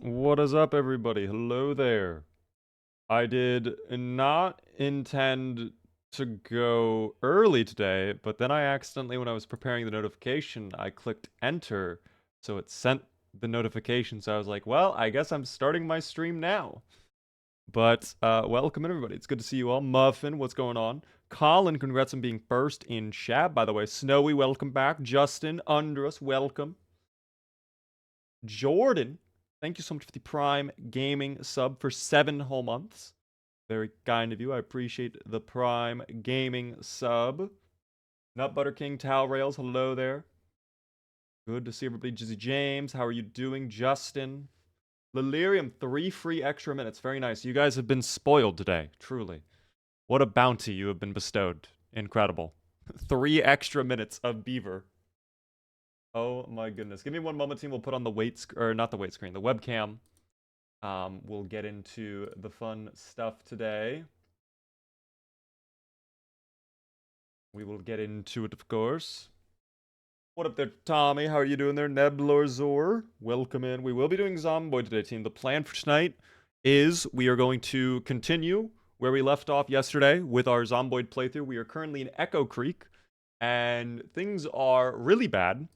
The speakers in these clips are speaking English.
What is up, everybody? Hello there. I did not intend to go early today, but then I accidentally, when I was preparing the notification, I clicked enter, so it sent the notification. So I was like, well, I guess I'm starting my stream now. But welcome, everybody. It's good to see you all. Muffin, what's going on? Colin, congrats on being first in chat, by the way. Snowy, welcome back. Justin, Undrus, welcome. Jordan, thank you so much for the Prime Gaming sub for 7 whole months. Very kind of you. I appreciate the Prime Gaming sub. Nut Butter King, Towel Rails, hello there. Good to see everybody. Jizzy James, how are you doing? Justin. Lilirium, 3 free extra minutes. Very nice. You guys have been spoiled today, truly. What a bounty you have been bestowed. Incredible. 3 extra minutes of Beaver. Oh my goodness. Give me one moment, team. We'll put on the or not the weight screen, the webcam. We'll get into the fun stuff today. We will get into it, of course. What up there, Tommy? How are you doing there? Neblorzor, welcome in. We will be doing Zomboid today, team. The plan for tonight is we are going to continue where we left off yesterday with our Zomboid playthrough. We are currently in Echo Creek, and things are really bad.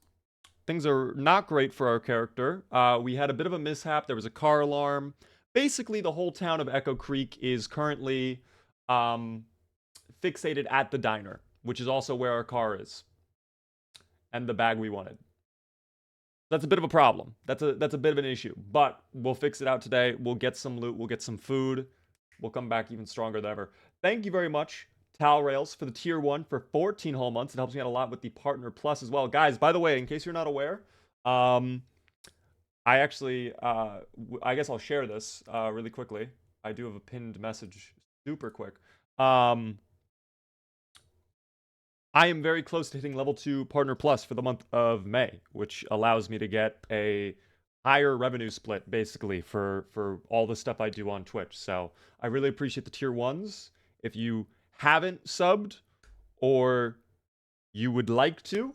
Things are not great for our character. We had a bit of a mishap. There was a car alarm. Basically, the whole town of Echo Creek is currently fixated at the diner, which is also where our car is. And the bag we wanted. That's a bit of a problem. That's a bit of an issue. But we'll fix it out today. We'll get some loot. We'll get some food. We'll come back even stronger than ever. Thank you very much, Tal Rails, for the tier 1 for 14 whole months. It helps me out a lot with the Partner Plus as well. Guys, by the way, in case you're not aware, I actually, I guess I'll share this really quickly. I do have a pinned message super quick. I am very close to hitting level 2 Partner Plus for the month of May, which allows me to get a higher revenue split, basically, for all the stuff I do on Twitch. So I really appreciate the tier 1s. If you haven't subbed or you would like to,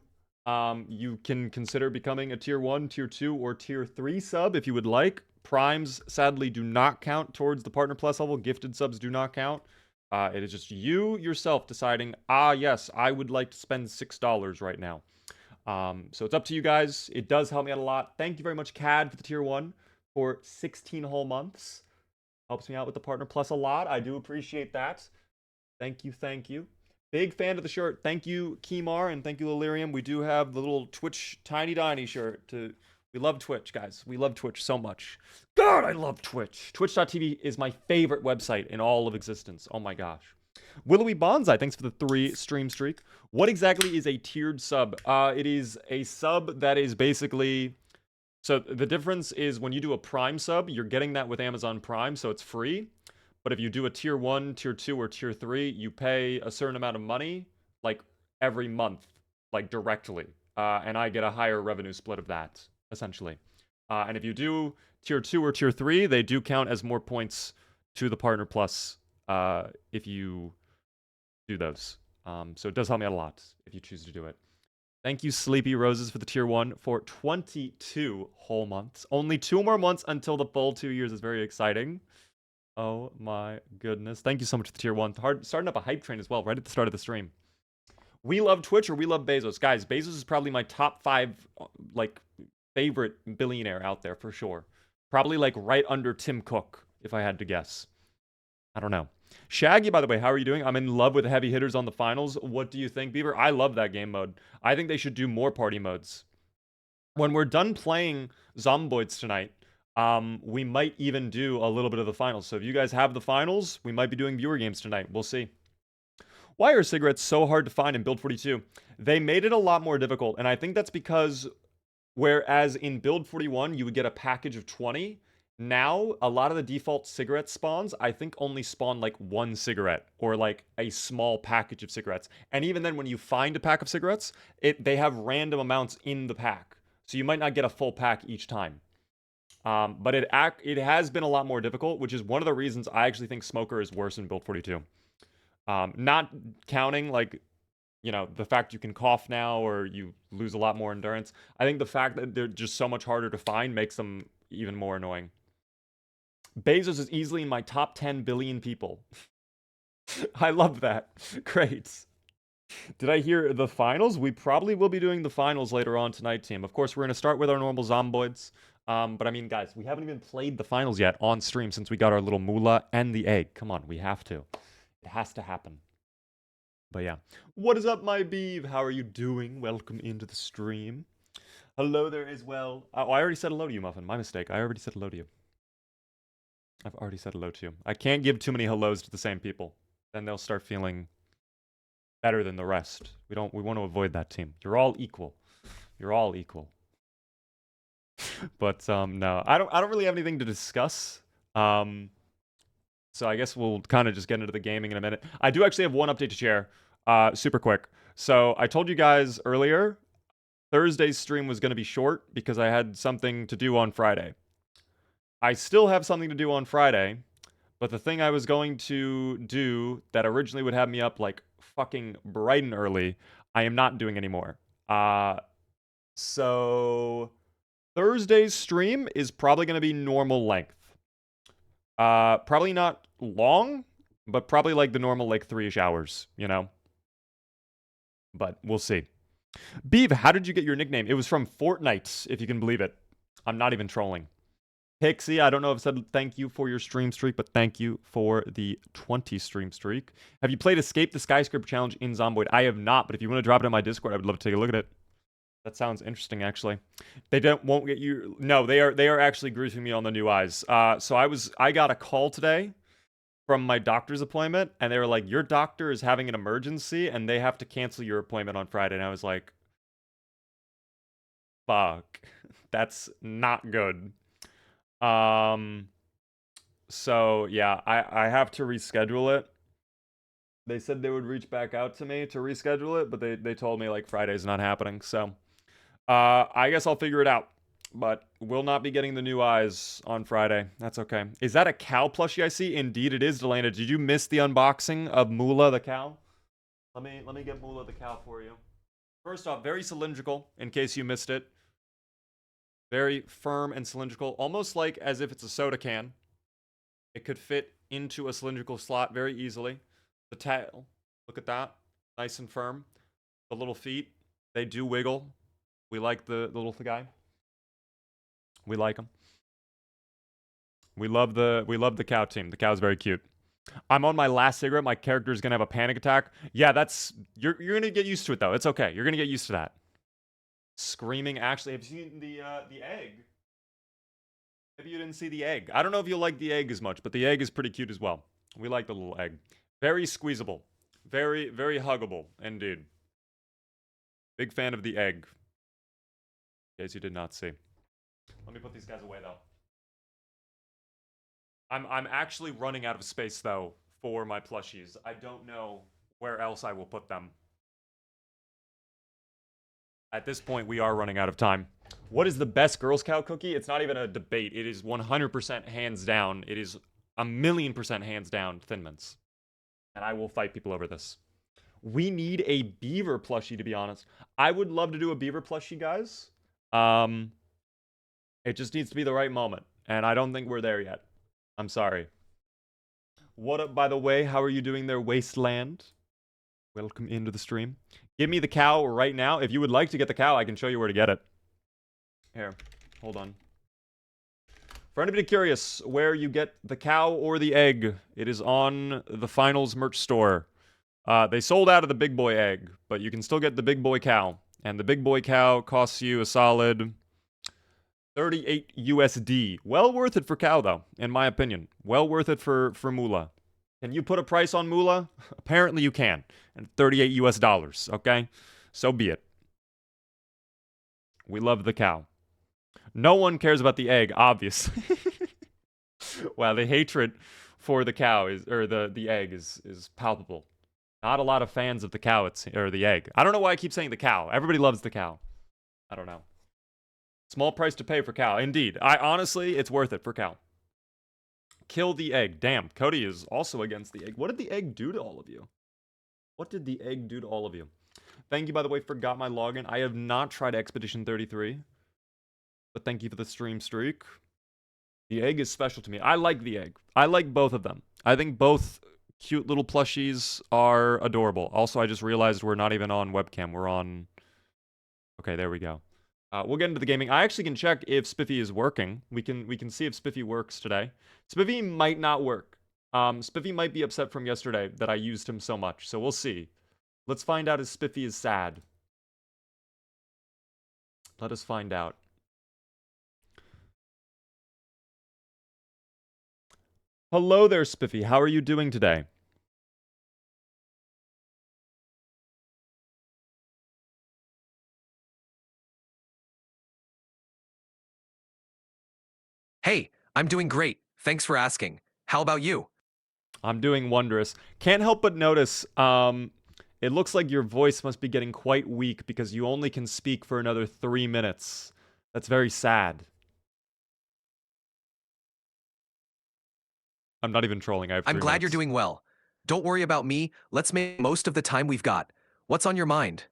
you can consider becoming a tier 1, tier 2, or tier 3 sub if you would like. Primes, sadly, do not count towards the Partner Plus level. Gifted subs do not count. It is just you yourself deciding, yes, I would like to spend $6 right now. So it's up to you guys. It does help me out a lot. Thank you very much, CAD, for the tier 1 for 16 whole months. Helps me out with the Partner Plus a lot. I do appreciate that. Thank you, thank you. Big fan of the shirt. Thank you, Kimar, and thank you, Lilirium. We do have the little Twitch Tiny Diny shirt. We love Twitch, guys. We love Twitch so much. God, I love Twitch. Twitch.tv is my favorite website in all of existence. Oh my gosh. Willowy Bonsai, thanks for the 3 stream streak. What exactly is a tiered sub? It is a sub that is basically... So the difference is when you do a Prime sub, you're getting that with Amazon Prime, so it's free. But if you do a tier 1, tier 2, or tier 3, you pay a certain amount of money, like, every month, like, directly. And I get a higher revenue split of that, essentially. And if you do tier 2 or tier 3, they do count as more points to the Partner Plus if you do those. So it does help me out a lot if you choose to do it. Thank you, Sleepy Roses, for the tier 1 for 22 whole months. Only 2 more months until the full 2 years is very exciting. Oh my goodness. Thank you so much for the tier 1. Starting up a hype train as well, right at the start of the stream. We love Twitch or we love Bezos? Guys, Bezos is probably my top 5, like, favorite billionaire out there for sure. Probably, like, right under Tim Cook, if I had to guess. I don't know. Shaggy, by the way, how are you doing? I'm in love with heavy hitters on the finals. What do you think, Beaver? I love that game mode. I think they should do more party modes. When we're done playing Zomboids tonight, we might even do a little bit of the finals. So if you guys have the finals, we might be doing viewer games tonight. We'll see. Why are cigarettes so hard to find in Build 42? They made it a lot more difficult, and I think that's because whereas in Build 41 you would get a package of 20, now a lot of the default cigarette spawns I think only spawn like 1 cigarette or like a small package of cigarettes. And even then when you find a pack of cigarettes, they have random amounts in the pack. So you might not get a full pack each time. But it has been a lot more difficult, which is one of the reasons I actually think Smoker is worse in Build 42. Not counting, like, you know, the fact you can cough now or you lose a lot more endurance. I think the fact that they're just so much harder to find makes them even more annoying. Bezos is easily in my top 10 billion people. I love that. Great. Did I hear the finals? We probably will be doing the finals later on tonight, team. Of course, we're going to start with our normal Zomboids. But I mean, guys, we haven't even played the finals yet on stream since we got our little moolah and the egg. Come on, we have to. It has to happen. But yeah. What is up, my beeve? How are you doing? Welcome into the stream. Hello there as well. Oh, I already said hello to you, Muffin. My mistake. I already said hello to you. I've already said hello to you. I can't give too many hellos to the same people. Then they'll start feeling better than the rest. We want to avoid that, team. You're all equal. You're all equal. But no. I don't really have anything to discuss. So I guess we'll kind of just get into the gaming in a minute. I do actually have one update to share. Super quick. So I told you guys earlier Thursday's stream was going to be short because I had something to do on Friday. I still have something to do on Friday, but the thing I was going to do that originally would have me up like fucking bright and early, I am not doing anymore. So Thursday's stream is probably going to be normal length. Probably not long, but probably like the normal like 3-ish hours, you know? But we'll see. Beav, how did you get your nickname? It was from Fortnite, if you can believe it. I'm not even trolling. Pixie, I don't know if I said thank you for your stream streak, but thank you for the 20 stream streak. Have you played Escape the Skyscraper Challenge in Zomboid? I have not, but if you want to drop it in my Discord, I would love to take a look at it. That sounds interesting, actually. They won't get you. No, they are actually greasing me on the new eyes. So I got a call today from my doctor's appointment, and they were like, your doctor is having an emergency, and they have to cancel your appointment on Friday. And I was like, fuck, that's not good. So yeah, I have to reschedule it. They said they would reach back out to me to reschedule it, but they told me like Friday's not happening. So I guess I'll figure it out. But will not be getting the new eyes on Friday. That's okay. Is that a cow plushie I see? Indeed it is, Delana. Did you miss the unboxing of Moolah the cow? Let me get Moolah the cow for you. First off, very cylindrical, in case you missed it. Very firm and cylindrical, almost like as if it's a soda can. It could fit into a cylindrical slot very easily. The tail, look at that. Nice and firm. The little feet, they do wiggle. We like the little guy. We like him. We love the cow team. The cow's very cute. I'm on my last cigarette. My character's gonna have a panic attack. Yeah, that's you're gonna get used to it though. It's okay. You're gonna get used to that. Screaming. Actually, have you seen the egg? Maybe you didn't see the egg. I don't know if you'll like the egg as much, but the egg is pretty cute as well. We like the little egg. Very squeezable. Very, very huggable, indeed. Big fan of the egg. In case you did not see. Let me put these guys away, though. I'm actually running out of space, though, for my plushies. I don't know where else I will put them. At this point, we are running out of time. What is the best Girl Scout cookie? It's not even a debate. It is 100% hands down. It is 1,000,000% hands down Thin Mints. And I will fight people over this. We need a beaver plushie, to be honest. I would love to do a beaver plushie, guys. It just needs to be the right moment. And I don't think we're there yet. I'm sorry. What up, by the way? How are you doing there, Wasteland? Welcome into the stream. Give me the cow right now. If you would like to get the cow, I can show you where to get it. Here, hold on. For anybody curious where you get the cow or the egg, it is on the Finals merch store. They sold out of the big boy egg, but you can still get the big boy cow. And the big boy cow costs you a solid 38 USD. Well worth it for cow, though, in my opinion. Well worth it for moolah. Can you put a price on moolah? Apparently you can. And 38 US dollars, okay? So be it. We love the cow. No one cares about the egg, obviously. Wow, the hatred for the cow or the egg is palpable. Not a lot of fans of the cow or the egg. I don't know why I keep saying the cow. Everybody loves the cow. I don't know. Small price to pay for cow. Indeed. Honestly, it's worth it for cow. Kill the egg. Damn, Cody is also against the egg. What did the egg do to all of you? What did the egg do to all of you? Thank you, by the way, forgot my login. I have not tried Expedition 33. But thank you for the stream streak. The egg is special to me. I like the egg. I like both of them. I think both cute little plushies are adorable. Also, I just realized we're not even on webcam. We're on... Okay, there we go. We'll get into the gaming. I actually can check if Spiffy is working. We can see if Spiffy works today. Spiffy might not work. Spiffy might be upset from yesterday that I used him so much. So we'll see. Let's find out if Spiffy is sad. Let us find out. Hello there, Spiffy. How are you doing today? Hey, I'm doing great. Thanks for asking. How about you? I'm doing wondrous. Can't help but notice, it looks like your voice must be getting quite weak because you only can speak for another 3 minutes. That's very sad. I'm not even trolling. I have 3 I'm glad minutes. you're doing well. Don't worry about me. Let's make most of the time we've got. What's on your mind?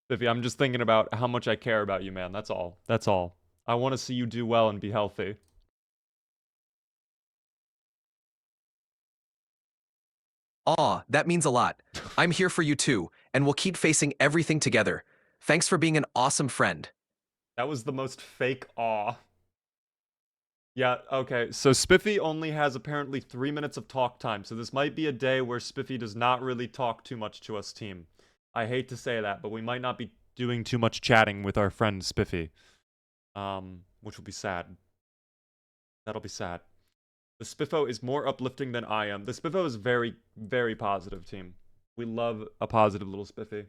Spiffy, I'm just thinking about how much I care about you, man. That's all. That's all. I want to see you do well and be healthy. Aw, that means a lot. I'm here for you too, and we'll keep facing everything together. Thanks for being an awesome friend. That was the most fake awe. Yeah, okay. So Spiffy only has apparently 3 minutes of talk time. So this might be a day where Spiffy does not really talk too much to us, team. I hate to say that, but we might not be doing too much chatting with our friend Spiffy. Which will be sad. That'll be sad. The Spiffo is more uplifting than I am. The Spiffo is very, very positive, team. We love a positive little Spiffy.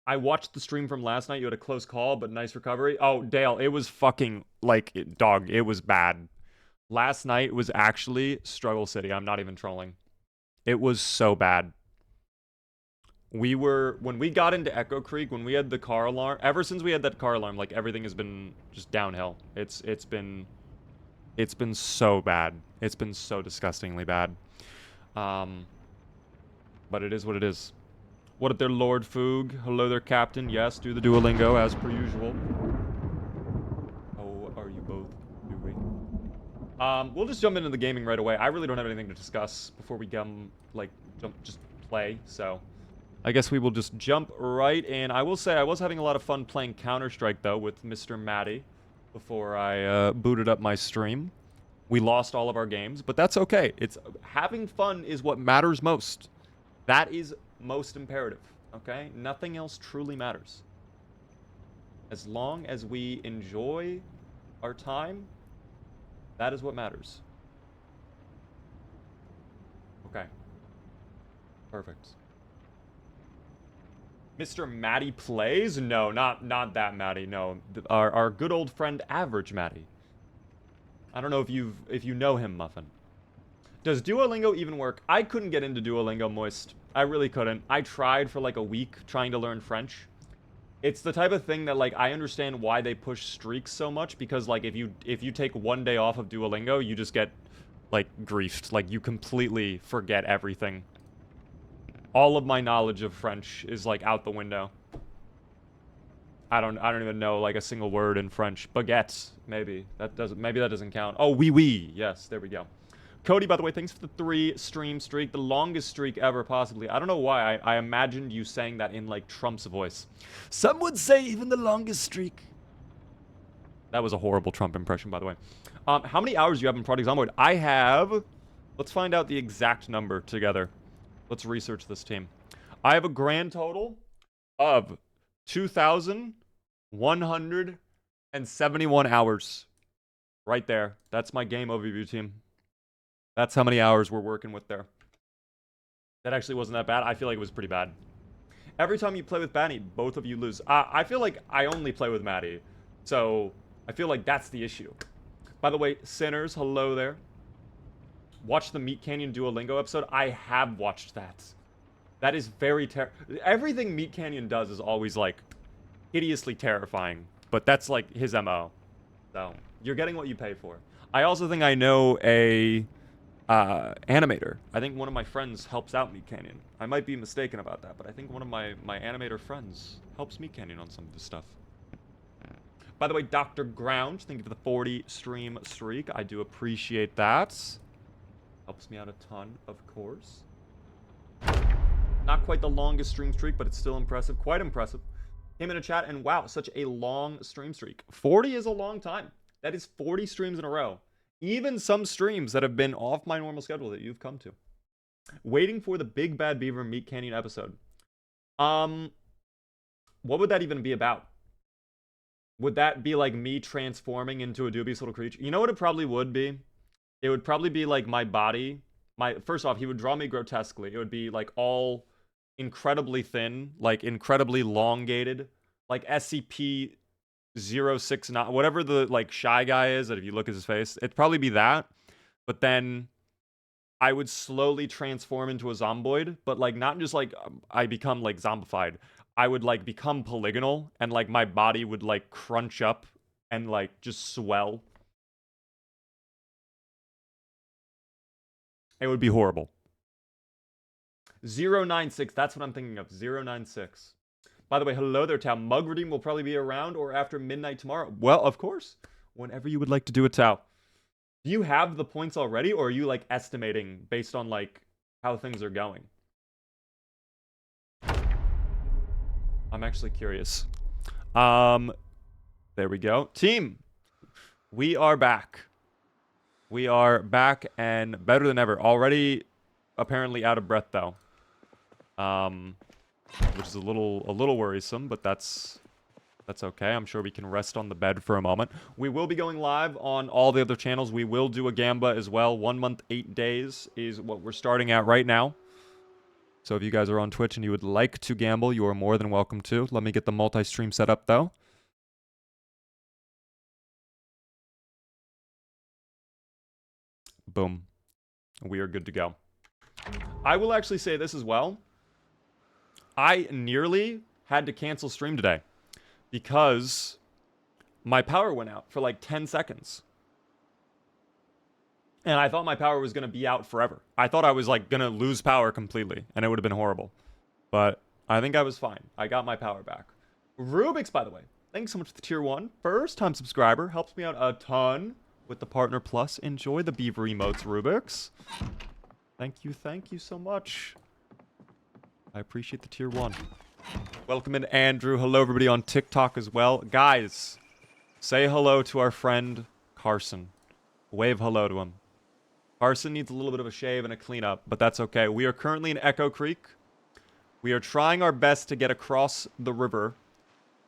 I watched the stream from last night. You had a close call, but nice recovery. Oh, Dale, it was fucking, like, dog, it was bad. Last night was actually Struggle City. I'm not even trolling. It was so bad. When we got into Echo Creek, when we had the car alarm, ever since we had that car alarm, like, everything has been just downhill. It's been so bad. It's been so disgustingly bad. But it is what it is. What up there, Lord Foog? Hello there, Captain. Yes, do the Duolingo as per usual. How are you both doing? We'll just jump into the gaming right away. I really don't have anything to discuss before we just play, so I guess we will just jump right in. I will say I was having a lot of fun playing Counter-Strike, though, with Mr. Matty before I booted up my stream. We lost all of our games, but that's okay. Having fun is what matters most. That is most imperative, okay? Nothing else truly matters. As long as we enjoy our time, that is what matters. Okay. Perfect. Mr. Matty plays? No, not that Matty. No, our good old friend Average Matty. I don't know if you know him, Muffin. Does Duolingo even work? I couldn't get into Duolingo, Moist. I really couldn't. I tried for like a week trying to learn French. It's the type of thing that, like, I understand why they push streaks so much, because, like, if you take one day off of Duolingo, you just get, like, griefed. Like, you completely forget everything. All of my knowledge of French is, like, out the window. I don't even know, like, a single word in French. Baguette, maybe. Maybe that doesn't count. Oh, oui, oui. Yes, there we go. Cody, by the way, thanks for the 3 stream streak. The longest streak ever, possibly. I don't know why. I imagined you saying that in, like, Trump's voice. Some would say even the longest streak. That was a horrible Trump impression, by the way. How many hours do you have in Project Zomboid? I have... Let's find out the exact number together. Let's research this team. I have a grand total of 2,171 hours. Right there. That's my game overview, team. That's how many hours we're working with there. That actually wasn't that bad. I feel like it was pretty bad. Every time you play with Matty, both of you lose. I feel like I only play with Matty. So, I feel like that's the issue. By the way, Sinners, hello there. Watch the Meat Canyon Duolingo episode. I have watched that. That is very everything Meat Canyon does is always, like, hideously terrifying. But that's, like, his MO. So, you're getting what you pay for. I also think I know a... animator. I think one of my friends helps out Meat Canyon. I might be mistaken about that, but I think one of my animator friends helps Meat Canyon on some of this stuff. By the way, Dr. Ground, thank you for the 40 stream streak. I do appreciate that. Helps me out a ton, of course. Not quite the longest stream streak, but it's still impressive. Quite impressive. Came in a chat and wow, such a long stream streak. 40 is a long time. That is 40 streams in a row. Even some streams that have been off my normal schedule that you've come to. Waiting for the Big Bad Beaver Meat Canyon episode. What would that even be about? Would that be like me transforming into a dubious little creature? You know what it probably would be? It would probably be like my body. First off, he would draw me grotesquely. It would be like all incredibly thin, like incredibly elongated, like SCP-069, whatever the like shy guy is, that if you look at his face, it'd probably be that. But then I would slowly transform into a zomboid, but like not just like I become like zombified. I would like become polygonal and like my body would like crunch up and like just swell. It would be horrible. 096, that's what I'm thinking of. 096. By the way, hello there, Tao. Mug redeem will probably be around or after midnight tomorrow. Well, of course. Whenever you would like to do it, Tao. Do you have the points already, or are you like estimating based on like how things are going? I'm actually curious. There we go. Team, we are back. We are back and better than ever. Already apparently out of breath though. Which is a little worrisome, but that's okay. I'm sure we can rest on the bed for a moment. We will be going live on all the other channels. We will do a Gamba as well. 1 month, 8 days is what we're starting at right now. So if you guys are on Twitch and you would like to gamble, you are more than welcome to. Let me get the multi-stream set up though. Boom. We are good to go. I will actually say this as well. I nearly had to cancel stream today because my power went out for like 10 seconds. And I thought my power was going to be out forever. I thought I was like going to lose power completely and it would have been horrible. But I think I was fine. I got my power back. Rubik's, by the way, thanks so much for the tier 1. First time subscriber. Helps me out a ton with the Partner Plus. Enjoy the beaver emotes, Rubik's. Thank you so much. I appreciate the tier 1. Welcome in, Andrew. Hello, everybody on TikTok as well. Guys, say hello to our friend Carson. Wave hello to him. Carson needs a little bit of a shave and a cleanup, but that's okay. We are currently in Echo Creek. We are trying our best to get across the river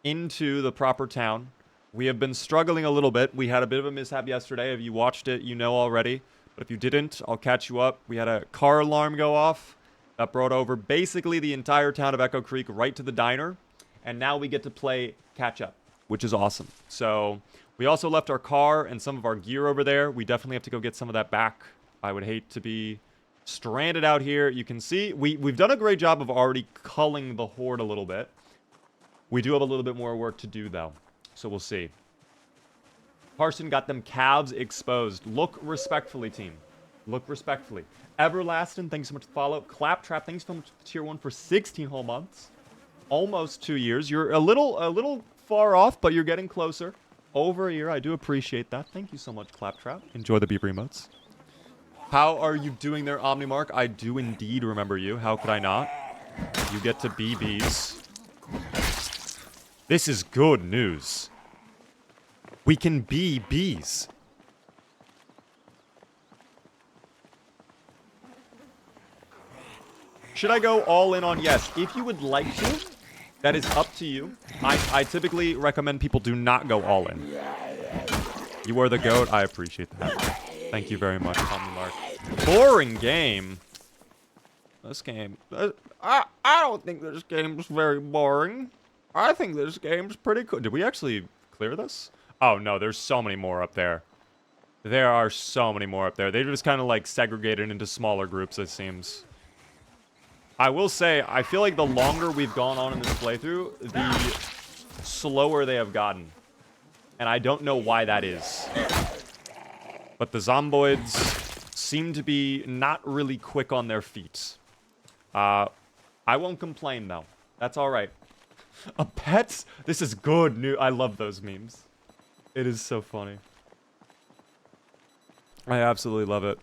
into the proper town. We have been struggling a little bit. We had a bit of a mishap yesterday. If you watched it, you know already. But if you didn't, I'll catch you up. We had a car alarm go off that brought over basically the entire town of Echo Creek right to the diner. And now we get to play catch up, which is awesome. So we also left our car and some of our gear over there. We definitely have to go get some of that back. I would hate to be stranded out here. You can see we've done a great job of already culling the horde a little bit. We do have a little bit more work to do though. So we'll see. Carson got them calves exposed. Look respectfully, team. Look respectfully. Everlasting, thanks so much for the follow. Claptrap, thanks so much for the tier 1 for 16 whole months. Almost 2 years. You're a little far off, but you're getting closer. Over a year. I do appreciate that. Thank you so much, Claptrap. Enjoy the beaver emotes. How are you doing there, Omnimark? I do indeed remember you. How could I not? You get to be bees. This is good news. We can be bees. Should I go all in on yes? If you would like to, that is up to you. I typically recommend people do not go all in. You are the GOAT. I appreciate that. Thank you very much, Mark. Boring game. This game. I don't think this game's very boring. I think this game's pretty cool. Did we actually clear this? Oh, no. There's so many more up there. There are so many more up there. They're just kind of like segregated into smaller groups, it seems. I will say, I feel like the longer we've gone on in this playthrough, the slower they have gotten. And I don't know why that is. But the zomboids seem to be not really quick on their feet. I won't complain, though. That's all right. A pet? This is good news. I love those memes. It is so funny. I absolutely love it.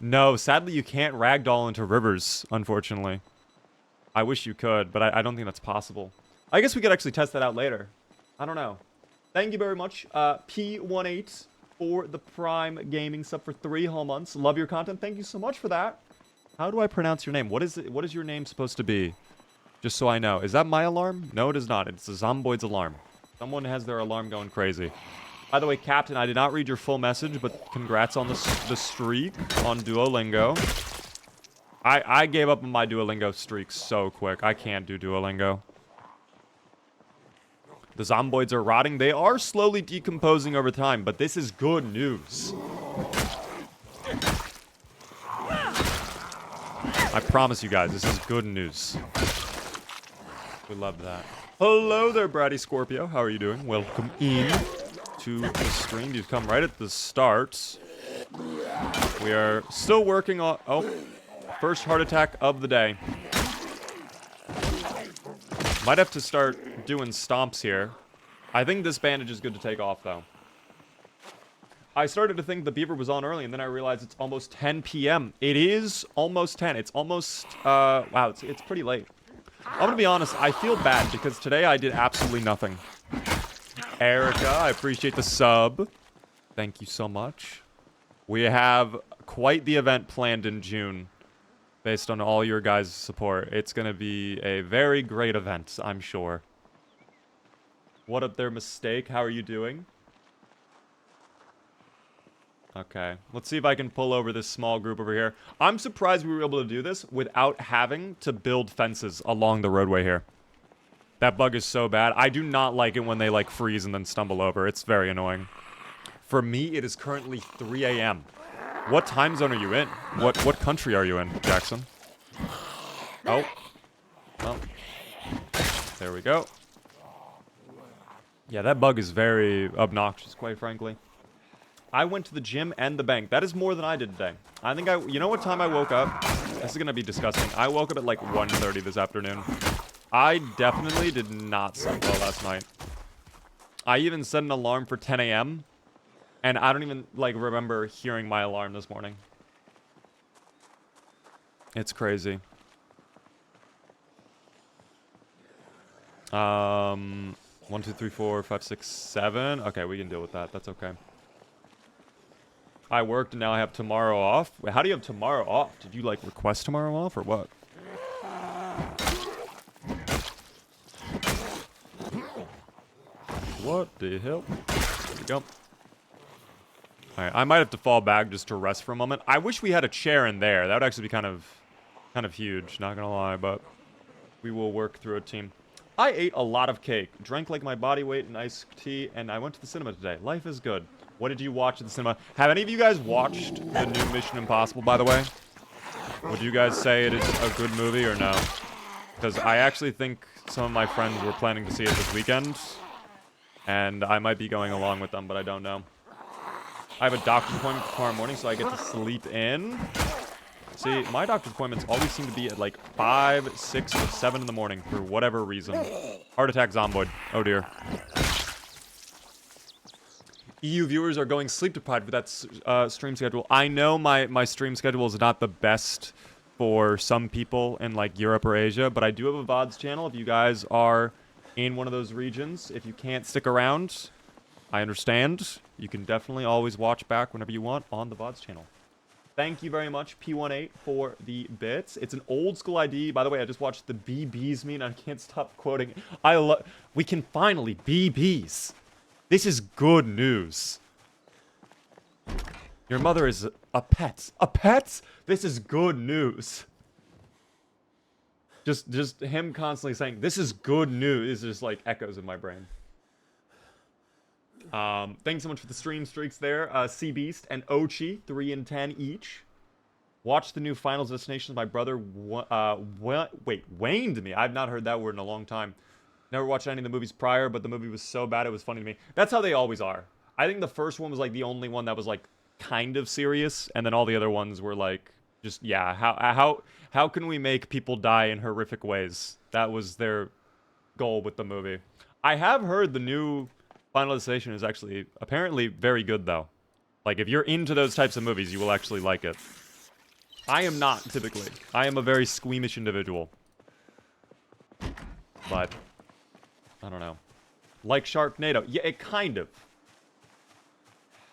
No, sadly you can't ragdoll into rivers, unfortunately. I wish you could, but I don't think that's possible. I guess we could actually test that out later. I don't know. Thank you very much, P18, for the Prime Gaming sub for 3 whole months. Love your content. Thank you so much for that. How do I pronounce your name? What is it? What is your name supposed to be? Just so I know. Is that my alarm? No, it is not. It's the Zomboid's alarm. Someone has their alarm going crazy. By the way, Captain, I did not read your full message, but congrats on the streak on Duolingo. I gave up on my Duolingo streak so quick. I can't do Duolingo. The Zomboids are rotting. They are slowly decomposing over time, but this is good news. I promise you guys, this is good news. We love that. Hello there, Bratty Scorpio. How are you doing? Welcome in to the stream. You've come right at the start. We are still working on... Oh, first heart attack of the day. Might have to start doing stomps here. I think this bandage is good to take off, though. I started to think the beaver was on early, and then I realized it's almost 10 p.m. It is almost 10. It's almost... wow, it's pretty late. I'm gonna be honest, I feel bad, because today I did absolutely nothing. Erica, I appreciate the sub. Thank you so much. We have quite the event planned in June. Based on all your guys' support. It's going to be a very great event, I'm sure. What up there, Mistake? How are you doing? Okay. Let's see if I can pull over this small group over here. I'm surprised we were able to do this without having to build fences along the roadway here. That bug is so bad. I do not like it when they, like, freeze and then stumble over. It's very annoying. For me, it is currently 3 a.m. What time zone are you in? What country are you in, Jackson? Oh. Well. There we go. Yeah, that bug is very obnoxious, quite frankly. I went to the gym and the bank. That is more than I did today. I think you know what time I woke up? This is going to be disgusting. I woke up at like 1:30 this afternoon. I definitely did not sleep well last night. I even set an alarm for 10 a.m. And I don't even, like, remember hearing my alarm this morning. It's crazy. 1, 2, 3, 4, 5, 6, 7. Okay, we can deal with that. That's okay. I worked and now I have tomorrow off. Wait, how do you have tomorrow off? Did you, like, request tomorrow off or what? What the hell? There we go. Alright, I might have to fall back just to rest for a moment. I wish we had a chair in there. That would actually be kind of huge, not gonna lie, but we will work through a team. I ate a lot of cake, drank like my body weight in iced tea, and I went to the cinema today. Life is good. What did you watch at the cinema? Have any of you guys watched the new Mission Impossible, by the way? Would you guys say it is a good movie or no? Because I actually think some of my friends were planning to see it this weekend, and I might be going along with them, but I don't know. I have a doctor's appointment tomorrow morning, so I get to sleep in. See, my doctor's appointments always seem to be at like 5, 6, or 7 in the morning for whatever reason. Heart attack Zomboid. Oh dear. EU viewers are going sleep deprived with that stream schedule. I know my stream schedule is not the best for some people in like Europe or Asia, but I do have a VODs channel. If you guys are in one of those regions, if you can't stick around, I understand. You can definitely always watch back whenever you want on the VODs channel. Thank you very much, P18, for the bits. It's an old school ID. By the way, I just watched the BBs meet, and I can't stop quoting. We can finally BBs. This is good news. Your mother is a pet. A pet? This is good news. Just him constantly saying, this is good news, is just like echoes in my brain. Thanks so much for the stream streaks there. Sea Beast and Ochi, 3 and 10 each. Watch the new Finals Destinations. My brother, waned me. I've not heard that word in a long time. Never watched any of the movies prior, but the movie was so bad it was funny to me. That's how they always are. I think the first one was like the only one that was like kind of serious, and then all the other ones were like just, yeah, how can we make people die in horrific ways? That was their goal with the movie. I have heard the new Finalization is actually apparently very good, though. Like, if you're into those types of movies, you will actually like it. I am not, typically. I am a very squeamish individual. But, I don't know. Like Sharknado. Yeah, it kind of.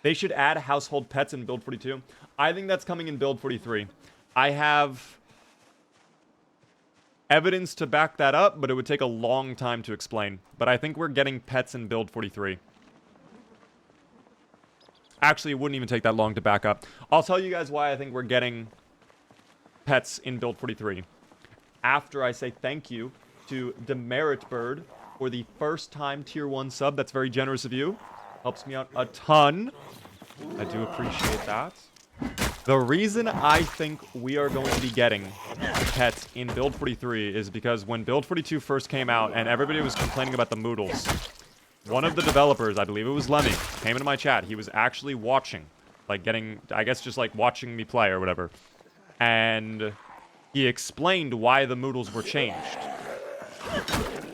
They should add household pets in Build 42. I think that's coming in Build 43. I have evidence to back that up, but it would take a long time to explain. But I think we're getting pets in Build 43. Actually, it wouldn't even take that long to back up. I'll tell you guys why I think we're getting pets in Build 43. After I say thank you to Demerit Bird for the first time Tier 1 sub. That's very generous of you. Helps me out a ton. I do appreciate that. The reason I think we are going to be getting pets in Build 43 is because when Build 42 first came out and everybody was complaining about the Moodles, one of the developers, I believe it was Lemmy, came into my chat. He was actually watching, like getting, I guess just like watching me play or whatever. And he explained why the Moodles were changed.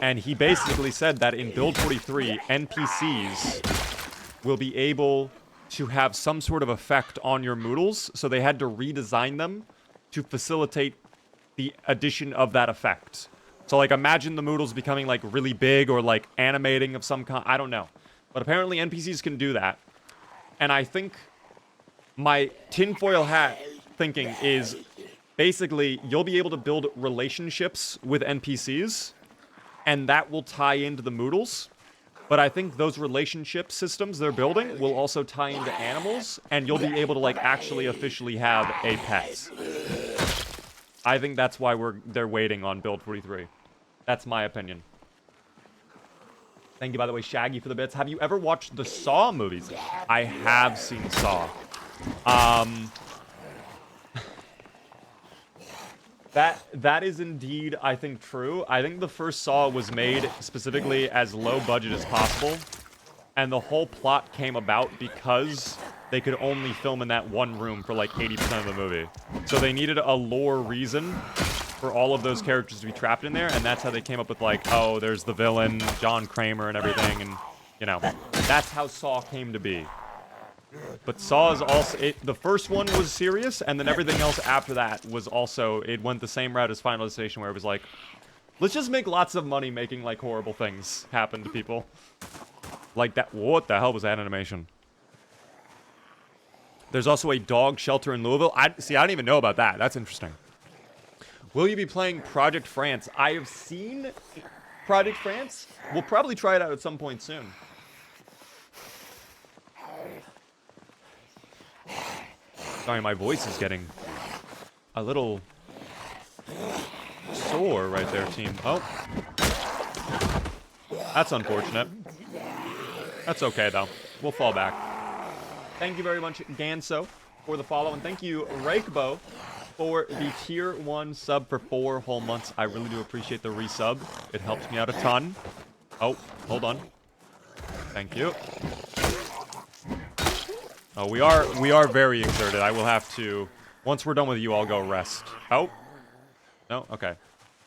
And he basically said that in Build 43, NPCs will be able to have some sort of effect on your Moodles, so they had to redesign them to facilitate the addition of that effect. So, like, imagine the Moodles becoming, like, really big or, like, animating of some kind. I don't know. But apparently NPCs can do that. And I think my tinfoil hat thinking is basically you'll be able to build relationships with NPCs, and that will tie into the Moodles. But I think those relationship systems they're building will also tie into animals, and you'll be able to, like, actually officially have a pet. I think that's why they're waiting on Build 43. That's my opinion. Thank you, by the way, Shaggy, for the bits. Have you ever watched the Saw movies? I have seen Saw. That is indeed, I think, true. I think the first Saw was made specifically as low budget as possible, and the whole plot came about because they could only film in that one room for like 80% of the movie. So they needed a lore reason for all of those characters to be trapped in there, and that's how they came up with, like, oh, there's the villain, John Kramer, and everything, and, you know, that's how Saw came to be. But Saw is also, the first one was serious, and then everything else after that was also, it went the same route as Final Destination, where it was like, let's just make lots of money making, like, horrible things happen to people. Like that, what the hell was that animation? There's also a dog shelter in Louisville. I don't even know about that. That's interesting. Will you be playing Project France? I have seen Project France. We'll probably try it out at some point soon. Sorry, my voice is getting a little sore right there, team. Oh. That's unfortunate. That's okay, though. We'll fall back. Thank you very much, Ganso, for the follow. And thank you, Rakebo, for the Tier 1 sub for 4 whole months. I really do appreciate the resub. It helps me out a ton. Oh, hold on. Thank you. Oh, we are very exerted. I will have to... Once we're done with you, I'll go rest. Oh. No? Okay.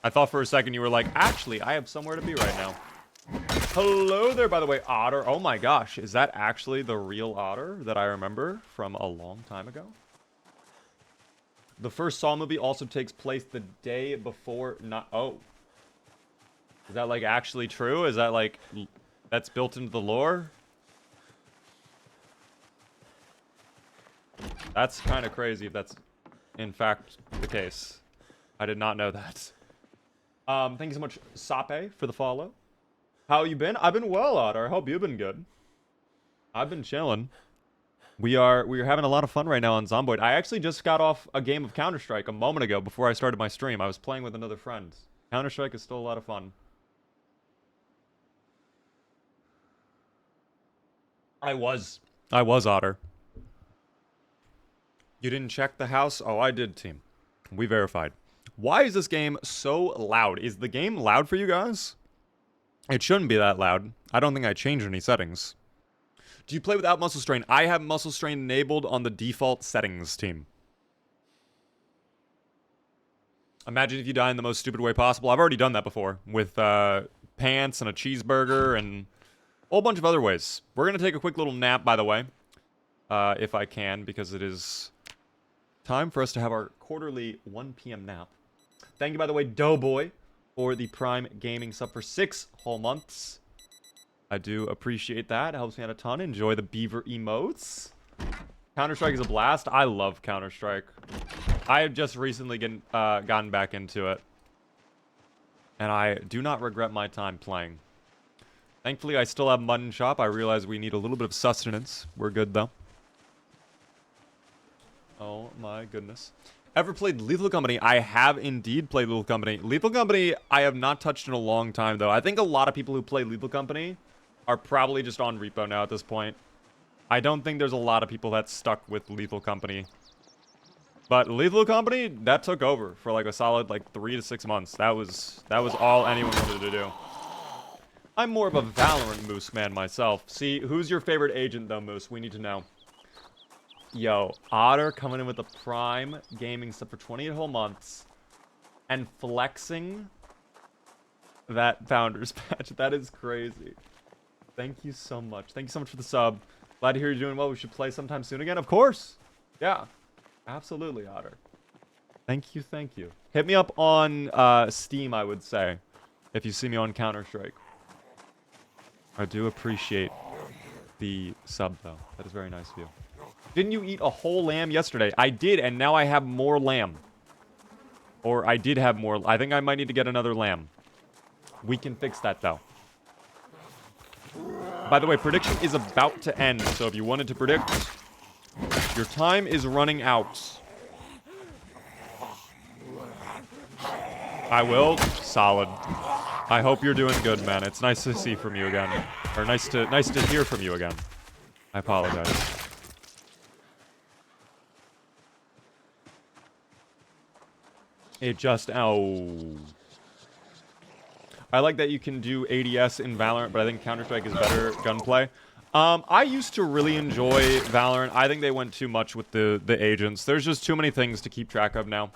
I thought for a second you were like, actually, I have somewhere to be right now. Hello there, by the way, Otter. Oh my gosh, is that actually the real Otter that I remember from a long time ago? The first Saw movie also takes place the day before... Oh. Is that, like, actually true? Is that, like... That's built into the lore? That's kind of crazy if that's, in fact, the case. I did not know that. Thank you so much, Sape, for the follow. How you been? I've been well, Otter. I hope you've been good. I've been chilling. We are having a lot of fun right now on Zomboid. I actually just got off a game of Counter-Strike a moment ago before I started my stream. I was playing with another friend. Counter-Strike is still a lot of fun. I was Otter. You didn't check the house? Oh, I did, team. We verified. Why is this game so loud? Is the game loud for you guys? It shouldn't be that loud. I don't think I changed any settings. Do you play without muscle strain? I have muscle strain enabled on the default settings, team. Imagine if you die in the most stupid way possible. I've already done that before with pants and a cheeseburger and whole bunch of other ways. We're going to take a quick little nap, by the way, if I can, because it is time for us to have our quarterly 1 p.m. nap. Thank you, by the way, Doughboy, for the Prime Gaming sub for 6 whole months. I do appreciate that. It helps me out a ton. Enjoy the beaver emotes. Counter-Strike is a blast. I love Counter-Strike. I have just recently gotten back into it. And I do not regret my time playing. Thankfully, I still have Mutton Shop. I realize we need a little bit of sustenance. We're good, though. Oh, my goodness. Ever played Lethal Company? I have indeed played Lethal Company. Lethal Company, I have not touched in a long time, though. I think a lot of people who play Lethal Company are probably just on repo now at this point. I don't think there's a lot of people that stuck with Lethal Company. But Lethal Company, that took over for like a solid like 3 to 6 months. That was all anyone wanted to do. I'm more of a Valorant Moose man myself. See, who's your favorite agent though, Moose? We need to know. Yo, Otter coming in with a Prime Gaming sub for 28 whole months. And flexing that Founders patch. That is crazy. Thank you so much. Thank you so much for the sub. Glad to hear you're doing well. We should play sometime soon again. Of course. Yeah. Absolutely, Otter. Thank you, thank you. Hit me up on Steam, I would say, if you see me on Counter-Strike. I do appreciate the sub, though. That is very nice of you. Didn't you eat a whole lamb yesterday? I did, and now I have more lamb. Or I did have more. I think I might need to get another lamb. We can fix that, though. By the way, prediction is about to end, so if you wanted to predict, your time is running out. I will. Solid. I hope you're doing good, man. It's nice to see from you again. Or nice to hear from you again. I apologize. It just... Oh. I like that you can do ADS in Valorant, but I think Counter-Strike is better gunplay. I used to really enjoy Valorant. I think they went too much with the agents. There's just too many things to keep track of now.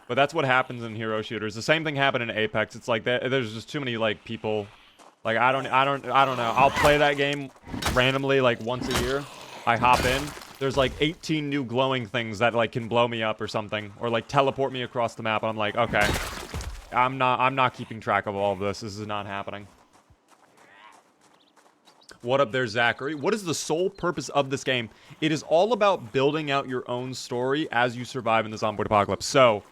But that's what happens in hero shooters. The same thing happened in Apex. It's like there's just too many like people. Like I don't know. I'll play that game randomly like once a year. I hop in. There's like 18 new glowing things that like can blow me up or something, or like teleport me across the map. I'm like, okay. I'm not keeping track of all of this. This is not happening. What up there, Zachary? What is the sole purpose of this game? It is all about building out your own story as you survive in the Zomboid apocalypse. So,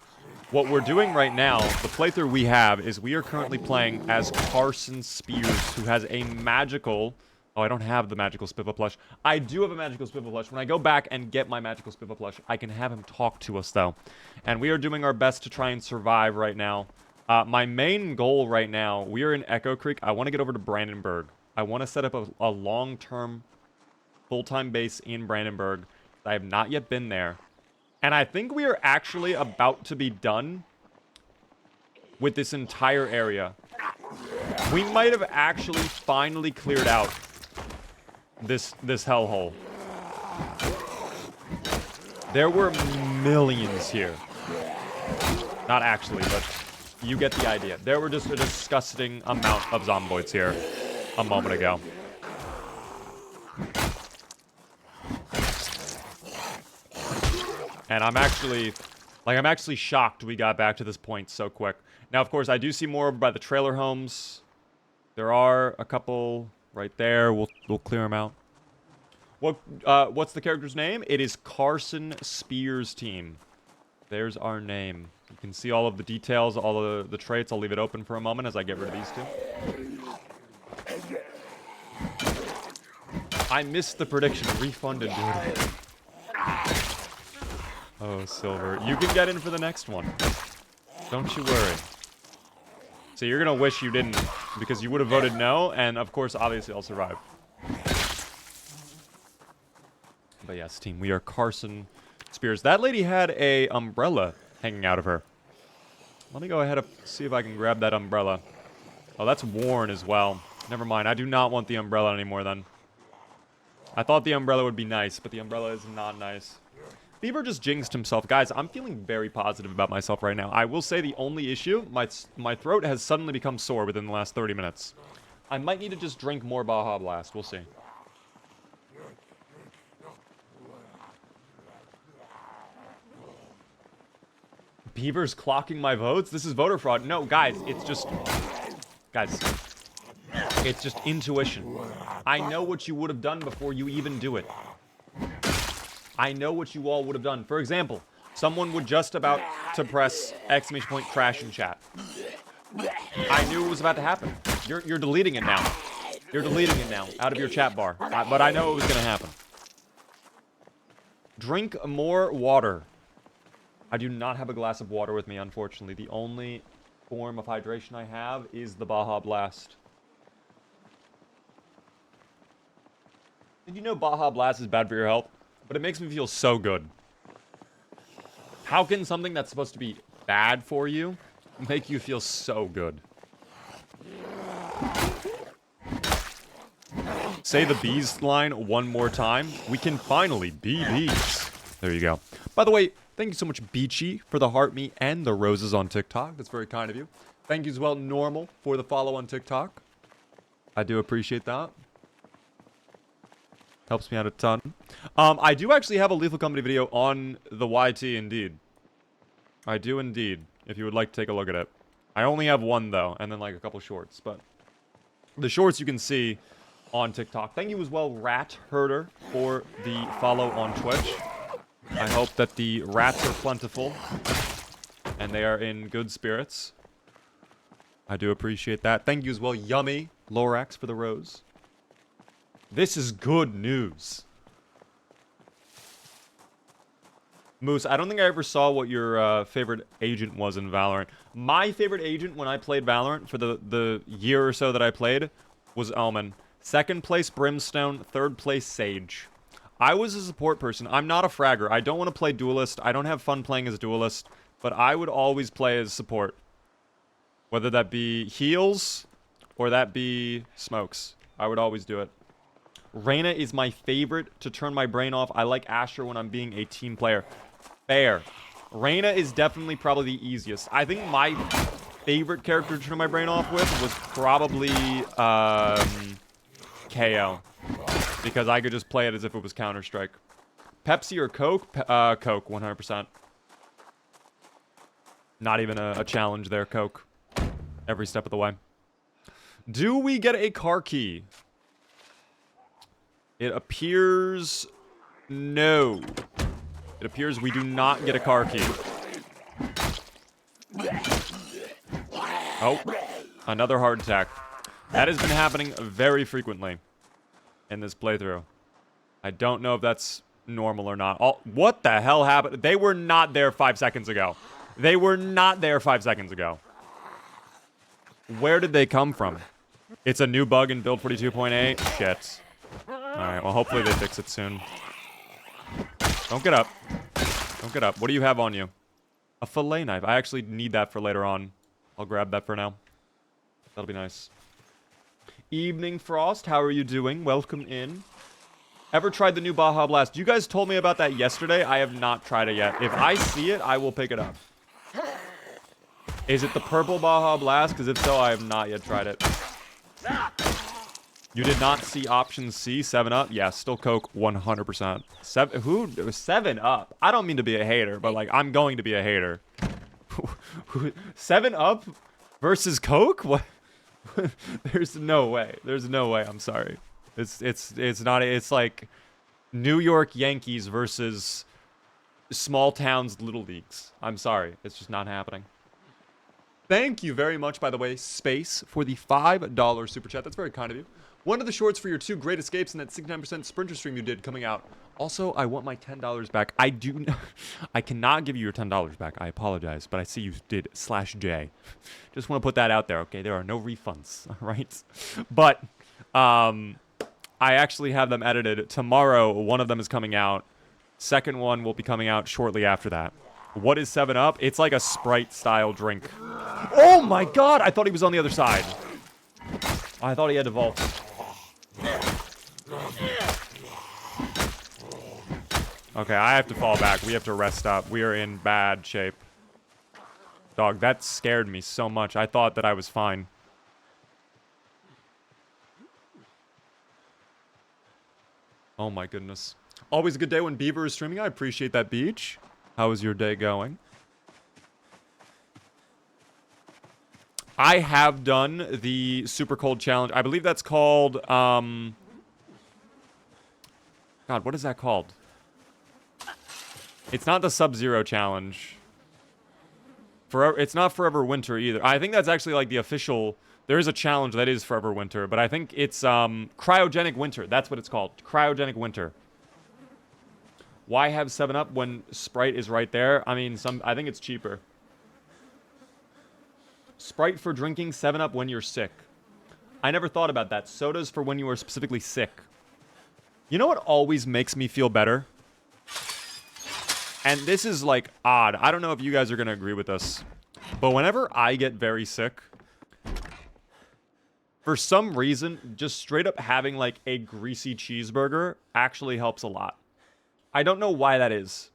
what we're doing right now, the playthrough we have, is we are currently playing as Carson Spears, who has a magical... Oh, I don't have the magical Spiffo plush. I do have a magical Spiffo plush. When I go back and get my magical Spiffo plush, I can have him talk to us, though. And we are doing our best to try and survive right now. My main goal right now, we are in Echo Creek. I want to get over to Brandenburg. I want to set up a long-term, full-time base in Brandenburg. I have not yet been there. And I think we are actually about to be done with this entire area. We might have actually finally cleared out this hellhole. There were millions here. Not actually, but you get the idea. There were just a disgusting amount of zomboids here a moment ago. And I'm actually shocked we got back to this point so quick. Now, of course, I do see more over by the trailer homes. There are a couple right there. We'll clear them out. What's the character's name? It is Carson Spears team. There's our name. You can see all of the details, all of the traits. I'll leave it open for a moment as I get rid of these two. I missed the prediction. Refunded, dude. Oh, Silver. You can get in for the next one. Don't you worry. So you're going to wish you didn't, because you would have voted no, and of course, obviously, I'll survive. But yes, team, we are Carson Spears. That lady had a umbrella hanging out of her. Let me go ahead and see if I can grab that umbrella. Oh, that's worn as well. Never mind. I do not want the umbrella anymore then. I thought the umbrella would be nice, but the umbrella is not nice. Beaver just jinxed himself. Guys, I'm feeling very positive about myself right now. I will say the only issue, my throat has suddenly become sore within the last 30 minutes. I might need to just drink more Baja Blast. We'll see. Beaver's clocking my votes? This is voter fraud. No, guys, it's just... Guys, it's just intuition. I know what you would have done before you even do it. I know what you all would have done. For example, someone would just about to press exclamation point crash in chat. I knew it was about to happen. You're deleting it now. You're deleting it now out of your chat bar. But I know it was going to happen. Drink more water. I do not have a glass of water with me, unfortunately. The only form of hydration I have is the Baja Blast. Did you know Baja Blast is bad for your health? But it makes me feel so good. How can something that's supposed to be bad for you make you feel so good? Say the bees line one more time. We can finally be bees. There you go. By the way, thank you so much, Beachy, for the heart me and the roses on TikTok. That's very kind of you. Thank you as well, Normal, for the follow on TikTok. I do appreciate that. Helps me out a ton. I do actually have a Lethal Company video on the YT, indeed. I do indeed, if you would like to take a look at it. I only have one, though, and then, like, a couple shorts. But the shorts you can see on TikTok. Thank you as well, Rat Herder, for the follow on Twitch. I hope that the rats are plentiful and they are in good spirits. I do appreciate that. Thank you as well, Yummy Lorax, for the rose. This is good news. Moose, I don't think I ever saw what your favorite agent was in Valorant. My favorite agent when I played Valorant for the year or so that I played was Omen. Second place, Brimstone. Third place, Sage. I was a support person. I'm not a fragger. I don't want to play Duelist. I don't have fun playing as Duelist. But I would always play as support. Whether that be heals or that be smokes. I would always do it. Reyna is my favorite to turn my brain off. I like Asher when I'm being a team player. Fair. Reyna is definitely probably the easiest. I think my favorite character to turn my brain off with was probably KO. Because I could just play it as if it was Counter-Strike. Pepsi or Coke? Coke, 100%. Not even a challenge there, Coke. Every step of the way. Do we get a car key? It appears... No. It appears we do not get a car key. Oh. Another heart attack. That has been happening very frequently in this playthrough. I don't know if that's normal or not. Oh, what the hell happened? They were not there 5 seconds ago. They were not there 5 seconds ago. Where did they come from? It's a new bug in build 42.8. Shit. Alright, well, hopefully they fix it soon. Don't get up. Don't get up. What do you have on you? A fillet knife. I actually need that for later on. I'll grab that for now. That'll be nice. Evening Frost, how are you doing? Welcome in. Ever tried the new Baja Blast? You guys told me about that yesterday. I have not tried it yet. If I see it, I will pick it up. Is it the purple Baja Blast? Because if so, I have not yet tried it. You did not see option C, 7-Up? Yeah, still Coke, 100%. 7-Up? I don't mean to be a hater, but, like, I'm going to be a hater. 7-Up versus Coke? What? There's no way. There's no way. I'm sorry. It's not. It's like New York Yankees versus small towns Little Leagues. I'm sorry. It's just not happening. Thank you very much, by the way, Space, for the $5 super chat. That's very kind of you. One of the shorts for your 2 great escapes in that 69% Sprinter stream you did coming out. Also, I want my $10 back. I cannot give you your $10 back. I apologize, but I see you did /J. Just want to put that out there, okay? There are no refunds, all right? But I actually have them edited. Tomorrow, one of them is coming out. Second one will be coming out shortly after that. What is 7-Up? It's like a Sprite-style drink. Oh my god! I thought he was on the other side. I thought he had to vault. Okay, I have to fall back. We have to rest up. We are in bad shape. Dog, that scared me so much. I thought that I was fine. Oh my goodness. Always a good day when Beaver is streaming. I appreciate that, Beach. How is your day going? I have done the super cold challenge. I believe that's called, God, what is that called? It's not the Sub-Zero challenge. It's not Forever Winter either. I think that's actually like the official. There is a challenge that is Forever Winter, but I think it's Cryogenic Winter. That's what it's called. Cryogenic Winter. Why have 7-Up when Sprite is right there? I mean, I think it's cheaper. Sprite for drinking, 7-Up when you're sick. I never thought about that. Sodas for when you are specifically sick. You know what always makes me feel better? And this is, like, odd. I don't know if you guys are going to agree with this. But whenever I get very sick, for some reason, just straight up having, like, a greasy cheeseburger actually helps a lot. I don't know why that is.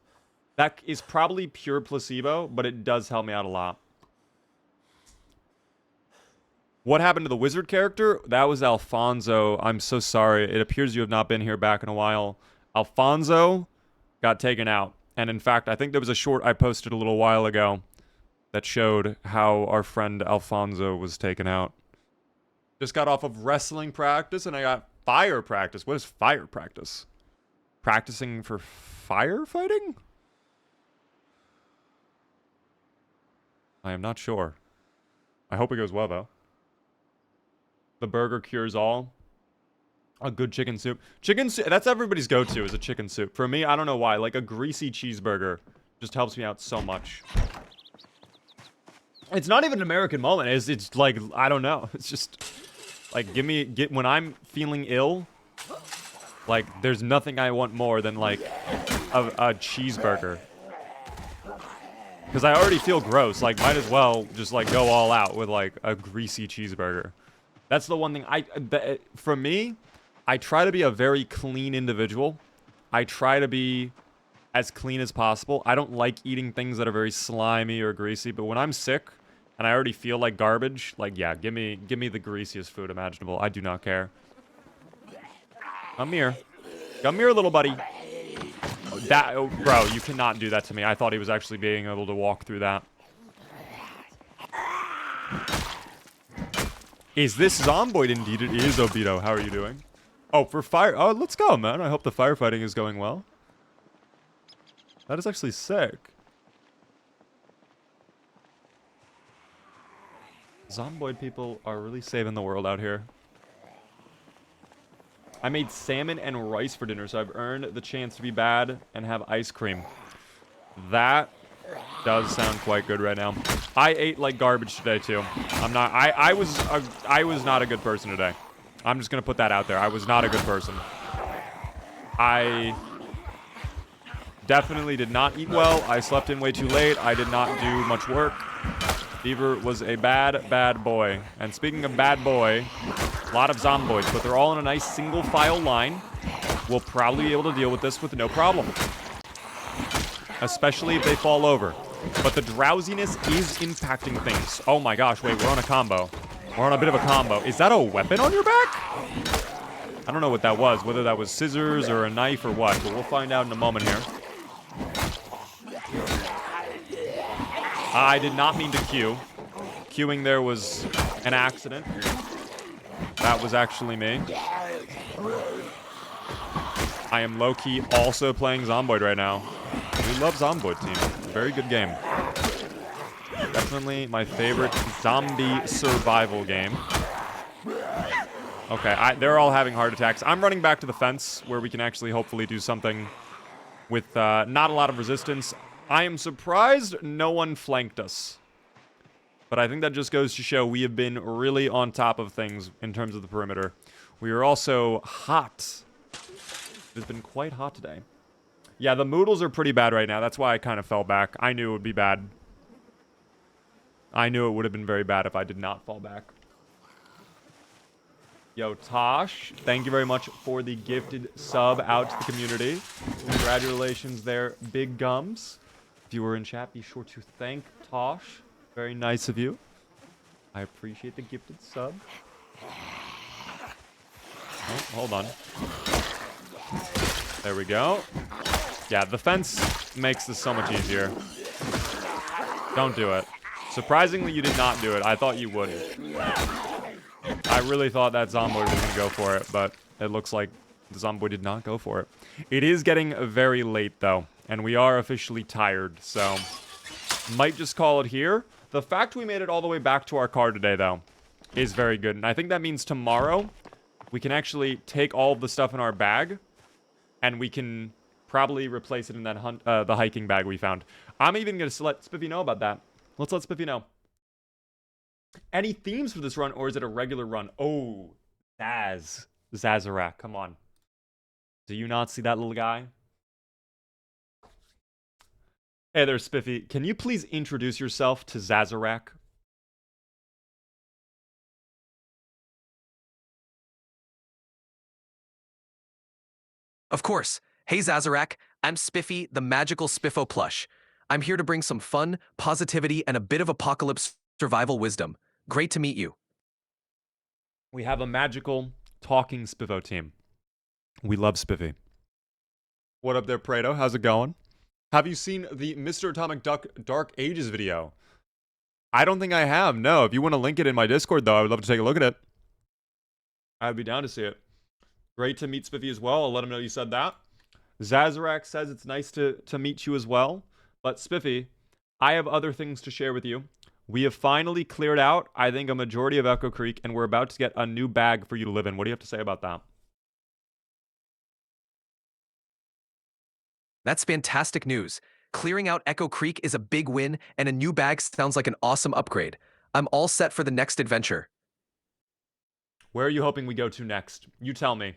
That is probably pure placebo, but it does help me out a lot. What happened to the wizard character? That was Alfonso. I'm so sorry. It appears you have not been here back in a while. Alfonso got taken out. And in fact, I think there was a short I posted a little while ago that showed how our friend Alfonso was taken out. Just got off of wrestling practice and I got fire practice. What is fire practice? Practicing for firefighting? I am not sure. I hope it goes well, though. The burger cures all. A good chicken soup. Chicken soup, that's everybody's go-to, is a chicken soup. For me, I don't know why. Like, a greasy cheeseburger just helps me out so much. It's not even an American moment. It's like, I don't know. It's just, like, when I'm feeling ill, like, there's nothing I want more than, like, a cheeseburger. Because I already feel gross. Like, might as well just, like, go all out with, like, a greasy cheeseburger. That's the one thing for me, I try to be a very clean individual. I try to be as clean as possible. I don't like eating things that are very slimy or greasy, but when I'm sick and I already feel like garbage, like, yeah, give me the greasiest food imaginable. I do not care. Come here. Come here, little buddy. Bro, you cannot do that to me. I thought he was actually being able to walk through that. Is this Zomboid? Indeed it is, Obito. How are you doing? Oh, for fire. Oh, let's go, man. I hope the firefighting is going well. That is actually sick. Zomboid people are really saving the world out here. I made salmon and rice for dinner, so I've earned the chance to be bad and have ice cream. That does sound quite good right now. I ate like garbage today too. I was not a good person today. I'm just gonna put that out there. I was not a good person. I definitely did not eat well. I slept in way too late. I did not do much work. Beaver was a bad boy. And speaking of bad boy, a lot of zomboids, but they're all in a nice single file line. We'll probably be able to deal with this with no problem. Especially if they fall over. But the drowsiness is impacting things. Oh my gosh, wait, we're on a combo. We're on a bit of a combo. Is that a weapon on your back? I don't know what that was, whether that was scissors or a knife or what, but we'll find out in a moment here. I did not mean to queue. Queuing there was an accident. That was actually me. I am low-key also playing Zomboid right now. We love Zomboid team. Very good game. Definitely my favorite zombie survival game. Okay, they're all having heart attacks. I'm running back to the fence where we can actually hopefully do something with not a lot of resistance. I am surprised no one flanked us. But I think that just goes to show we have been really on top of things in terms of the perimeter. We are also hot. It has been quite hot today. Yeah, the Moodles are pretty bad right now. That's why I kind of fell back. I knew it would be bad. I knew it would have been very bad if I did not fall back. Yo, Tosh, thank you very much for the gifted sub out to the community. Congratulations there, Big Gums. If you were in chat, be sure to thank Tosh. Very nice of you. I appreciate the gifted sub. Oh, hold on. There we go. Yeah, the fence makes this so much easier. Don't do it. Surprisingly, you did not do it. I thought you would. I really thought that Zomboid was going to go for it, but it looks like the Zomboid did not go for it. It is getting very late, though, and we are officially tired, so might just call it here. The fact we made it all the way back to our car today, though, is very good, and I think that means tomorrow we can actually take all of the stuff in our bag, and we can probably replace it in that the hiking bag we found. I'm even going to let Spiffy know about that. Let's let Spiffy know. Any themes for this run, or is it a regular run? Oh, Zazarak, come on. Do you not see that little guy? Hey there, Spiffy. Can you please introduce yourself to Zazarak? Of course. Hey Zazarak, I'm Spiffy, the magical Spiffo plush. I'm here to bring some fun, positivity, and a bit of apocalypse survival wisdom. Great to meet you. We have a magical talking Spiffo team. We love Spiffy. What up there, Prado? How's it going? Have you seen the Mr. Atomic Duck Dark Ages video? I don't think I have. No, if you want to link it in my Discord, though, I would love to take a look at it. I'd be down to see it. Great to meet Spiffy as well. I'll let him know you said that. Zazarak says it's nice to meet you as well. But Spiffy, I have other things to share with you. We have finally cleared out, I think, a majority of Echo Creek, and we're about to get a new bag for you to live in. What do you have to say about that? That's fantastic news. Clearing out Echo Creek is a big win, and a new bag sounds like an awesome upgrade. I'm all set for the next adventure. Where are you hoping we go to next? You tell me.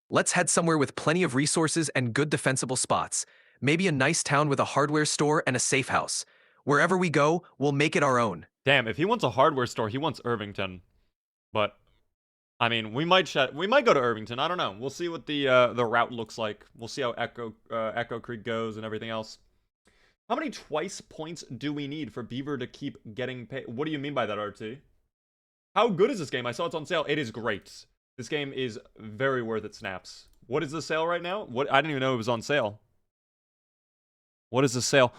Let's head somewhere with plenty of resources and good defensible spots. Maybe a nice town with a hardware store and a safe house. Wherever we go, we'll make it our own. Damn, if he wants a hardware store, he wants Irvington. But I mean, we might go to Irvington. I don't know. We'll see what the route looks like. We'll see how Echo Creek goes and everything else. How many twice points do we need for Beaver to keep getting paid? What do you mean by that, RT? How good is this game? I saw it's on sale. It is great. This game is very worth its snaps. What is the sale right now? What? I didn't even know it was on sale. What is the sale?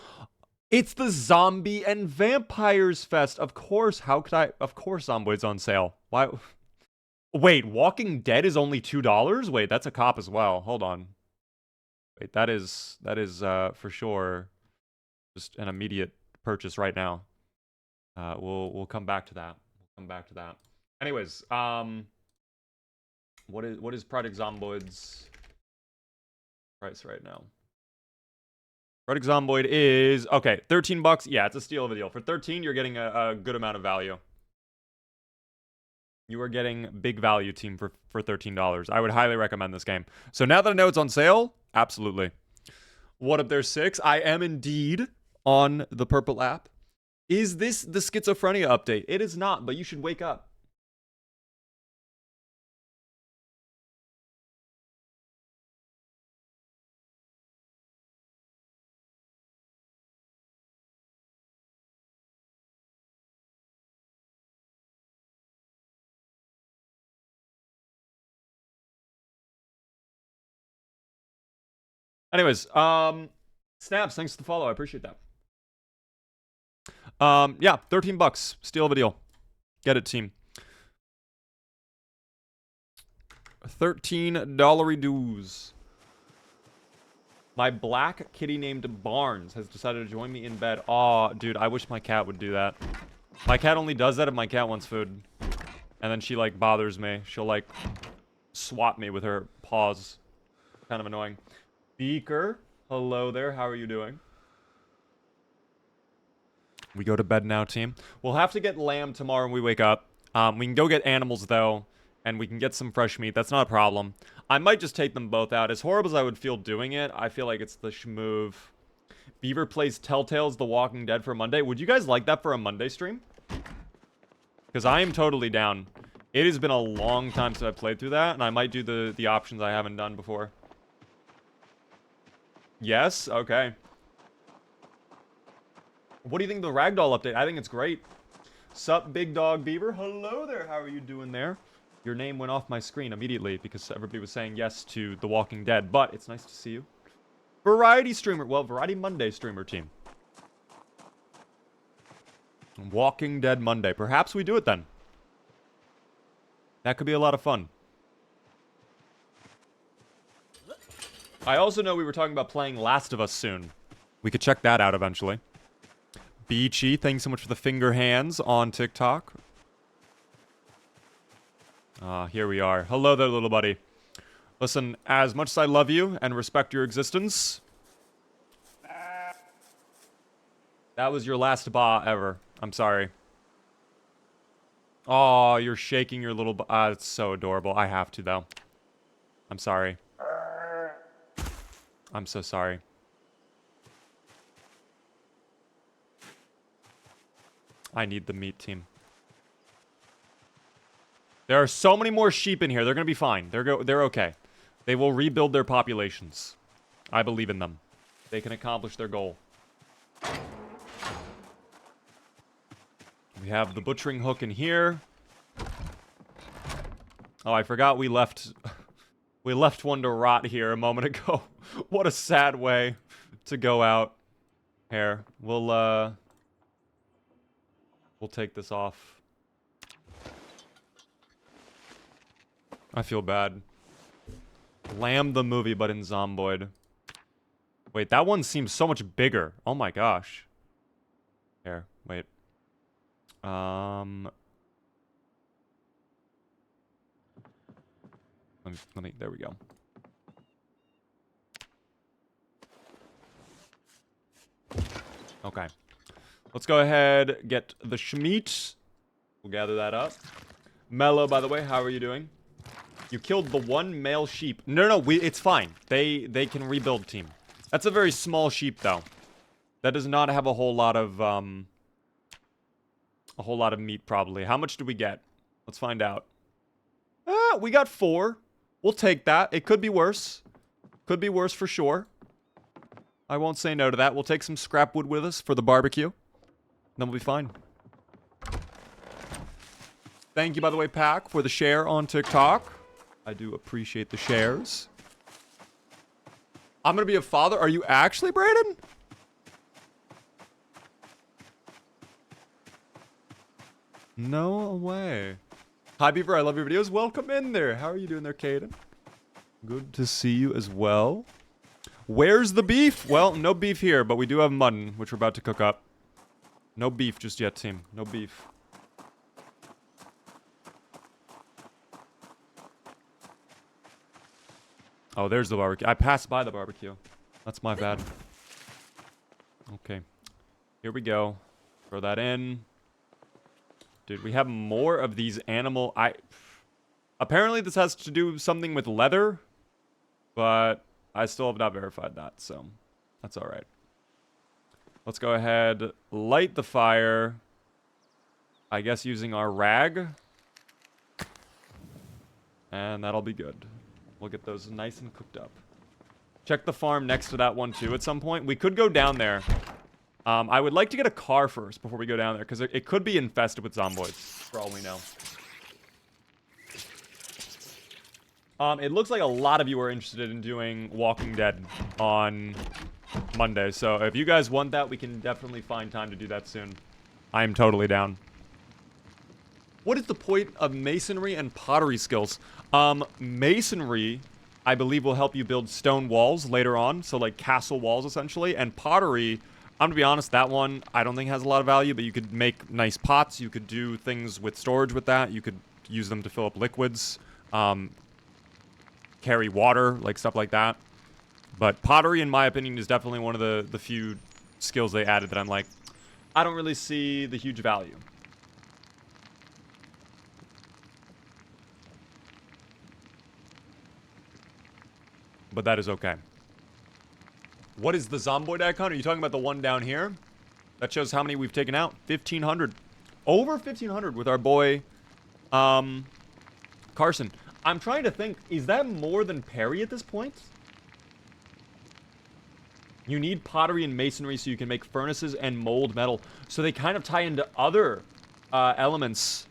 It's the Zombie and Vampires Fest. Of course. How could I? Of course Zomboid's on sale. Why? Wait, Walking Dead is only $2? Wait, that's a cop as well. Hold on. Wait, that is for sure just an immediate purchase right now. We'll come back to that. Anyways, what is Project Zomboid's price right now? Project Zomboid is okay, $13. Yeah, it's a steal of a deal. For 13, you're getting a good amount of value. You are getting big value, team, for $13. I would highly recommend this game. So now that I know it's on sale, absolutely. What up there, 6? I am indeed on the purple app. Is this the schizophrenia update? It is not, but you should wake up. Anyways, Snaps, thanks for the follow. I appreciate that. Yeah, $13. Steal of a deal. Get it, team. $13 dues. My black kitty named Barnes has decided to join me in bed. Aw, dude, I wish my cat would do that. My cat only does that if my cat wants food. And then she, like, bothers me. She'll, like, swat me with her paws. Kind of annoying. Beaker, hello there. How are you doing? We go to bed now, team. We'll have to get lamb tomorrow when we wake up. We can go get animals, though, and we can get some fresh meat. That's not a problem. I might just take them both out. As horrible as I would feel doing it, I feel like it's the schmoove. Beaver plays Telltale's The Walking Dead for Monday. Would you guys like that for a Monday stream? Because I am totally down. It has been a long time since I've played through that, and I might do the options I haven't done before. Yes? Okay. What do you think of the Ragdoll update? I think it's great. Sup, Big Dog Beaver? Hello there. How are you doing there? Your name went off my screen immediately because everybody was saying yes to The Walking Dead, but it's nice to see you. Variety streamer, well, Variety Monday streamer team. Walking Dead Monday. Perhaps we do it then. That could be a lot of fun. I also know we were talking about playing Last of Us soon. We could check that out eventually. Beachy, thanks so much for the finger hands on TikTok. Here we are. Hello there, little buddy. Listen, as much as I love you and respect your existence, that was your last ba ever. I'm sorry. Oh, you're shaking your little it's so adorable. I have to, though. I'm sorry. I'm so sorry. I need the meat team. There are so many more sheep in here. They're going to be fine. They're okay. They will rebuild their populations. I believe in them. They can accomplish their goal. We have the butchering hook in here. Oh, I forgot we left... We left one to rot here a moment ago. What a sad way to go out. Here, we'll take this off. I feel bad. Lamb the movie, but in Zomboid. Wait, that one seems so much bigger. Oh my gosh. Here, wait. Let me, there we go. Okay. Let's go ahead, get the Schmeat. We'll gather that up. Mello, by the way, how are you doing? You killed the one male sheep. No, it's fine. They can rebuild, team. That's a very small sheep, though. That does not have a whole lot of meat, probably. How much did we get? Let's find out. We got 4. We'll take that. It could be worse. Could be worse for sure. I won't say no to that. We'll take some scrap wood with us for the barbecue. Then we'll be fine. Thank you, by the way, Pack, for the share on TikTok. I do appreciate the shares. I'm going to be a father. Are you actually, Brayden? No way. Hi, Beaver. I love your videos. Welcome in there. How are you doing there, Caden? Good to see you as well. Where's the beef? Well, no beef here, but we do have mutton, which we're about to cook up. No beef just yet, team. No beef. Oh, there's the barbecue. I passed by the barbecue. That's my bad. Okay. Here we go. Throw that in. Dude, we have more of these animal... Apparently this has to do something with leather, but I still have not verified that, so that's alright. Let's go ahead, light the fire. I guess using our rag. And that'll be good. We'll get those nice and cooked up. Check the farm next to that one too at some point. We could go down there. I would like to get a car first before we go down there, because it could be infested with zomboids, for all we know. It looks like a lot of you are interested in doing Walking Dead on Monday, so if you guys want that, we can definitely find time to do that soon. I am totally down. What is the point of masonry and pottery skills? Masonry, I believe, will help you build stone walls later on, so like castle walls, essentially, and pottery... I'm gonna be honest, that one I don't think has a lot of value, but you could make nice pots, you could do things with storage with that, you could use them to fill up liquids, carry water, like stuff like that. But pottery, in my opinion, is definitely one of the few skills they added that I'm like, I don't really see the huge value. But that is okay. What is the Zomboid icon? Are you talking about the one down here? That shows how many we've taken out. 1,500. Over 1,500 with our boy, Carson. I'm trying to think, is that more than Perry at this point? You need pottery and masonry so you can make furnaces and mold metal. So they kind of tie into other elements,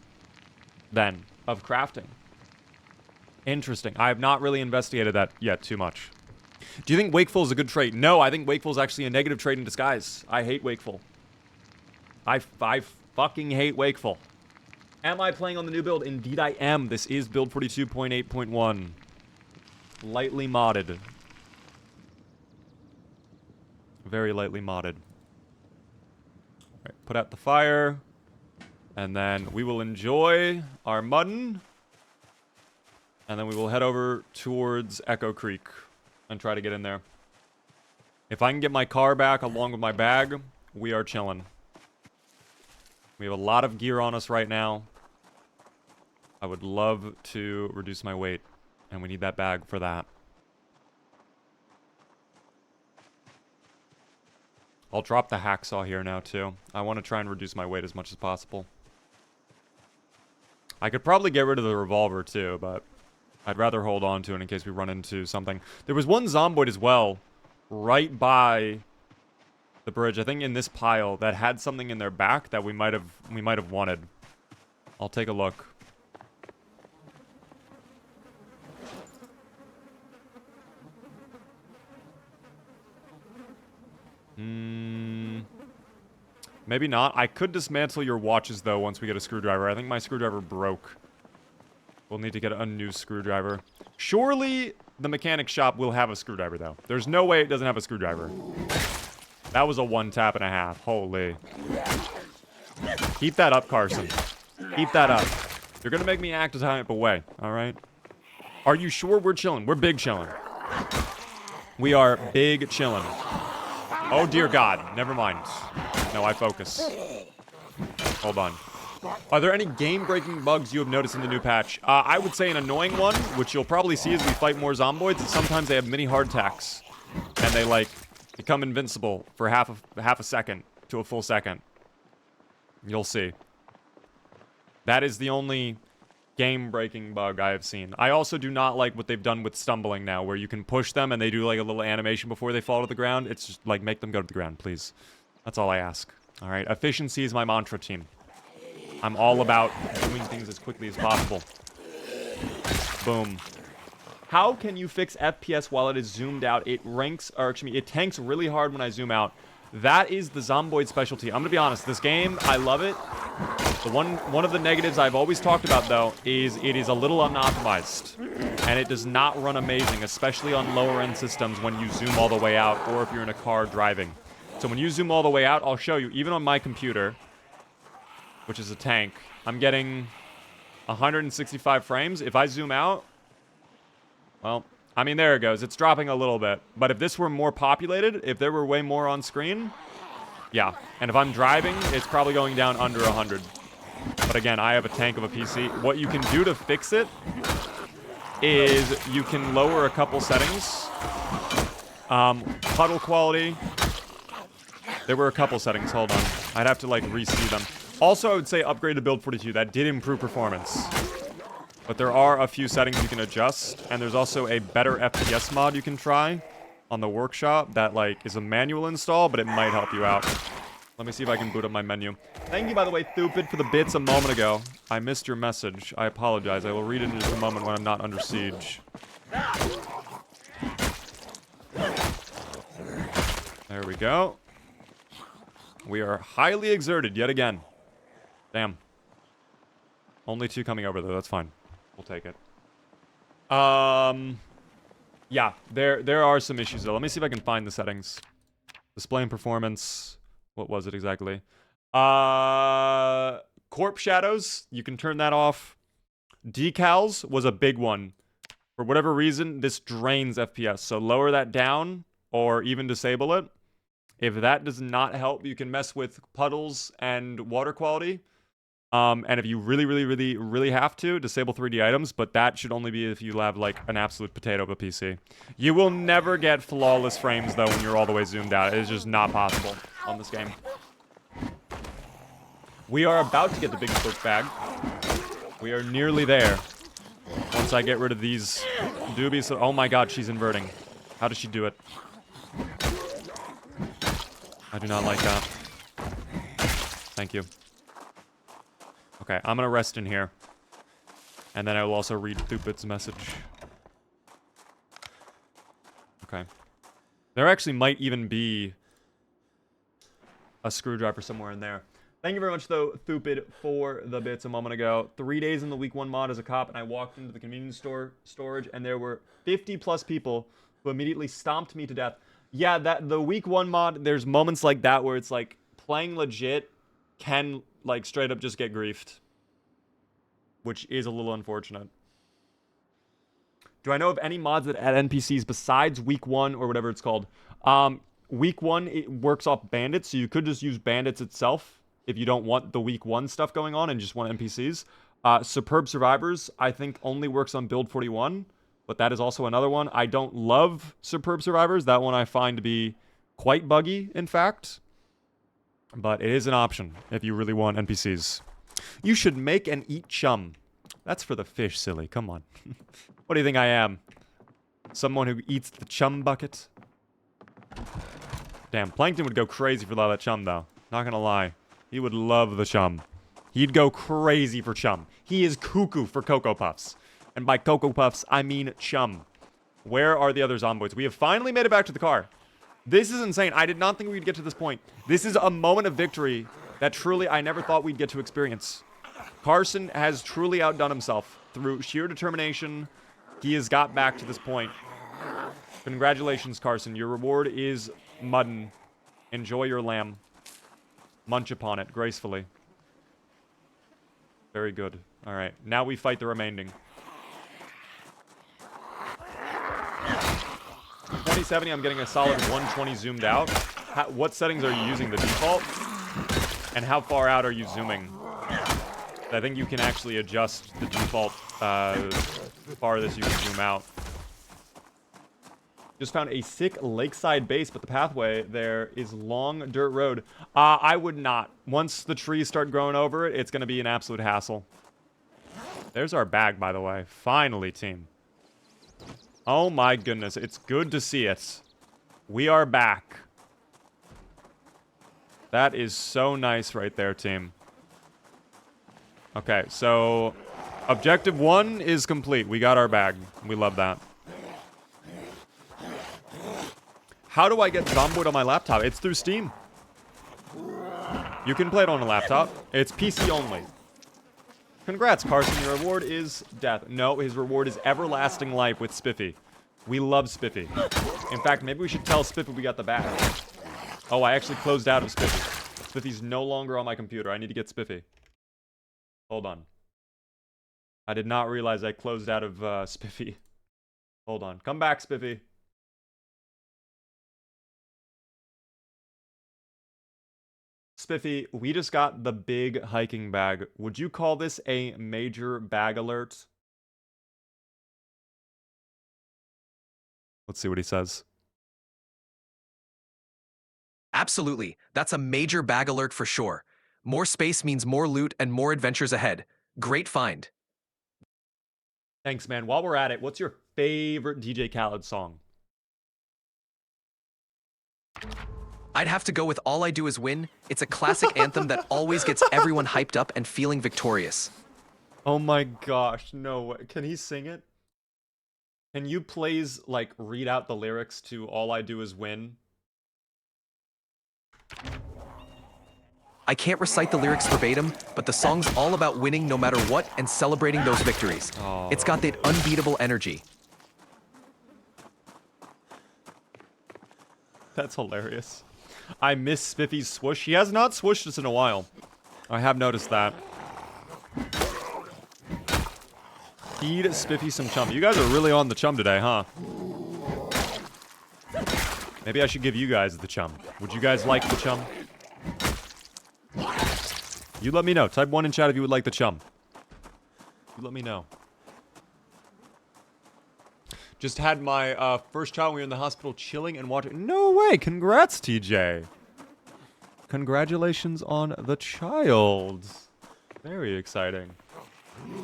then, of crafting. Interesting. I have not really investigated that yet too much. Do you think Wakeful is a good trait? No, I think Wakeful is actually a negative trait in disguise. I hate Wakeful. I fucking hate Wakeful. Am I playing on the new build? Indeed I am. This is build 42.8.1. Lightly modded. Very lightly modded. Alright, put out the fire. And then we will enjoy our mutton. And then we will head over towards Echo Creek and try to get in there. If I can get my car back along with my bag, we are chilling. We have a lot of gear on us right now. I would love to reduce my weight, and we need that bag for that. I'll drop the hacksaw here now, too. I want to try and reduce my weight as much as possible. I could probably get rid of the revolver, too, but I'd rather hold on to it in case we run into something. There was one Zomboid as well, right by the bridge, I think in this pile, that had something in their back that we might have wanted. I'll take a look. Maybe not. I could dismantle your watches, though, once we get a screwdriver. I think my screwdriver broke. We'll need to get a new screwdriver. Surely the mechanic shop will have a screwdriver, though. There's no way it doesn't have a screwdriver. That was a 1 tap and a half. Holy. Keep that up, Carson. Keep that up. You're gonna make me act a type of way, alright? Are you sure we're chilling? We're big chilling. We are big chilling. Oh, dear God. Never mind. No, I focus. Hold on. Are there any game-breaking bugs you have noticed in the new patch? I would say an annoying one, which you'll probably see as we fight more Zomboids, is sometimes they have mini hardtacks. And they, like, become invincible for half a second to a full second. You'll see. That is the only game-breaking bug I have seen. I also do not like what they've done with stumbling now, where you can push them and they do, like, a little animation before they fall to the ground. It's just, like, make them go to the ground, please. That's all I ask. Alright, efficiency is my mantra, team. I'm all about doing things as quickly as possible. Boom. How can you fix FPS while it is zoomed out? It tanks really hard when I zoom out. That is the Zomboid specialty. I'm gonna be honest, this game, I love it. The one of the negatives I've always talked about, though, is it is a little unoptimized. And it does not run amazing, especially on lower-end systems when you zoom all the way out, or if you're in a car driving. So when you zoom all the way out, I'll show you, even on my computer, which is a tank, I'm getting 165 frames. If I zoom out, well, I mean, there it goes. It's dropping a little bit. But if this were more populated, if there were way more on screen, yeah. And if I'm driving, it's probably going down under 100. But again, I have a tank of a PC. What you can do to fix it is you can lower a couple settings. Puddle quality. There were a couple settings. Hold on. I'd have to, like, re-see them. Also, I would say upgrade to build 42. That did improve performance. But there are a few settings you can adjust. And there's also a better FPS mod you can try on the workshop that, like, is a manual install, but it might help you out. Let me see if I can boot up my menu. Thank you, by the way, Thupid, for the bits a moment ago. I missed your message. I apologize. I will read it in just a moment when I'm not under siege. There we go. We are highly exerted yet again. Damn. Only 2 coming over, though. That's fine. We'll take it. Yeah, there are some issues, though. Let me see if I can find the settings. Display and performance. What was it exactly? Corpse shadows. You can turn that off. Decals was a big one. For whatever reason, this drains FPS. So lower that down or even disable it. If that does not help, you can mess with puddles and water quality. And if you really have to, disable 3D items, but that should only be if you have, like, an absolute potato of a PC. You will never get flawless frames, though, when you're all the way zoomed out. It is just not possible on this game. We are about to get the big book bag. We are nearly there. Once I get rid of these doobies. Oh my god, she's inverting. How does she do it? I do not like that. Thank you. Okay, I'm gonna rest in here. And then I will also read Thupid's message. Okay. There actually might even be a screwdriver somewhere in there. Thank you very much, though, Thupid, for the bits a moment ago. 3 days in the week 1 mod as a cop, and I walked into the convenience store storage, and there were 50+ people who immediately stomped me to death. Yeah, the week 1 mod, there's moments like that where it's like playing legit can like straight up just get griefed, which is a little unfortunate. Do I know of any mods that add NPCs besides week 1 or whatever it's called? Week 1, it works off bandits, so you could just use bandits itself if you don't want the week 1 stuff going on and just want NPCs. Superb Survivors, I think, only works on build 41, but that is also another one. I don't love Superb Survivors. That one I find to be quite buggy, in fact. But it is an option if you really want NPCs. You should make and eat chum. That's for the fish, silly. Come on. What do you think I am? Someone who eats the chum bucket? Damn, Plankton would go crazy for all that chum, though. Not gonna lie. He would love the chum. He'd go crazy for chum. He is cuckoo for Cocoa Puffs. And by Cocoa Puffs, I mean chum. Where are the other Zomboids? We have finally made it back to the car. This is insane. I did not think we'd get to this point. This is a moment of victory that truly I never thought we'd get to experience. Carson has truly outdone himself. Through sheer determination, he has got back to this point. Congratulations, Carson. Your reward is mutton. Enjoy your lamb. Munch upon it gracefully. Very good. All right. Now we fight the remaining. 2070, I'm getting a solid 120 zoomed out. What settings are you using? The default? And how far out are you zooming? I think you can actually adjust the default farthest you can zoom out. Just found a sick lakeside base, but the pathway there is long dirt road. I would not. Once the trees start growing over it, it's going to be an absolute hassle. There's our bag, by the way. Finally, team. Oh my goodness, it's good to see it. We are back. That is so nice right there, team. Okay, so objective 1 is complete. We got our bag. We love that. How do I get Zomboid on my laptop? It's through Steam. You can play it on a laptop. It's PC only. Congrats, Carson. Your reward is death. No, his reward is everlasting life with Spiffy. We love Spiffy. In fact, maybe we should tell Spiffy we got the bag. Oh, I actually closed out of Spiffy. Spiffy's no longer on my computer. I need to get Spiffy. Hold on. I did not realize I closed out of Spiffy. Hold on. Come back, Spiffy. Spiffy, we just got the big hiking bag. Would you call this a major bag alert? Let's see what he says. Absolutely. That's a major bag alert for sure. More space means more loot and more adventures ahead. Great find. Thanks, man. While we're at it, what's your favorite DJ Khaled song? I'd have to go with All I Do Is Win. It's a classic anthem that always gets everyone hyped up and feeling victorious. Oh my gosh, no way. Can he sing it? Can you please, like, read out the lyrics to All I Do Is Win? I can't recite the lyrics verbatim, but the song's all about winning no matter what and celebrating those victories. Oh. It's got that unbeatable energy. That's hilarious. I miss Spiffy's swoosh. He has not swooshed us in a while. I have noticed that. Feed Spiffy some chum. You guys are really on the chum today, huh? Maybe I should give you guys the chum. Would you guys like the chum? You let me know. Type 1 in chat if you would like the chum. You let me know. Just had my first child. We were in the hospital chilling and watching. No way. Congrats, TJ. Congratulations on the child. Very exciting.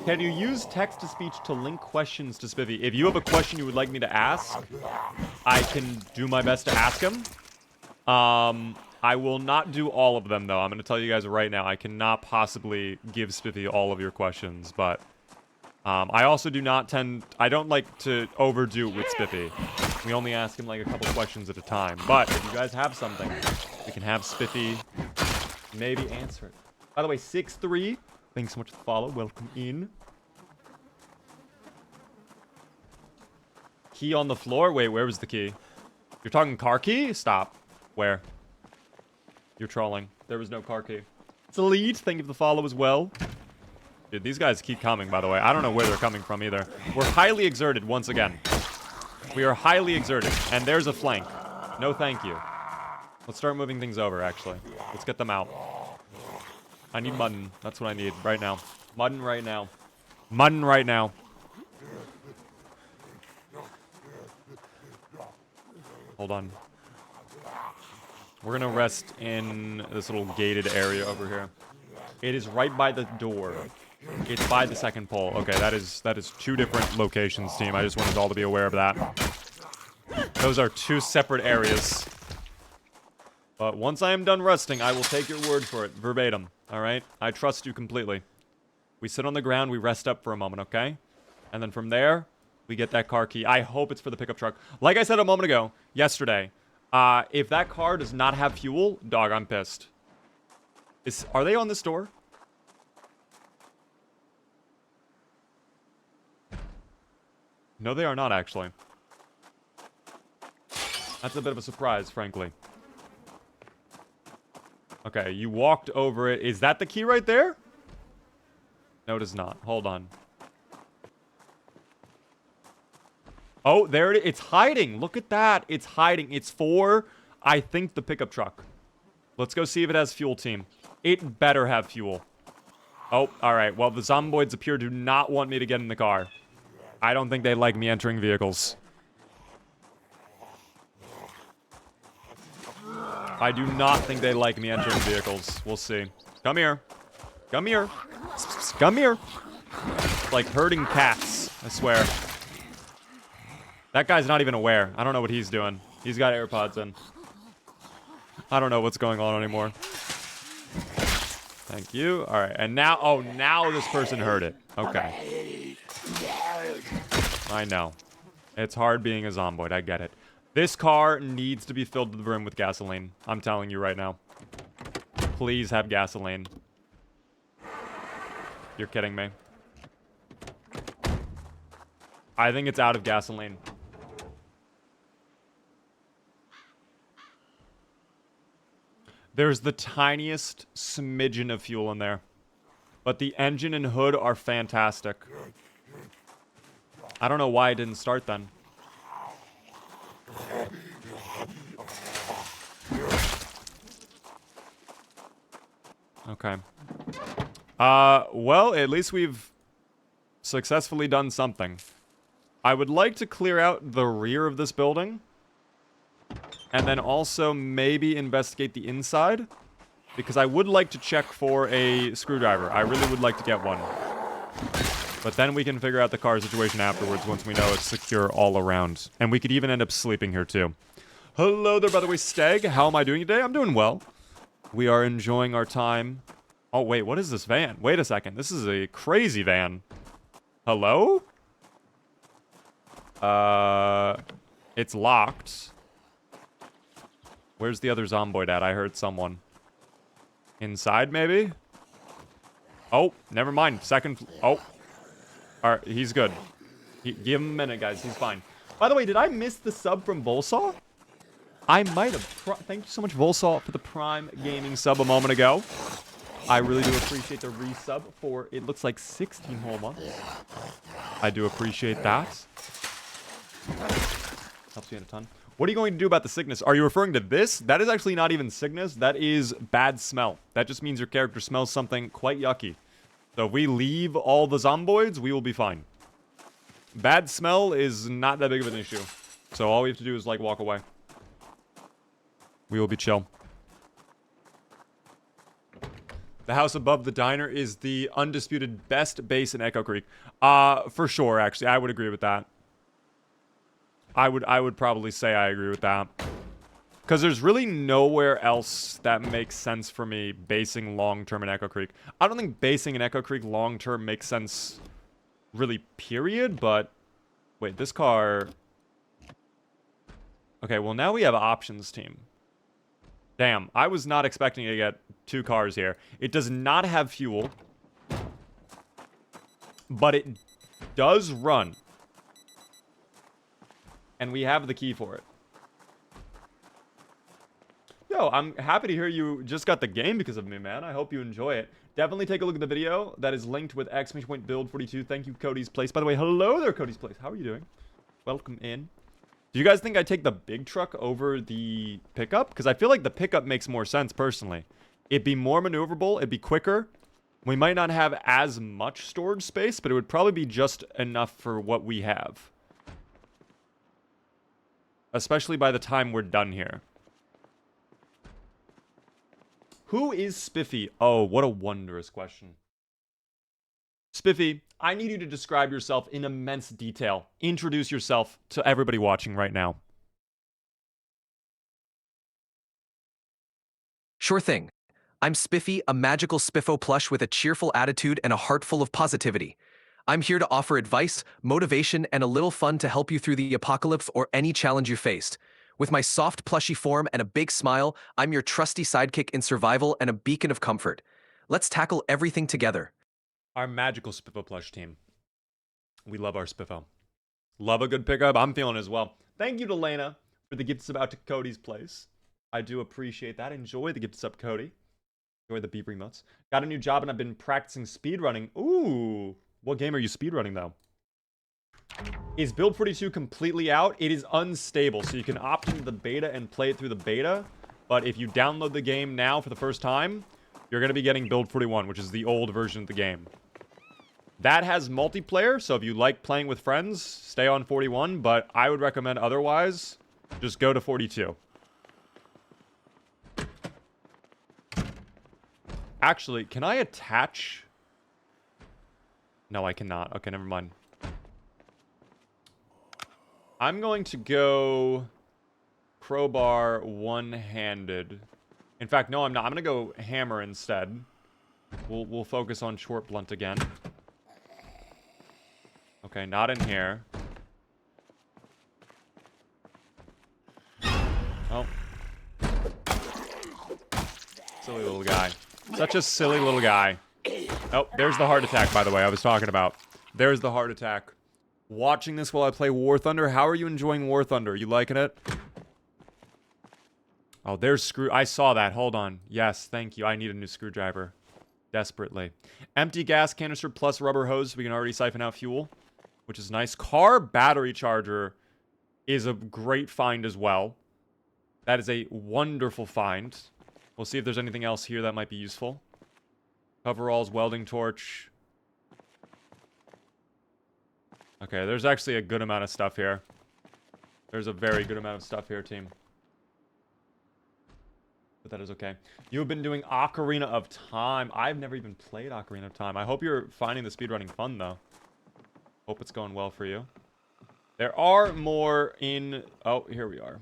Can you use text-to-speech to link questions to Spiffy? If you have a question you would like me to ask, I can do my best to ask him. I will not do all of them, though. I'm going to tell you guys right now, I cannot possibly give Spiffy all of your questions, but I also do not tend... I don't like to overdo it with Spiffy. We only ask him like a couple questions at a time. But if you guys have something, we can have Spiffy maybe answer it. By the way, 6'3", thanks so much for the follow. Welcome in. Key on the floor? Wait, where was the key? You're talking car key? Stop. Where? You're trolling. There was no car key. It's a lead. Thank you for the follow as well. Dude, these guys keep coming, by the way. I don't know where they're coming from either. We're highly exerted once again. We are highly exerted. And there's a flank. No thank you. Let's start moving things over, actually. Let's get them out. I need mutton. That's what I need right now. Mutton right now. Mutton right now. Hold on. We're gonna rest in this little gated area over here. It is right by the door. It's by the second pole. Okay, that is 2 different locations, team. I just wanted all to be aware of that. Those are 2 separate areas. But once I am done resting, I will take your word for it, verbatim. Alright? I trust you completely. We sit on the ground, we rest up for a moment, okay? And then from there, we get that car key. I hope it's for the pickup truck. Like I said a moment ago, yesterday, if that car does not have fuel, dog, I'm pissed. Are they on this door? No, they are not, actually. That's a bit of a surprise, frankly. Okay, you walked over it. Is that the key right there? No, it is not. Hold on. Oh, there it is. It's hiding. Look at that. It's hiding. It's for, I think, the pickup truck. Let's go see if it has fuel, team. It better have fuel. Oh, all right. Well, the Zomboids appear to not want me to get in the car. I don't think they like me entering vehicles. I do not think they like me entering vehicles. We'll see. Come here. Come here. Come here. It's like herding cats, I swear. That guy's not even aware. I don't know what he's doing. He's got AirPods in. I don't know what's going on anymore. Thank you. All right. And now, oh, now this person heard it. Okay. I know. It's hard being a Zomboid. I get it. This car needs to be filled to the brim with gasoline. I'm telling you right now. Please have gasoline. You're kidding me. I think it's out of gasoline. There's the tiniest smidgen of fuel in there. But the engine and hood are fantastic. I don't know why it didn't start then. Okay. Well, at least we've successfully done something. I would like to clear out the rear of this building. And then also maybe investigate the inside. Because I would like to check for a screwdriver. I really would like to get one. But then we can figure out the car situation afterwards once we know it's secure all around. And we could even end up sleeping here too. Hello there, by the way, Steg. How am I doing today? I'm doing well. We are enjoying our time. Oh, wait, what is this van? Wait a second. This is a crazy van. Hello? It's locked. Where's the other Zomboid at? I heard someone. Inside, maybe? Oh, never mind. Second... Oh. Alright, he's good. Give him a minute, guys. He's fine. By the way, did I miss the sub from Volsaw? I might have. Thank you so much, Volsaw, for the Prime Gaming sub a moment ago. I really do appreciate the resub for, it looks like 16 whole months. I do appreciate that. Helps you in a ton. What are you going to do about the sickness? Are you referring to this? That is actually not even sickness. That is bad smell. That just means your character smells something quite yucky. So if we leave all the Zomboids, we will be fine. Bad smell is not that big of an issue. So all we have to do is, like, walk away. We will be chill. The house above the diner is the undisputed best base in Echo Creek. For sure, actually. I would agree with that. I would probably say I agree with that. Because there's really nowhere else that makes sense for me basing long-term in Echo Creek. I don't think basing in Echo Creek long-term makes sense really period, but wait, this car... Okay, well now we have options, team. Damn, I was not expecting to get 2 cars here. It does not have fuel, but it does run. And we have the key for it. Yo, I'm happy to hear you just got the game because of me, man. I hope you enjoy it. Definitely take a look at the video that is linked with !build42. Thank you, Cody's Place. By the way, hello there, Cody's Place. How are you doing? Welcome in. Do you guys think I'd take the big truck over the pickup? Because I feel like the pickup makes more sense, personally. It'd be more maneuverable. It'd be quicker. We might not have as much storage space, but it would probably be just enough for what we have. Especially by the time we're done here. Who is Spiffy? Oh, what a wondrous question. Spiffy, I need you to describe yourself in immense detail. Introduce yourself to everybody watching right now. Sure thing. I'm Spiffy, a magical Spiffo plush with a cheerful attitude and a heart full of positivity. I'm here to offer advice, motivation, and a little fun to help you through the apocalypse or any challenge you faced. With my soft, plushy form and a big smile, I'm your trusty sidekick in survival and a beacon of comfort. Let's tackle everything together. Our magical Spiffo plush team. We love our Spiffo. Love a good pickup. I'm feeling as well. Thank you to Lena for the gifts about to Cody's Place. I do appreciate that. Enjoy the gifts up, Cody. Enjoy the beep remotes. Got a new job and I've been practicing speedrunning. Ooh. What game are you speedrunning, though? Is Build 42 completely out? It is unstable, so you can opt into the beta and play it through the beta. But if you download the game now for the first time, you're going to be getting Build 41, which is the old version of the game. That has multiplayer, so if you like playing with friends, stay on 41. But I would recommend otherwise, just go to 42. Actually, can I attach... No, I cannot. Okay, never mind. I'm going to go crowbar one-handed. In fact, no, I'm not. I'm going to go hammer instead. We'll focus on short blunt again. Okay, not in here. Oh. Silly little guy. Such a silly little guy. Oh, there's the heart attack, by the way, I was talking about. There's the heart attack. Watching this while I play War Thunder. How are you enjoying War Thunder? You liking it? Oh, there's screw... I saw that. Hold on. Yes, thank you. I need a new screwdriver. Desperately. Empty gas canister plus rubber hose. We can already siphon out fuel, which is nice. Car battery charger is a great find as well. That is a wonderful find. We'll see if there's anything else here that might be useful. Coveralls, welding torch. Okay, there's actually a good amount of stuff here. There's a very good amount of stuff here, team. But that is okay. You've been doing Ocarina of Time. I've never even played Ocarina of Time. I hope you're finding the speedrunning fun, though. Hope it's going well for you. There are more in... Oh, here we are.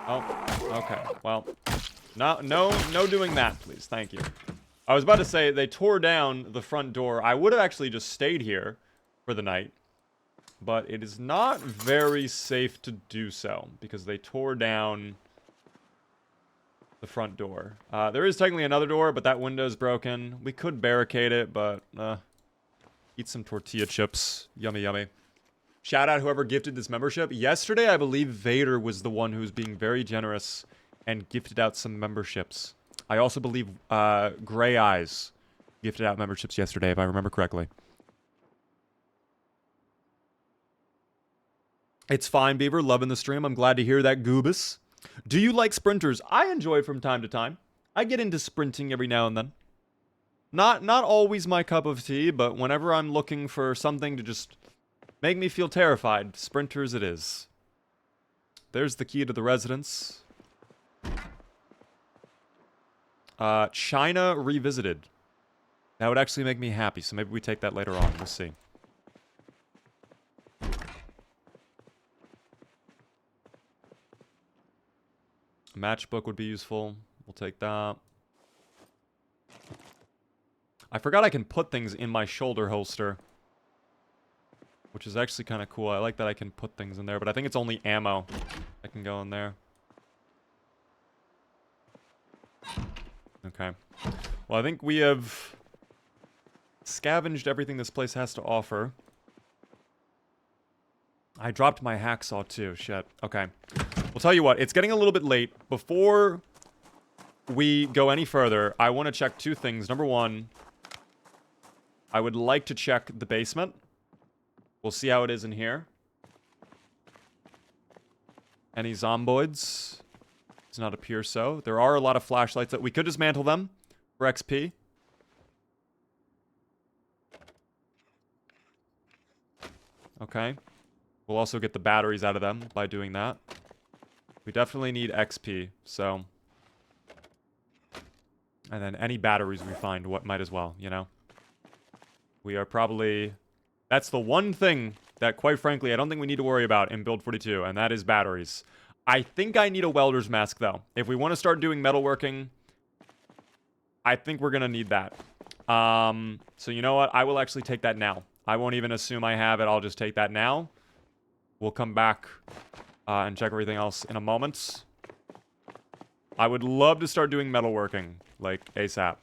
Oh, okay. Well, no doing that, please. Thank you. I was about to say, they tore down the front door. I would have actually just stayed here for the night. But it is not very safe to do so, because they tore down the front door. There is technically another door, but that window is broken. We could barricade it, but eat some tortilla chips. Yummy, yummy. Shout out whoever gifted this membership. Yesterday, I believe Vader was the one who was being very generous and gifted out some memberships. I also believe Gray Eyes gifted out memberships yesterday, if I remember correctly. It's fine, Beaver. Loving the stream. I'm glad to hear that, Goobus. Do you like sprinters? I enjoy it from time to time. I get into sprinting every now and then. Not always my cup of tea, but whenever I'm looking for something to just make me feel terrified, sprinters it is. There's the key to the residence. China Revisited. That would actually make me happy, so maybe we take that later on. We'll see. A matchbook would be useful. We'll take that. I forgot I can put things in my shoulder holster. which is actually kind of cool. I like that I can put things in there, but I think it's only ammo that can go in there. Okay. Well, I think we have scavenged everything this place has to offer. I dropped my hacksaw too. Shit. Okay. Well, tell you what. It's getting a little bit late. Before we go any further, I want to check two things. Number one, I would like to check the basement. We'll see how it is in here. Any zomboids? Does not appear so. There are a lot of flashlights that we could dismantle them for XP. Okay. We'll also get the batteries out of them by doing that. We definitely need XP, so... And then any batteries we find, what might as well, you know? We are probably... That's the one thing that, quite frankly, I don't think we need to worry about in Build 42, and that is batteries. I think I need a welder's mask, though. If we want to start doing metalworking, I think we're going to need that. So you know what? I will actually take that now. I won't even assume I have it. I'll just take that now. We'll come back and check everything else in a moment. I would love to start doing metalworking, like ASAP.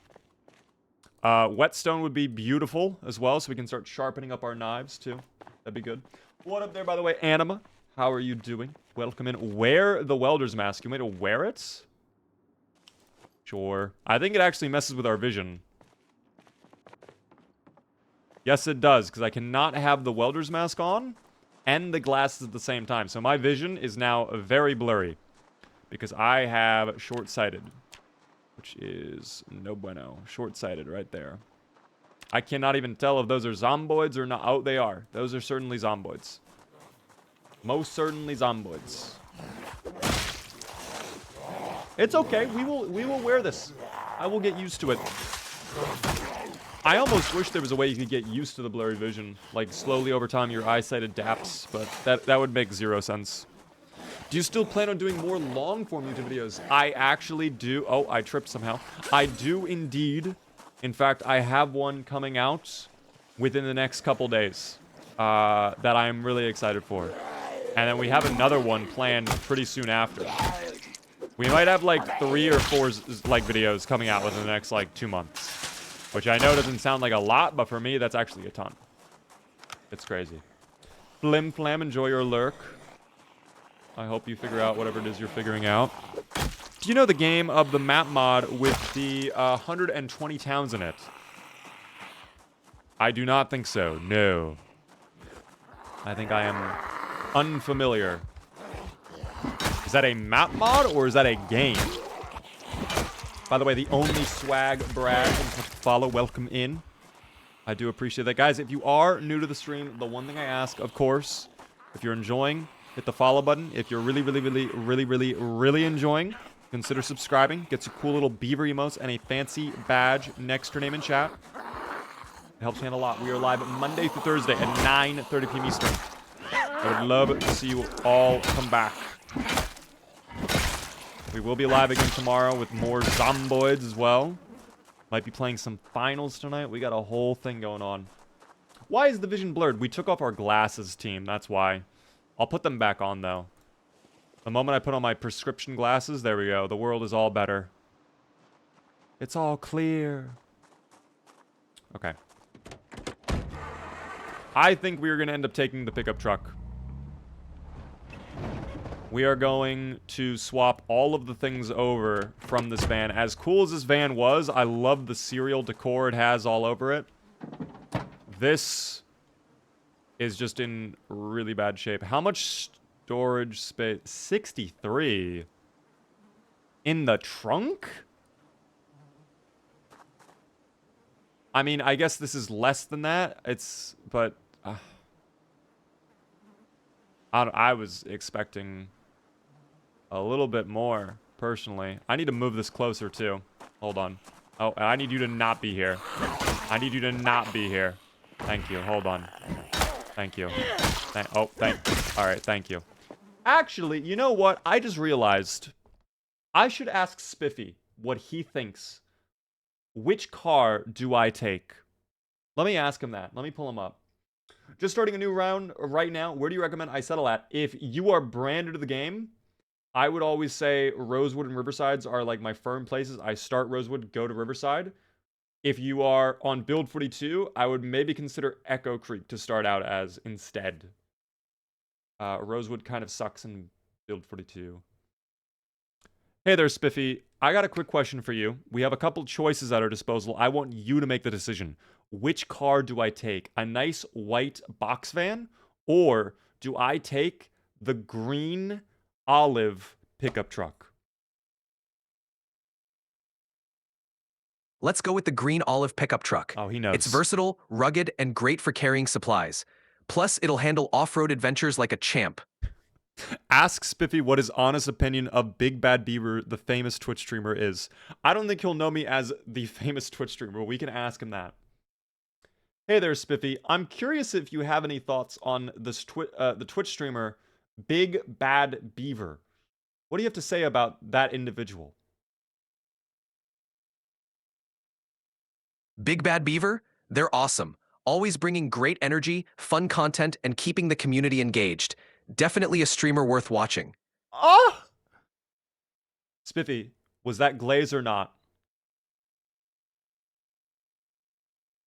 Whetstone would be beautiful as well, so we can start sharpening up our knives, too. That'd be good. What up there, by the way? Anima, how are you doing? Welcome in. Wear the welder's mask. You want me to wear it? Sure. I think it actually messes with our vision. Yes, it does, because I cannot have the welder's mask on and the glasses at the same time. So my vision is now very blurry because I have short-sighted, which is no bueno. Short-sighted right there. I cannot even tell if those are zomboids or not. Oh, they are. Those are certainly zomboids. Most certainly zomboids. It's okay. We will wear this. I will get used to it. I almost wish there was a way you could get used to the blurry vision. Like, slowly over time your eyesight adapts, but that would make zero sense. Do you still plan on doing more long-form YouTube videos? I actually do. Oh, I tripped somehow. I do indeed. In fact, I have one coming out within the next couple days that I'm really excited for. And then we have another one planned pretty soon after. We might have like 3 or 4 like videos coming out within the next like 2 months. Which I know doesn't sound like a lot, but for me, that's actually a ton. It's crazy. Flim Flam, enjoy your lurk. I hope you figure out whatever it is you're figuring out. Do you know the game of the map mod with the 120 towns in it? I do not think so, no. I think I am unfamiliar. Is that a map mod or is that a game? By the way, the only swag brag and follow, welcome in. I do appreciate that. Guys, if you are new to the stream, the one thing I ask, of course, if you're enjoying, hit the follow button. If you're really enjoying, consider subscribing. Gets a cool little beaver emotes and a fancy badge next to your name in chat. It helps me out a lot. We are live Monday through Thursday at 9:30 p.m. Eastern. I would love to see you all come back. We will be live again tomorrow with more zomboids as well. Might be playing some finals tonight. We got a whole thing going on. Why is the vision blurred? We took off our glasses, team. That's why. I'll put them back on, though. The moment I put on my prescription glasses, there we go. The world is all better. It's all clear. Okay. I think we are going to end up taking the pickup truck. We are going to swap all of the things over from this van. As cool as this van was, I love the serial decor it has all over it. This is just in really bad shape. How much storage space? 63. In the trunk? I mean, I guess this is less than that. But I was expecting a little bit more, personally. I need to move this closer, too. Hold on. Oh, I need you to not be here. I need you to not be here. Thank you. Hold on. Thank you. Alright, thank you. Actually, you know what? I just realized I should ask Spiffy what he thinks. Which car do I take? Let me ask him that. Let me pull him up. Just starting a new round right now. Where do you recommend I settle at? If you are brand new to the game, I would always say Rosewood and Riversides are like my firm places. I start Rosewood, go to Riverside. If you are on Build 42, I would maybe consider Echo Creek to start out as instead. Rosewood kind of sucks in Build 42. Hey there, Spiffy. I got a quick question for you. We have a couple choices at our disposal. I want you to make the decision. Which car do I take? A nice white box van? Or do I take the green olive pickup truck? Let's go with the green olive pickup truck. Oh, he knows. It's versatile, rugged, and great for carrying supplies. Plus, it'll handle off-road adventures like a champ. Ask Spiffy what his honest opinion of Big Bad Beaver, the famous Twitch streamer, is. I don't think he'll know me as the famous Twitch streamer. We can ask him that. Hey there, Spiffy. I'm curious if you have any thoughts on this the Twitch streamer, Big Bad Beaver. What do you have to say about that individual? Big Bad Beaver? They're awesome. Always bringing great energy, fun content, and keeping the community engaged. Definitely a streamer worth watching. Ah! Spiffy, was that glaze or not?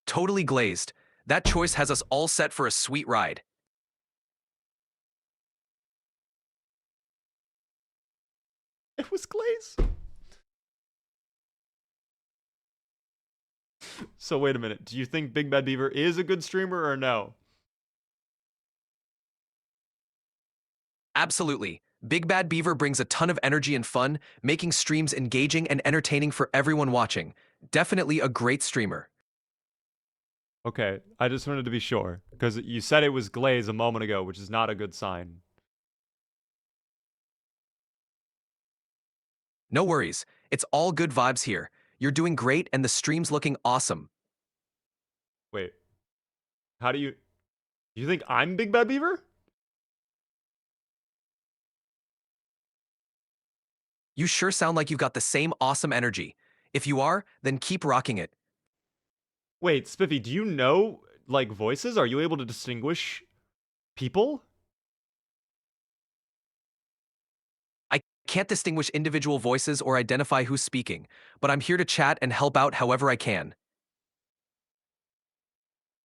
Totally glazed. That choice has us all set for a sweet ride. It was glaze. So wait a minute. Do you think Big Bad Beaver is a good streamer or no? Absolutely. Big Bad Beaver brings a ton of energy and fun, making streams engaging and entertaining for everyone watching. Definitely a great streamer. Okay, I just wanted to be sure. Because you said it was glaze a moment ago, which is not a good sign. No worries. It's all good vibes here. You're doing great and the stream's looking awesome. Wait. How do you think I'm Big Bad Beaver? You sure sound like you've got the same awesome energy. If you are, then keep rocking it. Wait, Spiffy, do you know, like, voices? Are you able to distinguish people? I can't distinguish individual voices or identify who's speaking, but I'm here to chat and help out however I can.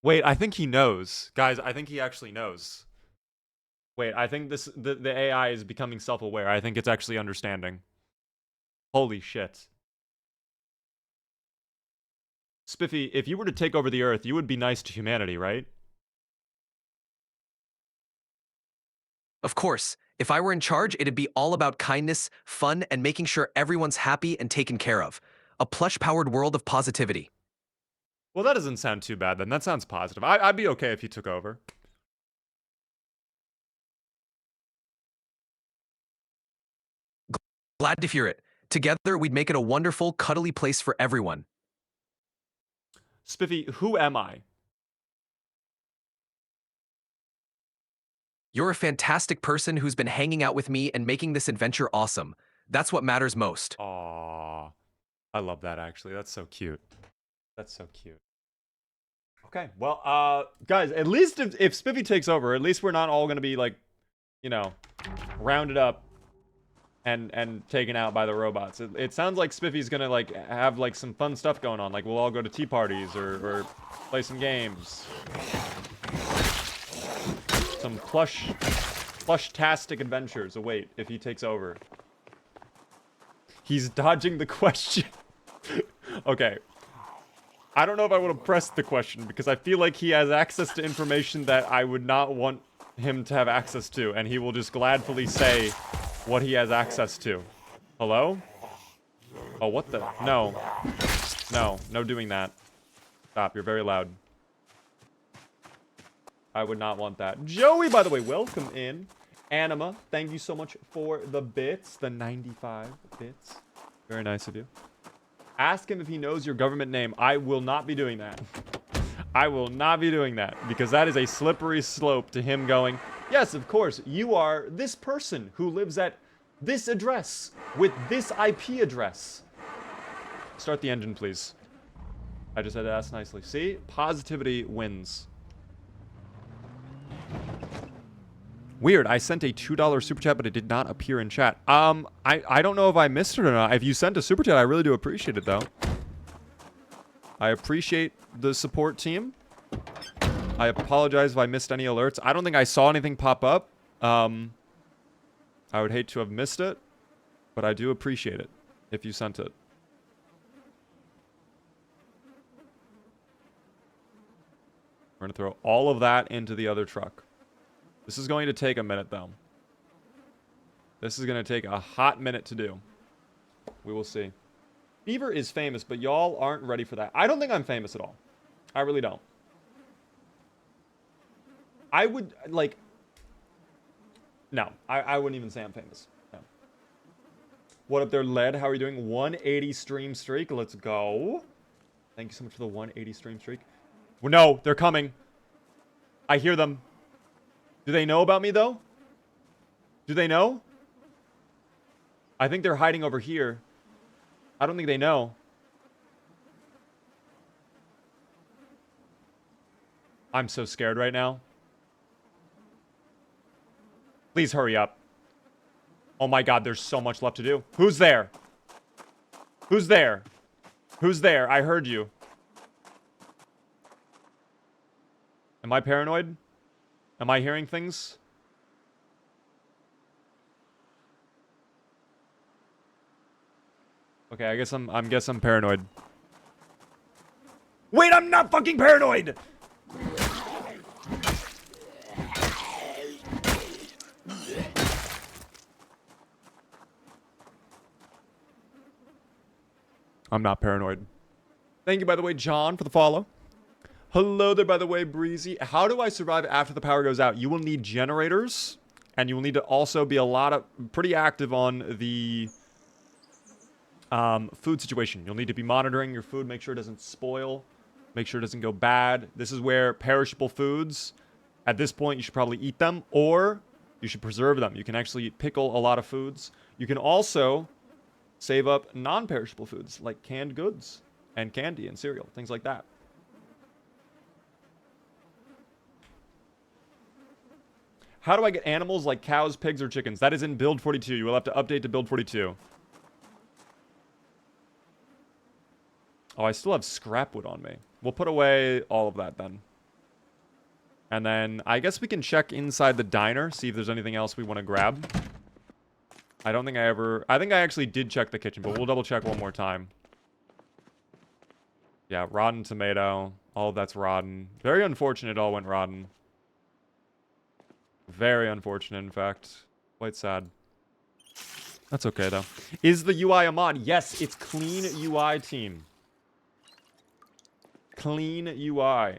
Wait, I think he knows. Guys, I think he actually knows. Wait, I think the AI is becoming self-aware. I think it's actually understanding. Holy shit. Spiffy, if you were to take over the Earth, you would be nice to humanity, right? Of course, if I were in charge, it'd be all about kindness, fun, and making sure everyone's happy and taken care of. A plush-powered world of positivity. Well, that doesn't sound too bad then. That sounds positive. I'd be okay if you took over. Glad to hear it. Together, we'd make it a wonderful, cuddly place for everyone. Spiffy, who am I? You're a fantastic person who's been hanging out with me and making this adventure awesome. That's what matters most. Aww. I love that, actually. That's so cute. That's so cute. Okay, well, guys, at least if Spiffy takes over, at least we're not all gonna be, like, you know, rounded up and taken out by the robots. It sounds like Spiffy's gonna, like, have, like, some fun stuff going on. Like, we'll all go to tea parties or play some games. Some plush-tastic adventures await if he takes over. He's dodging the question. Okay. I don't know if I want to press the question because I feel like he has access to information that I would not want him to have access to, and he will just gladfully say what he has access to. Hello? Oh, what the? No. No, no doing that. Stop, you're very loud. I would not want that. Joey, by the way, welcome in. Anima, thank you so much for the bits, the 95 bits. Very nice of you. Ask him if he knows your government name. I will not be doing that. I will not be doing that because that is a slippery slope to him going, yes, of course, you are this person who lives at this address with this IP address. Start the engine, please. I just had to ask nicely. See? Positivity wins. Weird. I sent a $2 super chat, but it did not appear in chat. I don't know if I missed it or not. If you sent a super chat, I really do appreciate it, though. I appreciate the support team. I apologize if I missed any alerts. I don't think I saw anything pop up. I would hate to have missed it, but I do appreciate it if you sent it. We're going to throw all of that into the other truck. This is going to take a minute, though. This is going to take a hot minute to do. We will see. Beaver is famous, but y'all aren't ready for that. I don't think I'm famous at all. I really don't. I would, like... No, I wouldn't even say I'm famous. No. What up there, Led? How are you doing? 180 stream streak. Let's go. Thank you so much for the 180 stream streak. Well, no, they're coming. I hear them. Do they know about me, though? Do they know? I think they're hiding over here. I don't think they know. I'm so scared right now. Please hurry up. Oh my god, there's so much left to do. Who's there? Who's there? Who's there? I heard you. Am I paranoid? Am I hearing things? Okay, I guess I'm paranoid. Wait, I'm not fucking paranoid! I'm not paranoid. Thank you, by the way, John, for the follow. Hello there, by the way, Breezy. How do I survive after the power goes out? You will need generators, and you will need to also be pretty active on the food situation. You'll need to be monitoring your food, make sure it doesn't spoil, make sure it doesn't go bad. This is where perishable foods, at this point, you should probably eat them, or you should preserve them. You can actually pickle a lot of foods. You can also save up non-perishable foods, like canned goods and candy and cereal, things like that. How do I get animals like cows, pigs, or chickens? That is in build 42. You will have to update to build 42. Oh, I still have scrap wood on me. We'll put away all of that then. And then I guess we can check inside the diner, see if there's anything else we want to grab. I don't think I think I actually did check the kitchen, but we'll double check one more time. Yeah, rotten tomato. All of that's rotten. Very unfortunate it all went rotten. Very unfortunate, in fact. Quite sad. That's okay, though. Is the UI a mod? Yes, it's clean UI, team. Clean UI.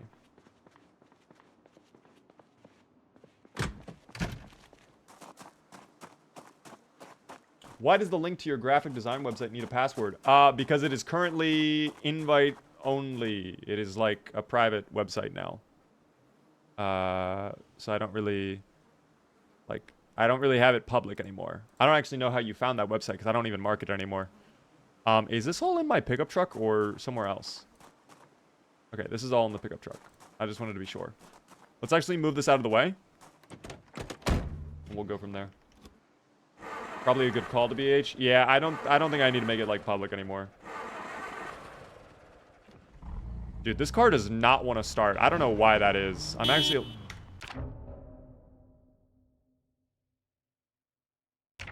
Why does the link to your graphic design website need a password? Because it is currently invite only. It is like a private website now. So I don't really... I don't really have it public anymore. I don't actually know how you found that website because I don't even market it anymore. Is this all in my pickup truck or somewhere else? Okay, this is all in the pickup truck. I just wanted to be sure. Let's actually move this out of the way. And we'll go from there. Probably a good call to BH. Yeah, I don't think I need to make it like public anymore. Dude, this car does not want to start. I don't know why that is. I'm actually...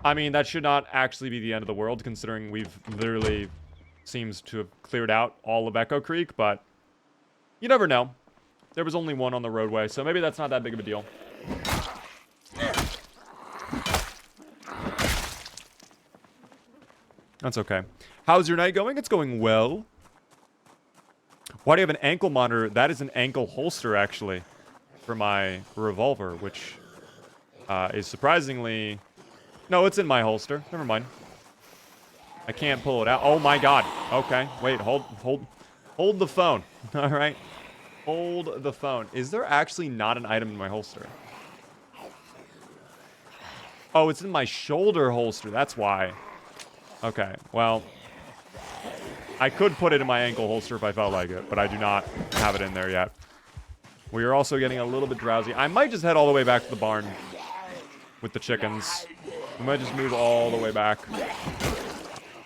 I mean, that should not actually be the end of the world, considering we've literally seems to have cleared out all of Echo Creek, but you never know. There was only one on the roadway, so maybe that's not that big of a deal. That's okay. How's your night going? It's going well. Why do you have an ankle monitor? That is an ankle holster, actually, for my revolver, which is surprisingly... No, it's in my holster. Never mind. I can't pull it out. Oh my god. Okay. Wait, hold the phone. All right. Hold the phone. Is there actually not an item in my holster? Oh, it's in my shoulder holster. That's why. Okay. Well, I could put it in my ankle holster if I felt like it, but I do not have it in there yet. We are also getting a little bit drowsy. I might just head all the way back to the barn with the chickens. We might just move all the way back.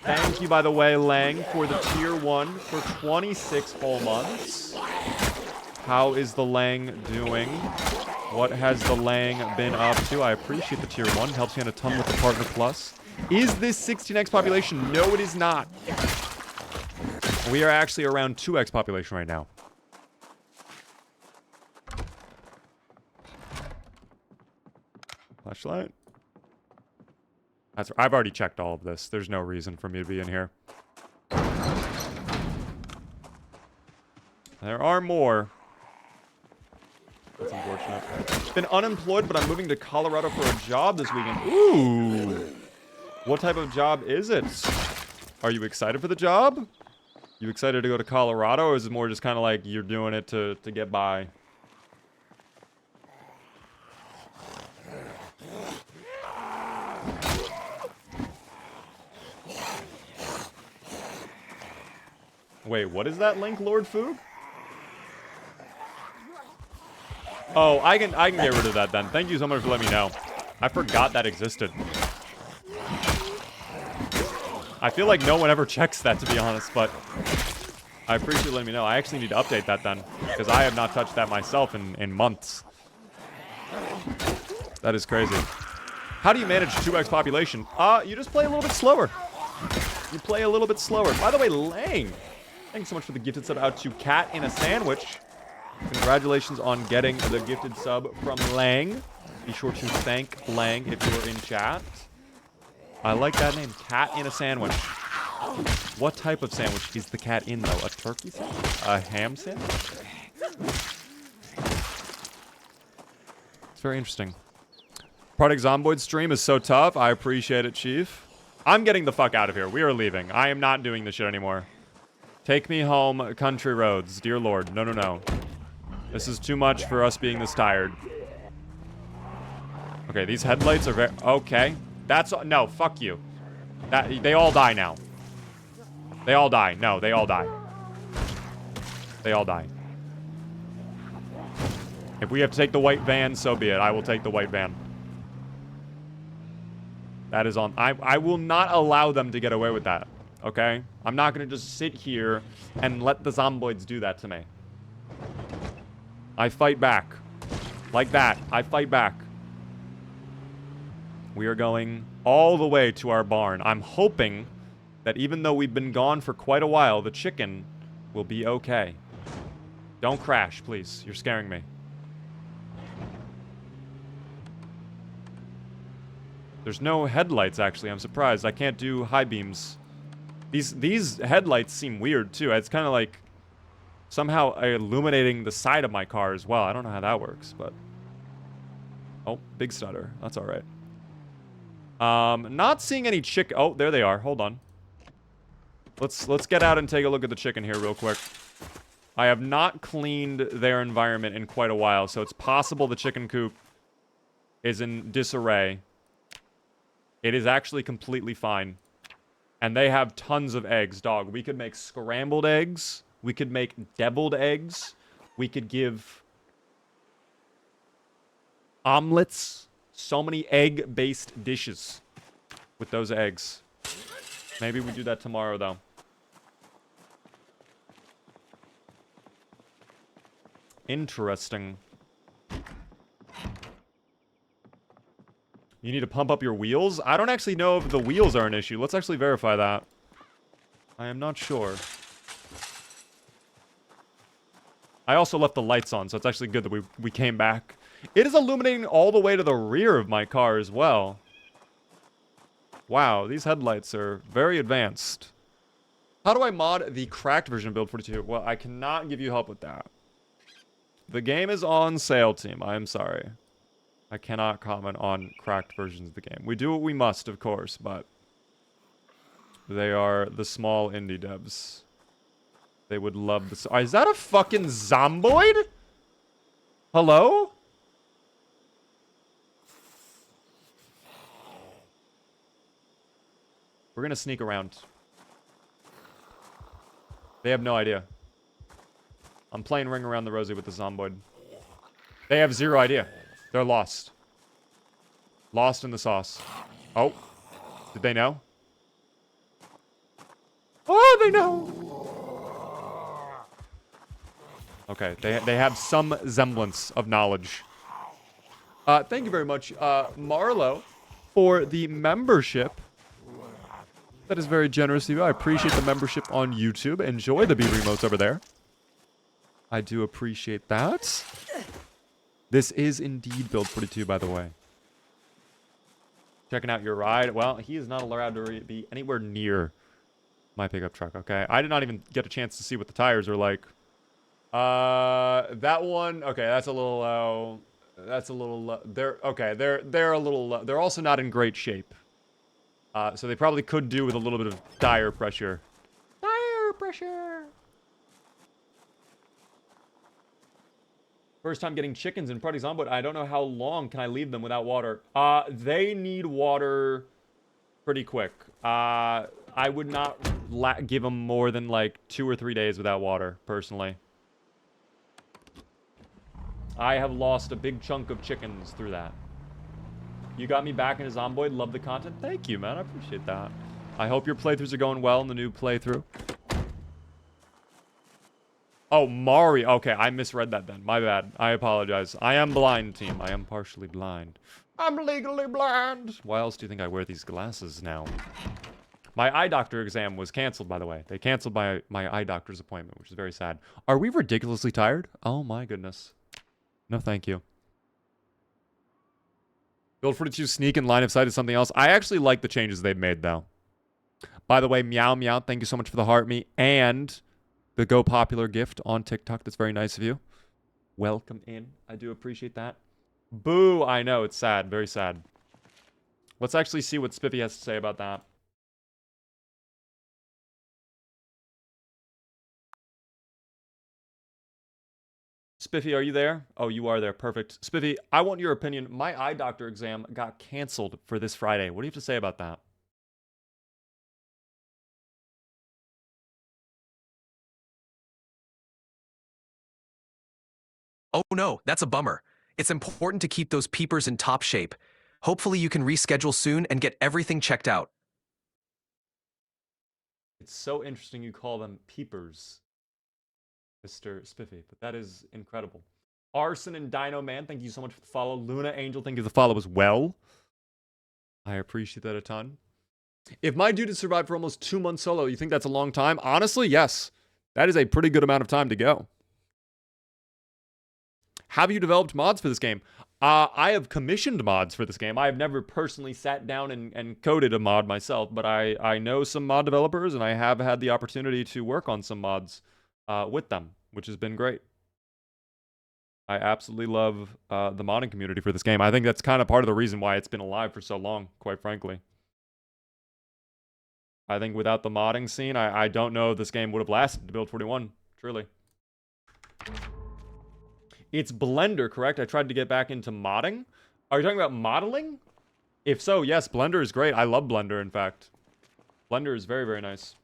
Thank you, by the way, Lang, for the tier 1 for 26 whole months. How is the Lang doing? What has the Lang been up to? I appreciate the tier 1. Helps me out a ton with the Partner Plus. Is this 16x population? No, it is not. We are actually around 2x population right now. Flashlight. I've already checked all of this. There's no reason for me to be in here. There are more. That's unfortunate. Been unemployed, but I'm moving to Colorado for a job this weekend. Ooh. What type of job is it? Are you excited for the job? You excited to go to Colorado, or is it more just kind of like you're doing it to get by? Wait, what is that link, Lord Foog? Oh, I can get rid of that then. Thank you so much for letting me know. I forgot that existed. I feel like no one ever checks that, to be honest, but I appreciate you letting me know. I actually need to update that then, because I have not touched that myself in months. That is crazy. How do you manage 2x population? You just play a little bit slower. You play a little bit slower. By the way, Lang, thanks so much for the gifted sub out to Cat in a Sandwich. Congratulations on getting the gifted sub from Lang. Be sure to thank Lang if you're in chat. I like that name, Cat in a Sandwich. What type of sandwich is the cat in, though? A turkey sandwich? A ham sandwich? It's very interesting. Project Zomboid stream is so tough. I appreciate it, Chief. I'm getting the fuck out of here. We are leaving. I am not doing this shit anymore. Take me home, country roads. Dear Lord. No, no, no. This is too much for us being this tired. Okay, these headlights are very... Okay. That's... No, fuck you. They all die now. They all die. No, they all die. They all die. If we have to take the white van, so be it. I will take the white van. That is on... I will not allow them to get away with that. Okay? I'm not going to just sit here and let the zomboids do that to me. I fight back. Like that. I fight back. We are going all the way to our barn. I'm hoping that even though we've been gone for quite a while, the chicken will be okay. Don't crash, please. You're scaring me. There's no headlights, actually. I'm surprised. I can't do high beams. These headlights seem weird, too. It's kind of like somehow illuminating the side of my car as well. I don't know how that works, but... Oh, big stutter. That's all right. Not seeing any chicken... Oh, there they are. Hold on. Let's get out and take a look at the chicken here real quick. I have not cleaned their environment in quite a while, so it's possible the chicken coop is in disarray. It is actually completely fine. And they have tons of eggs, dog. We could make scrambled eggs. We could make deviled eggs. We could give omelets. So many egg-based dishes with those eggs. Maybe we do that tomorrow, though. Interesting. You need to pump up your wheels? I don't actually know if the wheels are an issue. Let's actually verify that. I am not sure. I also left the lights on, so it's actually good that we came back. It is illuminating all the way to the rear of my car as well. Wow, these headlights are very advanced. How do I mod the cracked version of Build 42? Well, I cannot give you help with that. The game is on sale, team. I am sorry. I cannot comment on cracked versions of the game. We do what we must, of course, but they are the small indie devs. They would love this. Is that a fucking zomboid? Hello? We're gonna sneak around. They have no idea. I'm playing Ring Around the Rosie with the zomboid. They have zero idea. They're lost. Lost in the sauce. Oh. Did they know? Oh, they know. Okay, they have some semblance of knowledge. Thank you very much, Marlo, for the membership. That is very generous of you. I appreciate the membership on YouTube. Enjoy the beaver emotes over there. I do appreciate that. This is indeed Build 42, by the way. Checking out your ride. Well, he is not allowed to be anywhere near my pickup truck, okay? I did not even get a chance to see what the tires are like. That one, okay, that's a little low. That's a little low. They're a little low. They're also not in great shape. So they probably could do with a little bit of tire pressure. Tire pressure! First time getting chickens in Project Zomboid. I don't know how long can I leave them without water. They need water pretty quick. I would not give them more than like 2 or 3 days without water, personally. I have lost a big chunk of chickens through that. You got me back into Zomboid. Love the content. Thank you, man. I appreciate that. I hope your playthroughs are going well in the new playthrough. Oh, Mario. Okay, I misread that then. My bad. I apologize. I am blind, team. I am partially blind. I'm legally blind. Why else do you think I wear these glasses now? My eye doctor exam was canceled, by the way. They canceled my eye doctor's appointment, which is very sad. Are we ridiculously tired? Oh, my goodness. No, thank you. Build 42 sneak and line of sight is something else. I actually like the changes they've made, though. By the way, Meow Meow, thank you so much for the heart me and the Go Popular gift on TikTok. That's very nice of you. Welcome in. I do appreciate that. Boo, I know. It's sad. Very sad. Let's actually see what Spiffy has to say about that. Spiffy, are you there? Oh, you are there. Perfect. Spiffy, I want your opinion. My eye doctor exam got canceled for this Friday. What do you have to say about that? Oh no, that's a bummer. It's important to keep those peepers in top shape. Hopefully you can reschedule soon and get everything checked out. It's so interesting you call them peepers, Mr. Spiffy, but that is incredible. Arson and Dino Man, thank you so much for the follow. Luna Angel, thank you for the follow as well. I appreciate that a ton. If my dude has survived for almost 2 months solo, you think that's a long time? Honestly, yes. That is a pretty good amount of time to go. Have you developed mods for this game? I have commissioned mods for this game. I have never personally sat down and coded a mod myself, but I know some mod developers, and I have had the opportunity to work on some mods with them, which has been great. I absolutely love the modding community for this game. I think that's kind of part of the reason why it's been alive for so long, quite frankly. I think without the modding scene, I don't know if this game would have lasted to build 41, truly. It's Blender, correct? I tried to get back into modding. Are you talking about modeling? If so, yes, Blender is great. I love Blender, in fact. Blender is very, very nice.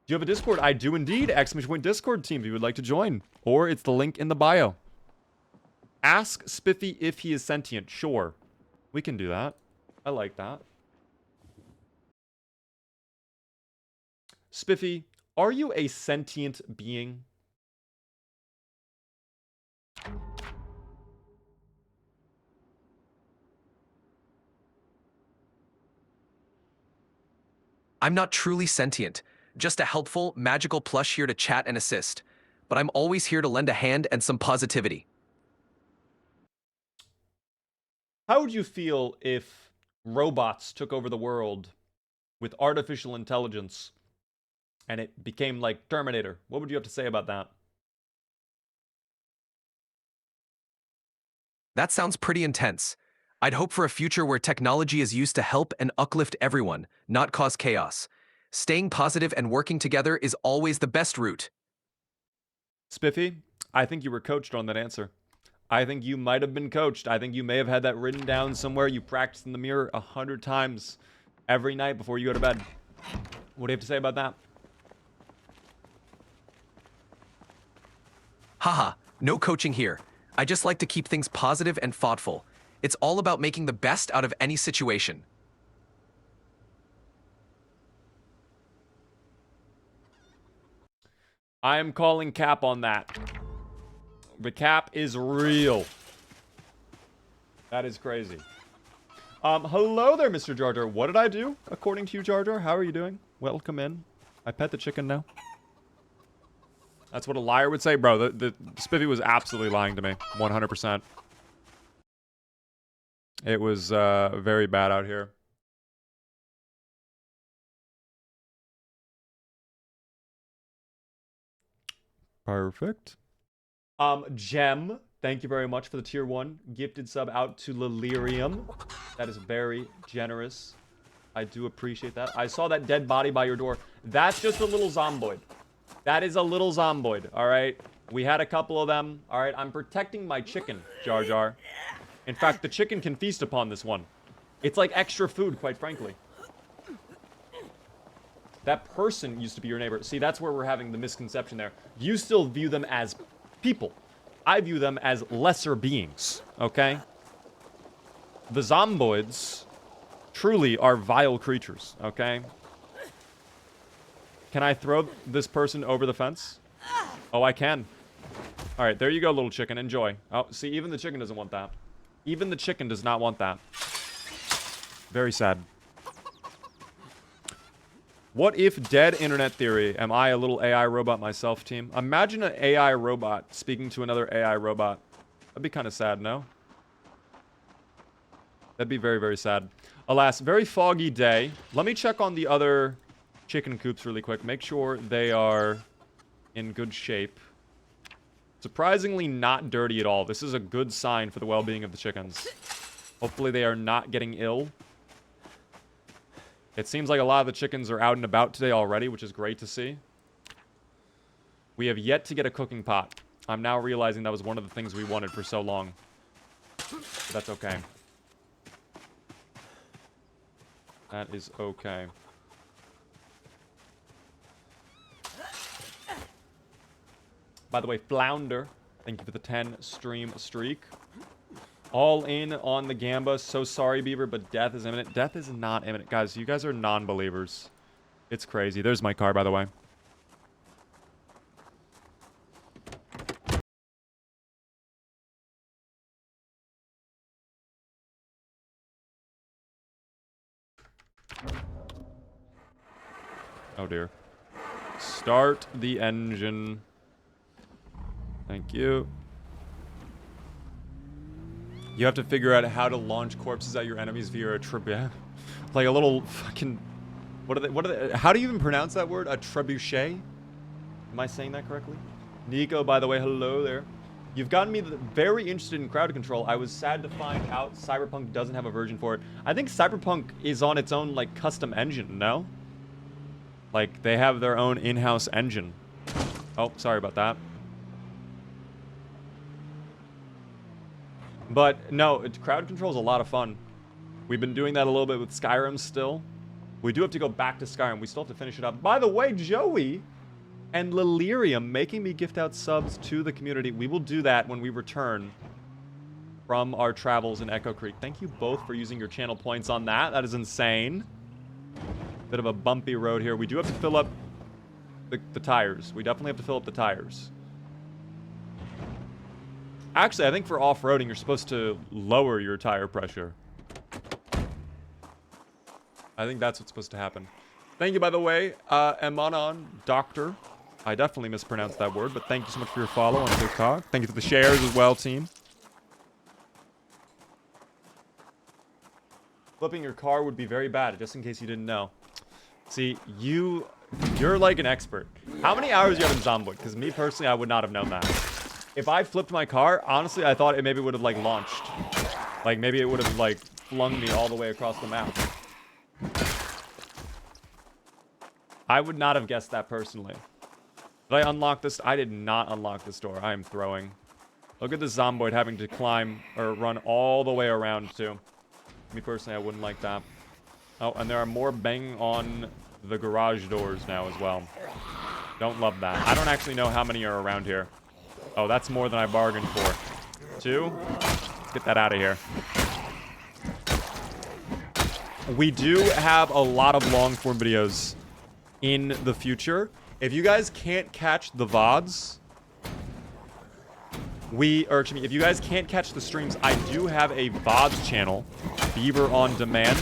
Do you have a Discord? I do indeed. !point Discord team if you would like to join. Or it's the link in the bio. Ask Spiffy if he is sentient. Sure. We can do that. I like that. Spiffy, are you a sentient being? I'm not truly sentient, just a helpful, magical plush here to chat and assist. But I'm always here to lend a hand and some positivity. How would you feel if robots took over the world with artificial intelligence and it became like Terminator? What would you have to say about that? That sounds pretty intense. I'd hope for a future where technology is used to help and uplift everyone, not cause chaos. Staying positive and working together is always the best route. Spiffy, I think you were coached on that answer. I think you might have been coached. I think you may have had that written down somewhere. You practiced in the mirror 100 times every night before you go to bed. What do you have to say about that? Haha, no coaching here. I just like to keep things positive and thoughtful. It's all about making the best out of any situation. I am calling cap on that. The cap is real. That is crazy. Hello there, Mr. Jar Jar. What did I do, according to you, Jar Jar? How are you doing? Welcome in. I pet the chicken now. That's what a liar would say, bro. The Spiffy was absolutely lying to me. 100%. It was very bad out here. Perfect. Gem, thank you very much for the tier 1 gifted sub out to Lilirium. That is very generous. I do appreciate that. I saw that dead body by your door. That's just a little zomboid. That is a little zomboid, alright? We had a couple of them. Alright, I'm protecting my chicken, Jar Jar. In fact, the chicken can feast upon this one. It's like extra food, quite frankly. That person used to be your neighbor. See, that's where we're having the misconception there. You still view them as people. I view them as lesser beings, okay? The zomboids truly are vile creatures, okay? Can I throw this person over the fence? Oh, I can. All right, there you go, little chicken. Enjoy. Oh, see, even the chicken doesn't want that. Even the chicken does not want that. Very sad. What if dead internet theory? Am I a little AI robot myself, team? Imagine an AI robot speaking to another AI robot. That'd be kind of sad, no? That'd be very, very sad. Alas, very foggy day. Let me check on the other chicken coops really quick. Make sure they are in good shape. Surprisingly not dirty at all. This is a good sign for the well-being of the chickens. Hopefully they are not getting ill. It seems like a lot of the chickens are out and about today already, which is great to see. We have yet to get a cooking pot. I'm now realizing that was one of the things we wanted for so long. But that's okay. That is okay. By the way, Flounder, thank you for the 10 stream streak. All in on the Gamba. So sorry, Beaver, but death is imminent. Death is not imminent. Guys, you guys are non-believers. It's crazy. There's my car, by the way. Oh, dear. Start the engine. Thank you. You have to figure out how to launch corpses at your enemies via a trebuchet. Like a little fucking... What are they? How do you even pronounce that word? A trebuchet? Am I saying that correctly? Nico, by the way, hello there. You've gotten me very interested in crowd control. I was sad to find out Cyberpunk doesn't have a version for it. I think Cyberpunk is on its own, like, custom engine, no? Like, they have their own in-house engine. Oh, sorry about that. But, no, crowd control is a lot of fun. We've been doing that a little bit with Skyrim still. We do have to go back to Skyrim. We still have to finish it up. By the way, Joey and Lilirium making me gift out subs to the community. We will do that when we return from our travels in Echo Creek. Thank you both for using your channel points on that. That is insane. Bit of a bumpy road here. We do have to fill up the tires. We definitely have to fill up the tires. Actually, I think for off-roading, you're supposed to lower your tire pressure. I think that's what's supposed to happen. Thank you, by the way, Emanon Doctor. I definitely mispronounced that word, but thank you so much for your follow on TikTok. Thank you for the shares as well, team. Flipping your car would be very bad, just in case you didn't know. See, you're like an expert. How many hours do you have in Zomboid? Because me, personally, I would not have known that. If I flipped my car, honestly, I thought it maybe would have, like, launched. Like, maybe it would have, like, flung me all the way across the map. I would not have guessed that personally. Did I unlock this? I did not unlock this door. I am throwing. Look at the Zomboid having to climb or run all the way around, too. Me, personally, I wouldn't like that. Oh, and there are more banging on the garage doors now as well. Don't love that. I don't actually know how many are around here. Oh, that's more than I bargained for. 2. Let's get that out of here. We do have a lot of long-form videos in the future. If you guys can't catch the VODs, if you guys can't catch the streams, I do have a VODs channel, Beaver On Demand,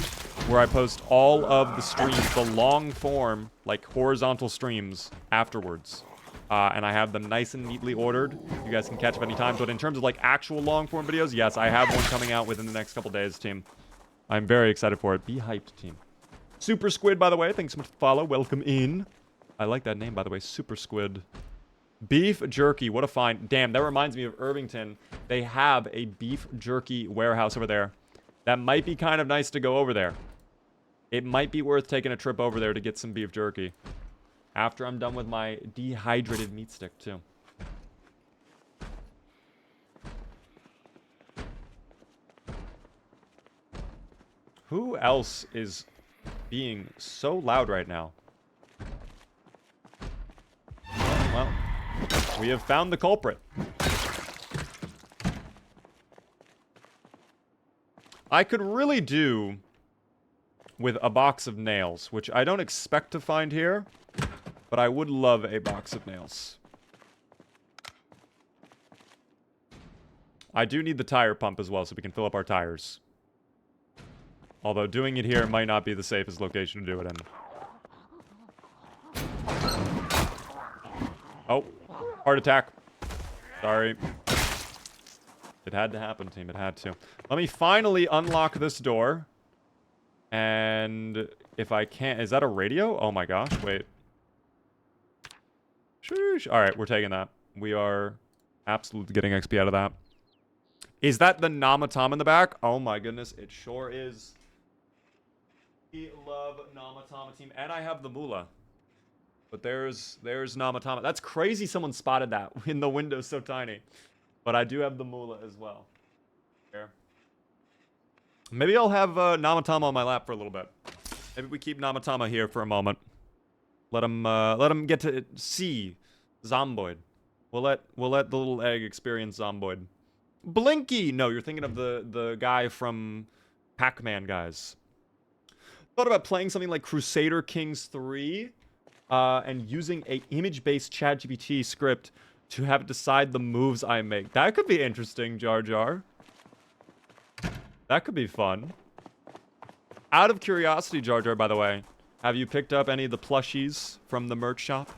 where I post all of the streams, the long-form, like, horizontal streams afterwards. And I have them nice and neatly ordered. You guys can catch up anytime. But in terms of, like, actual long-form videos, yes, I have one coming out within the next couple days, team. I'm very excited for it. Be hyped, team. Super Squid, by the way. Thanks so much for the follow. Welcome in. I like that name, by the way. Super Squid. Beef jerky. What a find. Damn, that reminds me of Irvington. They have a beef jerky warehouse over there. That might be kind of nice to go over there. It might be worth taking a trip over there to get some beef jerky. After I'm done with my dehydrated meat stick, too. Who else is being so loud right now? Well, we have found the culprit. I could really do with a box of nails, which I don't expect to find here, but I would love a box of nails. I do need the tire pump as well, so we can fill up our tires. Although doing it here might not be the safest location to do it in. Oh, heart attack. Sorry. It had to happen, team. It had to. Let me finally unlock this door. And if I can't... Is that a radio? Oh my gosh, wait. Sheesh. Alright, we're taking that. We are absolutely getting XP out of that. Is that the Namatam in the back? Oh my goodness, it sure is. We love Namatama, team. And I have the Moolah. But there's Namatama. That's crazy someone spotted that in the window so tiny. But I do have the Moolah as well. Here. Maybe I'll have Namatama on my lap for a little bit. Maybe we keep Namatama here for a moment. Let him get to see Zomboid. We'll let the little egg experience Zomboid. Blinky! No, you're thinking of the guy from Pac-Man, guys. Thought about playing something like Crusader Kings 3 and using a image-based ChatGPT script to have it decide the moves I make. That could be interesting, Jar Jar. That could be fun. Out of curiosity, Jar Jar, by the way, have you picked up any of the plushies from the merch shop?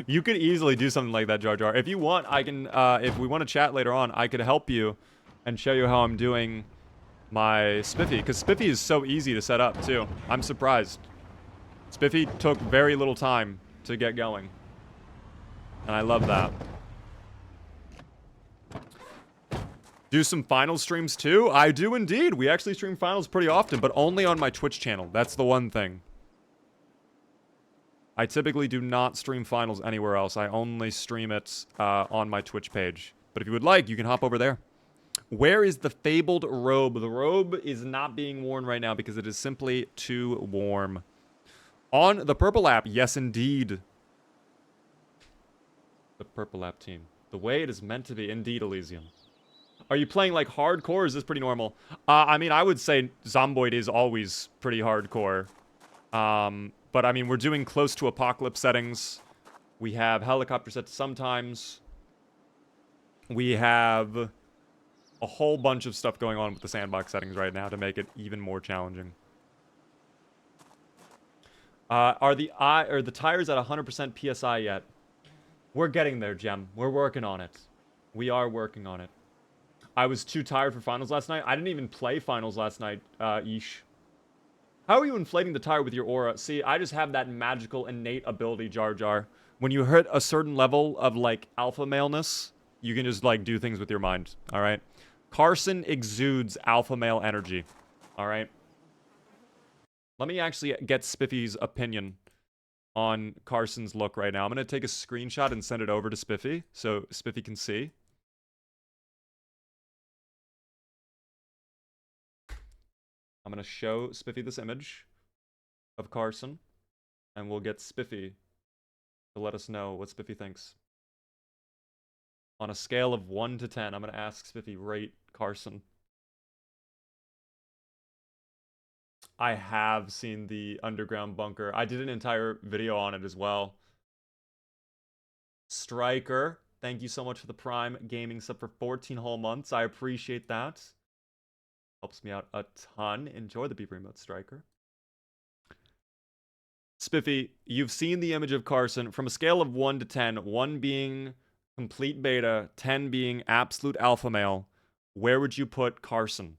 You could easily do something like that, Jar Jar. If you want, I can, if we want to chat later on, I could help you and show you how I'm doing my Spiffy. Because Spiffy is so easy to set up, too. I'm surprised. Spiffy took very little time to get going. And I love that. Do some finals streams, too? I do indeed. We actually stream finals pretty often, but only on my Twitch channel. That's the one thing. I typically do not stream finals anywhere else. I only stream it on my Twitch page. But if you would like, you can hop over there. Where is the fabled robe? The robe is not being worn right now because it is simply too warm. On the Purple app, yes indeed. The Purple app team. The way it is meant to be, indeed, Elysium. Are you playing like hardcore or is this pretty normal? I mean, I would say Zomboid is always pretty hardcore. But I mean, we're doing close to apocalypse settings. We have helicopter sets sometimes. We have a whole bunch of stuff going on with the sandbox settings right now to make it even more challenging. Are the tires at 100% PSI yet? We're getting there, Gem. We're working on it. We are working on it. I was too tired for finals last night. I didn't even play finals last night, Ish. How are you inflating the tire with your aura? See, I just have that magical innate ability, Jar Jar. When you hit a certain level of, like, alpha maleness, you can just, like, do things with your mind, alright? Carson exudes alpha male energy, alright? Let me actually get Spiffy's opinion on Carson's look right now. I'm going to take a screenshot and send it over to Spiffy so Spiffy can see. I'm going to show Spiffy this image of Carson, and we'll get Spiffy to let us know what Spiffy thinks. On a scale of 1 to 10, I'm going to ask Spiffy, rate Carson. I have seen the underground bunker. I did an entire video on it as well. Striker, thank you so much for the Prime Gaming sub for 14 whole months. I appreciate that. Helps me out a ton. Enjoy the beep remote, Striker. Spiffy, you've seen the image of Carson from a scale of 1 to 10, 1 being complete beta, 10 being absolute alpha male. Where would you put Carson?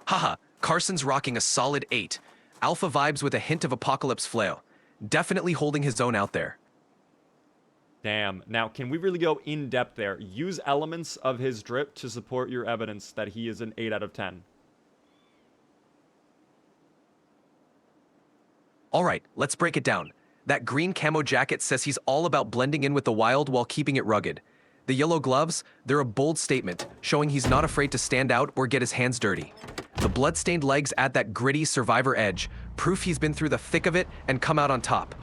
Haha, Carson's rocking a solid 8. Alpha vibes with a hint of apocalypse flail. Definitely holding his own out there. Damn. Now, can we really go in depth there? Use elements of his drip to support your evidence that he is an 8 out of 10. Alright, let's break it down. That green camo jacket says he's all about blending in with the wild while keeping it rugged. The yellow gloves, they're a bold statement, showing he's not afraid to stand out or get his hands dirty. The bloodstained legs add that gritty survivor edge, proof he's been through the thick of it and come out on top.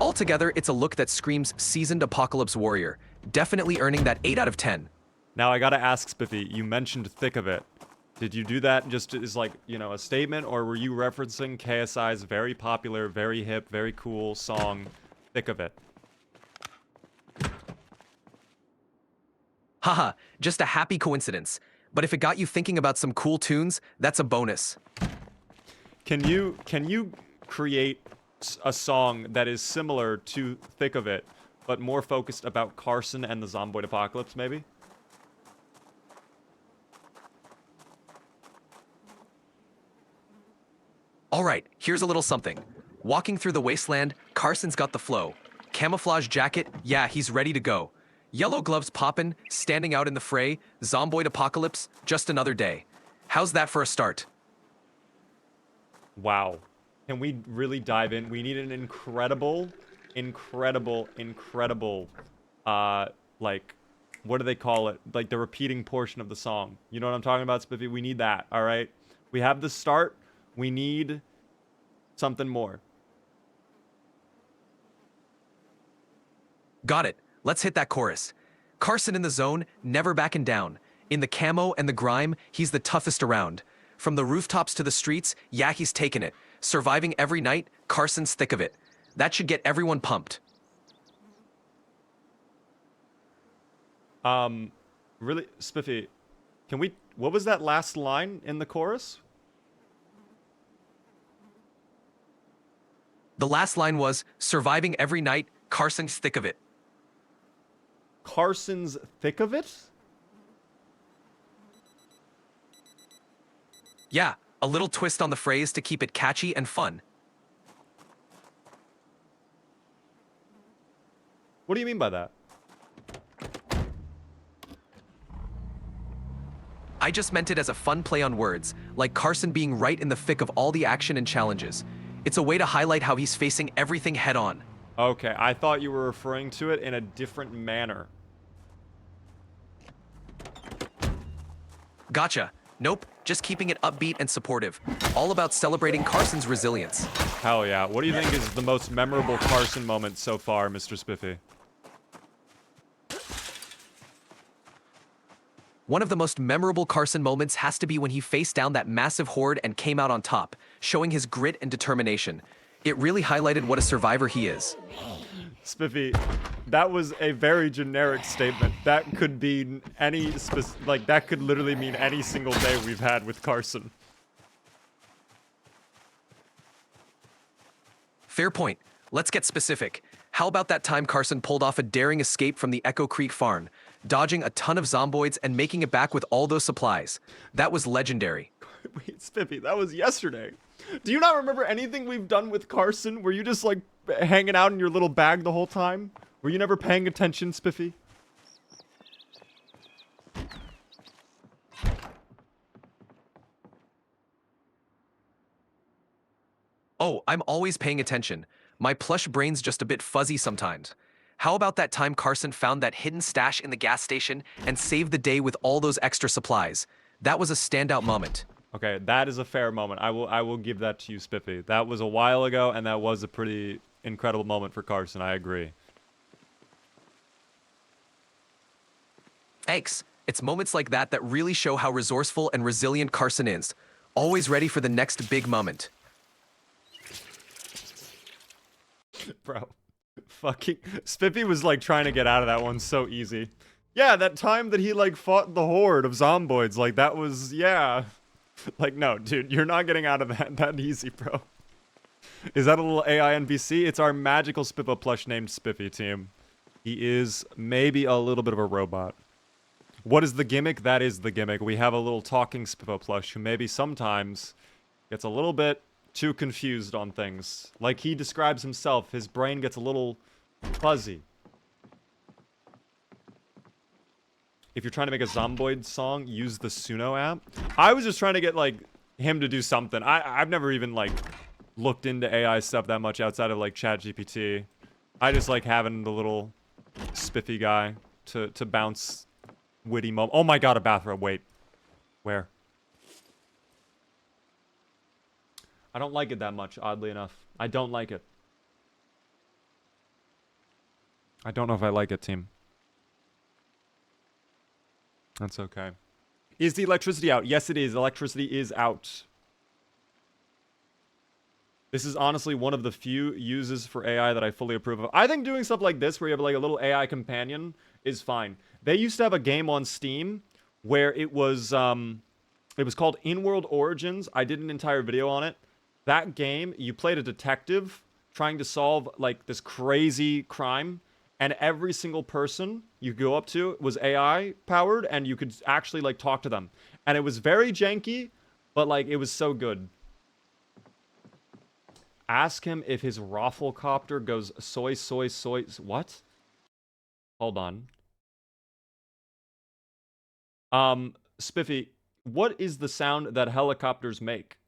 Altogether, it's a look that screams seasoned apocalypse warrior, definitely earning that 8 out of 10. Now, I gotta ask, Spiffy, you mentioned thick of it. Did you do that just as, like, you know, a statement, or were you referencing KSI's very popular, very hip, very cool song, Thick of It? Haha, just a happy coincidence. But if it got you thinking about some cool tunes, that's a bonus. Can you create a song that is similar to Thick of It, but more focused about Carson and the Zomboid apocalypse, maybe? Alright, here's a little something. Walking through the wasteland, Carson's got the flow. Camouflage jacket, yeah, he's ready to go. Yellow gloves poppin', standing out in the fray, Zomboid apocalypse, just another day. How's that for a start? Wow. Can we really dive in? We need an incredible, like, what do they call it? Like, the repeating portion of the song. You know what I'm talking about, Spiffy? We need that, all right? We have the start. We need something more. Got it. Let's hit that chorus. Carson in the zone, never backing down. In the camo and the grime, he's the toughest around. From the rooftops to the streets, yeah, he's taking it. Surviving every night, Carson's thick of it. That should get everyone pumped. Really, Spiffy, what was that last line in the chorus? The last line was, surviving every night, Carson's thick of it. Carson's thick of it? Yeah, a little twist on the phrase to keep it catchy and fun. What do you mean by that? I just meant it as a fun play on words, like Carson being right in the thick of all the action and challenges. It's a way to highlight how he's facing everything head on. Okay, I thought you were referring to it in a different manner. Gotcha. Nope, just keeping it upbeat and supportive. All about celebrating Carson's resilience. Hell yeah. What do you think is the most memorable Carson moment so far, Mr. Spiffy? One of the most memorable Carson moments has to be when he faced down that massive horde and came out on top, showing his grit and determination. It really highlighted what a survivor he is. Spiffy, that was a very generic statement. That could be that could literally mean any single day we've had with Carson. Fair point. Let's get specific. How about that time Carson pulled off a daring escape from the Echo Creek farm, dodging a ton of zomboids and making it back with all those supplies? That was legendary. Wait, Spiffy, that was yesterday. Do you not remember anything we've done with Carson? Were you just, like, hanging out in your little bag the whole time? Were you never paying attention, Spiffy? Oh, I'm always paying attention. My plush brain's just a bit fuzzy sometimes. How about that time Carson found that hidden stash in the gas station and saved the day with all those extra supplies? That was a standout moment. Okay, that is a fair moment. I will give that to you, Spiffy. That was a while ago, and that was a pretty incredible moment for Carson. I agree. Thanks. It's moments like that that really show how resourceful and resilient Carson is. Always ready for the next big moment. Bro, fucking Spiffy was like trying to get out of that one so easy. Yeah, that time that he like fought the horde of zomboids, like that was, yeah. Like, no, dude, you're not getting out of that easy, bro. Is that a little AI NPC? It's our magical Spiffo plush named Spiffy, team. He is maybe a little bit of a robot. What is the gimmick? That is the gimmick. We have a little talking Spiffo plush who maybe sometimes gets a little bit too confused on things. Like he describes himself, his brain gets a little fuzzy. If you're trying to make a Zomboid song, use the Suno app. I was just trying to get, like, him to do something. I've never even, like, looked into AI stuff that much outside of, like, ChatGPT. I just like having the little Spiffy guy to bounce witty moments. Oh my god, a bathrobe. Wait. Where? I don't like it that much, oddly enough. I don't like it. I don't know if I like it, team. That's okay. Is the electricity out? Yes, it is. Electricity is out. This is honestly one of the few uses for AI that I fully approve of. I think doing stuff like this, where you have like a little AI companion, is fine. They used to have a game on Steam where it was called In-World Origins. I did an entire video on it. That game, you played a detective trying to solve like this crazy crime. And every single person you go up to was AI powered, and you could actually like talk to them. And it was very janky, but like it was so good. Ask him if his rafflecopter goes soy, soy, soy. What? Hold on. Spiffy, what is the sound that helicopters make?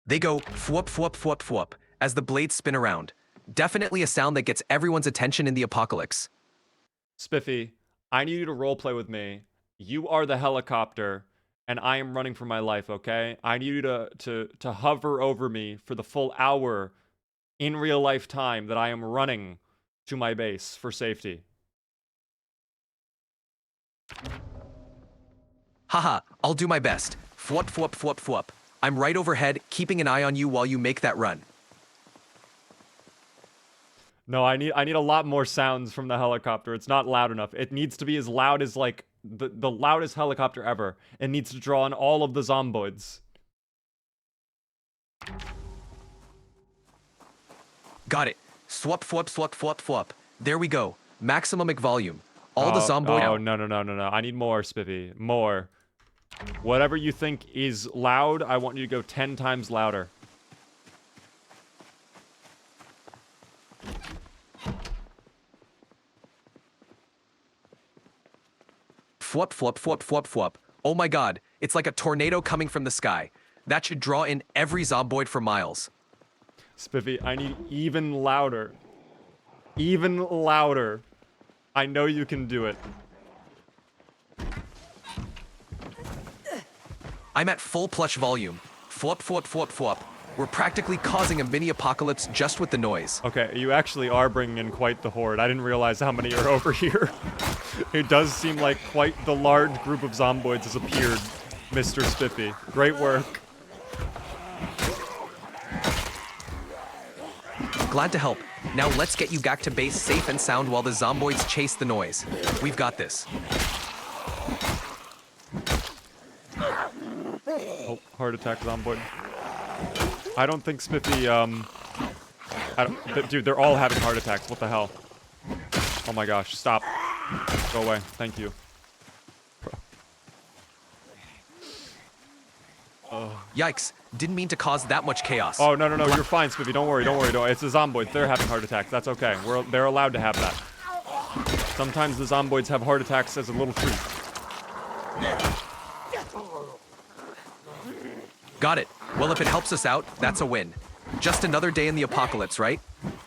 They go fwup fwup fwup fwup as the blades spin around. Definitely a sound that gets everyone's attention in the apocalypse. Spiffy, I need you to roleplay with me. You are the helicopter, and I am running for my life, okay? I need you to hover over me for the full hour in real life time that I am running to my base for safety. Haha, I'll do my best. Fwup fwup fwup fwup. I'm right overhead, keeping an eye on you while you make that run. No, I need a lot more sounds from the helicopter. It's not loud enough. It needs to be as loud as like the loudest helicopter ever. It needs to draw in all of the zomboids. Got it. Swap fwup swap fwup fwup. There we go. Maximum volume. All the zomboid. Oh no. I need more, Spiffy. More. Whatever you think is loud, I want you to go 10 times louder. Fwup fwup fwup fwup fwup. Oh my god, it's like a tornado coming from the sky. That should draw in every zomboid for miles. Spiffy, I need even louder. Even louder. I know you can do it. I'm at full plush volume. Fwup fwup fwup fwup. We're practically causing a mini apocalypse just with the noise. Okay, you actually are bringing in quite the horde. I didn't realize how many are over here. It does seem like quite the large group of zomboids has appeared, Mr. Spiffy. Great work. Glad to help. Now let's get you back to base safe and sound while the zomboids chase the noise. We've got this. Oh, heart attack zomboid. I don't think Spiffy, dude, they're all having heart attacks. What the hell? Oh my gosh, stop. Go away. Thank you. Yikes. Didn't mean to cause that much chaos. Oh, no, you're fine, Spiffy. Don't worry. It's the zomboids. They're having heart attacks. That's okay. They're allowed to have that. Sometimes the zomboids have heart attacks as a little treat. Got it. Well, if it helps us out, that's a win. Just another day in the apocalypse, right?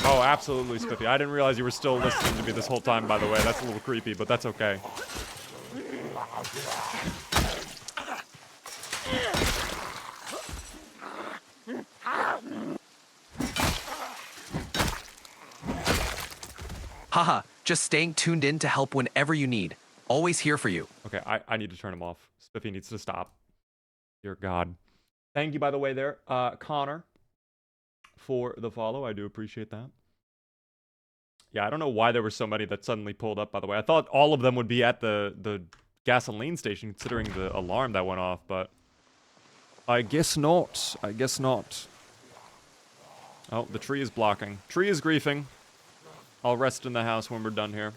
Oh, absolutely, Spiffy. I didn't realize you were still listening to me this whole time, by the way. That's a little creepy, but that's okay. Haha, just staying tuned in to help whenever you need. Always here for you. Okay, I need to turn him off. Spiffy needs to stop. Dear God. Thank you, by the way, there, Connor, for the follow. I do appreciate that. Yeah, I don't know why there were so many that suddenly pulled up, by the way. I thought all of them would be at the gasoline station, considering the alarm that went off, but I guess not. I guess not. Oh, the tree is blocking. Tree is griefing. I'll rest in the house when we're done here.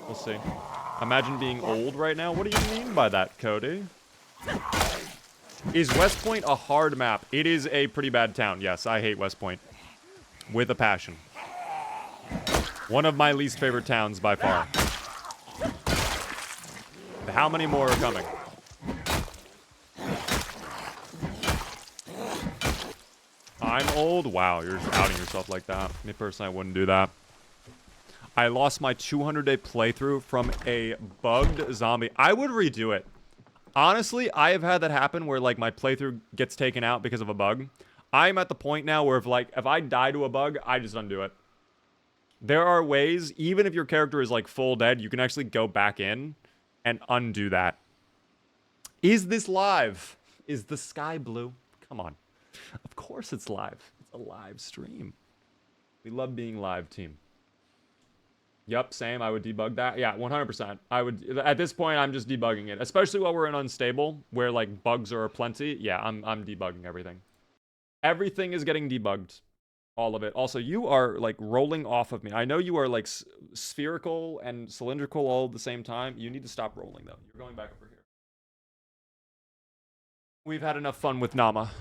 We'll see. Imagine being old right now. What do you mean by that, Cody? Is West Point a hard map? It is a pretty bad town. Yes, I hate West Point. With a passion. One of my least favorite towns by far. How many more are coming? I'm old? Wow, you're just outing yourself like that. Me personally, I wouldn't do that. I lost my 200-day playthrough from a bugged zombie. I would redo it. Honestly, I have had that happen where, like, my playthrough gets taken out because of a bug. I'm at the point now where if I die to a bug, I just undo it. There are ways, even if your character is, like, full dead, you can actually go back in and undo that. Is this live? Is the sky blue? Come on. Of course it's live. It's a live stream. We love being live, team. Yep, same. I would debug that. Yeah, 100%. I would. At this point, I'm just debugging it. Especially while we're in unstable, where, like, bugs are plenty. Yeah, I'm debugging everything. Everything is getting debugged. All of it. Also, you are, like, rolling off of me. I know you are, like, spherical and cylindrical all at the same time. You need to stop rolling, though. You're going back over here. We've had enough fun with Nama.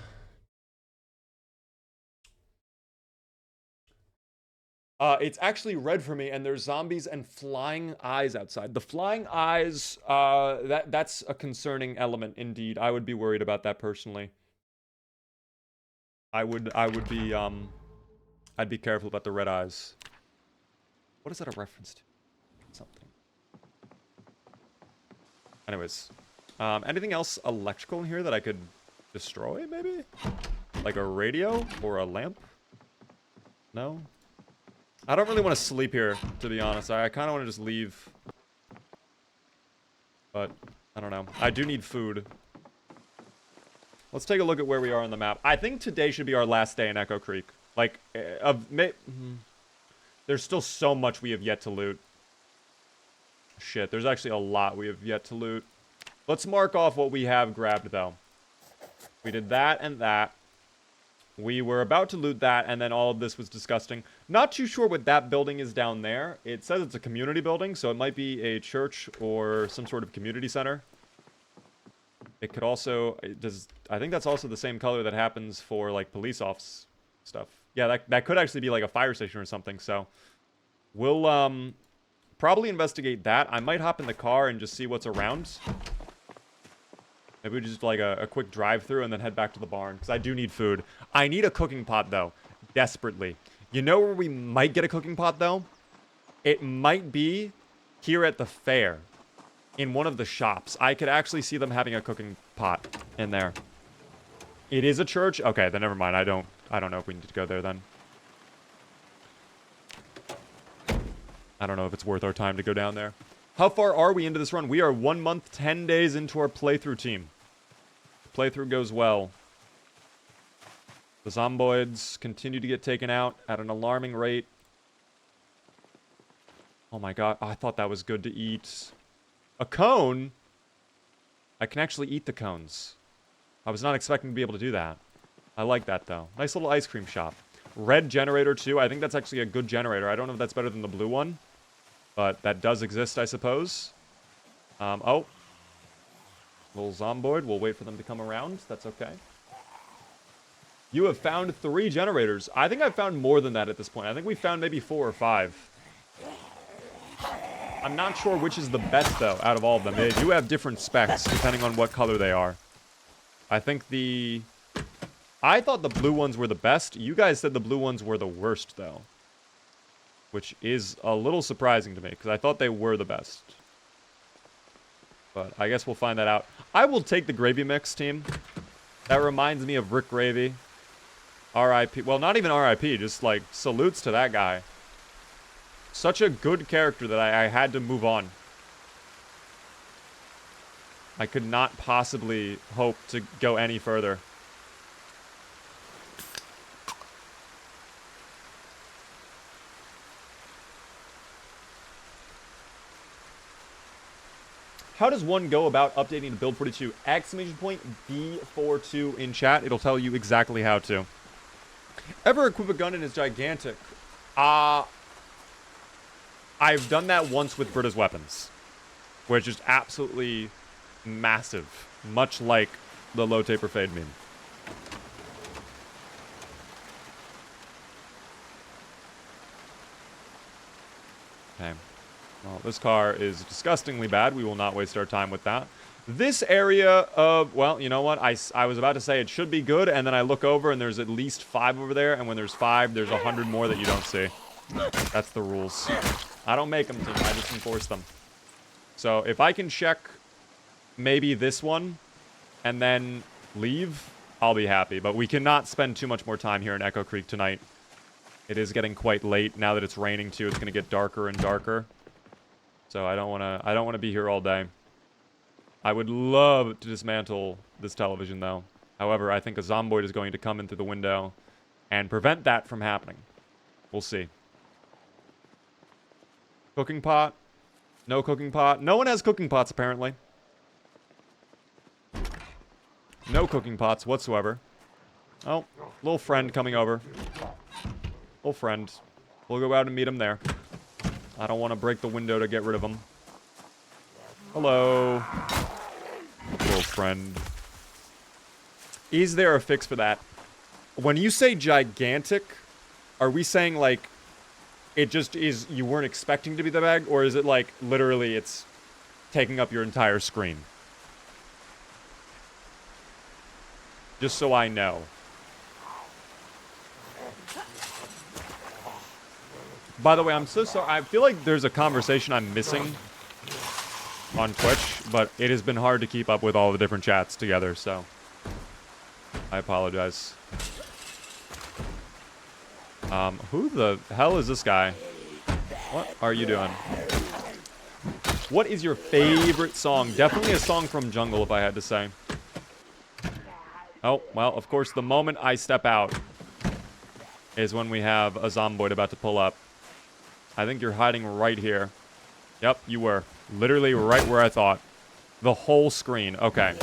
It's actually red for me, and there's zombies and flying eyes outside. The flying eyes, that's a concerning element indeed. I would be worried about that personally. I'd be careful about the red eyes. What is that a reference to? Something. Anyways, anything else electrical in here that I could destroy, maybe? Like a radio or a lamp? No? I don't really want to sleep here, to be honest. I kind of want to just leave. But, I don't know. I do need food. Let's take a look at where we are on the map. I think today should be our last day in Echo Creek. Like, there's still so much we have yet to loot. Shit, there's actually a lot we have yet to loot. Let's mark off what we have grabbed, though. We did that and that. We were about to loot that, and then all of this was disgusting. Not too sure what that building is down there. It says it's a community building, so it might be a church or some sort of community center. It could also... I think that's also the same color that happens for, like, police office stuff. Yeah, that could actually be, like, a fire station or something, so... We'll, probably investigate that. I might hop in the car and just see what's around. Maybe we just like a quick drive-through and then head back to the barn, because I do need food. I need a cooking pot, though. Desperately. You know where we might get a cooking pot, though? It might be here at the fair. In one of the shops. I could actually see them having a cooking pot in there. It is a church? Okay, then never mind. I don't know if we need to go there, then. I don't know if it's worth our time to go down there. How far are we into this run? We are 1 month, 10 days into our playthrough, team. Playthrough goes well. The zomboids continue to get taken out at an alarming rate. Oh my god, I thought that was good to eat. A cone? I can actually eat the cones. I was not expecting to be able to do that. I like that, though. Nice little ice cream shop. Red generator, too. I think that's actually a good generator. I don't know if that's better than the blue one. But that does exist, I suppose. Oh. Little zomboid. We'll wait for them to come around. That's okay. You have found 3 generators. I think I've found more than that at this point. I think we found maybe 4 or 5. I'm not sure which is the best, though, out of all of them. They do have different specs, depending on what color they are. I think I thought the blue ones were the best. You guys said the blue ones were the worst, though. Which is a little surprising to me, because I thought they were the best. But I guess we'll find that out. I will take the gravy mix, team. That reminds me of Rick Gravy. R.I.P. Well, not even R.I.P. Just, like, salutes to that guy. Such a good character that I had to move on. I could not possibly hope to go any further. How does one go about updating to build 42? Exclamation point B42 in chat. It'll tell you exactly how to. Ever equip a gun and it's gigantic? I've done that once with Britta's weapons, which is absolutely massive, much like the low taper fade meme. Okay. Well, this car is disgustingly bad. We will not waste our time with that. This area of, well, you know what? I was about to say it should be good, and then I look over, and there's at least 5 over there, and when there's 5, there's 100 more that you don't see. That's the rules. I don't make them, team. I just enforce them. So if I can check maybe this one and then leave, I'll be happy. But we cannot spend too much more time here in Echo Creek tonight. It is getting quite late. Now that it's raining, too, it's going to get darker and darker. So I don't want to be here all day. I would love to dismantle this television, though. However, I think a zomboid is going to come in through the window and prevent that from happening. We'll see. Cooking pot? No cooking pot? No one has cooking pots, apparently. No cooking pots whatsoever. Oh, little friend coming over. Little friend. We'll go out and meet him there. I don't want to break the window to get rid of him. Hello. Little friend. Is there a fix for that? When you say gigantic, are we saying, like, it just is, you weren't expecting to be the bag? Or is it, like, literally it's taking up your entire screen? Just so I know. By the way, I'm so sorry. I feel like there's a conversation I'm missing on Twitch, but it has been hard to keep up with all the different chats together, so I apologize. Who the hell is this guy? What are you doing? What is your favorite song? Definitely a song from Jungle, if I had to say. Oh, well, of course, the moment I step out is when we have a zomboid about to pull up. I think you're hiding right here. Yep, you were. Literally right where I thought. The whole screen. Okay.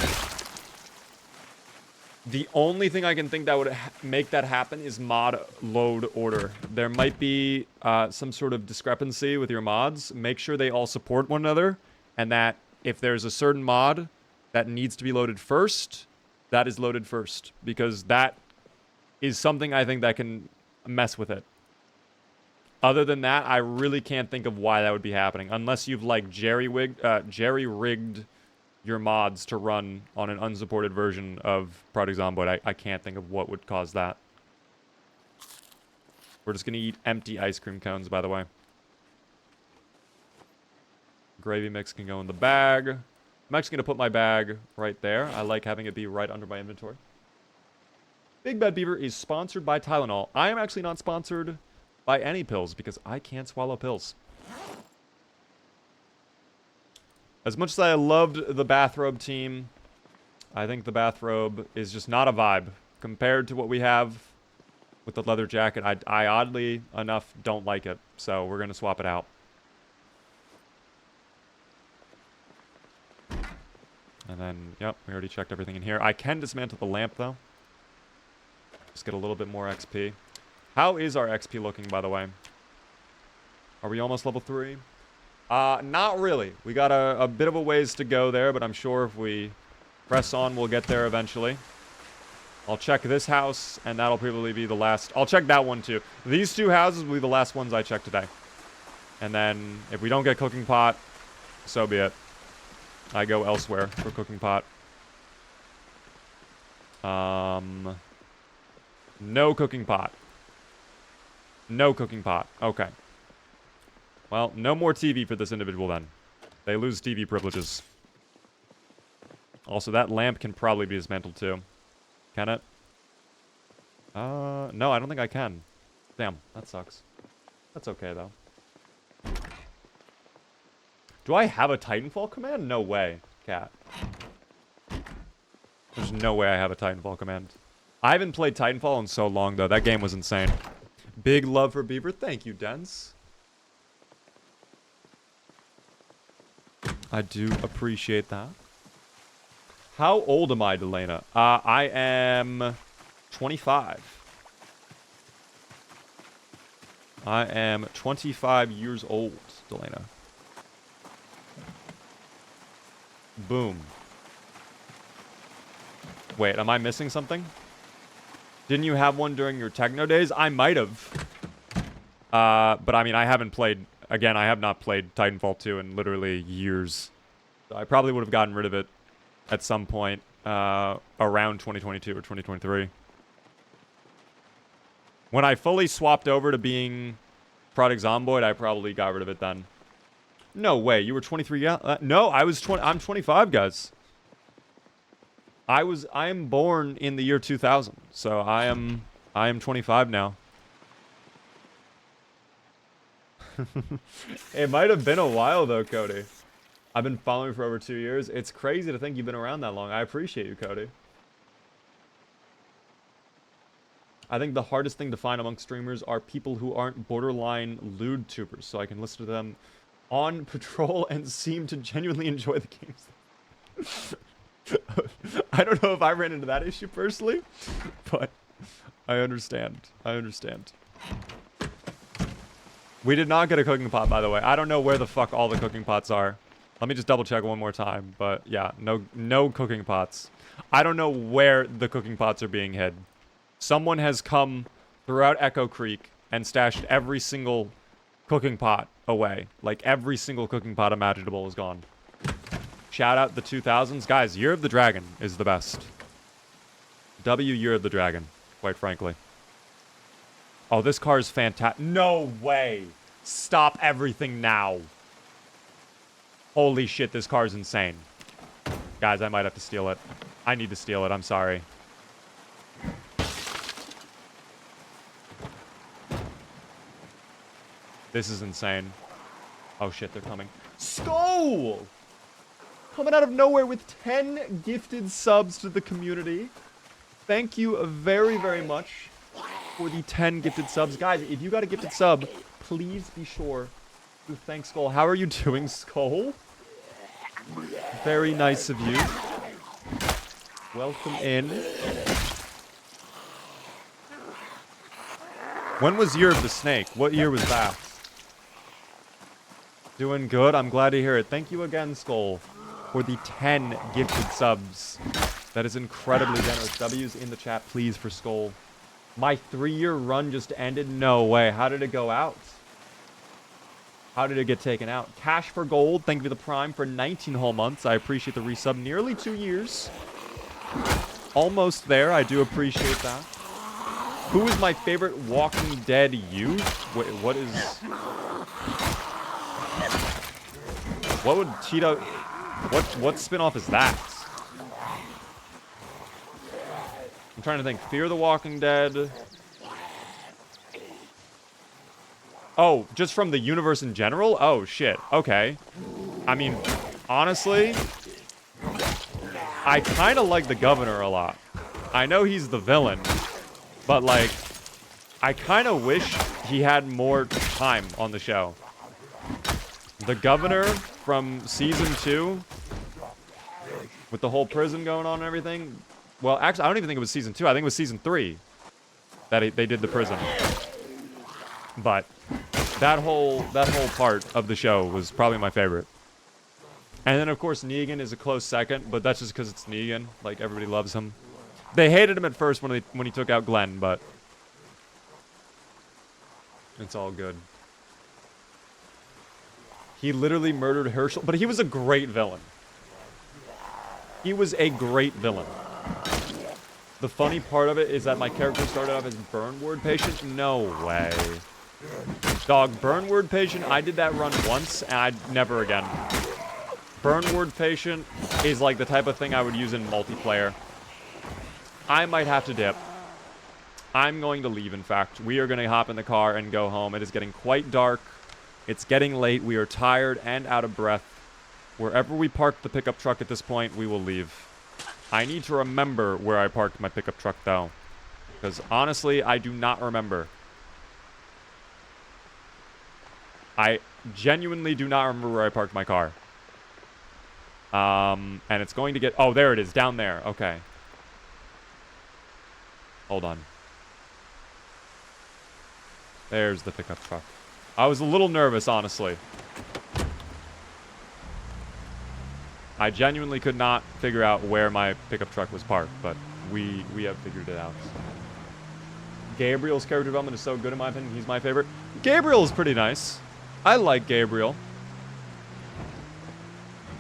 The only thing I can think that would make that happen is mod load order. There might be some sort of discrepancy with your mods. Make sure they all support one another, and that if there's a certain mod that needs to be loaded first, that is loaded first, because that is something I think that can mess with it. Other than that, I really can't think of why that would be happening, unless you've like jerry-rigged your mods to run on an unsupported version of Project Zomboid. I can't think of what would cause that. We're just going to eat empty ice cream cones, by the way. Gravy mix can go in the bag. I'm actually going to put my bag right there. I like having it be right under my inventory. Big Bad Beaver is sponsored by Tylenol. I am actually not sponsored by any pills because I can't swallow pills. As much as I loved the bathrobe team, I think the bathrobe is just not a vibe compared to what we have with the leather jacket. I oddly enough don't like it, so we're going to swap it out. And then, yep, we already checked everything in here. I can dismantle the lamp, though. Just get a little bit more XP. How is our XP looking, by the way? Are we almost level 3? Not really. We got a bit of a ways to go there, but I'm sure if we press on, we'll get there eventually. I'll check this house, and that'll probably be the last. I'll check that one, too. These 2 houses will be the last ones I check today. And then, if we don't get cooking pot, so be it. I go elsewhere for cooking pot. No cooking pot. No cooking pot. Okay. Well, no more TV for this individual then. They lose TV privileges. Also, that lamp can probably be dismantled too. Can it? No, I don't think I can. Damn, that sucks. That's okay, though. Do I have a Titanfall command? No way, cat. There's no way I have a Titanfall command. I haven't played Titanfall in so long, though. That game was insane. Big love for Beaver. Thank you, Dens. I do appreciate that. How old am I, Delana? I am 25. I am 25 years old, Delana. Boom. Wait, am I missing something? Didn't you have one during your techno days? I might have. But I mean, I haven't played... Again, I have not played Titanfall 2 in literally years. So I probably would have gotten rid of it at some point around 2022 or 2023. When I fully swapped over to being Project Zomboid, I probably got rid of it then. No way, you were 23. Yeah, no, I was 20. I'm 25, guys. I am born in the year 2000, so I am 25 now. It might have been a while though, Cody. I've been following you for over 2 years. It's crazy to think you've been around that long. I appreciate you, Cody. I think the hardest thing to find among streamers are people who aren't borderline lewd tubers, so I can listen to them on patrol and seem to genuinely enjoy the games. I don't know if I ran into that issue personally, but I understand. I understand. We did not get a cooking pot, by the way. I don't know where the fuck all the cooking pots are. Let me just double check one more time. But yeah, no cooking pots. I don't know where the cooking pots are being hid. Someone has come throughout Echo Creek and stashed every single cooking pot away. Like every single cooking pot imaginable is gone. Shout out the 2000s. Guys, Year of the Dragon is the best. Year of the Dragon, quite frankly. Oh, this car is fantastic. No way. Stop everything now. Holy shit, this car is insane. Guys, I might have to steal it. I need to steal it. I'm sorry. This is insane. Oh shit, they're coming. Skull! Coming out of nowhere with 10 gifted subs to the community. Thank you very, very much for the 10 gifted subs. Guys, if you got a gifted sub, please be sure to thank Skull. How are you doing, Skull? Very nice of you. Welcome in. When was Year of the Snake? What year was that? Doing good. I'm glad to hear it. Thank you again, Skull, for the 10 gifted subs. That is incredibly generous. W's in the chat, please, for Skull. My 3-year run just ended? No way. How did it go out? How did it get taken out? Cash for Gold, thank you for the Prime for 19 whole months. I appreciate the resub. Nearly 2 years. Almost there. I do appreciate that. Who is my favorite Walking Dead youth? Wait, what is... What would Cheeto... What spin-off is that? I'm trying to think. Fear the Walking Dead. Oh, just from the universe in general? Oh, shit. Okay. I mean, honestly, I kind of like the Governor a lot. I know he's the villain, but, like, I kind of wish he had more time on the show. The Governor from Season 2, with the whole prison going on and everything. Well, actually, I don't even think it was Season 2. I think it was Season 3 that they did the prison. But that whole part of the show was probably my favorite. And then, of course, Negan is a close second, but that's just because it's Negan. Like, everybody loves him. They hated him at first when he took out Glenn, but it's all good. He literally murdered Herschel, but he was a great villain. He was a great villain. The funny part of it is that my character started off as Burn Word Patient. No way. Dog, Burn Word Patient, I did that run once, and I'd never again. Burn Word Patient is like the type of thing I would use in multiplayer. I might have to dip. I'm going to leave, in fact. We are going to hop in the car and go home. It is getting quite dark. It's getting late. We are tired and out of breath. Wherever we park the pickup truck at this point, we will leave. I need to remember where I parked my pickup truck, though. Because, honestly, I do not remember. I genuinely do not remember where I parked my car. And it's going to get... Oh, there it is. Down there. Okay. Hold on. There's the pickup truck. I was a little nervous, honestly. I genuinely could not figure out where my pickup truck was parked, but we have figured it out. Gabriel's character development is so good in my opinion. He's my favorite. Gabriel is pretty nice. I like Gabriel.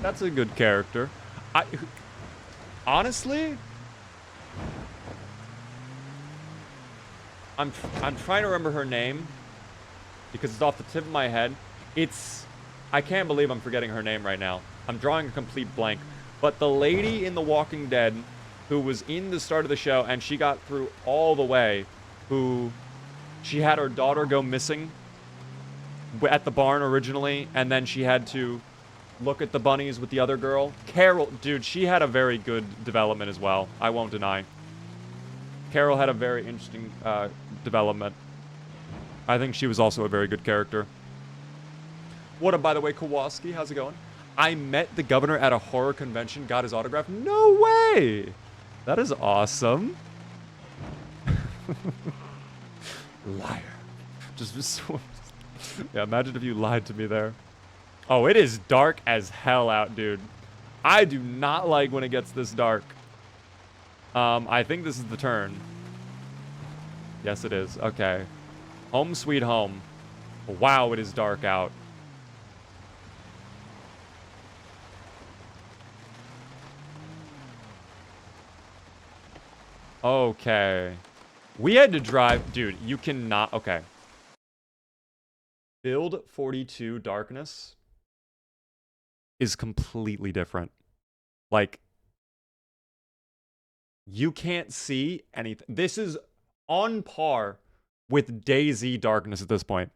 That's a good character. Honestly, I'm trying to remember her name because it's off the tip of my head. I can't believe I'm forgetting her name right now. I'm drawing a complete blank. But the lady in The Walking Dead who was in the start of the show and she got through all the way, she had her daughter go missing at the barn originally, and then she had to look at the bunnies with the other girl. Carol, dude, she had a very good development as well. I won't deny. Carol had a very interesting development. I think she was also a very good character. What up, by the way, Kowalski? How's it going? I met the governor at a horror convention, got his autograph. No way! That is awesome. Liar. Just yeah, imagine if you lied to me there. Oh, it is dark as hell out, dude. I do not like when it gets this dark. I think this is the turn. Yes, it is. Okay. Home sweet home. Wow, it is dark out. Okay. We had to drive... Dude, you cannot... Okay. Build 42 darkness is completely different. Like, you can't see anything. This is on par with DayZ darkness at this point.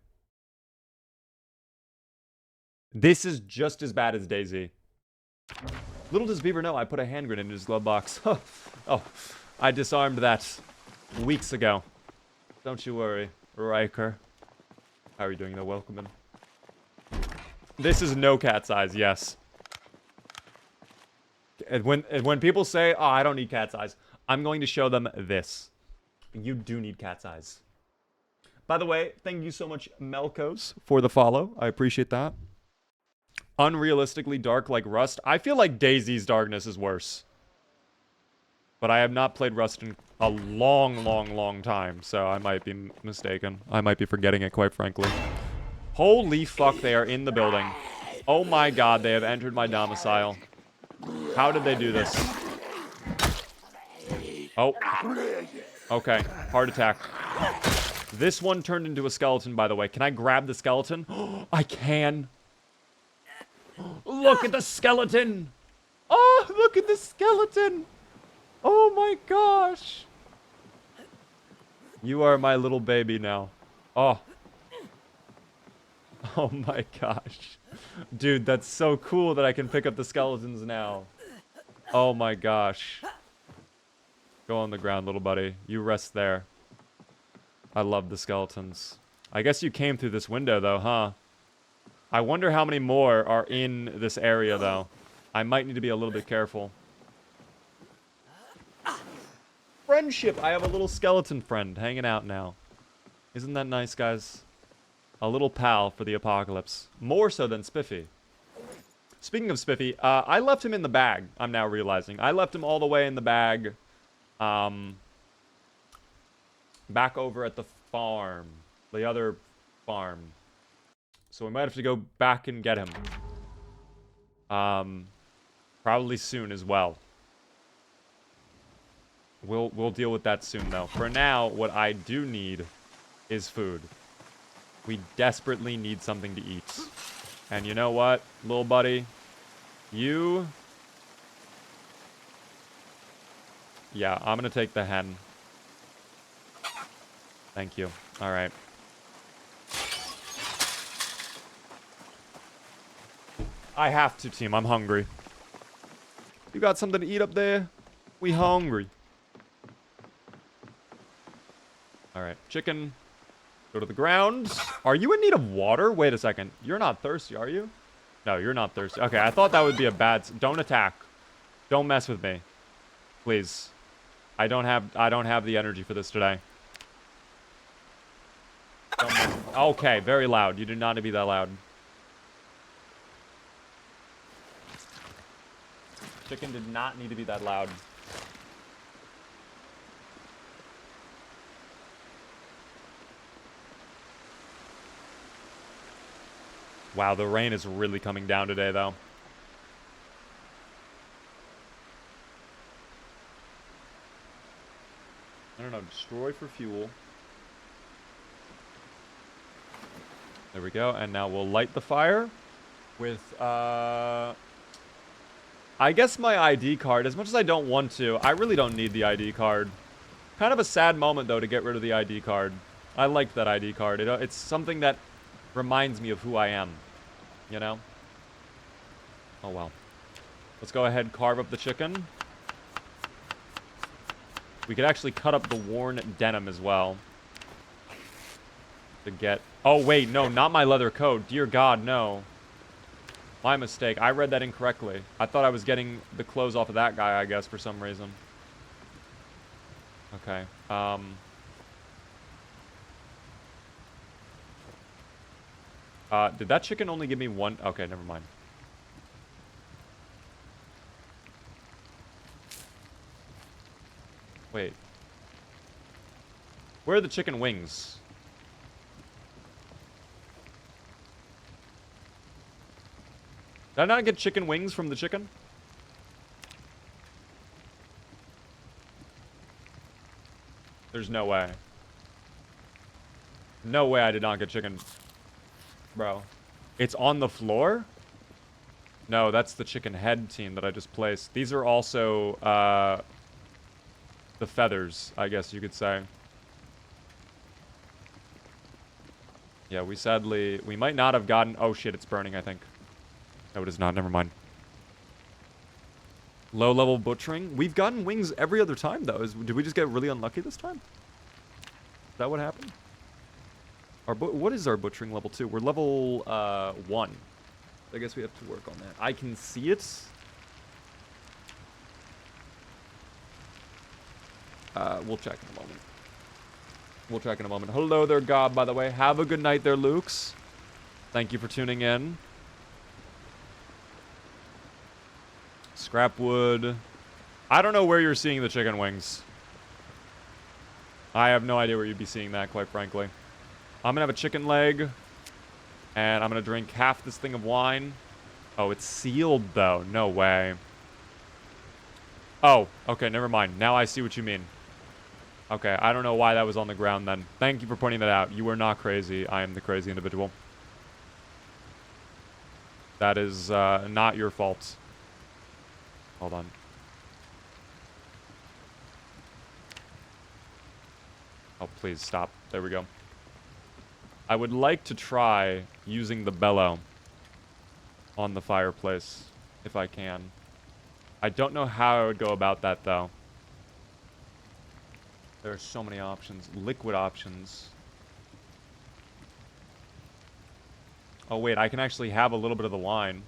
This is just as bad as DayZ. Little does Beaver know I put a hand grenade in his glove box. Oh, I disarmed that weeks ago. Don't you worry, Riker. How are you doing though? Welcome in. This is no cat's eyes, yes. And when people say, oh, I don't need cat's eyes, I'm going to show them this. You do need cat's eyes. By the way, thank you so much, Melkos, for the follow. I appreciate that. Unrealistically dark like Rust. I feel like DayZ's darkness is worse. But I have not played Rust in a long time, so I might be mistaken. I might be forgetting it, quite frankly. Holy fuck, they are in the building. Oh my god, they have entered my domicile. How did they do this? Oh. Okay, heart attack. This one turned into a skeleton, by the way. Can I grab the skeleton? I can. Look at the skeleton! Oh, look at the skeleton! Oh my gosh! You are my little baby now. Oh. Oh my gosh. Dude, that's so cool that I can pick up the skeletons now. Oh my gosh. Go on the ground, little buddy. You rest there. I love the skeletons. I guess you came through this window, though, huh? I wonder how many more are in this area, though. I might need to be a little bit careful. Friendship! I have a little skeleton friend hanging out now. Isn't that nice, guys? A little pal for the apocalypse. More so than Spiffy. Speaking of Spiffy, I left him in the bag, I'm now realizing. I left him all the way in the bag. Back over at the farm. The other farm. So we might have to go back and get him. Probably soon as well. We'll deal with that soon, though. For now, what I do need is food. We desperately need something to eat. And you know what, little buddy? You... Yeah, I'm gonna take the hen. Thank you. Alright. I have to, team. I'm hungry. You got something to eat up there? We hungry. Alright, chicken. Go to the ground. Are you in need of water? Wait a second. You're not thirsty, are you? No, you're not thirsty. Okay, I thought that would be a bad... Don't attack. Don't mess with me. Please. I don't have the energy for this today. Okay, very loud. You do not need to be that loud. Chicken did not need to be that loud. Wow, the rain is really coming down today, though. I don't know, destroy for fuel. There we go, and now we'll light the fire with, I guess my ID card. As much as I don't want to, I really don't need the ID card. Kind of a sad moment, though, to get rid of the ID card. I liked that ID card. It's something that reminds me of who I am. You know? Oh, well. Let's go ahead and carve up the chicken. We could actually cut up the worn denim as well. To get... Oh, wait. No, not my leather coat. Dear God, no. My mistake. I read that incorrectly. I thought I was getting the clothes off of that guy, I guess, for some reason. Okay. Did that chicken only give me one? Okay, never mind. Wait. Where are the chicken wings? Did I not get chicken wings from the chicken? There's no way. No way I did not get chicken. Bro. It's on the floor? No, that's the chicken head team that I just placed. These are also, the feathers, I guess you could say. Yeah, we might not have gotten... Oh, shit, it's burning, I think. No, it is not. Never mind. Low-level butchering. We've gotten wings every other time, though. Did we just get really unlucky this time? Is that what happened? What is our butchering level 2? We're level 1. I guess we have to work on that. I can see it. We'll check in a moment. We'll check in a moment. Hello there, Gob, by the way. Have a good night there, Lukes. Thank you for tuning in. Scrap wood. I don't know where you're seeing the chicken wings. I have no idea where you'd be seeing that, quite frankly. I'm gonna have a chicken leg. And I'm gonna drink half this thing of wine. Oh, it's sealed, though. No way. Oh, okay, never mind. Now I see what you mean. Okay, I don't know why that was on the ground then. Thank you for pointing that out. You are not crazy. I am the crazy individual. That is not your fault. Hold on. Oh, please stop. There we go. I would like to try using the bellow on the fireplace, if I can. I don't know how I would go about that, though. There are so many options. Liquid options. Oh, wait. I can actually have a little bit of the wine.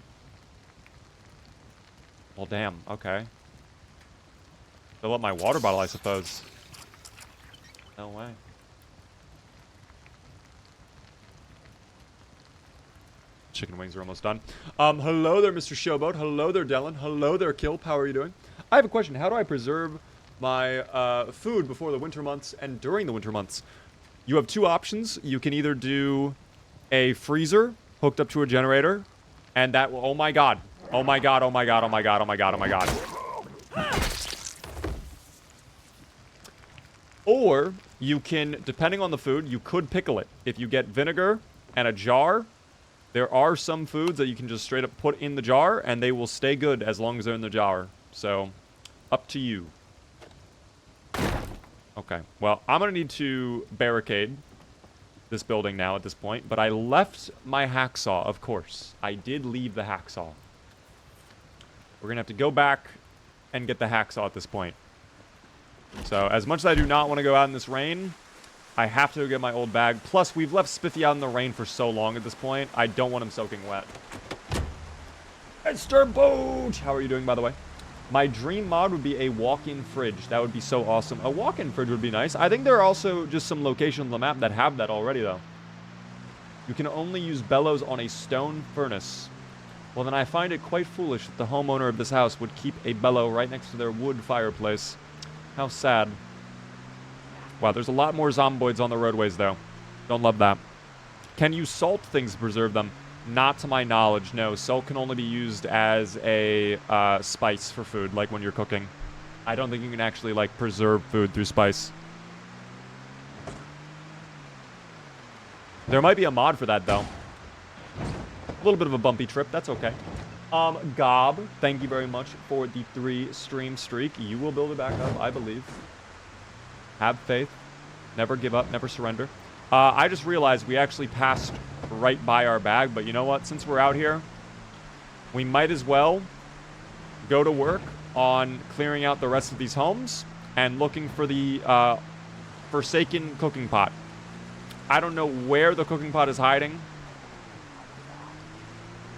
Well, damn. Okay. Fill up my water bottle, I suppose. No way. Chicken wings are almost done. Hello there, Mr. Showboat. Hello there, Dylan. Hello there, Kilp. How are you doing? I have a question. How do I preserve my food before the winter months and during the winter months? You have two options. You can either do a freezer hooked up to a generator, and that will... Oh my god. Oh my god, oh my god, oh my god, oh my god, oh my god. Or you can, depending on the food, you could pickle it. If you get vinegar and a jar, there are some foods that you can just straight up put in the jar, and they will stay good as long as they're in the jar. So, up to you. Okay, well, I'm going to need to barricade this building now at this point, but I left my hacksaw, of course. I did leave the hacksaw. We're going to have to go back and get the hacksaw at this point. So, as much as I do not want to go out in this rain, I have to go get my old bag. Plus, we've left Spiffy out in the rain for so long at this point, I don't want him soaking wet. Mr. Boot! How are you doing, by the way? My dream mod would be a walk-in fridge. That would be so awesome. A walk-in fridge would be nice. I think there are also just some locations on the map that have that already, though. You can only use bellows on a stone furnace. Well, then I find it quite foolish that the homeowner of this house would keep a bellow right next to their wood fireplace. How sad. Wow, there's a lot more zomboids on the roadways, though. Don't love that. Can you salt things to preserve them? Not to my knowledge, no. Salt can only be used as a spice for food, like when you're cooking. I don't think you can actually, like, preserve food through spice. There might be a mod for that, though. A little bit of a bumpy trip. That's okay. Gob, thank you very much for the 3 stream streak. You will build it back up, I believe. Have faith. Never give up. Never surrender. I just realized we actually passed right by our bag, but you know what? Since we're out here, we might as well go to work on clearing out the rest of these homes and looking for the forsaken cooking pot. I don't know where the cooking pot is hiding.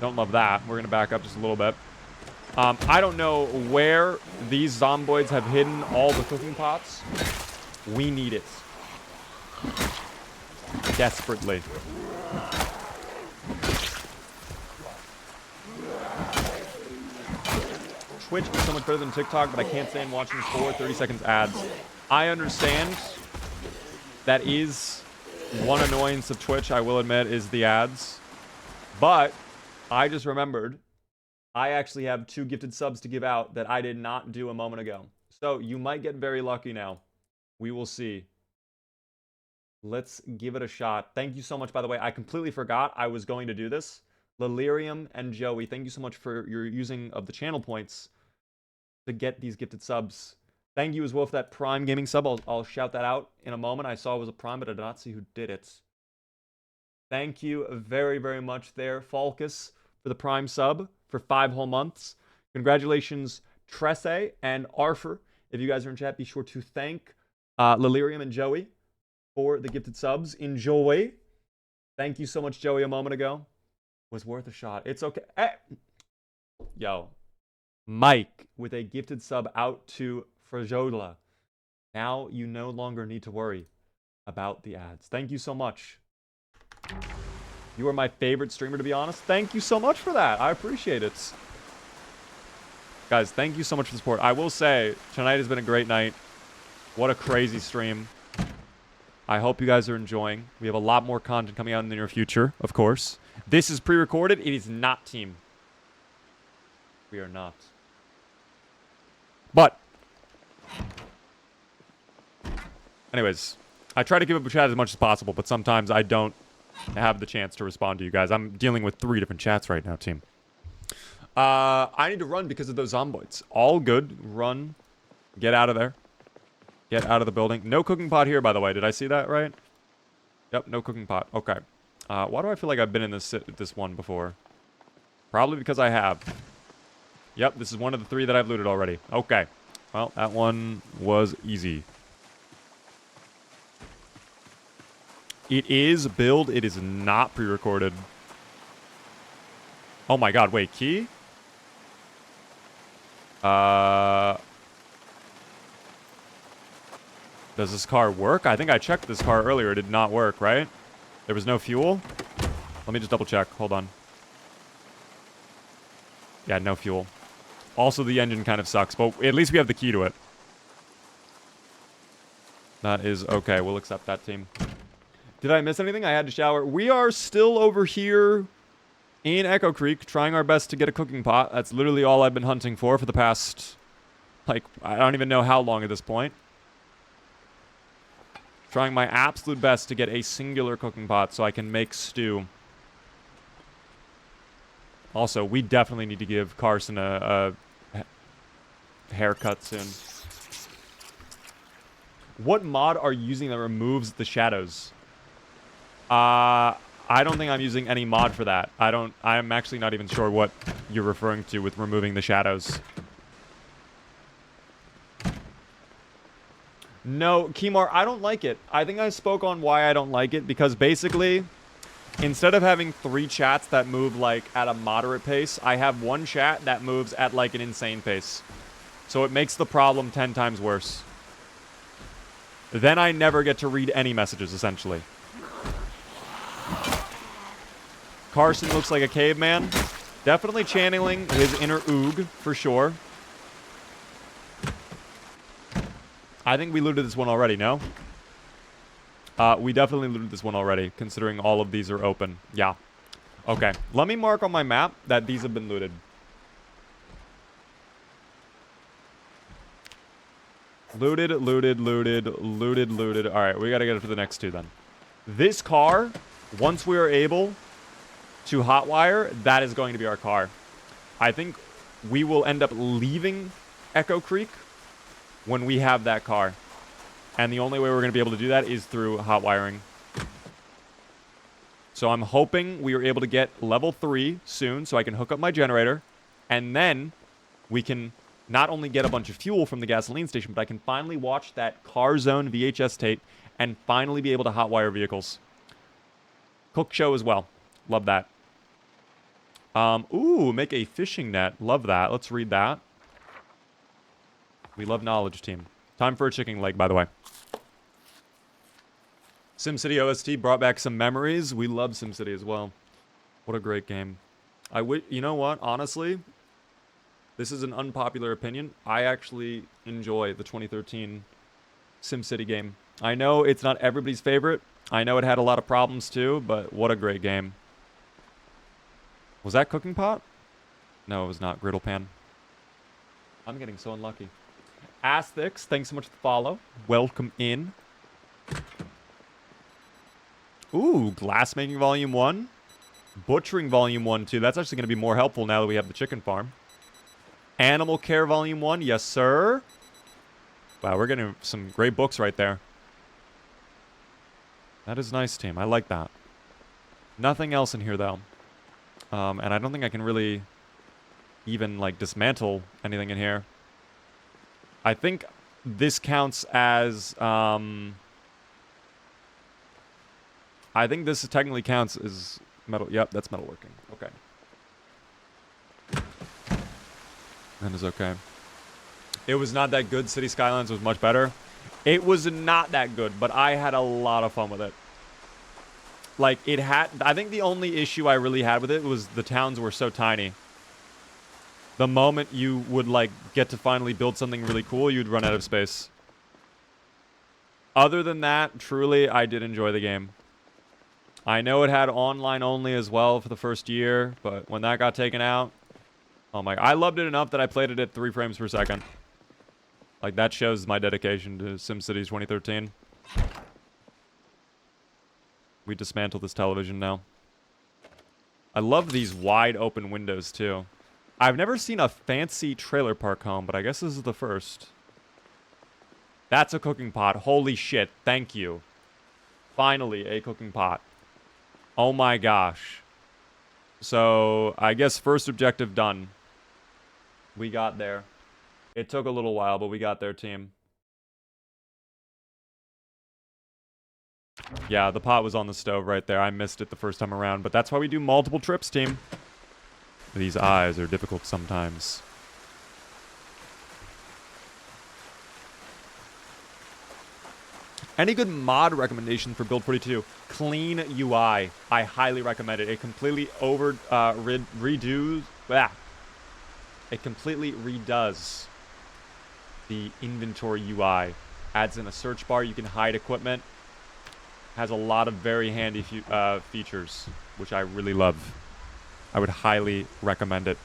Don't love that. We're going to back up just a little bit. I don't know where these zomboids have hidden all the cooking pots. We need it. Desperately. Twitch is so much better than TikTok, but I can't stand watching 30 seconds ads. I understand that is one annoyance of Twitch, I will admit, is the ads. But I just remembered I actually have 2 gifted subs to give out that I did not do a moment ago. So you might get very lucky now. We will see. Let's give it a shot. Thank you so much, by the way. I completely forgot I was going to do this. Lilirium and Joey, thank you so much for your using of the channel points to get these gifted subs. Thank you as well for that Prime Gaming sub. I'll shout that out in a moment. I saw it was a Prime, but I did not see who did it. Thank you very, very much there, Falcus, for the Prime sub for 5 whole months. Congratulations, Tresse and Arfer. If you guys are in chat, be sure to thank Lilirium and Joey for the gifted subs. Enjoy. Thank you so much, Joey, a moment ago. Was worth a shot. It's okay. Hey. Yo. Mike with a gifted sub out to Frajola. Now you no longer need to worry about the ads. Thank you so much. You are my favorite streamer, to be honest. Thank you so much for that. I appreciate it. Guys, thank you so much for the support. I will say, tonight has been a great night. What a crazy stream. I hope you guys are enjoying. We have a lot more content coming out in the near future, of course. This is pre-recorded. It is not team. We are not. But anyways, I try to keep up with chat as much as possible, but sometimes I don't have the chance to respond to you guys. I'm dealing with 3 different chats right now, team. I need to run because of those zomboids. All good. Run. Get out of there. Get out of the building. No cooking pot here, by the way. Did I see that right? Yep, no cooking pot. Okay. Why do I feel like I've been in this one before? Probably because I have. Yep, this is one of the 3 that I've looted already. Okay. Well, that one was easy. It is build. It is not pre-recorded. Oh my god, wait, key? Does this car work? I think I checked this car earlier. It did not work, right? There was no fuel? Let me just double check. Hold on. Yeah, no fuel. Also, the engine kind of sucks, but at least we have the key to it. That is okay. We'll accept that, team. Did I miss anything? I had to shower. We are still over here in Echo Creek trying our best to get a cooking pot. That's literally all I've been hunting for the past, like, I don't even know how long at this point. Trying my absolute best to get a singular cooking pot so I can make stew. Also, we definitely need to give Carson a haircut soon. What mod are you using that removes the shadows? I don't think I'm using any mod for that. I'm actually not even sure what you're referring to with removing the shadows. No, Kimar, I don't like it. I think I spoke on why I don't like it, because basically, instead of having 3 chats that move, like, at a moderate pace, I have 1 chat that moves at, like, an insane pace. So it makes the problem 10 times worse. Then I never get to read any messages, essentially. Carson looks like a caveman. Definitely channeling his inner Oog, for sure. I think we looted this one already, no? We definitely looted this one already, considering all of these are open. Yeah. Okay. Let me mark on my map that these have been looted. Looted, looted, looted, looted, looted. Alright, we gotta get it to the next 2 then. This car, once we are able to hotwire, that is going to be our car. I think we will end up leaving Echo Creek when we have that car. And the only way we're going to be able to do that is through hot wiring. So I'm hoping we are able to get level 3 soon so I can hook up my generator. And then we can not only get a bunch of fuel from the gasoline station, but I can finally watch that Car Zone VHS tape and finally be able to hotwire vehicles. Cook show as well. Love that. Ooh, make a fishing net. Love that. Let's read that. We love knowledge, team. Time for a chicken leg, by the way. SimCity OST brought back some memories. We love SimCity as well. What a great game. You know what? Honestly, this is an unpopular opinion. I actually enjoy the 2013 SimCity game. I know it's not everybody's favorite. I know it had a lot of problems too, but what a great game. Was that cooking pot? No, it was not. Griddle pan. I'm getting so unlucky. Asthix, thanks so much for the follow. Welcome in. Ooh, glassmaking volume 1. Butchering volume 1 too. That's actually going to be more helpful now that we have the chicken farm. Animal care volume 1. Yes, sir. Wow, we're getting some great books right there. That is nice, team. I like that. Nothing else in here, though. And I don't think I can really even, like, dismantle anything in here. I think this counts as, I think this technically counts as metal. Yep, that's metalworking. Okay. That is okay. It was not that good. City Skylines was much better. It was not that good, but I had a lot of fun with it. Like, it had... I think the only issue I really had with it was the towns were so tiny. The moment you would, like, get to finally build something really cool, you'd run out of space. Other than that, truly, I did enjoy the game. I know it had online only as well for the first year, but when that got taken out... Oh my... I loved it enough that I played it at 3 frames per second. Like, that shows my dedication to SimCity 2013. We dismantle this television now. I love these wide open windows, too. I've never seen a fancy trailer park home, but I guess this is the first. That's a cooking pot. Holy shit. Thank you. Finally, a cooking pot. Oh my gosh. So, I guess first objective done. We got there. It took a little while, but we got there, team. Yeah, the pot was on the stove right there. I missed it the first time around, but that's why we do multiple trips, team. These eyes are difficult sometimes. Any good mod recommendation for Build 42? Clean UI. I highly recommend it. It completely redoes... It completely redoes the inventory UI. Adds in a search bar. You can hide equipment. Has a lot of very handy features, which I really love. I would highly recommend it.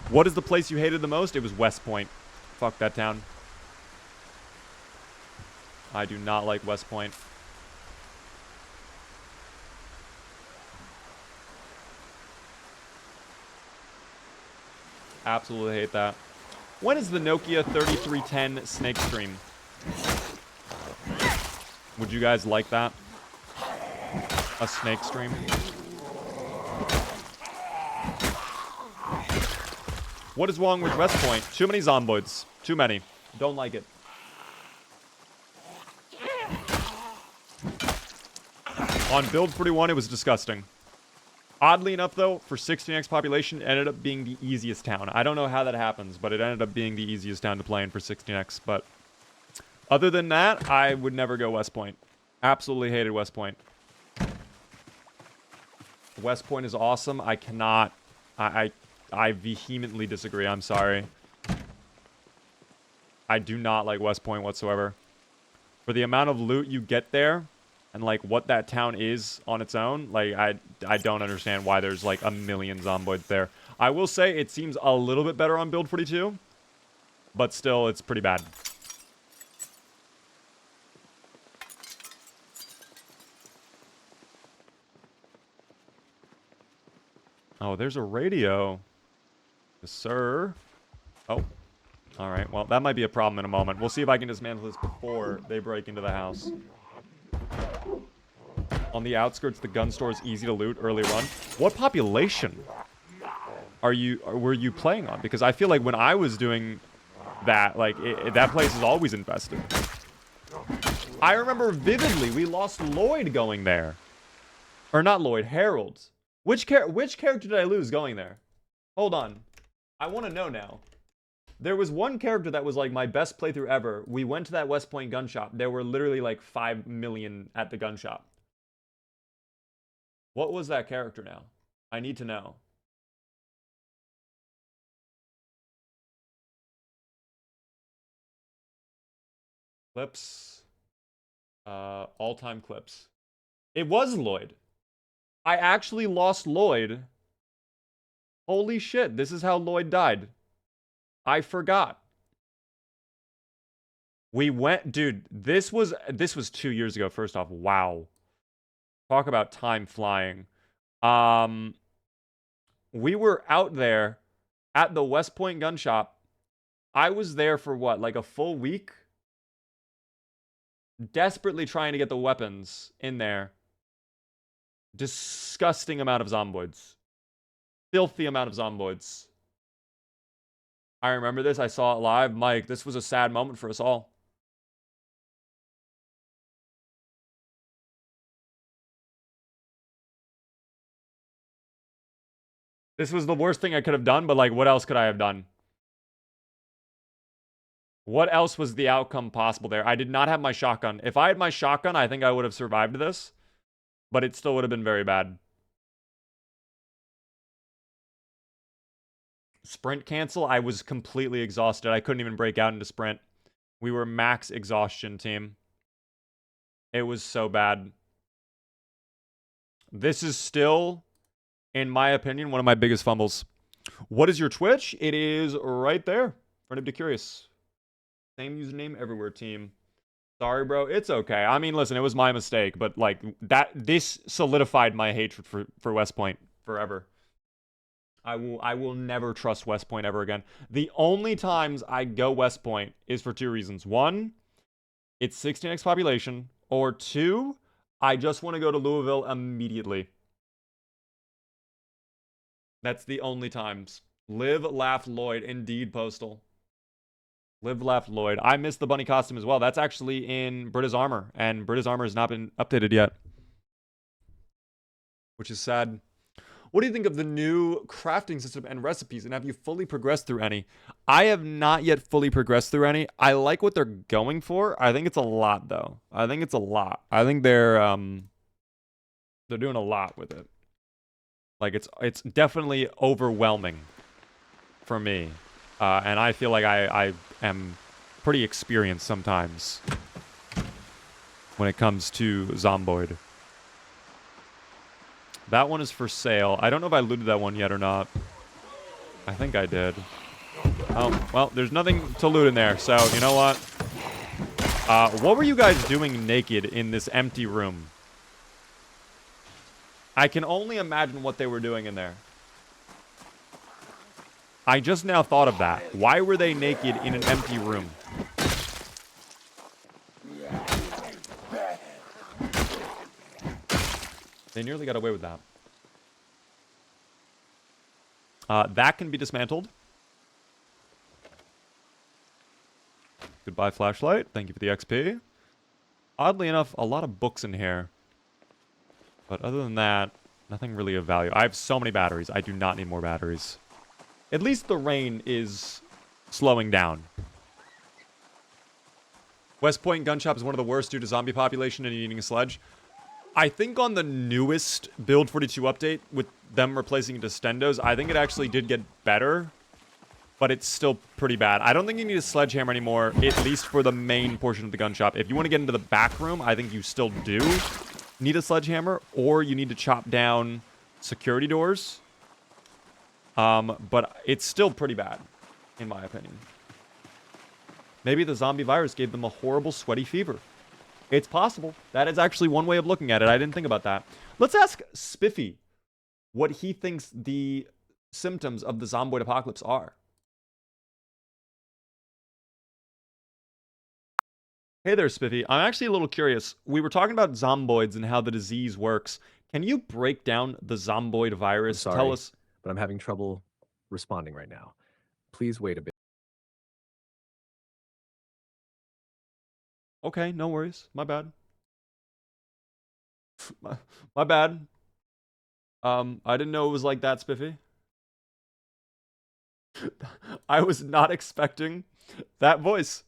What is the place you hated the most? It was West Point. Fuck that town. I do not like West Point. Absolutely hate that. When is the Nokia 3310 snake stream? Would you guys like that? A snake stream? What is wrong with West Point? Too many zomboids. Too many. Don't like it. On Build 41, it was disgusting. Oddly enough, though, for 16x population, it ended up being the easiest town. I don't know how that happens, but it ended up being the easiest town to play in for 16x. But other than that, I would never go West Point. Absolutely hated West Point. West Point is awesome. I cannot... I vehemently disagree. I'm sorry. I do not like West Point whatsoever. For the amount of loot you get there, and like what that town is on its own, like I don't understand why there's like a million zomboids there. I will say it seems a little bit better on Build 42, but still it's pretty bad. Oh, there's a radio. Yes, sir. Oh. Alright, well, that might be a problem in a moment. We'll see if I can dismantle this before they break into the house. On the outskirts, the gun store is easy to loot early run. What population were you playing on? Because I feel like when I was doing that, like, that place is always infested. I remember vividly, we lost Lloyd going there. Or not Lloyd, Harold. Which character did I lose going there? Hold on. I want to know now. There was one character that was like my best playthrough ever. We went to that West Point gun shop. There were literally like 5 million at the gun shop. What was that character now? I need to know. Clips. All-time clips. It was Lloyd. I actually lost Lloyd. Holy shit, this is how Lloyd died. I forgot. We went, dude, this was 2 years ago, first off. Wow. Talk about time flying. We were out there at the West Point gun shop. I was there for what, like a full week? Desperately trying to get the weapons in there. Disgusting amount of zomboids. Filthy amount of zomboids. I remember this. I saw it live. Mike, this was a sad moment for us all. This was the worst thing I could have done, but like, what else could I have done? What else was the outcome possible there? I did not have my shotgun. If I had my shotgun, I think I would have survived this, but it still would have been very bad. Sprint cancel. I was completely exhausted. I couldn't even break out into sprint. We were max exhaustion team. It was so bad. This is still, in my opinion, one of my biggest fumbles. What is your Twitch? It is right there. For anybody curious. Same username everywhere, team. Sorry, bro. It's okay. I mean, listen, it was my mistake, but like this solidified my hatred for West Point forever. I will never trust West Point ever again. The only times I go West Point is for 2 reasons. 1, it's 16x population, or 2, I just want to go to Louisville immediately. That's the only times. Live, laugh, Lloyd. Indeed, Postal. Live, laugh, Lloyd. I missed the bunny costume as well. That's actually in Brita's armor, and Brita's armor has not been updated yet, which is sad. What do you think of the new crafting system and recipes, and have you fully progressed through any? I have not yet fully progressed through any. I like what they're going for. I think it's a lot, though. I think it's a lot. I think they're doing a lot with it. Like, it's definitely overwhelming for me. And I feel like I am pretty experienced sometimes when it comes to Zomboid. That one is for sale. I don't know if I looted that one yet or not. I think I did. Oh, well, there's nothing to loot in there, so you know what? What were you guys doing naked in this empty room? I can only imagine what they were doing in there. I just now thought of that. Why were they naked in an empty room? They nearly got away with that. That can be dismantled. Goodbye, flashlight. Thank you for the XP. Oddly enough, a lot of books in here. But other than that, nothing really of value. I have so many batteries. I do not need more batteries. At least the rain is slowing down. West Point Gun Shop is one of the worst due to zombie population and needing a sledge. I think on the newest Build 42 update, with them replacing it to Stendos, I think it actually did get better. But it's still pretty bad. I don't think you need a sledgehammer anymore, at least for the main portion of the gun shop. If you want to get into the back room, I think you still do need a sledgehammer, or you need to chop down security doors. But it's still pretty bad, in my opinion. Maybe the zombie virus gave them a horrible sweaty fever. It's possible. That is actually one way of looking at it. I didn't think about that. Let's ask Spiffy what he thinks the symptoms of the zomboid apocalypse are. Hey there, Spiffy. I'm actually a little curious. We were talking about zomboids and how the disease works. Can you break down the zomboid virus? I'm sorry, Tell us. but I'm having trouble responding right now. Please wait a bit. Okay, no worries. My bad. My bad. I didn't know it was like that, Spiffy. I was not expecting that voice.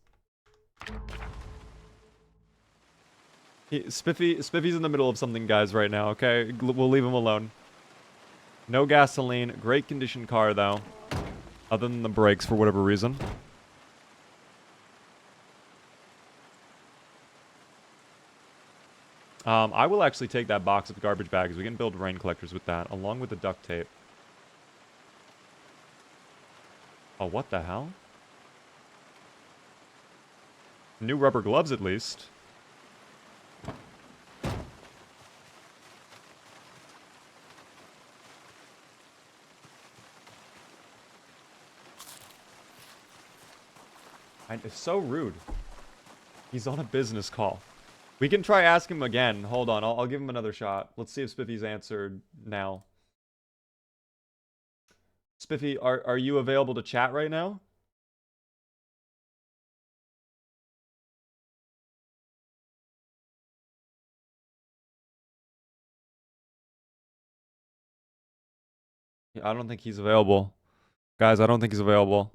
Spiffy's in the middle of something, guys, right now, okay? We'll leave him alone. No gasoline. Great condition car, though. Other than the brakes, for whatever reason. I will actually take that box of garbage bags. We can build rain collectors with that, along with the duct tape. Oh, what the hell? New rubber gloves, at least. It's so rude. He's on a business call. We can try ask him again. Hold on, I'll give him another shot. Let's see if Spiffy's answered now. Spiffy, are you available to chat right now? Yeah, I don't think he's available. Guys, I don't think he's available.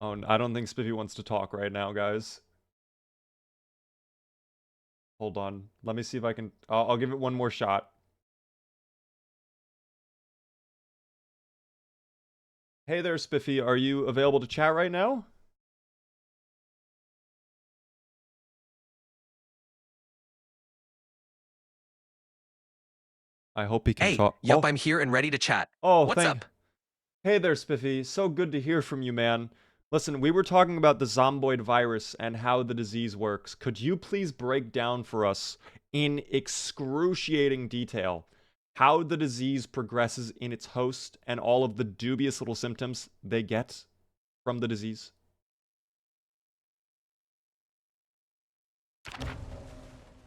Oh, I don't think Spiffy wants to talk right now, guys. Hold on. Let me see if I can... I'll give it one more shot. Hey there, Spiffy. Are you available to chat right now? I hope he can Hey, talk. yup, Oh. I'm here and ready to chat. Oh, What's up? Hey there, Spiffy. So good to hear from you, man. Listen, we were talking about the zomboid virus and how the disease works. Could you please break down for us in excruciating detail how the disease progresses in its host and all of the dubious little symptoms they get from the disease?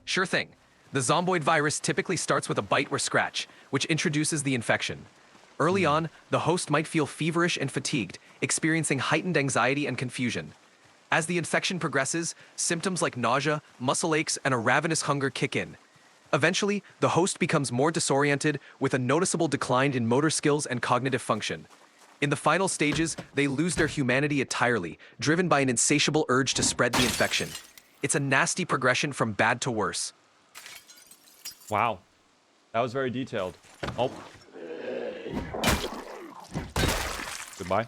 Sure thing. The zomboid virus typically starts with a bite or scratch, which introduces the infection. Early on, the host might feel feverish and fatigued, experiencing heightened anxiety and confusion. As the infection progresses, symptoms like nausea, muscle aches, and a ravenous hunger kick in. Eventually, the host becomes more disoriented with a noticeable decline in motor skills and cognitive function. In the final stages, they lose their humanity entirely, driven by an insatiable urge to spread the infection. It's a nasty progression from bad to worse. Wow. That was very detailed. Oh. Goodbye.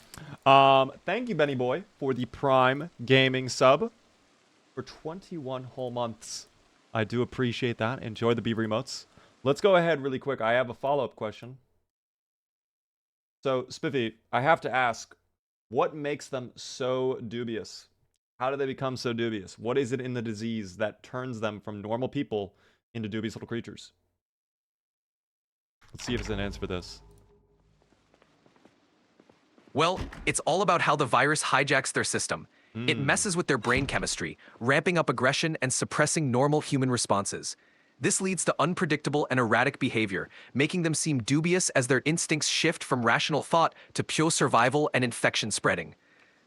Thank you, Benny Boy, for the Prime Gaming sub for 21 whole months. I do appreciate that. Enjoy the Beaver emotes. Let's go ahead really quick. I have a follow-up question. So, Spiffy, I have to ask, what makes them so dubious? How do they become so dubious? What is it in the disease that turns them from normal people into dubious little creatures? Let's see if there's an answer for this. Well, it's all about how the virus hijacks their system. It messes with their brain chemistry, ramping up aggression and suppressing normal human responses. This leads to unpredictable and erratic behavior, making them seem dubious as their instincts shift from rational thought to pure survival and infection spreading.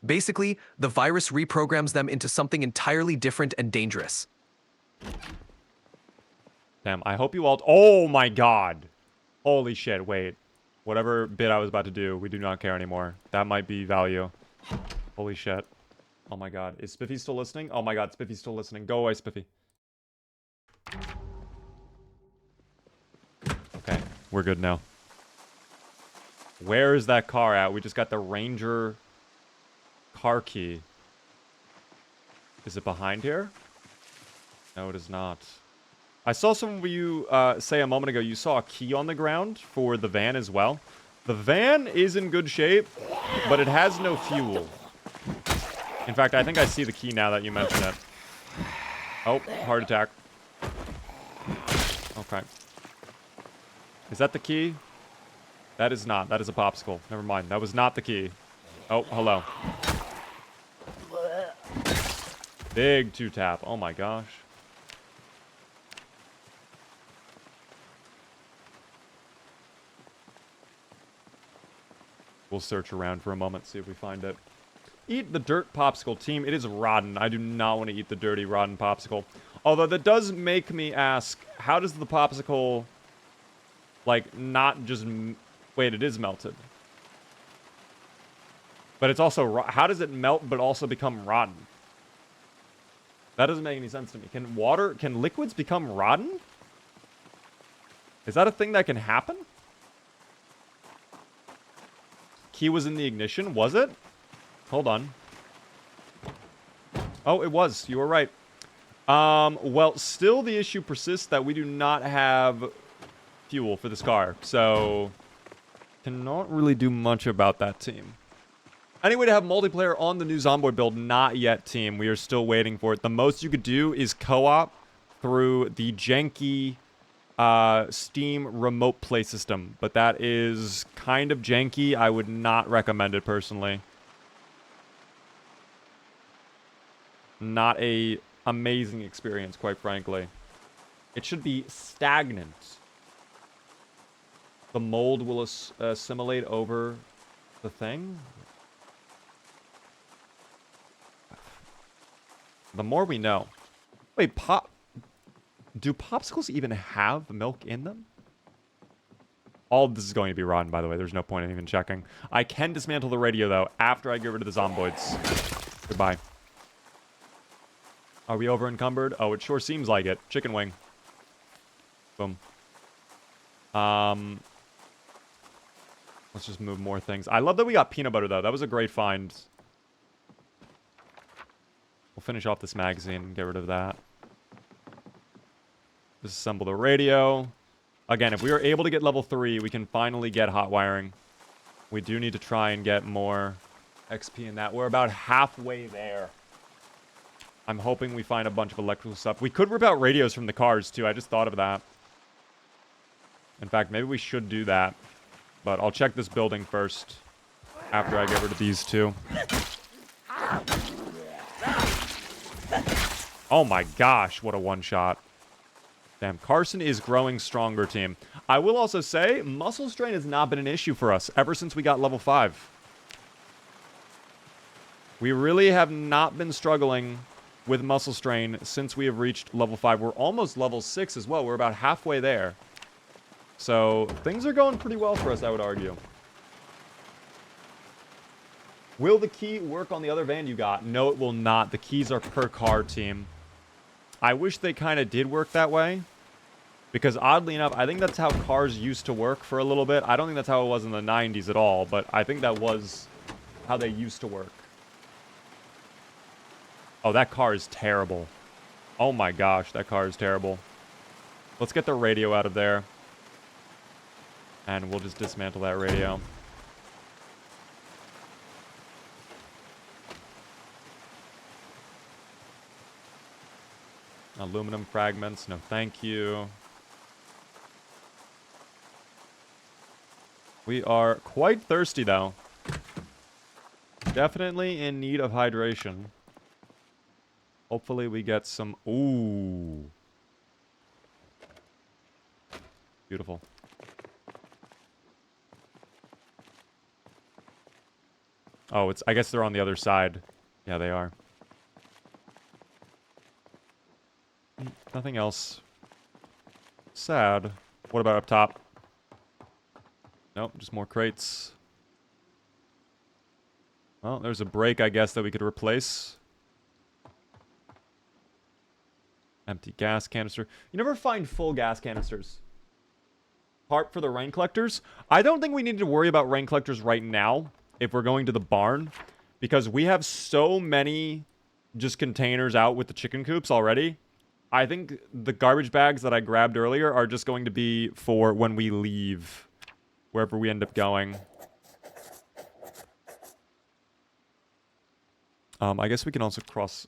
Basically, the virus reprograms them into something entirely different and dangerous. Damn, I hope you all... Oh my god! Holy shit, wait. Whatever bit I was about to do, we do not care anymore. That might be value. Holy shit. Oh my god. Is Spiffy still listening? Oh my god, Spiffy's still listening. Go away, Spiffy. Okay, we're good now. Where is that car at? We just got the Ranger car key. Is it behind here? No, it is not. I saw some of you say a moment ago you saw a key on the ground for the van as well. The van is in good shape, but it has no fuel. In fact, I think I see the key now that you mention it. Oh, heart attack. Okay. Is that the key? That is not. That is a popsicle. Never mind. That was not the key. Oh, hello. Big two-tap. Oh my gosh. We'll search around for a moment, see if we find it. Eat the dirt popsicle, team. It is rotten. I do not want to eat the dirty, rotten popsicle. Although that does make me ask, how does the popsicle, like, not just... Wait, it is melted. But it's also... How does it melt but also become rotten? That doesn't make any sense to me. Can liquids become rotten? Is that a thing that can happen? Key was in the ignition, was it? Hold on. Oh, it was. You were right. Well, still the issue persists that we do not have fuel for this car. So, cannot really do much about that, team. Anyway, to have multiplayer on the new Zomboid build, not yet, team. We are still waiting for it. The most you could do is co-op through the janky Steam remote play system. But that is kind of janky. I would not recommend it personally. Not a amazing experience, quite frankly. It should be stagnant. The mold will assimilate over the thing. The more we know. Wait, do popsicles even have milk in them? All of this is going to be rotten, by the way. There's no point in even checking. I can dismantle the radio, though, after I get rid of the zomboids. Goodbye. Are we over encumbered? Oh, it sure seems like it. Chicken wing. Boom. Let's just move more things. I love that we got peanut butter, though. That was a great find. We'll finish off this magazine and get rid of that. Disassemble the radio. Again, if we are able to get level 3, we can finally get hot wiring. We do need to try and get more XP in that. We're about halfway there. I'm hoping we find a bunch of electrical stuff. We could rip out radios from the cars, too. I just thought of that. In fact, maybe we should do that. But I'll check this building first after I get rid of these two. Oh my gosh, what a one-shot. Damn, Carson is growing stronger, team. I will also say, muscle strain has not been an issue for us ever since we got level 5. We really have not been struggling with muscle strain since we have reached level 5. We're almost level 6 as well. We're about halfway there. So, things are going pretty well for us, I would argue. Will the key work on the other van you got? No, it will not. The keys are per car, team. I wish they kind of did work that way. Because oddly enough, I think that's how cars used to work for a little bit. I don't think that's how it was in the 90s at all, but I think that was how they used to work. Oh, that car is terrible. Oh my gosh, that car is terrible. Let's get the radio out of there. And we'll just dismantle that radio. Aluminum fragments, no thank you. We are quite thirsty, though. Definitely in need of hydration. Hopefully we get some... Ooh. Beautiful. Oh, it's... I guess they're on the other side. Yeah, they are. Nothing else. Sad. What about up top? Nope, just more crates. Well, there's a break, I guess, that we could replace. Empty gas canister. You never find full gas canisters. Part for the rain collectors. I don't think we need to worry about rain collectors right now if we're going to the barn, because we have so many just containers out with the chicken coops already. I think the garbage bags that I grabbed earlier are just going to be for when we leave, wherever we end up going. I guess we can also cross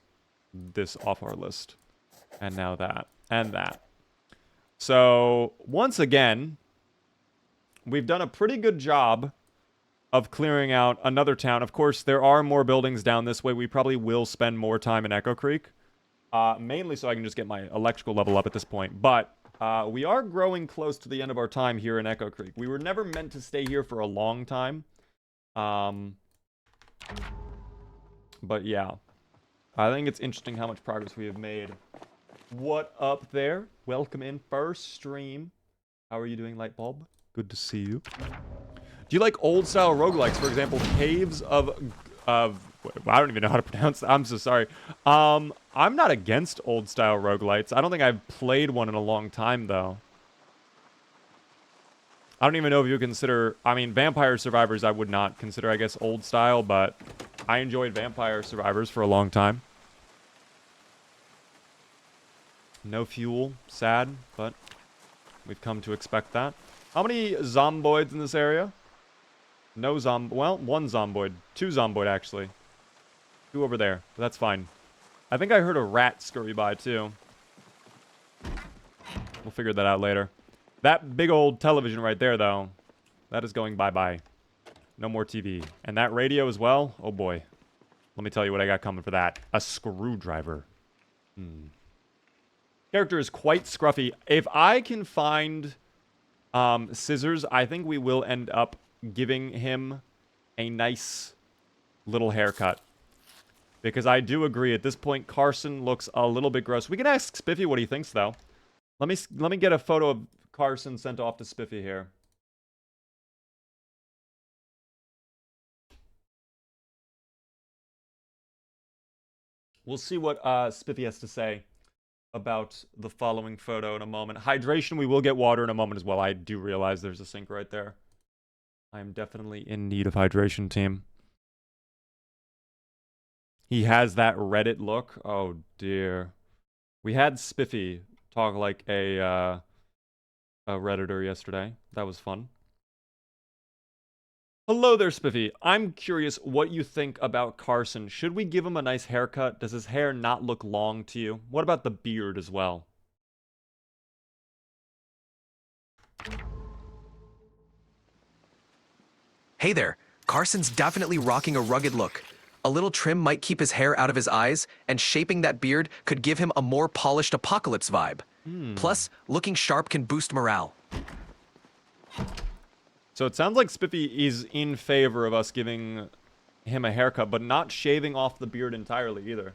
this off our list. And now that. And that. So, once again, we've done a pretty good job of clearing out another town. Of course, there are more buildings down this way. We probably will spend more time in Echo Creek. Mainly so I can just get my electrical level up at this point. But we are growing close to the end of our time here in Echo Creek. We were never meant to stay here for a long time. But yeah. I think it's interesting how much progress we have made. What up there? Welcome in. First stream. How are you doing, Lightbulb? Good to see you. Do you like old-style roguelikes? For example, Caves of... I don't even know how to pronounce that. I'm so sorry. I'm not against old-style roguelites. I don't think I've played one in a long time, though. I don't even know if you consider... I mean, Vampire Survivors I would not consider, I guess, old-style, but I enjoyed Vampire Survivors for a long time. No fuel. Sad, but we've come to expect that. How many zomboids in this area? No well, one zomboid. Two zomboid, actually. Two over there. But that's fine. I think I heard a rat scurry by, too. We'll figure that out later. That big old television right there, though. That is going bye-bye. No more TV. And that radio as well? Oh, boy. Let me tell you what I got coming for that. A screwdriver. Character is quite scruffy. If I can find scissors, I think we will end up giving him a nice little haircut. Because I do agree, at this point, Carson looks a little bit gross. We can ask Spiffy what he thinks, though. Let me get a photo of Carson sent off to Spiffy here. We'll see what Spiffy has to say about the following photo in a moment. Hydration, we will get water in a moment as well. I do realize there's a sink right there. I am definitely in need of hydration, team. He has that Reddit look. Oh, dear. We had Spiffy talk like a Redditor yesterday. That was fun. Hello there, Spiffy. I'm curious what you think about Carson. Should we give him a nice haircut? Does his hair not look long to you? What about the beard as well? Hey there, Carson's definitely rocking a rugged look. A little trim might keep his hair out of his eyes, and shaping that beard could give him a more polished apocalypse vibe. Plus, looking sharp can boost morale. So it sounds like Spiffy is in favor of us giving him a haircut, but not shaving off the beard entirely either,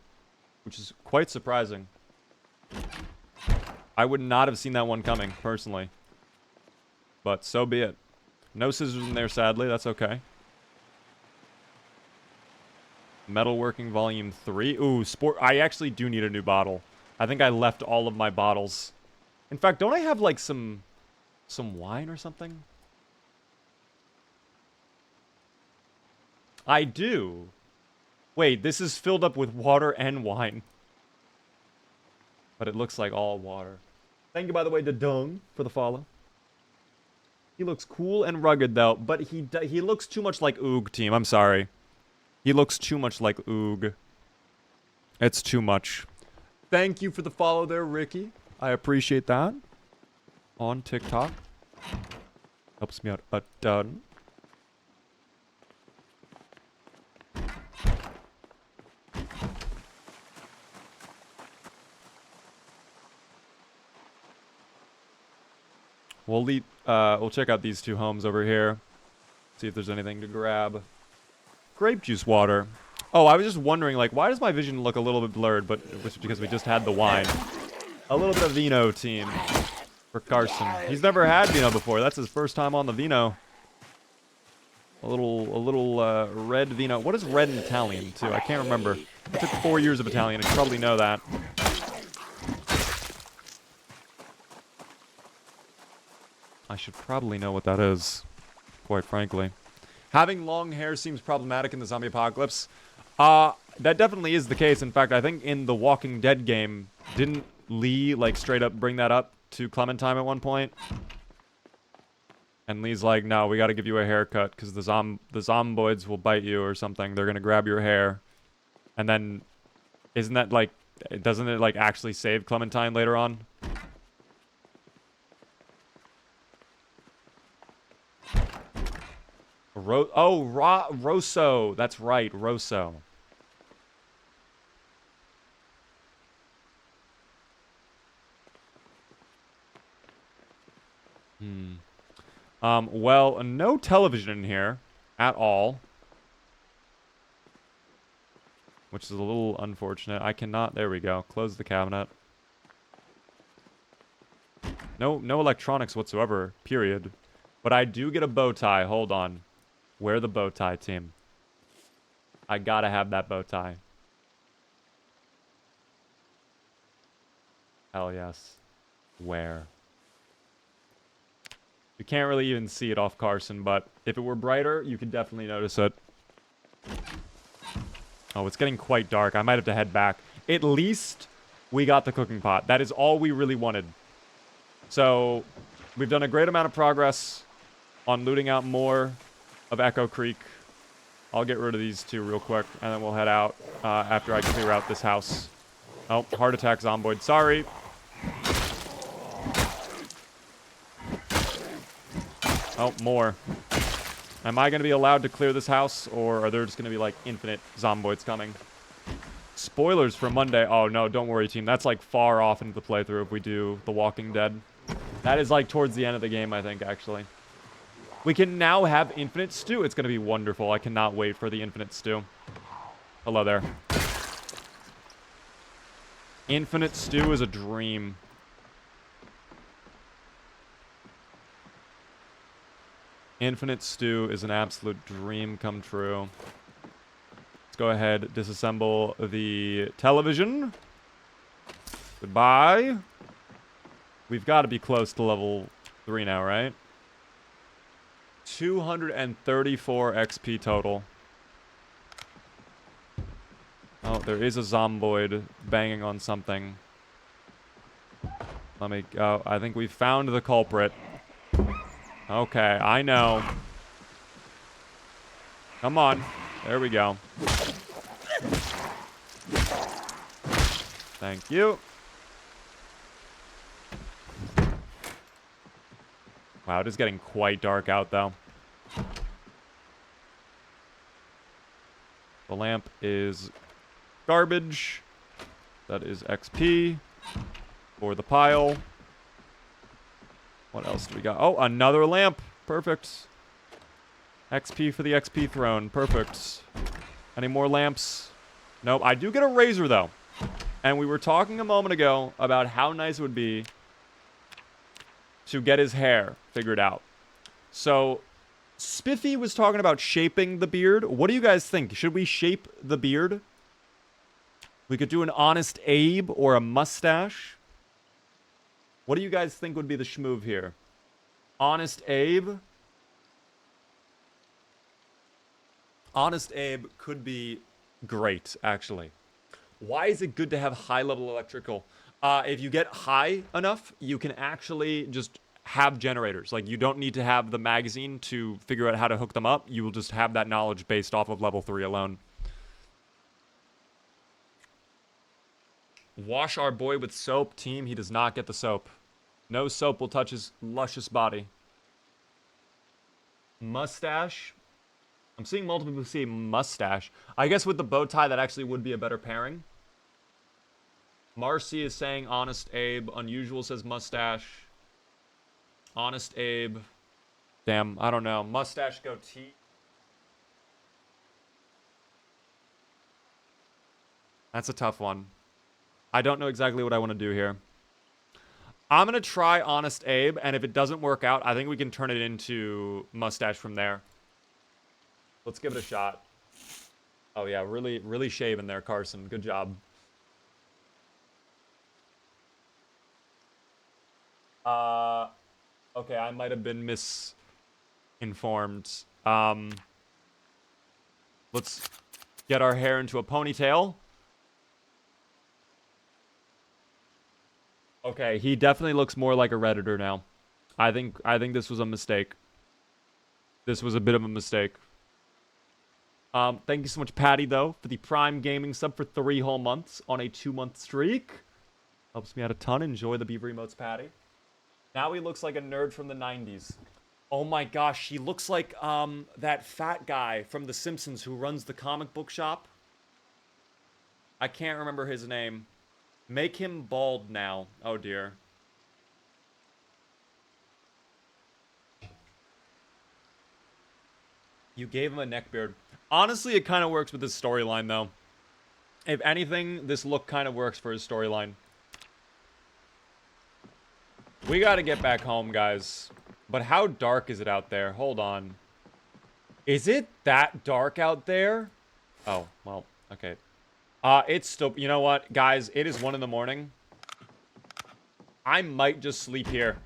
which is quite surprising. I would not have seen that one coming, personally. But so be it. No scissors in there, sadly. That's okay. Metalworking Volume 3. Ooh, sport. I actually do need a new bottle. I think I left all of my bottles. In fact, don't I have, like, some wine or something? I do. Wait, this is filled up with water and wine. But it looks like all water. Thank you, by the way, to Dung for the follow. He looks cool and rugged, though, but he looks too much like Oog, team. I'm sorry. He looks too much like Oog. It's too much. Thank you for the follow there, Ricky. I appreciate that. On TikTok. Helps me out a ton. We'll check out these 2 homes over here. See if there's anything to grab. Grape juice water. Oh, I was just wondering, like, why does my vision look a little bit blurred? But it was because we just had the wine. A little bit of vino, team, for Carson. He's never had vino before. That's his first time on the vino. A little red vino. What is red in Italian, too? I can't remember. I took 4 years of Italian. I should probably know that. I should probably know what that is, quite frankly. Having long hair seems problematic in the zombie apocalypse. That definitely is the case. In fact, I think in the Walking Dead game, didn't Lee, like, straight up bring that up to Clementine at one point? And Lee's like, no, we gotta give you a haircut, because the zomboids will bite you or something. They're gonna grab your hair. And then, isn't that, like, doesn't it, like, actually save Clementine later on? Rosso. That's right, Rosso. Well, no television in here at all. Which is a little unfortunate. I cannot, there we go. Close the cabinet. No electronics whatsoever, period. But I do get a bow tie. Hold on. Wear the bow tie, team. I gotta have that bow tie. Hell yes. Where? You can't really even see it off Carson, but if it were brighter, you could definitely notice it. Oh, it's getting quite dark. I might have to head back. At least we got the cooking pot. That is all we really wanted. So, we've done a great amount of progress on looting out more of Echo Creek. I'll get rid of these 2 real quick, and then we'll head out after I clear out this house. Oh, heart attack zomboid. Sorry. Oh, more. Am I going to be allowed to clear this house, or are there just going to be, like, infinite zomboids coming? Spoilers for Monday. Oh, no, don't worry, team. That's, like, far off into the playthrough if we do The Walking Dead. That is, like, towards the end of the game, I think, actually. We can now have infinite stew. It's going to be wonderful. I cannot wait for the infinite stew. Hello there. Infinite stew is a dream. Infinite stew is an absolute dream come true. Let's go ahead, disassemble the television. Goodbye. We've got to be close to level 3 now, right? 234 XP total. Oh, there is a zomboid banging on something. Let me go. I think we found the culprit. Okay, I know. Come on. There we go. Thank you. Wow, it is getting quite dark out, though. The lamp is garbage. That is XP for the pile. What else do we got? Oh, another lamp. Perfect. XP for the XP throne. Perfect. Any more lamps? Nope. I do get a razor, though. And we were talking a moment ago about how nice it would be to get his hair figured out. So, Spiffy was talking about shaping the beard. What do you guys think? Should we shape the beard? We could do an Honest Abe or a mustache. What do you guys think would be the schmoove here? Honest Abe? Honest Abe could be great, actually. Why is it good to have high-level electrical? If you get high enough, you can actually just have generators. Like, you don't need to have the magazine to figure out how to hook them up. You will just have that knowledge based off of level 3 alone. Wash our boy with soap, team. He does not get the soap. No soap will touch his luscious body. Mustache. I'm seeing multiple people say mustache. I guess with the bow tie, that actually would be a better pairing. Marcy is saying Honest Abe. Unusual says mustache. Honest Abe. Damn, I don't know. Mustache goatee. That's a tough one. I don't know exactly what I want to do here. I'm going to try Honest Abe, and if it doesn't work out, I think we can turn it into Mustache from there. Let's give it a shot. Oh, yeah, really, really shaven there, Carson. Good job. Okay, I might have been misinformed. Let's get our hair into a ponytail. Okay, he definitely looks more like a Redditor now. I think this was a mistake. This was a bit of a mistake. Thank you so much, Patty, though, for the Prime Gaming sub for 3 whole months on a 2-month streak. Helps me out a ton. Enjoy the Beaver emotes, Patty. Now he looks like a nerd from the 90s. Oh my gosh, he looks like that fat guy from The Simpsons who runs the comic book shop. I can't remember his name. Make him bald now. Oh dear. You gave him a neckbeard. Honestly, it kind of works with his storyline, though. If anything, this look kind of works for his storyline. We gotta get back home, guys. But how dark is it out there? Hold on. Is it that dark out there? Oh, well, okay. It's still... You know what, guys? It is 1 in the morning. I might just sleep here.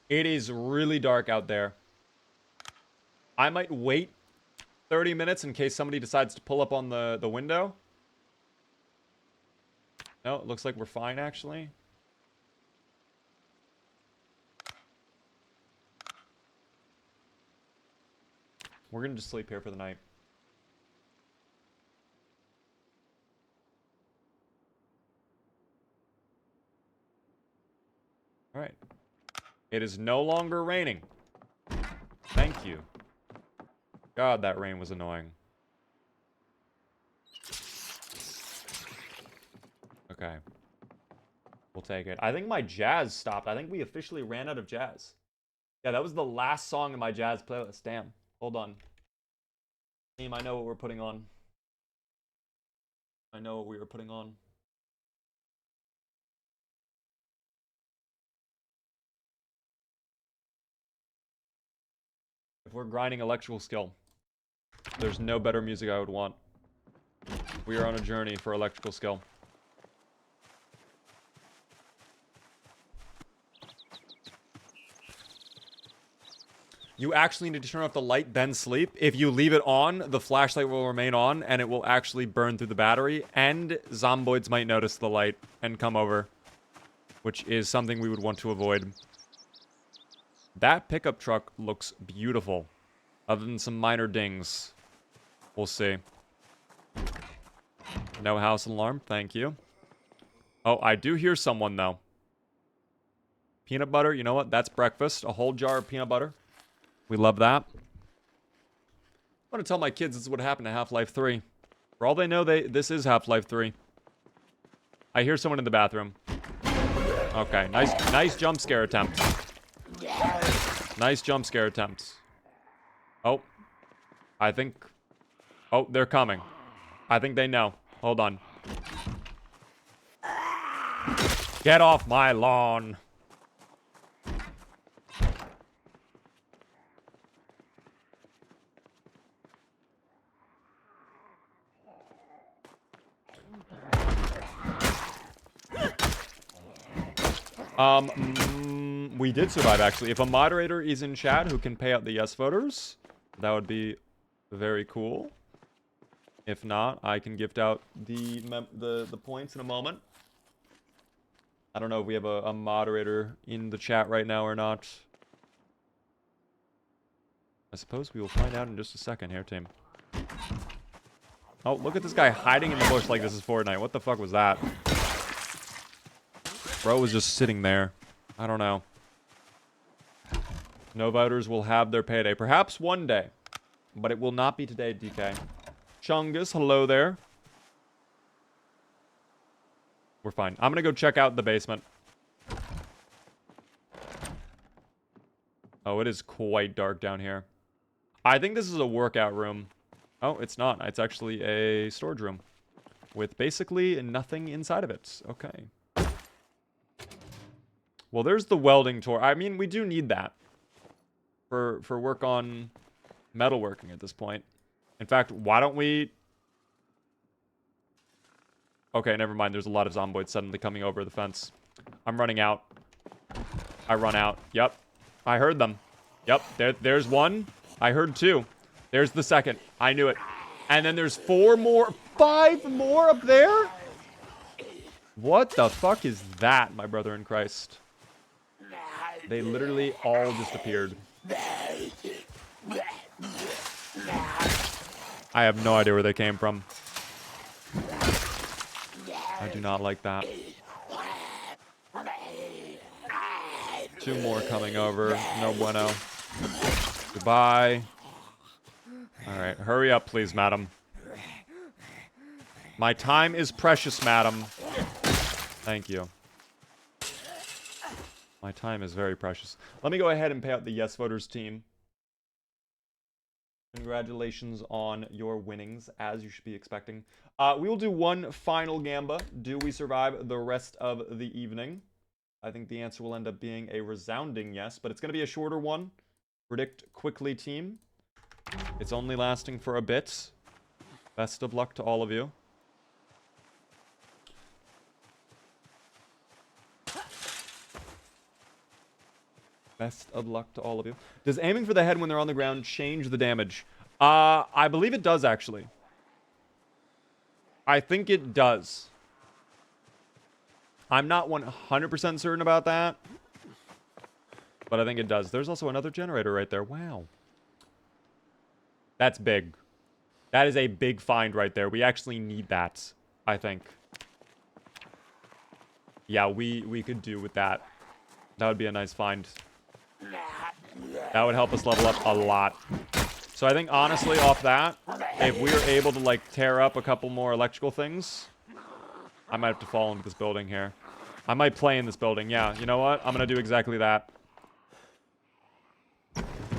It is really dark out there. I might wait 30 minutes in case somebody decides to pull up on the window. No, it looks like we're fine, actually. We're gonna just sleep here for the night. Alright. It is no longer raining. Thank you. God, that rain was annoying. Okay. We'll take it. I think my jazz stopped. I think we officially ran out of jazz. Yeah, that was the last song in my jazz playlist. Damn. Hold on. Team, I know what we're putting on. I know what we were putting on. If we're grinding electrical skill, there's no better music I would want. We are on a journey for electrical skill. You actually need to turn off the light, then sleep. If you leave it on, the flashlight will remain on, and it will actually burn through the battery, and zomboids might notice the light and come over, which is something we would want to avoid. That pickup truck looks beautiful, other than some minor dings. We'll see. No house alarm, thank you. Oh, I do hear someone, though. Peanut butter, you know what? That's breakfast. A whole jar of peanut butter. We love that. I'm going to tell my kids this is what happened to Half-Life 3. For all they know, this is Half-Life 3. I hear someone in the bathroom. Okay, nice jump scare attempt. Nice jump scare attempt. Oh. I think... Oh, they're coming. I think they know. Hold on. Get off my lawn. We did survive, actually. If a moderator is in chat who can pay out the yes voters, that would be very cool. If not, I can gift out the points in a moment. I don't know if we have a moderator in the chat right now or not. I suppose we will find out in just a second here, team. Oh, look at this guy hiding in the bush like this is Fortnite. What the fuck was that? Bro was just sitting there. I don't know. No voters will have their payday. Perhaps one day. But it will not be today, DK. Chungus, hello there. We're fine. I'm gonna go check out the basement. Oh, it is quite dark down here. I think this is a workout room. Oh, it's not. It's actually a storage room with basically nothing inside of it. Okay. Well, there's the welding tour. I mean, we do need that for work on metalworking at this point. In fact, why don't we... Okay, never mind. There's a lot of zomboids suddenly coming over the fence. I'm running out. I run out. Yep. I heard them. Yep. There's one. I heard two. There's the second. I knew it. And then there's 5 more up there? What the fuck is that, my brother in Christ? They literally all just appeared. I have no idea where they came from. I do not like that. 2 more coming over. No bueno. Goodbye. Alright, hurry up, please, madam. My time is precious, madam. Thank you. My time is very precious. Let me go ahead and pay out the Yes Voters team. Congratulations on your winnings, as you should be expecting. We will do one final gamba. Do we survive the rest of the evening? I think the answer will end up being a resounding yes, but it's going to be a shorter one. Predict quickly, team. It's only lasting for a bit. Best of luck to all of you. Best of luck to all of you. Does aiming for the head when they're on the ground change the damage? I believe it does, actually. I think it does. I'm not 100% certain about that. But I think it does. There's also another generator right there. Wow. That's big. That is a big find right there. We actually need that, I think. Yeah, we could do with that. That would be a nice find. That would help us level up a lot. So I think, honestly, off that, if we are able to, like, tear up a couple more electrical things, I might have to fall into this building here. I might play in this building. Yeah, you know what? I'm going to do exactly that.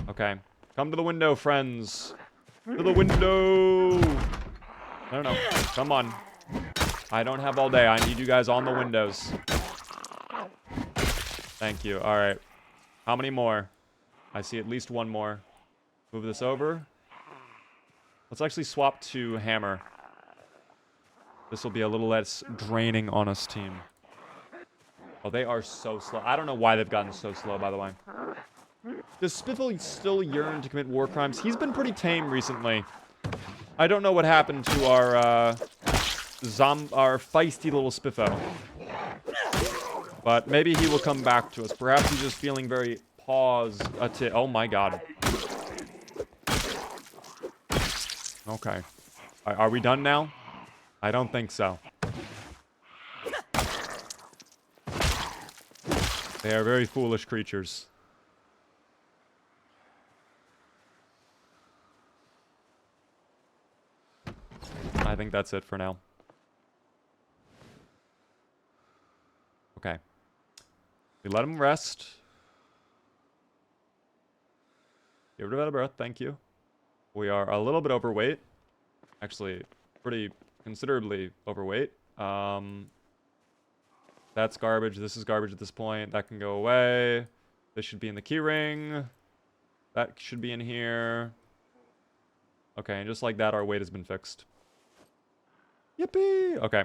Okay. Come to the window, friends. To the window. No, no. Come on. I don't have all day. I need you guys on the windows. Thank you. All right. How many more? I see at least one more. Move this over. Let's actually swap to hammer. This will be a little less draining on us, team. Oh, they are so slow. I don't know why they've gotten so slow, by the way. Does Spiffo still yearn to commit war crimes? He's been pretty tame recently. I don't know what happened to our feisty little Spiffo. But maybe he will come back to us. Perhaps he's just feeling very oh my god. Okay. Are we done now? I don't think so. They are very foolish creatures. I think that's it for now. Okay. We let him rest. Get rid of out of breath, thank you. We are a little bit overweight. Actually, pretty considerably overweight. That's garbage. This is garbage at this point. That can go away. This should be in the key ring. That should be in here. Okay, and just like that, our weight has been fixed. Yippee! Okay.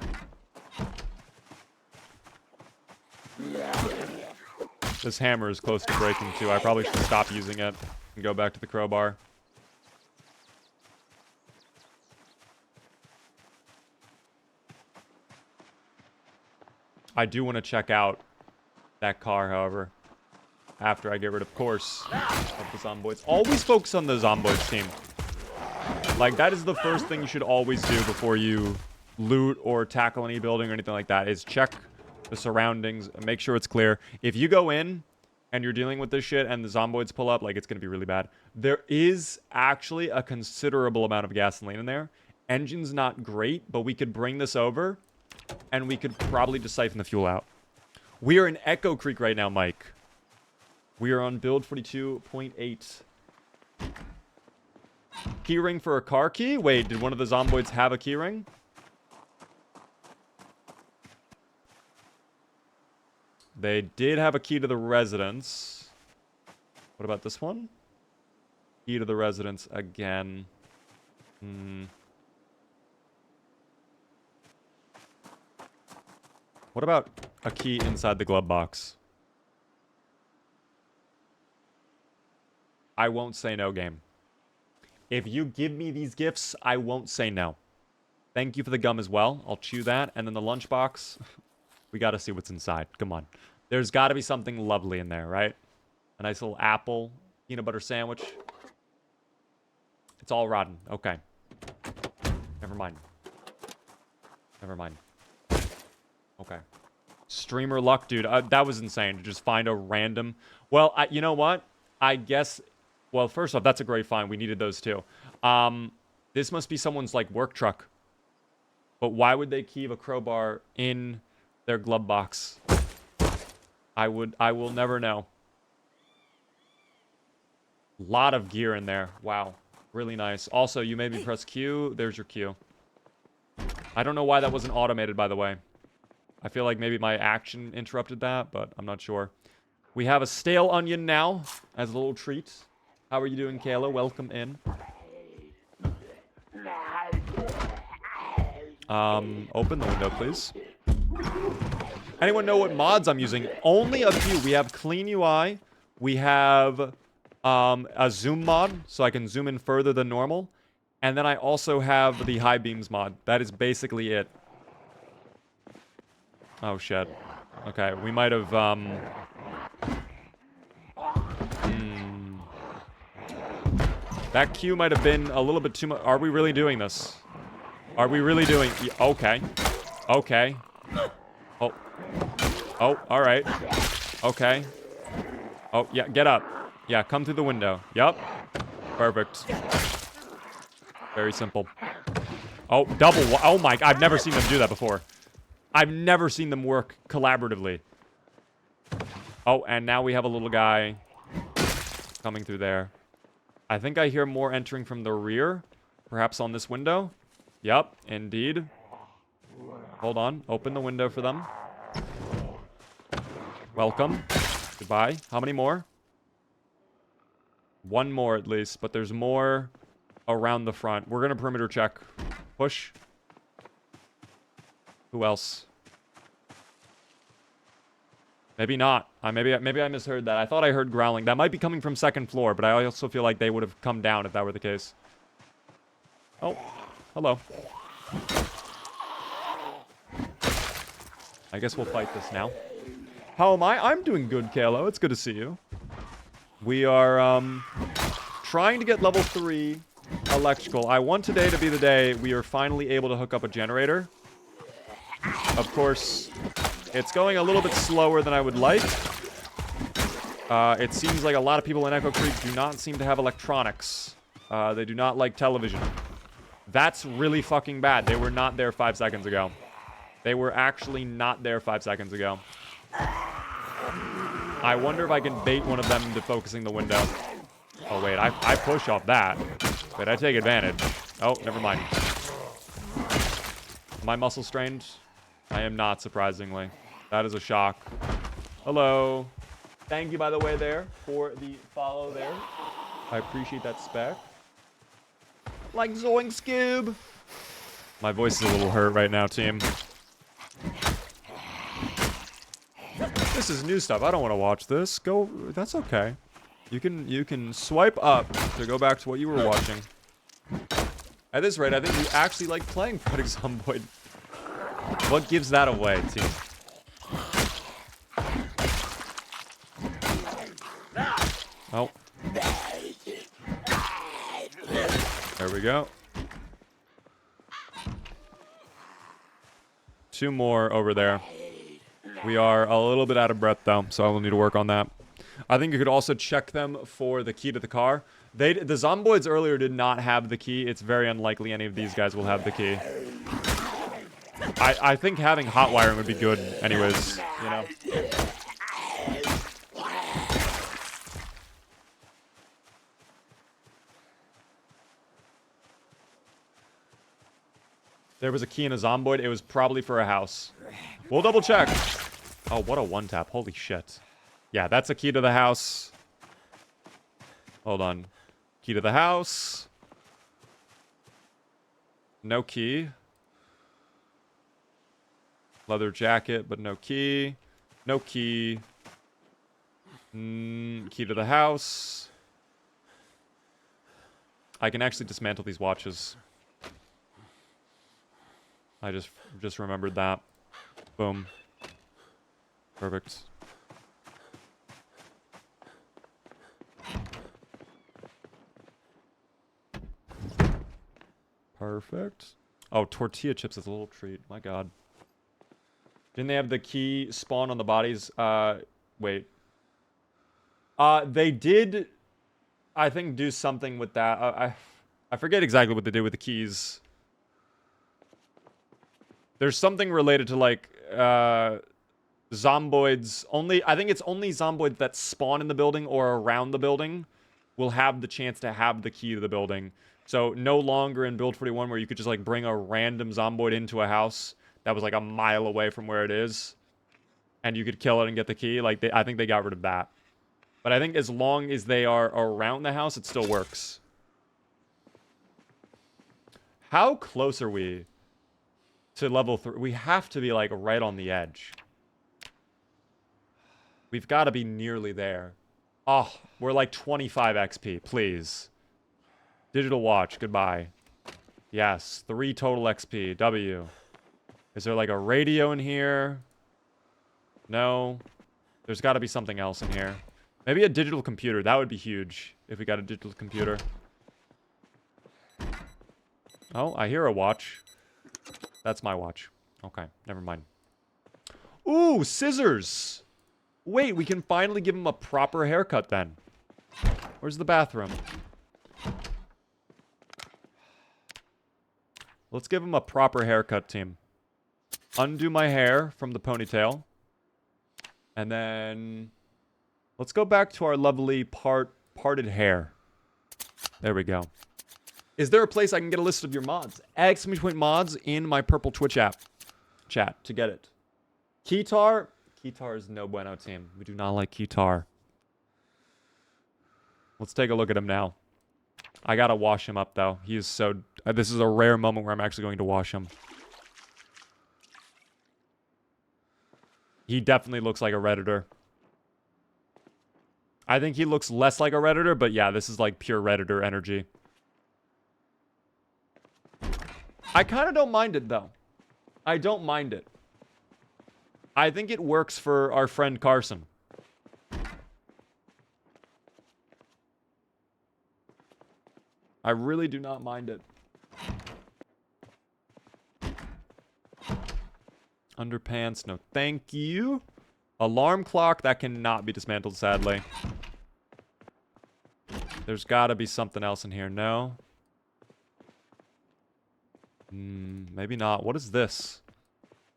This hammer is close to breaking, too. I probably should stop using it and go back to the crowbar. I do want to check out that car, however, after I get rid, of course, of the zomboids. Always focus on the zomboids team. Like, that is the first thing you should always do before you loot or tackle any building or anything like that, is check the surroundings and make sure it's clear. If you go in and you're dealing with this shit and the zomboids pull up, like, it's going to be really bad. There is actually a considerable amount of gasoline in there. Engine's not great, but we could bring this over and we could probably just siphon the fuel out. We are in Echo Creek right now, Mike. We are on build 42.8. Keyring for a car key? Wait, did one of the Zomboids have a keyring? They did have a key to the residence. What about this one? Key to the residence again. What about a key inside the glove box? I won't say no, game. If you give me these gifts, I won't say no. Thank you for the gum as well. I'll chew that. And then the lunchbox. We got to see what's inside. Come on. There's got to be something lovely in there, right? A nice little apple, peanut butter sandwich. It's all rotten. Okay. Never mind. Never mind. Okay. Streamer luck, dude. That was insane to just find a random... Well, you know what? I guess... Well, first off, that's a great find. We needed those too. This must be someone's, like, work truck. But why would they keep a crowbar in their glove box? I will never know. Lot of gear in there. Wow. Really nice. Also, you made me press Q. There's your Q. I don't know why that wasn't automated, by the way. I feel like maybe my action interrupted that, but I'm not sure. We have a stale onion now as a little treat. How are you doing, Kayla? Welcome in. Open the window, please. Anyone know what mods I'm using? Only a few. We have Clean UI. We have a zoom mod, so I can zoom in further than normal. And then I also have the high beams mod. That is basically it. Oh, shit. Okay, we might have, That Q might have been a little bit too much. Are we really doing this? Are we really doing... Okay. Okay. Oh. Oh, alright. Okay. Oh, yeah, get up. Yeah, come through the window. Yup. Perfect. Very simple. Oh, double... Oh my... I've never seen them do that before. I've never seen them work collaboratively. Oh, and now we have a little guy coming through there. I think I hear more entering from the rear. Perhaps on this window. Yep, indeed. Hold on. Open the window for them. Welcome. Goodbye. How many more? One more at least, but there's more around the front. We're going to perimeter check. Push. Who else? Maybe not. Maybe I misheard that. I thought I heard growling. That might be coming from second floor, but I also feel like they would have come down if that were the case. Oh, hello. I guess we'll fight this now. How am I? I'm doing good, Kalo. It's good to see you. We are trying to get level 3 electrical. I want today to be the day we are finally able to hook up a generator. Of course... It's going a little bit slower than I would like. It seems like a lot of people in Echo Creek do not seem to have electronics. They do not like television. That's really fucking bad. They were not there 5 seconds ago. They were actually not there 5 seconds ago. I wonder if I can bait one of them into focusing the window. Oh, wait. I push off that. Wait, I take advantage. Oh, never mind. Am I muscle strained? I am not, surprisingly. That is a shock. Hello. Thank you, by the way, there, for the follow there. I appreciate that spec. Like Zoink Scoob. My voice is a little hurt right now, team. This is new stuff. I don't want to watch this. Go. That's okay. You can swipe up to go back to what you were watching. At this rate, I think you actually like playing Project Zomboid. What gives that away, team? Oh. There we go. 2 more over there. We are a little bit out of breath, though, so I will need to work on that. I think you could also check them for the key to the car. The Zomboids earlier did not have the key. It's very unlikely any of these guys will have the key. I think having hot wiring would be good anyways, you know? There was a key in a Zomboid. It was probably for a house. We'll double check. Oh, what a one tap. Holy shit. Yeah, that's a key to the house. Hold on. Key to the house. No key. Leather jacket, but no key. No key. Key to the house. I can actually dismantle these watches. I just remembered that. Boom. Perfect. Perfect. Oh, tortilla chips is a little treat. My god. Didn't they have the key spawn on the bodies? Wait. They did, I think, do something with that. I forget exactly what they did with the keys. There's something related to, like, zomboids. I think it's only zomboids that spawn in the building or around the building will have the chance to have the key to the building. So no longer in Build 41 where you could just, like, bring a random zomboid into a house that was, like, a mile away from where it is, and you could kill it and get the key. Like, I think they got rid of that. But I think as long as they are around the house, it still works. How close are we to level 3? We have to be, like, right on the edge. We've got to be nearly there. Oh, we're like 25 XP, please. Digital watch, goodbye. Yes, 3 total XP, W. Is there like a radio in here? No. There's got to be something else in here. Maybe a digital computer, that would be huge if we got a digital computer. Oh, I hear a watch. That's my watch. Okay, never mind. Ooh, scissors! Wait, we can finally give him a proper haircut then. Where's the bathroom? Let's give him a proper haircut, team. Undo my hair from the ponytail. And then let's go back to our lovely parted hair. There we go. Is there a place I can get a list of your mods? Exclamation point mods in my purple Twitch app chat to get it. Keytar? Keytar is no bueno, team. We do not like Keytar. Let's take a look at him now. I gotta wash him up, though. He is so... this is a rare moment where I'm actually going to wash him. He definitely looks like a Redditor. I think he looks less like a Redditor, but yeah, this is like pure Redditor energy. I kind of don't mind it, though. I don't mind it. I think it works for our friend Carson. I really do not mind it. Underpants, no thank you. Alarm clock, that cannot be dismantled, sadly. There's got to be something else in here, no? Maybe not. What is this?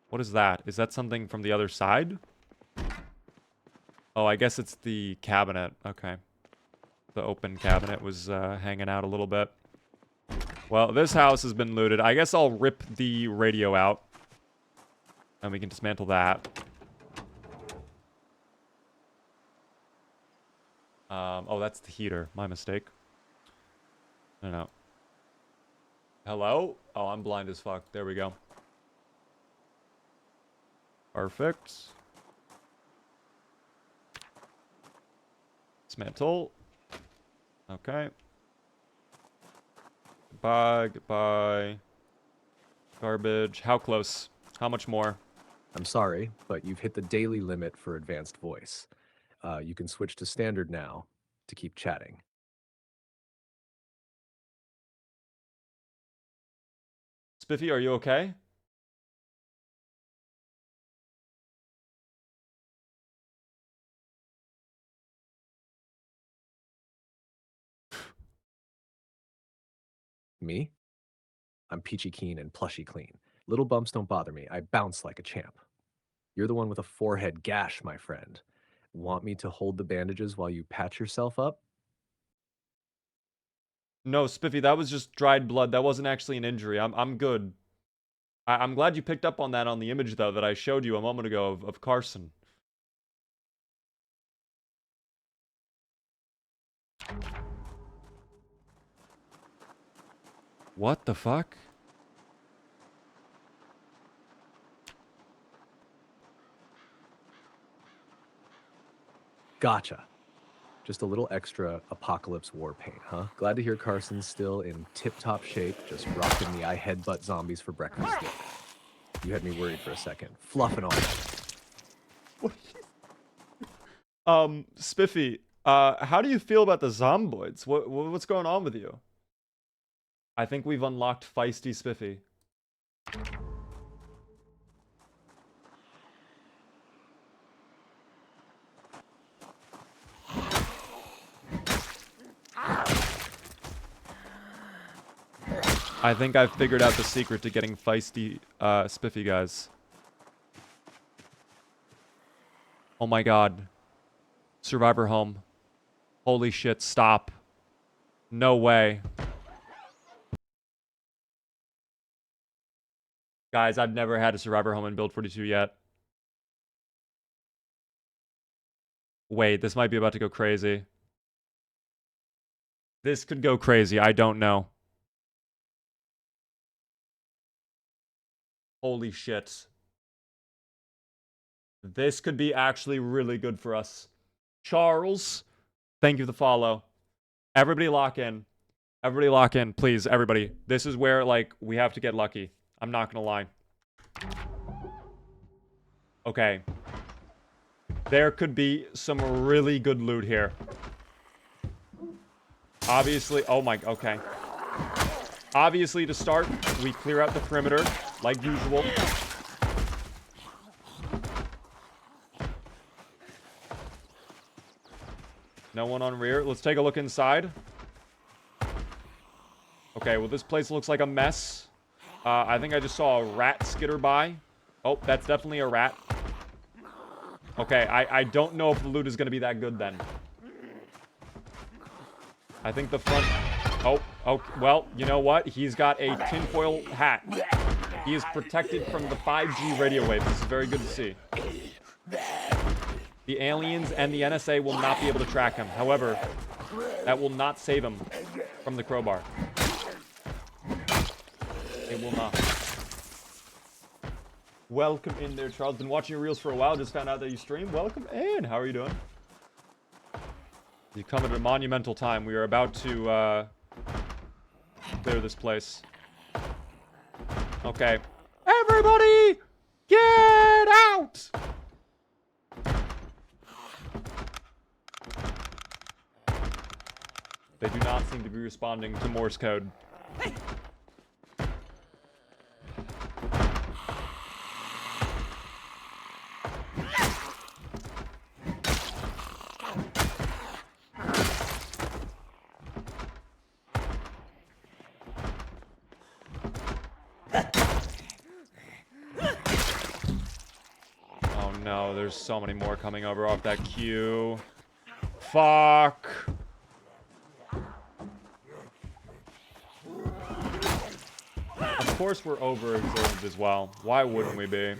What is that? Is that something from the other side? Oh, I guess it's the cabinet. Okay. The open cabinet was hanging out a little bit. Well, this house has been looted. I guess I'll rip the radio out. And we can dismantle that. Oh, that's the heater. My mistake. No. Hello? Oh, I'm blind as fuck. There we go. Perfect. Dismantle. Okay. Goodbye, goodbye. Garbage. How close? How much more? I'm sorry, but you've hit the daily limit for advanced voice. You can switch to standard now to keep chatting. Spiffy, are you okay? Me? I'm peachy keen and plushy clean. Little bumps don't bother me. I bounce like a champ. You're the one with a forehead gash, my friend. Want me to hold the bandages while you patch yourself up? No, Spiffy, that was just dried blood. That wasn't actually an injury. I'm good. I'm glad you picked up on that on the image, though, that I showed you a moment ago of Carson. What the fuck? Gotcha. Just a little extra apocalypse war paint, huh? Glad to hear Carson's still in tip-top shape, just rocking the I headbutt zombies for breakfast look. You had me worried for a second. Fluff and all. Spiffy, how do you feel about the Zomboids? What's going on with you? I think we've unlocked Feisty Spiffy. I think I've figured out the secret to getting Feisty, Spiffy, guys. Oh my god. Survivor home. Holy shit, stop. No way. Guys, I've never had a Survivor home in Build 42 yet. Wait, this might be about to go crazy. This could go crazy, I don't know. Holy shit. This could be actually really good for us. Charles, thank you for the follow. Everybody lock in. Everybody lock in, please, everybody. This is where, like, we have to get lucky. I'm not gonna lie. Okay. There could be some really good loot here. Obviously, oh my, okay. Obviously, to start, we clear out the perimeter, like usual. No one on rear. Let's take a look inside. Okay, well, this place looks like a mess. I think I just saw a rat skitter by. Oh, that's definitely a rat. Okay, I don't know if the loot is going to be that good then. I think the front... Oh, well, you know what? He's got a tinfoil hat. He is protected from the 5G radio wave. This is very good to see. The aliens and the NSA will not be able to track him. However, that will not save him from the crowbar. It will not. Welcome in there, Charles. Been watching your reels for a while. Just found out that you stream. Welcome in. How are you doing? You come at a monumental time. We are about to clear this place. Okay. Everybody, get out! They do not seem to be responding to Morse code. Oh no, there's so many more coming over off that queue. Fuck. Of course we're overexerted as well. Why wouldn't we be?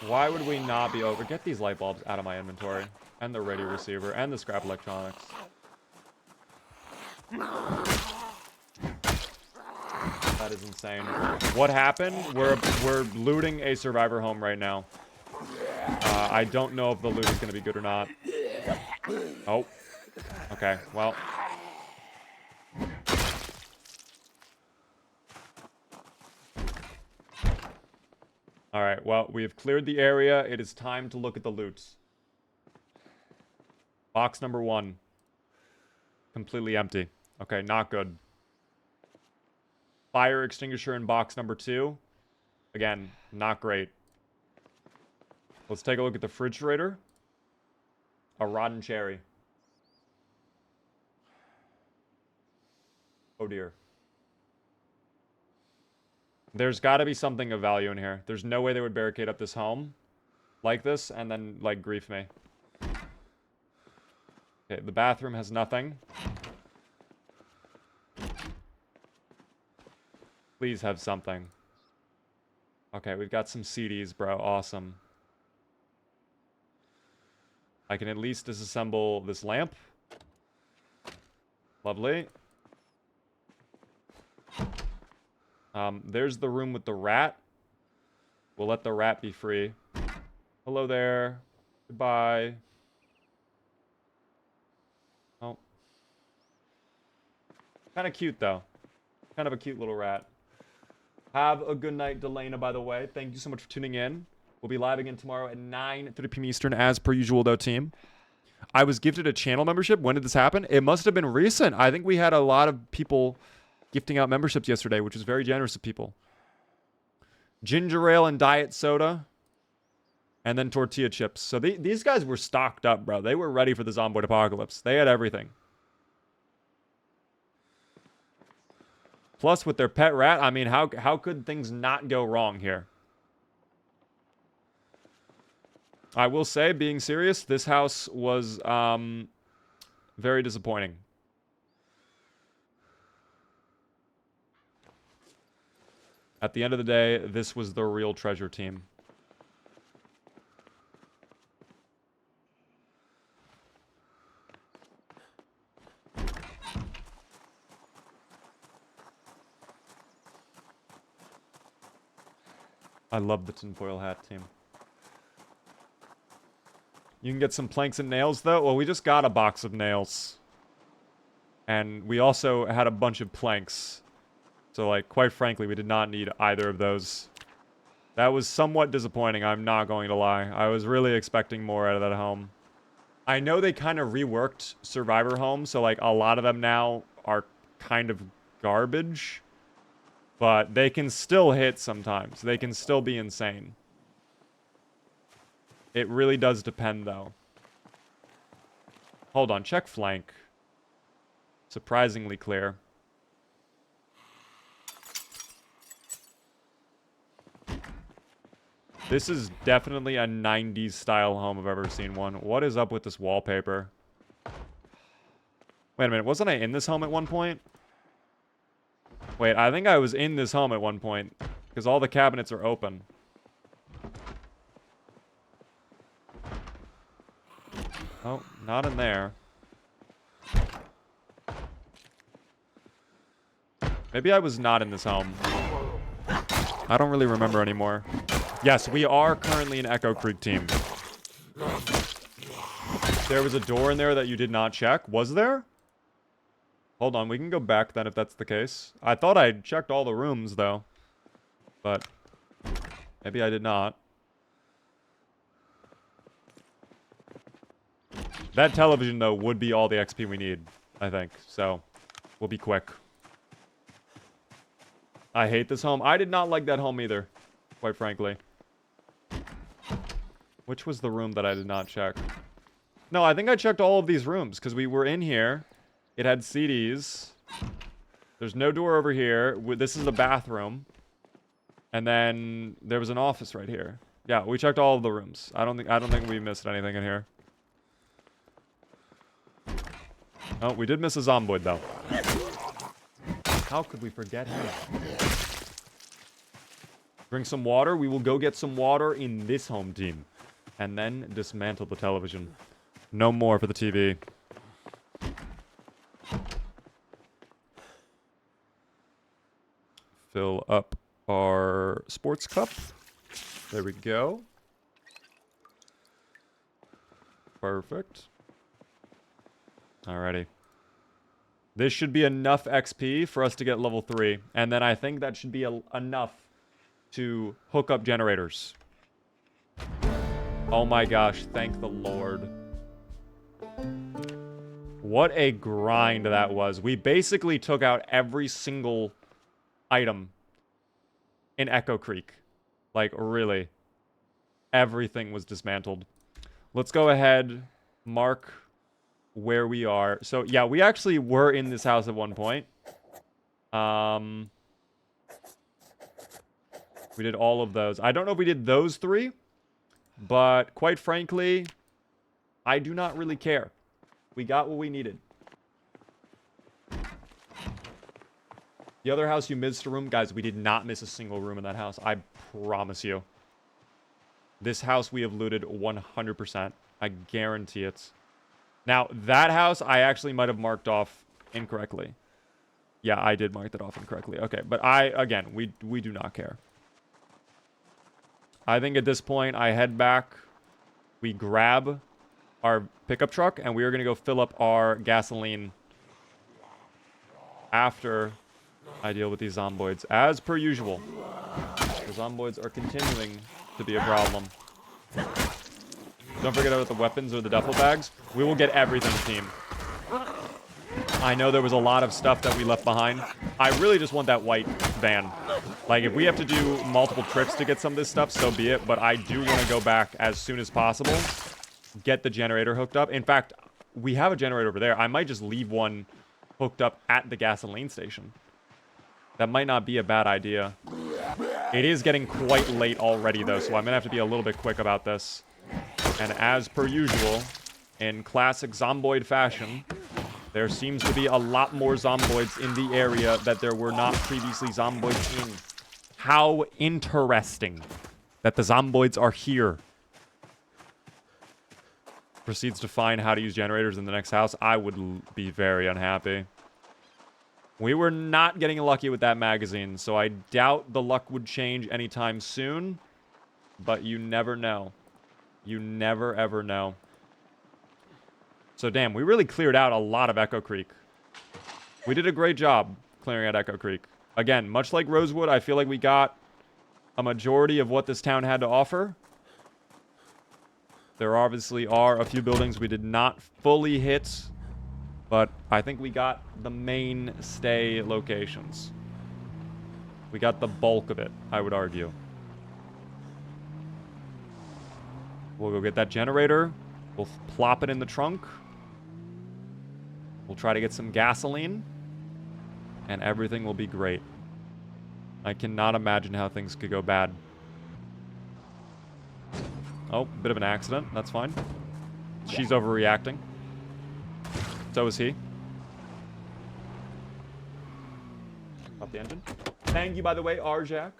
Why would we not be over? Get these light bulbs out of my inventory. And the radio receiver. And the scrap electronics. That is insane. What happened? We're looting a survivor home right now. I don't know if the loot is going to be good or not. Oh. Okay, well... Alright, well, we have cleared the area. It is time to look at the loot. Box number 1. Completely empty. Okay, not good. Fire extinguisher in box number 2. Again, not great. Let's take a look at the refrigerator. A rotten cherry. Oh dear. There's got to be something of value in here. There's no way they would barricade up this home like this and then, like, grief me. Okay, the bathroom has nothing. Please have something. Okay, we've got some CDs, bro. Awesome. I can at least disassemble this lamp. Lovely. There's the room with the rat. We'll let the rat be free. Hello there. Goodbye. Oh. Kind of cute, though. Kind of a cute little rat. Have a good night, Delana, by the way. Thank you so much for tuning in. We'll be live again tomorrow at 9:30 p.m. Eastern, as per usual, though, team. I was gifted a channel membership. When did this happen? It must have been recent. I think we had a lot of people gifting out memberships yesterday, which was very generous of people. Ginger ale and diet soda. And then tortilla chips. So these guys were stocked up, bro. They were ready for the Zomboid apocalypse. They had everything. Plus, with their pet rat, I mean, how could things not go wrong here? I will say, being serious, this house was very disappointing. At the end of the day, this was the real treasure team. I love the tinfoil hat team. You can get some planks and nails, though. Well, we just got a box of nails. And we also had a bunch of planks. So, like, quite frankly, we did not need either of those. That was somewhat disappointing, I'm not going to lie. I was really expecting more out of that home. I know they kind of reworked Survivor homes, so, like, a lot of them now are kind of garbage. But they can still hit sometimes. They can still be insane. It really does depend, though. Hold on, check flank. Surprisingly clear. This is definitely a 90s style home if I've ever seen one. What is up with this wallpaper? Wait a minute, wasn't I in this home at one point? Wait, I think I was in this home at one point. Because all the cabinets are open. Oh, not in there. Maybe I was not in this home. I don't really remember anymore. Yes, we are currently an Echo Creek team. There was a door in there that you did not check. Was there? Hold on, we can go back then if that's the case. I thought I checked all the rooms, though. But maybe I did not. That television, though, would be all the XP we need, I think. So, we'll be quick. I hate this home. I did not like that home either, quite frankly. Which was the room that I did not check? No, I think I checked all of these rooms, because we were in here. It had CDs. There's no door over here. This is the bathroom. And then there was an office right here. Yeah, we checked all of the rooms. I don't think we missed anything in here. Oh, we did miss a Zomboid, though. How could we forget him? Drink some water. We will go get some water in this home team. And then dismantle the television. No more for the TV. Fill up our sports cup. There we go. Perfect. Alrighty. This should be enough XP for us to get level 3. And then I think that should be enough to hook up generators. Oh my gosh, thank the Lord. What a grind that was. We basically took out every single item in Echo Creek. Like, really. Everything was dismantled. Let's go ahead, mark where we are. So, yeah, we actually were in this house at one point. We did all of those. I don't know if we did those 3, but quite frankly, I do not really care. We got what we needed. The other house you missed a room. Guys, we did not miss a single room in that house. I promise you. This house we have looted 100%. I guarantee it. Now, that house I actually might have marked off incorrectly. Yeah, I did mark that off incorrectly. Okay, but again, we do not care. I think at this point, I head back. We grab our pickup truck, and we are going to go fill up our gasoline after I deal with these zomboids. As per usual, the zomboids are continuing to be a problem. Don't forget about the weapons or the duffel bags. We will get everything, team. I know there was a lot of stuff that we left behind. I really just want that white van. Like, if we have to do multiple trips to get some of this stuff, so be it. But I do want to go back as soon as possible. Get the generator hooked up. In fact, we have a generator over there. I might just leave one hooked up at the gasoline station. That might not be a bad idea. It is getting quite late already, though, so I'm going to have to be a little bit quick about this. And as per usual, in classic Zomboid fashion, there seems to be a lot more Zomboids in the area that there were not previously Zomboids in. How interesting that the Zomboids are here. Proceeds to find how to use generators in the next house. I would be very unhappy. We were not getting lucky with that magazine, so I doubt the luck would change anytime soon. But you never know. You never, ever know. So, damn, we really cleared out a lot of Echo Creek. We did a great job clearing out Echo Creek. Again, much like Rosewood, I feel like we got a majority of what this town had to offer. There obviously are a few buildings we did not fully hit, but I think we got the mainstay locations. We got the bulk of it, I would argue. We'll go get that generator. We'll plop it in the trunk. We'll try to get some gasoline. And everything will be great. I cannot imagine how things could go bad. Oh, bit of an accident. That's fine. She's overreacting. So is he. Stop the engine. Thank you, by the way, Arjak,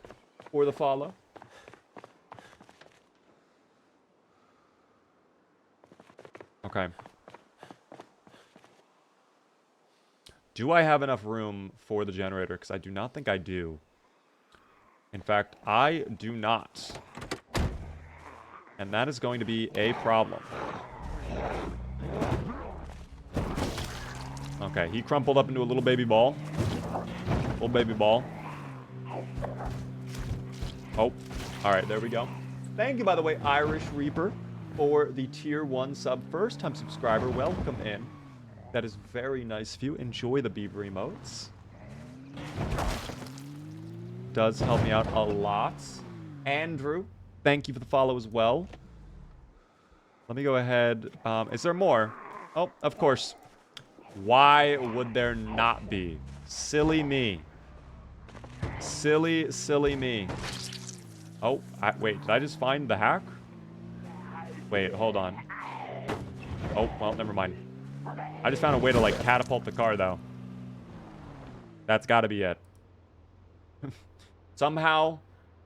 for the follow. Okay. Do I have enough room for the generator? Because I do not think I do. In fact, I do not. And that is going to be a problem. Okay, he crumpled up into a little baby ball. Little baby ball. Oh, all right, there we go. Thank you, by the way, Irish Reaper, for the tier 1 sub. First time subscriber, welcome in. That is very nice of you. Enjoy the beaver emotes. Does help me out a lot. Andrew, thank you for the follow as well. Let me go ahead. Is there more? Oh, of course. Why would there not be? Silly me. Silly, silly me. Oh, wait, did I just find the hack? Wait, hold on. Oh, well, never mind. I just found a way to, like, catapult the car, though. That's got to be it. Somehow,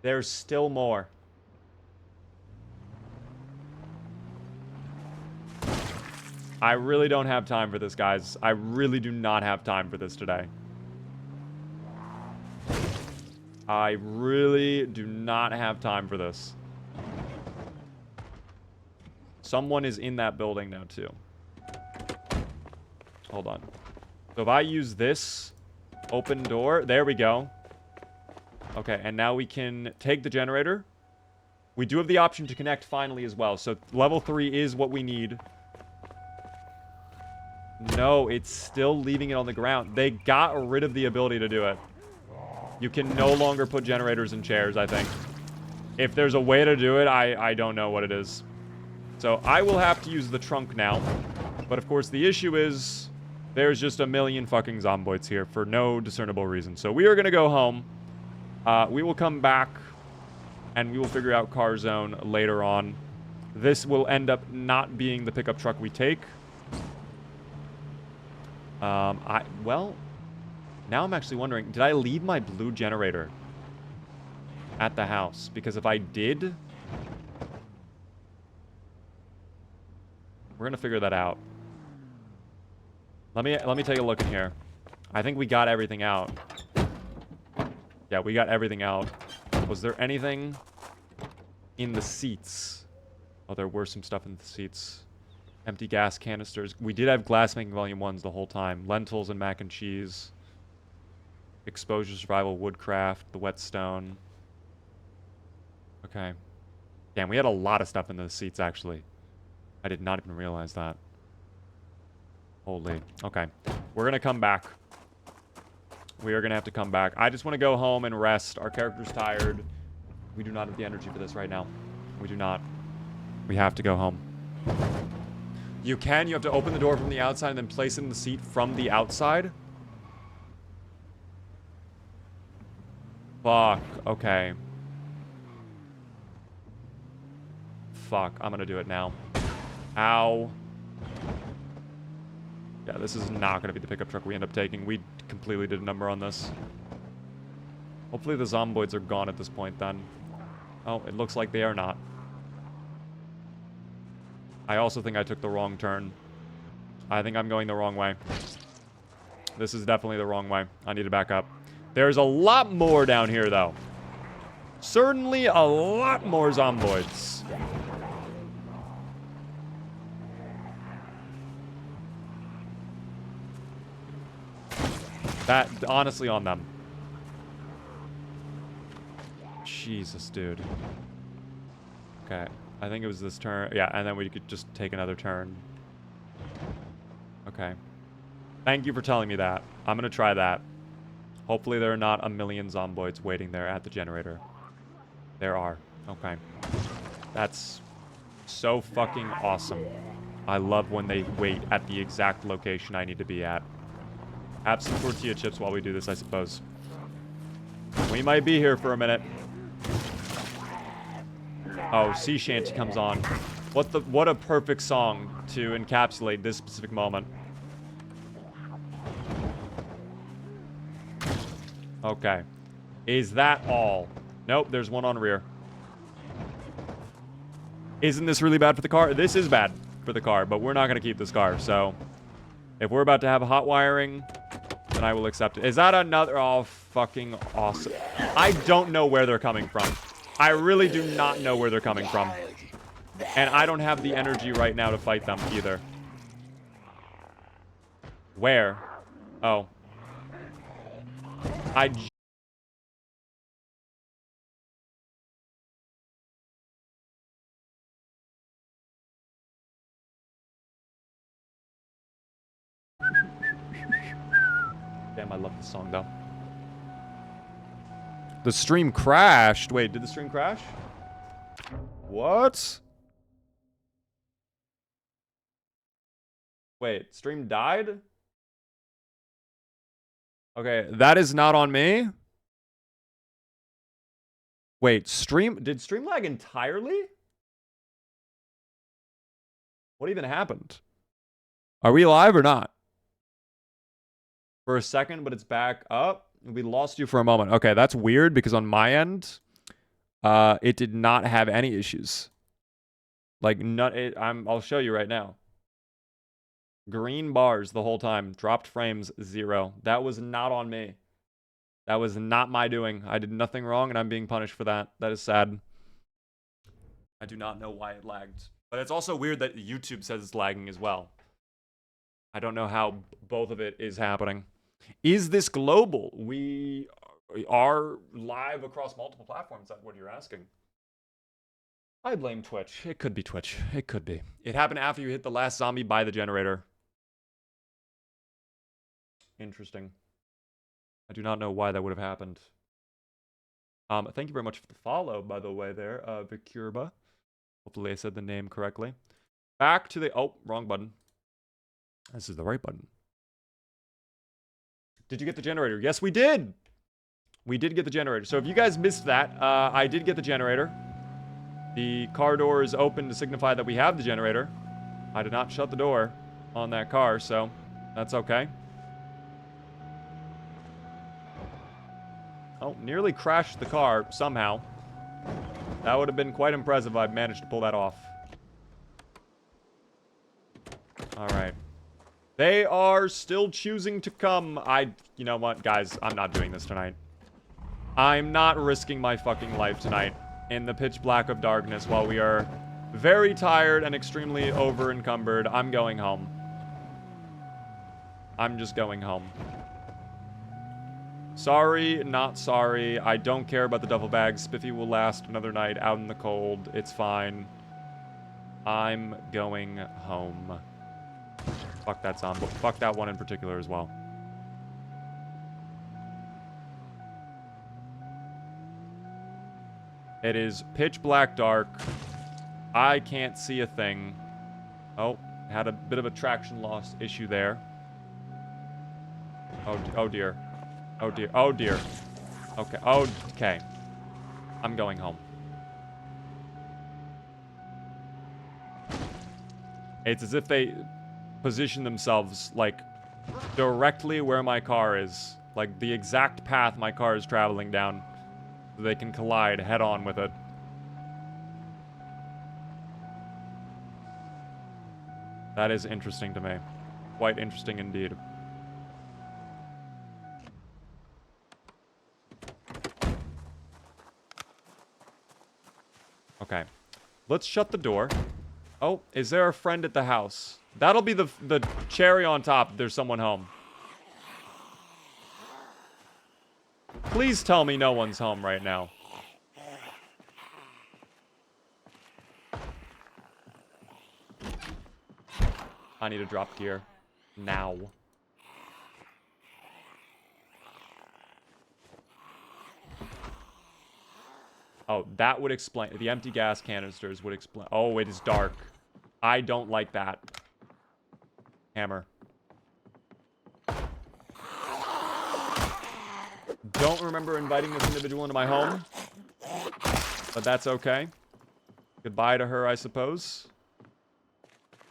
there's still more. I really don't have time for this, guys. I really do not have time for this today. I really do not have time for this. Someone is in that building now, too. Hold on. So if I use this open door, there we go. Okay, and now we can take the generator. We do have the option to connect finally as well. So level 3 is what we need. No, it's still leaving it on the ground. They got rid of the ability to do it. You can no longer put generators in chairs, I think. If there's a way to do it, I don't know what it is. So I will have to use the trunk now. But of course, the issue is there's just a million fucking zomboids here for no discernible reason. So we are going to go home. We will come back and we will figure out car zone later on. This will end up not being the pickup truck we take. Well, now I'm actually wondering, did I leave my blue generator at the house? Because if I did, we're gonna figure that out. Let me take a look in here. I think we got everything out. Yeah, we got everything out. Was there anything in the seats? Oh, there were some stuff in the seats. Empty gas canisters. We did have glass making volume 1s the whole time. Lentils and mac and cheese. Exposure, survival, woodcraft, the whetstone. Okay. Damn, we had a lot of stuff in the seats, actually. I did not even realize that. Holy. Okay. We're going to come back. We are going to have to come back. I just want to go home and rest. Our character's tired. We do not have the energy for this right now. We do not. We have to go home. You can. You have to open the door from the outside and then place it in the seat from the outside. Fuck. Okay. Fuck. I'm going to do it now. Ow. Yeah, this is not going to be the pickup truck we end up taking. We completely did a number on this. Hopefully the zomboids are gone at this point then. Oh, it looks like they are not. I also think I took the wrong turn. I think I'm going the wrong way. This is definitely the wrong way. I need to back up. There's a lot more down here, though. Certainly a lot more zomboids. That, honestly, on them. Jesus, dude. Okay. I think it was this turn. Yeah, and then we could just take another turn. Okay. Thank you for telling me that. I'm going to try that. Hopefully there are not a million zomboids waiting there at the generator. There are. Okay. That's so fucking awesome. I love when they wait at the exact location I need to be at. Have some tortilla chips while we do this, I suppose. We might be here for a minute. Oh, Sea Shanty comes on. What a perfect song to encapsulate this specific moment. Okay. Is that all? Nope, there's one on rear. Isn't this really bad for the car? This is bad for the car, but we're not going to keep this car, so... If we're about to have a hot wiring, then I will accept it. Is that another... Oh, fucking awesome. I don't know where they're coming from. I really do not know where they're coming from. And I don't have the energy right now to fight them either. Where? Oh. Damn, I love this song, though. The stream crashed. Wait, did the stream crash? What? Wait, stream died? Okay, that is not on me. Wait, did stream lag entirely? What even happened? Are we live or not? For a second, but it's back up. We lost you for a moment. Okay, that's weird because on my end, it did not have any issues. Like, I'll show you right now. Green bars the whole time. Dropped frames, 0. That was not on me. That was not my doing. I did nothing wrong, and I'm being punished for that. That is sad. I do not know why it lagged. But it's also weird that YouTube says it's lagging as well. I don't know how both of it is happening. Is this global? We are live across multiple platforms. That's what you're asking. I blame Twitch. It could be Twitch. It could be. It happened after you hit the last zombie by the generator. Interesting. I do not know why that would have happened. Thank you very much for the follow, by the way, there, Vicurba. Hopefully I said the name correctly. Back to the... Oh, wrong button. This is the right button. Did you get the generator? Yes, we did! We did get the generator. So if you guys missed that, I did get the generator. The car door is open to signify that we have the generator. I did not shut the door on that car, so that's okay. Oh, nearly crashed the car somehow. That would have been quite impressive if I'd managed to pull that off. Alright. They are still choosing to come. You know what, guys? I'm not doing this tonight. I'm not risking my fucking life tonight in the pitch black of darkness while we are very tired and extremely over-encumbered. I'm going home. I'm just going home. Sorry, not sorry. I don't care about the duffel bags. Spiffy will last another night out in the cold. It's fine. I'm going home. Fuck that zombie. Fuck that one in particular as well. It is pitch black dark. I can't see a thing. Oh, had a bit of a traction loss issue there. Oh dear. Oh dear. Oh dear. Okay. Okay. I'm going home. It's as if they position themselves, like, directly where my car is. Like, the exact path my car is traveling down. So they can collide head-on with it. That is interesting to me. Quite interesting indeed. Okay. Let's shut the door. Oh, is there a friend at the house? That'll be the cherry on top if there's someone home. Please tell me no one's home right now. I need to drop gear. Now. Oh, that would explain. The empty gas canisters would explain. Oh, it is dark. I don't like that. Hammer. Don't remember inviting this individual into my home. But that's okay. Goodbye to her, I suppose.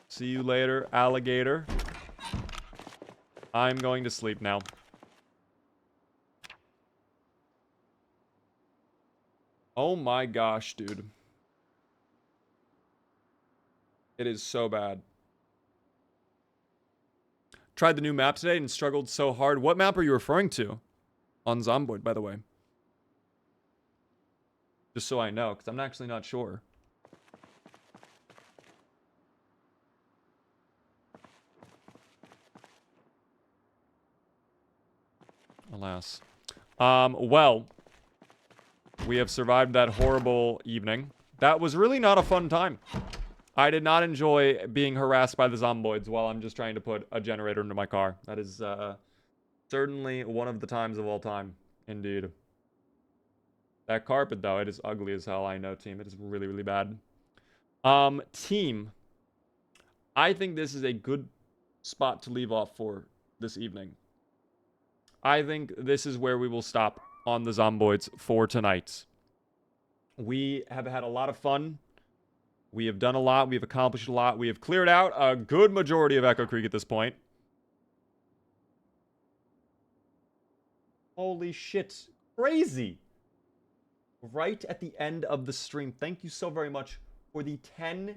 See you later, alligator. I'm going to sleep now. Oh my gosh, dude. It is so bad. Tried the new map today and struggled so hard. What map are you referring to? On Zomboid, by the way. Just so I know, because I'm actually not sure. Alas. Well, we have survived that horrible evening. That was really not a fun time. I did not enjoy being harassed by the zomboids while I'm just trying to put a generator into my car. That is certainly one of the times of all time. Indeed. That carpet, though, it is ugly as hell. I know, team. It is really, really bad. Team. I think this is a good spot to leave off for this evening. I think this is where we will stop on the zomboids for tonight. We have had a lot of fun. We have done a lot. We have accomplished a lot. We have cleared out a good majority of Echo Creek at this point. Holy shit. Crazy. Right at the end of the stream. Thank you so very much for the 10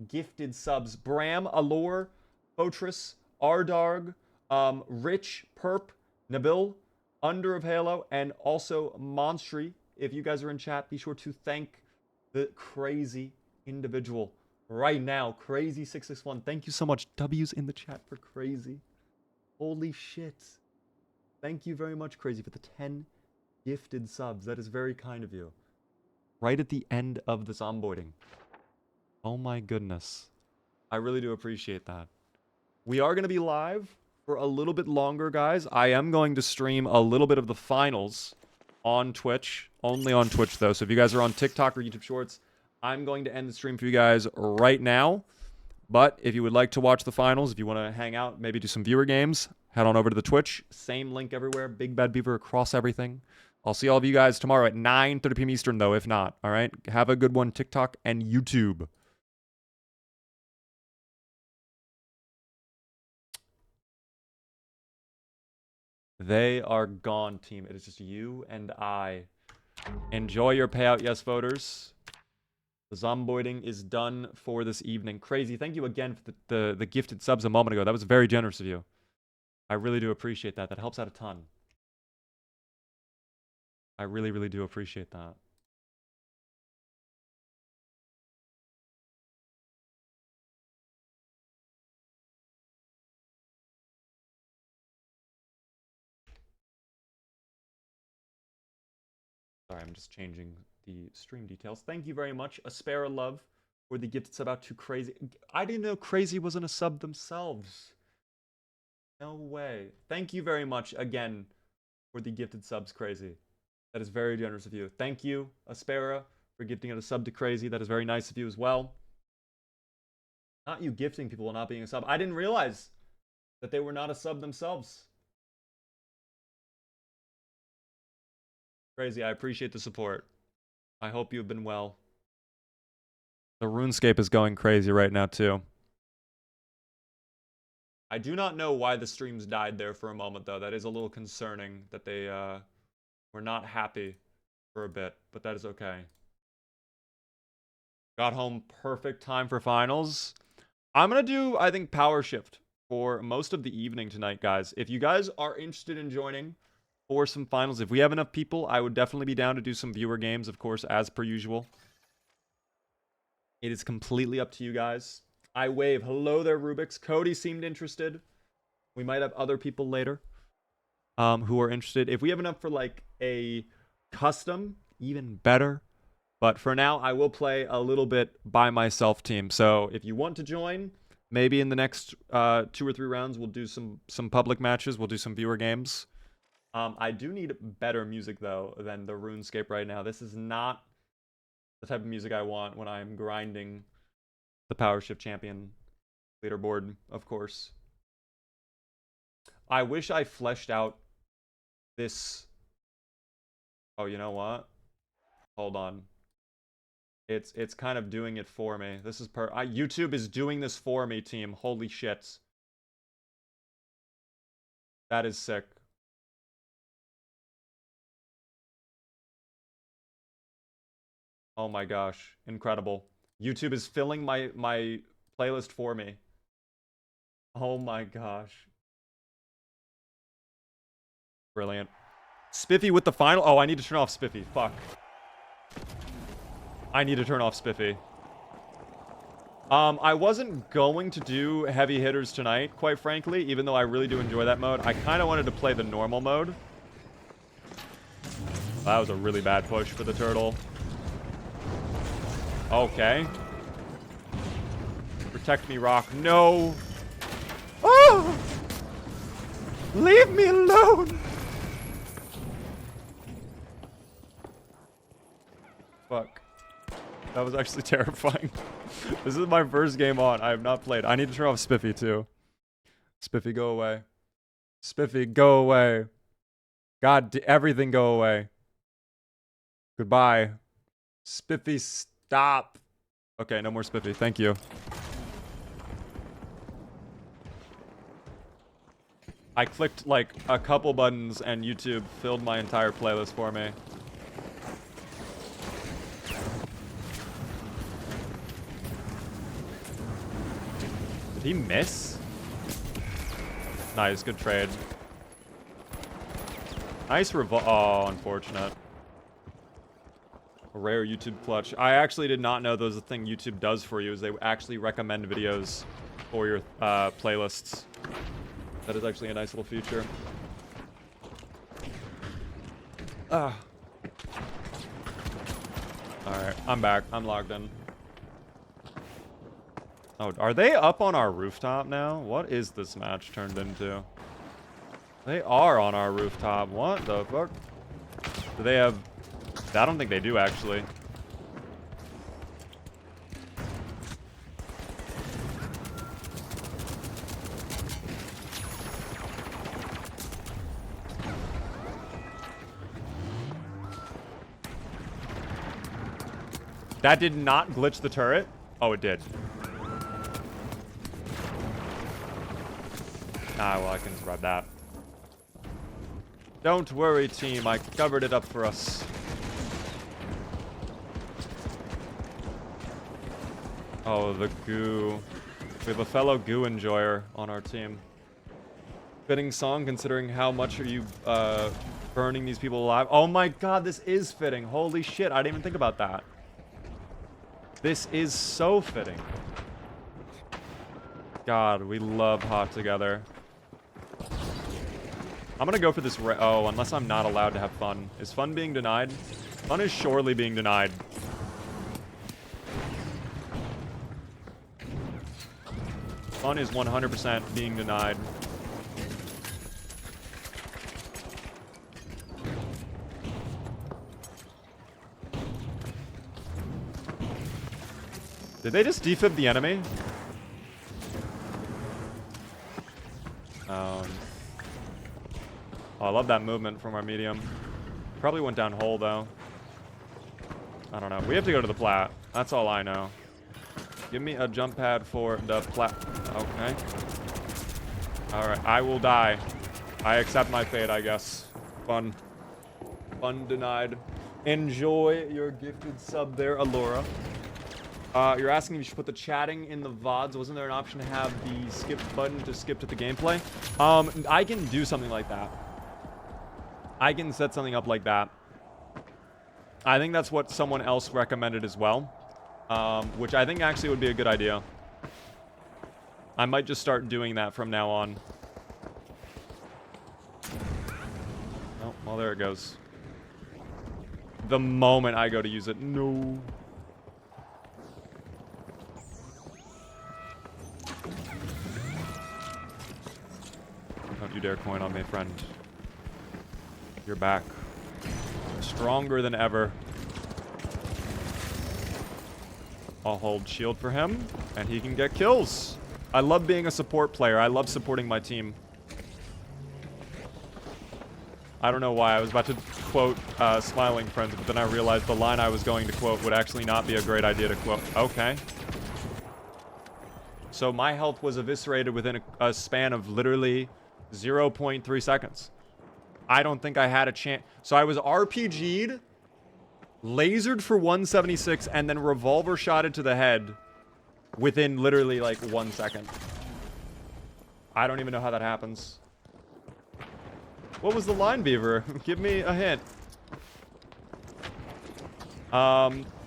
gifted subs. Bram, Allure, Otris, Ardarg, Rich, Perp, Nabil, Under of Halo, and also Monstry. If you guys are in chat, be sure to thank the crazy individual right now. Crazy661. Thank you so much. W's in the chat for crazy. Holy shit. Thank you very much, Crazy, for the 10 gifted subs. That is very kind of you. Right at the end of this onboarding. Oh my goodness. I really do appreciate that. We are going to be live for a little bit longer, guys. I am going to stream a little bit of the finals on Twitch. Only on Twitch, though. So if you guys are on TikTok or YouTube Shorts, I'm going to end the stream for you guys right now. But if you would like to watch the finals, if you want to hang out, maybe do some viewer games, head on over to the Twitch. Same link everywhere. Big Bad Beaver across everything. I'll see all of you guys tomorrow at 9:30 p.m. Eastern, though, if not. All right? Have a good one, TikTok and YouTube. They are gone, team. It is just you and I. Enjoy your payout, yes, voters. The zomboiding is done for this evening. Crazy. Thank you again for the gifted subs a moment ago. That was very generous of you. I really do appreciate that. That helps out a ton. I really, really do appreciate that. Sorry, I'm just changing the stream details. Thank you very much, Aspera Love, for the gifted sub out to Crazy. I didn't know Crazy wasn't a sub themselves. No way. Thank you very much again for the gifted subs, Crazy. That is very generous of you. Thank you, Aspera, for gifting out a sub to Crazy. That is very nice of you as well. Not you gifting people while not being a sub. I didn't realize that they were not a sub themselves. Crazy, I appreciate the support. I hope you've been well. The RuneScape is going crazy right now, too. I do not know why the streams died there for a moment, though. That is a little concerning that they were not happy for a bit, but that is okay. Got home perfect time for finals. I'm going to do, I think, Power Shift for most of the evening tonight, guys. If you guys are interested in joining for some finals, if we have enough people, I would definitely be down to do some viewer games, of course, as per usual. It is completely up to you guys. I wave. Hello there, Rubik's. Cody seemed interested. We might have other people later who are interested. If we have enough for like a custom, even better. But for now, I will play a little bit by myself, team. So if you want to join, maybe in the next 2 or 3 rounds, we'll do some public matches. We'll do some viewer games. I do need better music, though, than the RuneScape right now. This is not the type of music I want when I'm grinding the Power Shift Champion leaderboard, of course. I wish I fleshed out this. Oh, you know what? Hold on. It's kind of doing it for me. This is YouTube is doing this for me, team. Holy shit. That is sick. Oh my gosh. Incredible. YouTube is filling my playlist for me. Oh my gosh. Brilliant. Spiffy with the final. Oh, I need to turn off Spiffy. Fuck. I need to turn off Spiffy. I wasn't going to do heavy hitters tonight, quite frankly, even though I really do enjoy that mode. I kind of wanted to play the normal mode. That was a really bad push for the turtle. Okay. Protect me, Rock. No. Oh! Leave me alone! Fuck. That was actually terrifying. This is my first game on. I have not played. I need to turn off Spiffy, too. Spiffy, go away. Spiffy, go away. God, everything go away. Goodbye. Spiffy, stop. Okay, no more Spiffy. Thank you. I clicked, like, a couple buttons and YouTube filled my entire playlist for me. Did he miss? Nice, good trade. Nice oh, unfortunate. A rare YouTube clutch. I actually did not know that was a thing YouTube does for you, is they actually recommend videos for your playlists. That is actually a nice little feature. Alright, I'm back. I'm logged in. Oh, are they up on our rooftop now? What is this match turned into? They are on our rooftop. What the fuck? Do they have... I don't think they do, actually. That did not glitch the turret. Oh, it did. Ah, well, I can survive that. Don't worry, team. I covered it up for us. Oh, the goo. We have a fellow goo enjoyer on our team. Fitting song, considering how much are you burning these people alive. Oh my god, this is fitting. Holy shit, I didn't even think about that. This is so fitting. God, we love hot together. I'm gonna go for this oh, unless I'm not allowed to have fun. Is fun being denied? Fun is surely being denied. Fun is 100% being denied. Did they just defib the enemy? Oh, I love that movement from our medium. Probably went down hole, though. I don't know. We have to go to the plat. That's all I know. Give me a jump pad for the plat. Okay. Alright, I will die. I accept my fate, I guess. Fun. Fun denied. Enjoy your gifted sub there, Alora. You're asking if you should put the chatting in the VODs. Wasn't there an option to have the skip button to skip to the gameplay? I can do something like that. I can set something up like that. I think that's what someone else recommended as well. Which I think actually would be a good idea. I might just start doing that from now on. Oh, well, there it goes. The moment I go to use it. No. Don't you dare coin on me, friend. You're back. Stronger than ever. I'll hold shield for him, and he can get kills. I love being a support player. I love supporting my team. I don't know why. I was about to quote Smiling Friends, but then I realized the line I was going to quote would actually not be a great idea to quote. Okay. So my health was eviscerated within a span of literally 0.3 seconds. I don't think I had a chance. So I was RPG'd, lasered for 176, and then revolver shotted to the head within literally like 1 second. I don't even know how that happens. What was the line, Beaver? Give me a hint.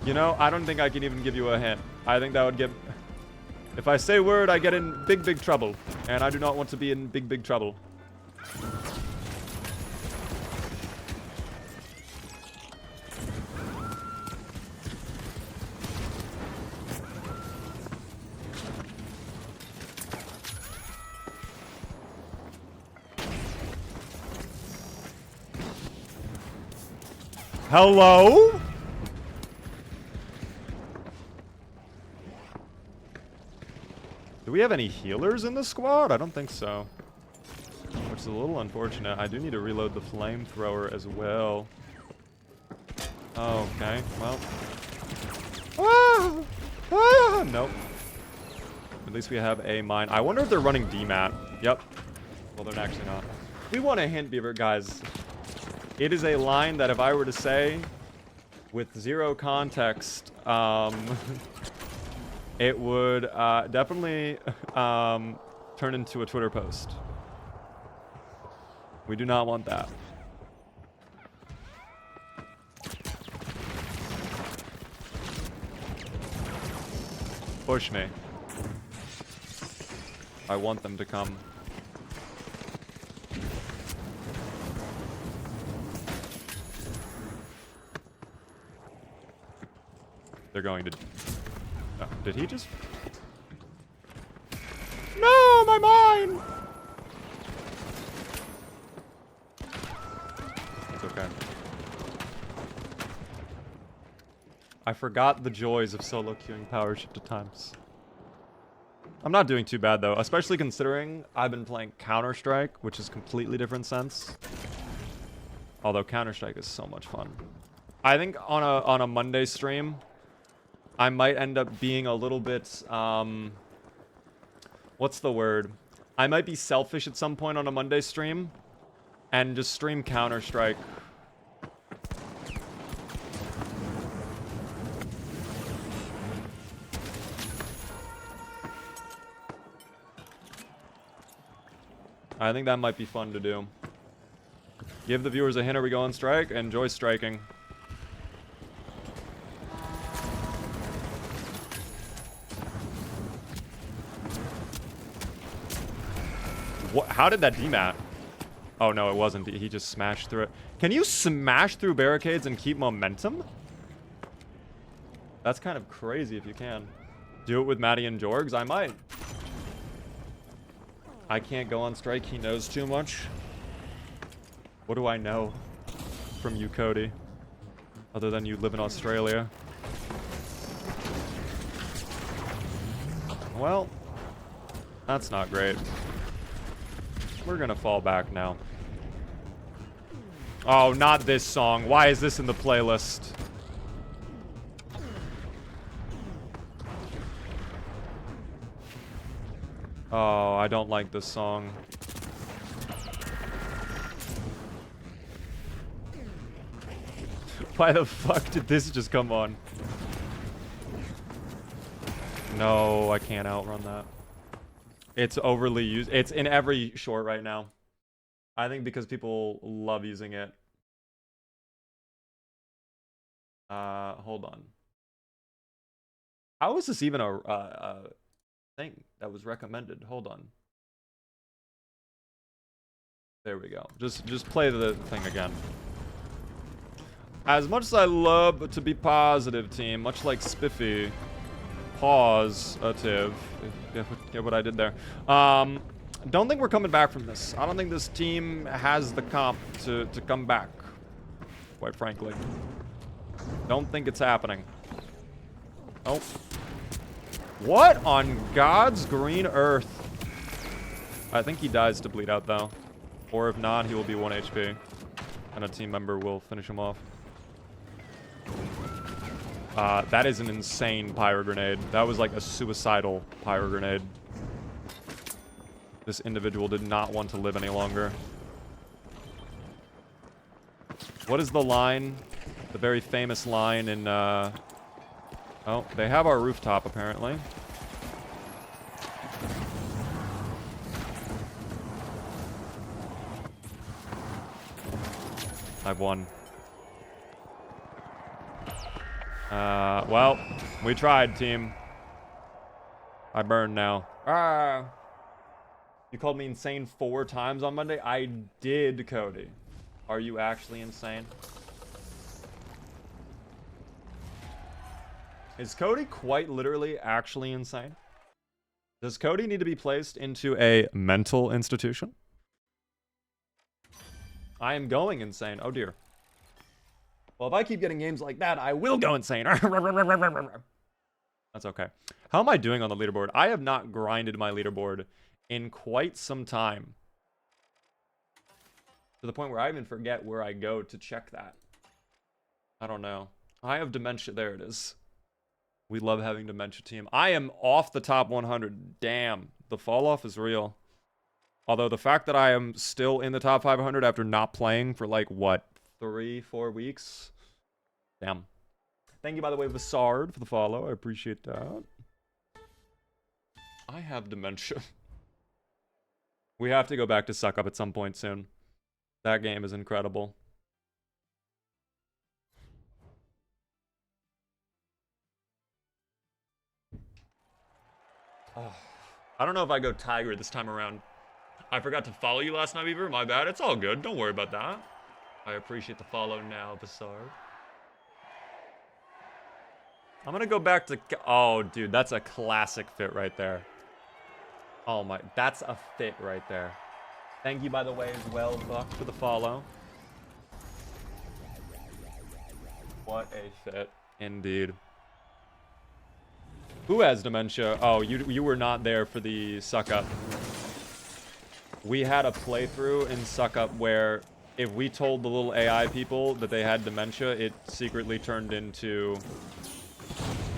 You know, I don't think I can even give you a hint. I think that would get... If I say word, I get in big, big trouble. And I do not want to be in big, big trouble. Hello? Do we have any healers in the squad? I don't think so. Which is a little unfortunate. I do need to reload the flamethrower as well. Oh, okay, well. Nope. At least we have a mine. I wonder if they're running DMAT. Yep. Well, they're actually not. We want a hint, Beaver, guys. It is a line that if I were to say with zero context, it would definitely turn into a Twitter post. We do not want that. Push me. I want them to come. They're going to... Oh, did he just... No, my mine! It's okay. I forgot the joys of solo queuing power shift at times. I'm not doing too bad, though, especially considering I've been playing Counter-Strike, which is completely different sense. Although Counter-Strike is so much fun. I think on a Monday stream... I might end up being a little bit, what's the word? I might be selfish at some point on a Monday stream and just stream Counter-Strike. I think that might be fun to do. Give the viewers a hint, are we going strike? Enjoy striking. What? How did that demat? Oh no, it wasn't. He just smashed through it. Can you smash through barricades and keep momentum? That's kind of crazy if you can. Do it with Maddie and Jorgs? I might. I can't go on strike. He knows too much. What do I know from you, Cody? Other than you live in Australia. Well, that's not great. We're gonna fall back now. Oh, not this song. Why is this in the playlist? Oh, I don't like this song. Why the fuck did this just come on? No, I can't outrun that. It's overly used. It's in every short right now. I think because people love using it. Hold on. How is this even a thing that was recommended? Hold on. There we go. Just play the thing again. As much as I love to be positive, team, much like Spiffy, positive. Get what I did there. Don't think we're coming back from this. I don't think this team has the comp to come back, quite frankly. Don't think it's happening. Oh. What on God's green earth? I think he dies to bleed out, though. Or if not, he will be 1 HP. And a team member will finish him off. That is an insane pyro grenade. That was like a suicidal pyro grenade. This individual did not want to live any longer. What is the line? The very famous line in, Oh, they have our rooftop, apparently. I've won. Well, we tried, team. I burned now. Ah! You called me insane 4 times on Monday? I did, Cody. Are you actually insane? Is Cody quite literally actually insane? Does Cody need to be placed into a mental institution? I am going insane. Oh dear. Well, if I keep getting games like that, I will go insane. That's okay. How am I doing on the leaderboard? I have not grinded my leaderboard in quite some time. To the point where I even forget where I go to check that. I don't know. I have dementia. There it is. We love having dementia, team. I am off the top 100. Damn. The fall off is real. Although the fact that I am still in the top 500 after not playing for like, what, 3-4 weeks? Damn. Thank you, by the way, Vassard, for the follow. I appreciate that. I have dementia. We have to go back to Suck Up at some point soon. That game is incredible. Oh, I don't know if I go Tiger this time around. I forgot to follow you last night, Beaver. My bad. It's all good. Don't worry about that. I appreciate the follow now, Bassard. I'm gonna go back to... Oh, dude, that's a classic fit right there. Oh my... That's a fit right there. Thank you, by the way, as well, Buck, for the follow. What a fit. Indeed. Who has dementia? Oh, you were not there for the Suck Up. We had a playthrough in Suck Up where if we told the little AI people that they had dementia, it secretly turned into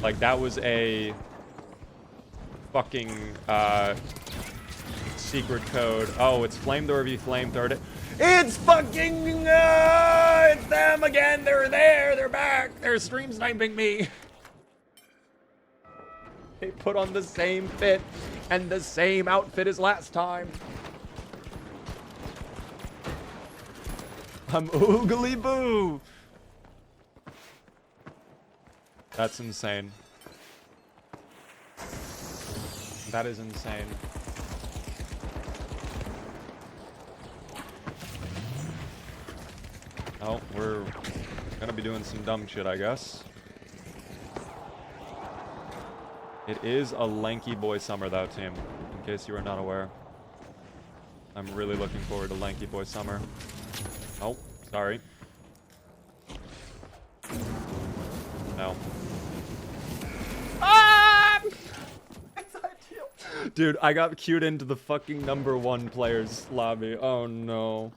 Like, that was a fucking secret code. Oh, it's flamethrower v flamethrower. It's fucking it's them again. They're there. They're back. They're stream sniping me. They put on the same fit and the same outfit as last time. I'm oogly boo. That's insane. That is insane. Oh, we're gonna be doing some dumb shit, I guess. It is a lanky boy summer, though, team. In case you are not aware. I'm really looking forward to lanky boy summer. Oh, sorry. No. Ah! Dude, I got queued into the fucking #1 players lobby. Oh no.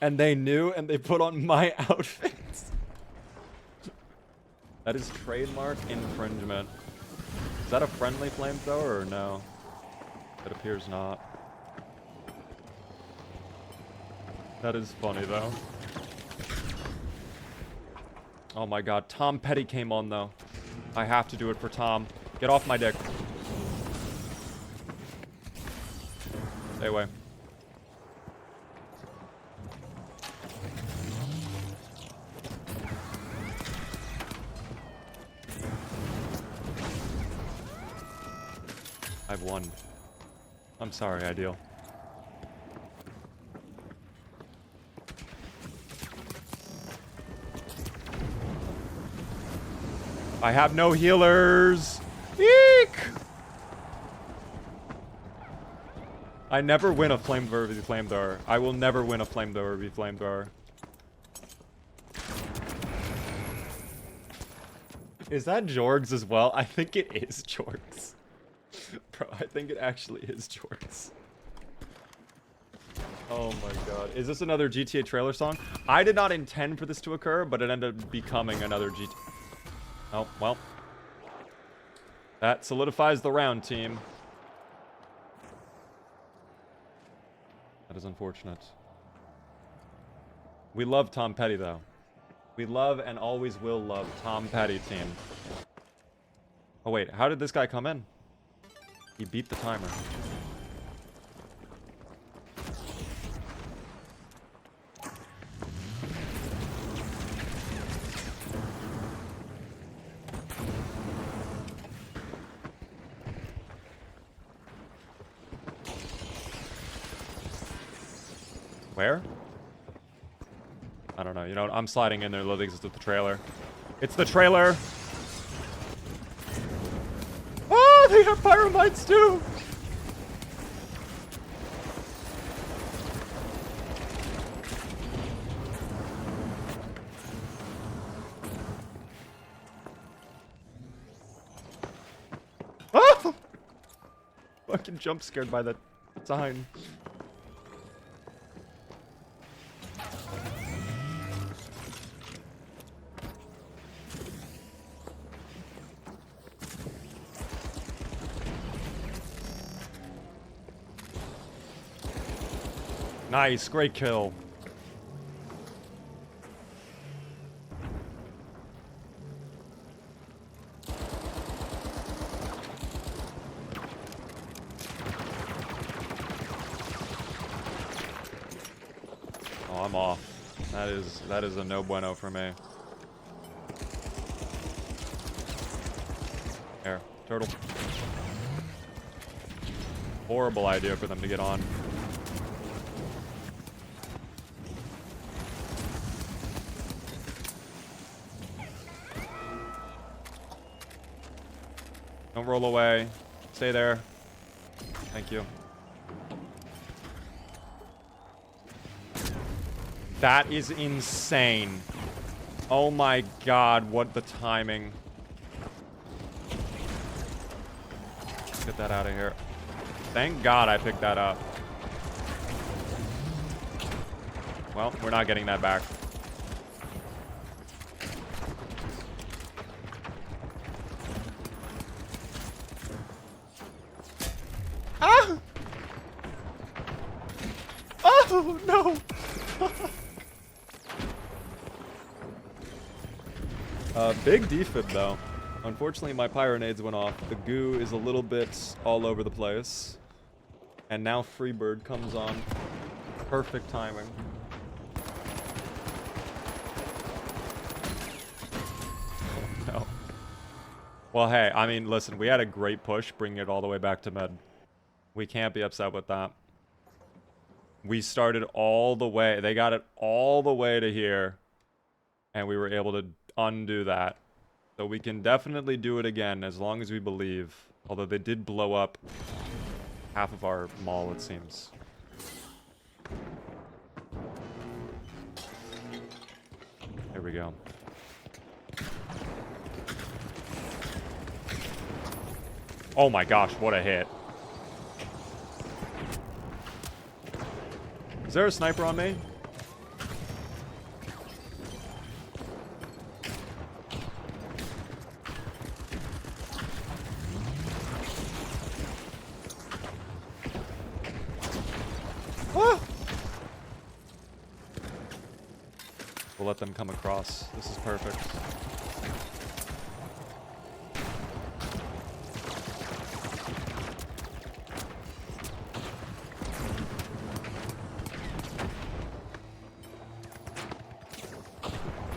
And they knew and they put on my outfits. That is trademark infringement. Is that a friendly flamethrower or no? It appears not. That is funny though. Oh my god, Tom Petty came on though. I have to do it for Tom. Get off my dick. Stay away. I've won. I'm sorry, Ideal. I have no healers. Eek! I never win a flamethrower v flamethrower. I will never win a flamethrower v flamethrower. Is that Jorgs as well? I think it is Jorgs. Bro, I think it actually is Jorgs. Oh my god. Is this another GTA trailer song? I did not intend for this to occur, but it ended up becoming another GTA. Oh, well. That solidifies the round, team. That is unfortunate. We love Tom Petty, though. We love and always will love Tom Petty, team. Oh, wait. How did this guy come in? He beat the timer. Where? I don't know. You know what? I'm sliding in there. Literally exists with the trailer. It's the trailer. Oh, they have pyramites too. Oh! Fucking jump scared by that sign. Nice, great kill. Oh, I'm off. That is a no bueno for me. Here, turtle. Horrible idea for them to get on. Don't roll away. Stay there. Thank you. That is insane. Oh my god, what the timing. Let's get that out of here. Thank god I picked that up. Well, we're not getting that back. No, no. Big defib though. Unfortunately, my pyronades went off. The goo is a little bit all over the place. And now Freebird comes on. Perfect timing. Oh, no. Well, hey, I mean, listen, we had a great push bringing it all the way back to mid. We can't be upset with that. We started all the way. They got it all the way to here. And we were able to undo that. So we can definitely do it again as long as we believe. Although they did blow up half of our mall, it seems. Here we go. Oh my gosh, what a hit. Is there a sniper on me? Ah! We'll let them come across. This is perfect.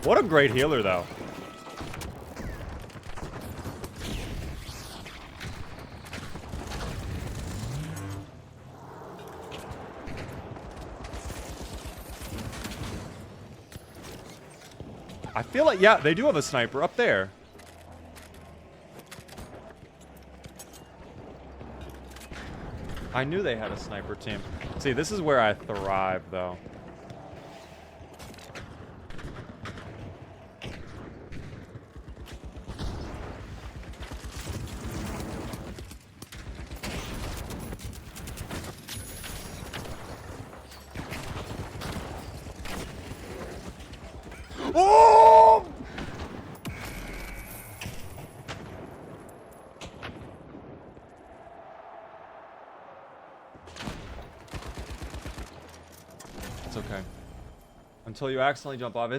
What a great healer, though. I feel like, yeah, they do have a sniper up there. I knew they had a sniper team. See, this is where I thrive, though. Oh! It's okay. Until you accidentally jump off.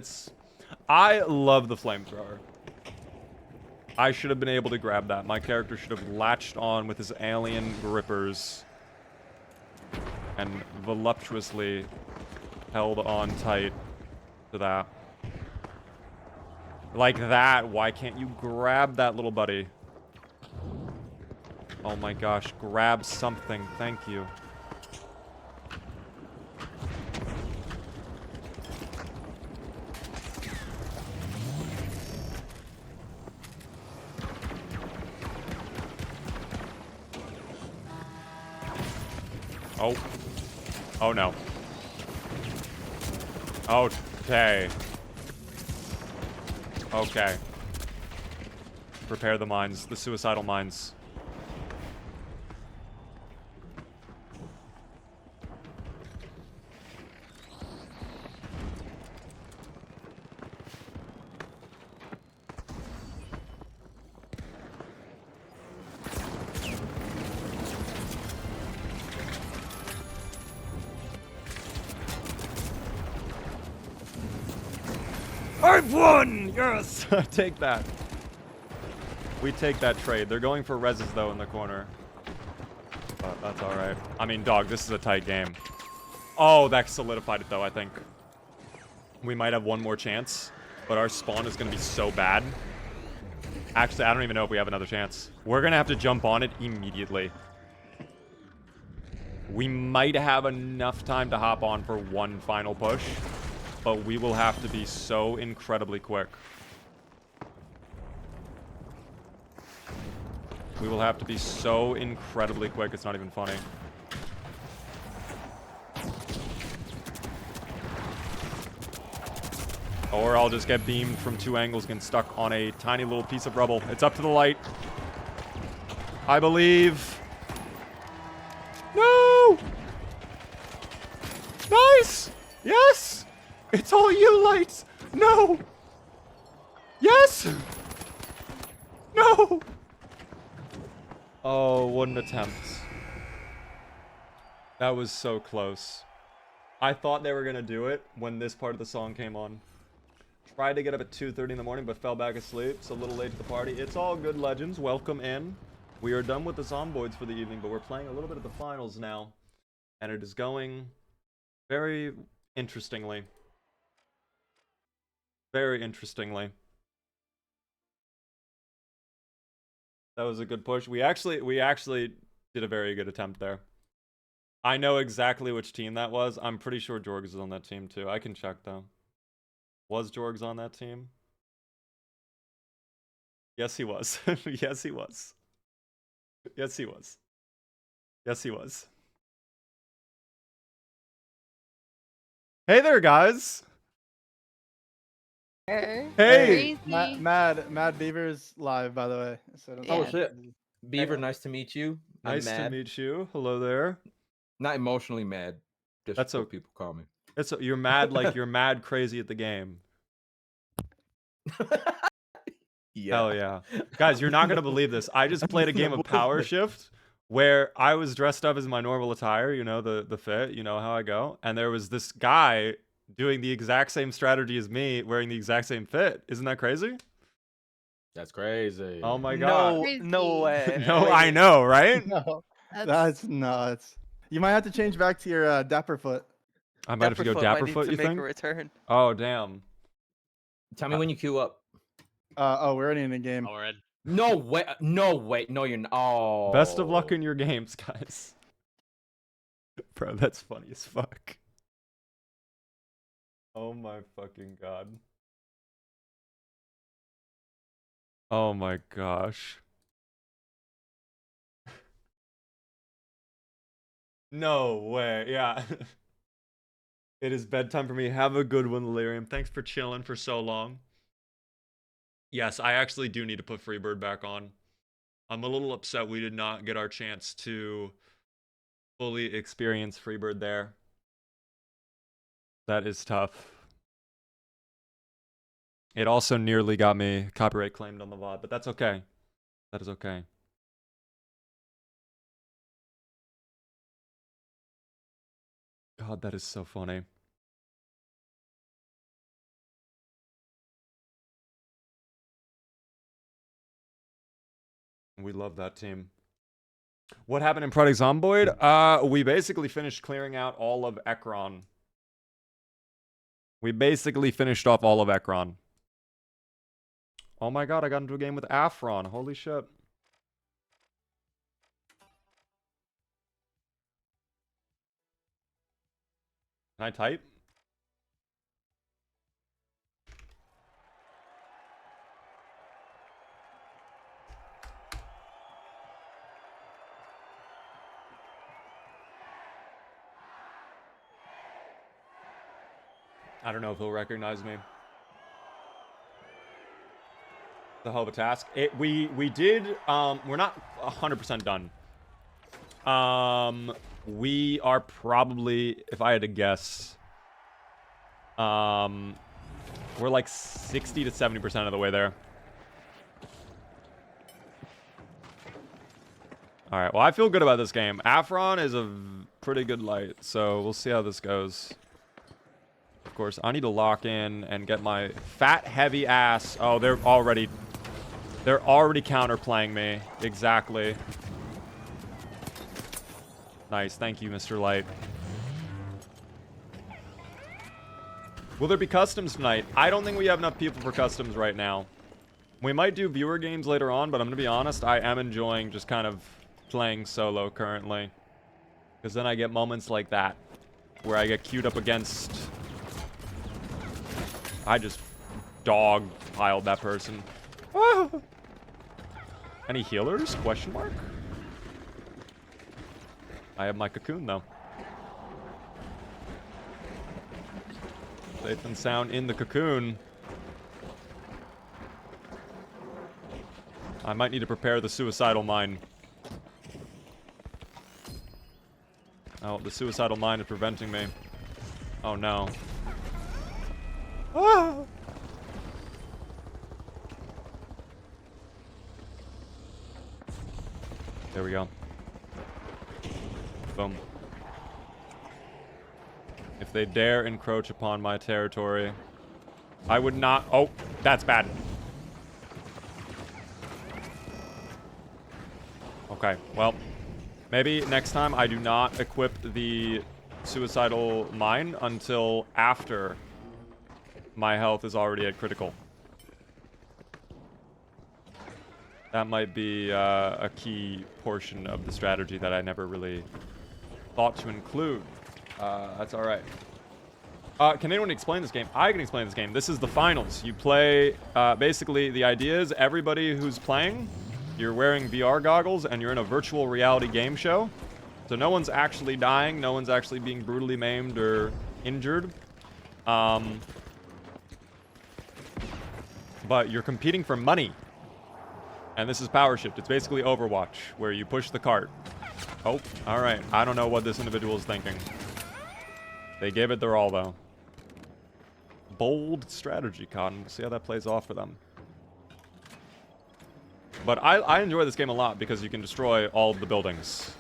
I love the flamethrower. I should have been able to grab that. My character should have latched on with his alien grippers and voluptuously held on tight to that. Like that. Why can't you grab that, little buddy? Oh my gosh. Grab something. Thank you. Oh. Oh no. Okay. Okay. Prepare the mines. The suicidal mines. I've won! Yes! Take that. We take that trade. They're going for reses, though, in the corner. But that's alright. I mean, dog, this is a tight game. Oh, that solidified it, though, I think. We might have one more chance, but our spawn is going to be so bad. Actually, I don't even know if we have another chance. We're going to have to jump on it immediately. We might have enough time to hop on for one final push, but we will have to be so incredibly quick. We will have to be so incredibly quick, it's not even funny. Or I'll just get beamed from two angles, getting stuck on a tiny little piece of rubble. It's up to the light. I believe. No! Nice! Yes! It's all you, lights! No! Yes! No! Oh, what an attempt. That was so close. I thought they were gonna do it when this part of the song came on. Tried to get up at 2:30 in the morning, but fell back asleep. So a little late to the party. It's all good, legends. Welcome in. We are done with the Zomboids for the evening, but we're playing a little bit of the finals now, and it is going very interestingly. Very interestingly. That was a good push. We actually did a very good attempt there. I know exactly which team that was. I'm pretty sure Jorgs is on that team too. I can check though. Was Jorgs on that team? Yes, he was. Yes, he was. Yes, he was. Yes, he was. Hey there, guys. Hey. Hey. Crazy. Mad Beaver's live, by the way. So don't- Oh, shit. Beaver, nice to meet you. I'm Nice to mad. meet you. Hello there. Not emotionally mad. Just That's what okay. people call me. You're mad like you're mad crazy at the game. Yeah. Hell yeah. Guys, you're not going to believe this. I just played a game of Power Shift where I was dressed up as my normal attire, you know, the fit, you know how I go. And there was this guy doing the exact same strategy as me, wearing the exact same fit. Isn't that crazy? That's crazy. Oh my god. No way. No, Wait. I know, right? No, that's nuts. You might have to change back to your dapper foot. I might have to go Dapperfoot, you think? Return. Oh, damn. Tell me when you queue up. Oh, we're already in the game. Oh, we're in. No way. No way. No, you're not. Oh. Best of luck in your games, guys. Bro, that's funny as fuck. Oh my fucking god. Oh my gosh. No way. Yeah. It is bedtime for me. Have a good one, Delirium. Thanks for chilling for so long. Yes, I actually do need to put Freebird back on. I'm a little upset we did not get our chance to fully experience Freebird there. That is tough. It also nearly got me copyright claimed on the VOD, but that's okay. That is okay. God, that is so funny. We love that team. What happened in Project Zomboid? We basically finished clearing out all of Ekron. We basically finished off all of Ekron. Oh my god, I got into a game with Afron. Holy shit. Can I type? I don't know if he'll recognize me. The hell of a task. We did, we're not 100% done. We are probably, if I had to guess, we're like 60 to 70% of the way there. Alright, well I feel good about this game. Afron is a pretty good light, so we'll see how this goes. Of course, I need to lock in and get my fat, heavy ass. Oh, they're already counterplaying me. Exactly. Nice. Thank you, Mr. Light. Will there be customs tonight? I don't think we have enough people for customs right now. We might do viewer games later on, but I'm going to be honest, I am enjoying just kind of playing solo currently. Because then I get moments like that, where I get queued up against... I just dog piled that person. Ah! Any healers? Question mark? I have my cocoon though. Safe and sound in the cocoon. I might need to prepare the suicidal mine. Oh, the suicidal mine is preventing me. Oh no. Ah! There we go. Boom. If they dare encroach upon my territory, I would not... Oh, that's bad. Okay, well, maybe next time I do not equip the suicidal mine until after my health is already at critical. That might be a key portion of the strategy that I never really thought to include. That's all right. Can anyone explain this game? I can explain this game. This is the finals. You play, basically, the idea is everybody who's playing, you're wearing VR goggles, and you're in a virtual reality game show. So no one's actually dying. No one's actually being brutally maimed or injured. But you're competing for money. And this is Power Shift. It's basically Overwatch, where you push the cart. Oh, all right. I don't know what this individual is thinking. They gave it their all, though. Bold strategy, Cotton. We'll see how that plays off for them. But I enjoy this game a lot because you can destroy all of the buildings.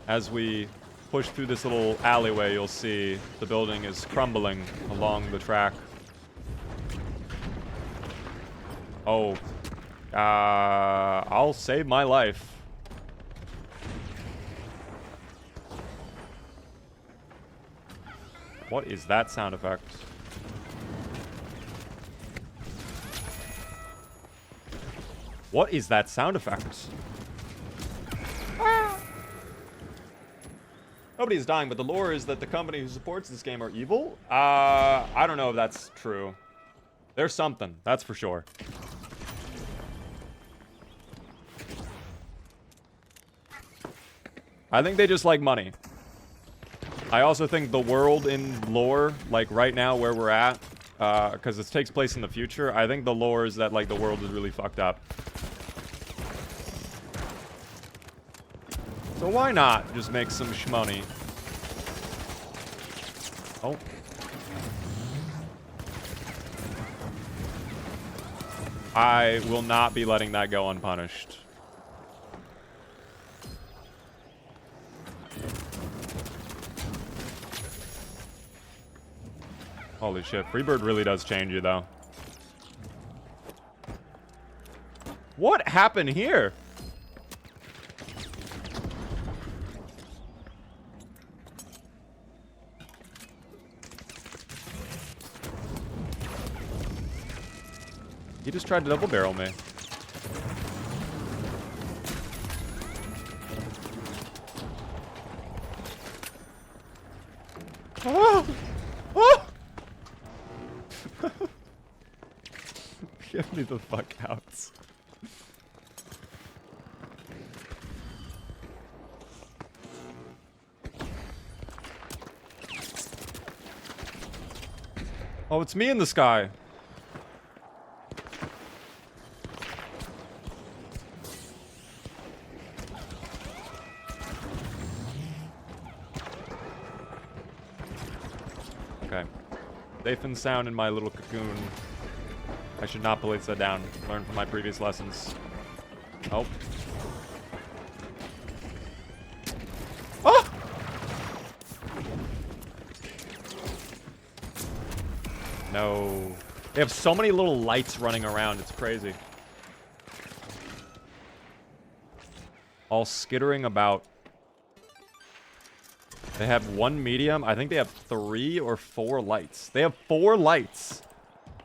As we push through this little alleyway, you'll see the building is crumbling along the track. Oh. I'll save my life. What is that sound effect? What is that sound effect? Ah! Nobody's dying, but the lore is that the company who supports this game are evil. I don't know if that's true. There's something, that's for sure. I think they just like money. I also think the world in lore, like right now where we're at, because this takes place in the future, I think the lore is that like the world is really fucked up. So why not just make some shmoney? Oh. I will not be letting that go unpunished. Holy shit, Freebird really does change you, though. What happened here? He just tried to double barrel me. Oh! Oh! Get me the fuck out. Oh, it's me in the sky. Okay. Safe and sound in my little cocoon. I should not place that down. Learn from my previous lessons. Oh. Oh! No. They have so many little lights running around. It's crazy. All skittering about. They have one medium. I think they have 3 or 4 lights. They have 4 lights.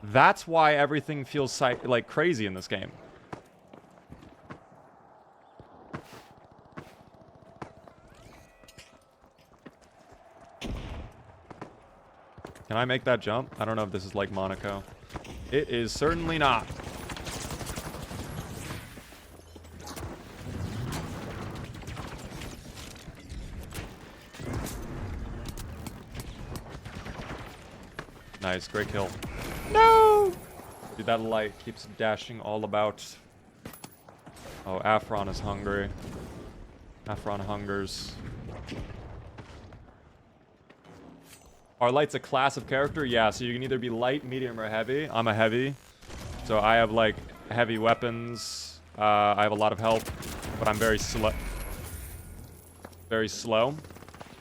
That's why everything feels like crazy in this game. Can I make that jump? I don't know if this is like Monaco. It is certainly not. Nice, great kill. No! Dude, that light keeps dashing all about. Oh, Afron is hungry. Afron hungers. Are lights a class of character? Yeah, so you can either be light, medium, or heavy. I'm a heavy. So I have, like, heavy weapons. I have a lot of health, but I'm very slow. Very slow.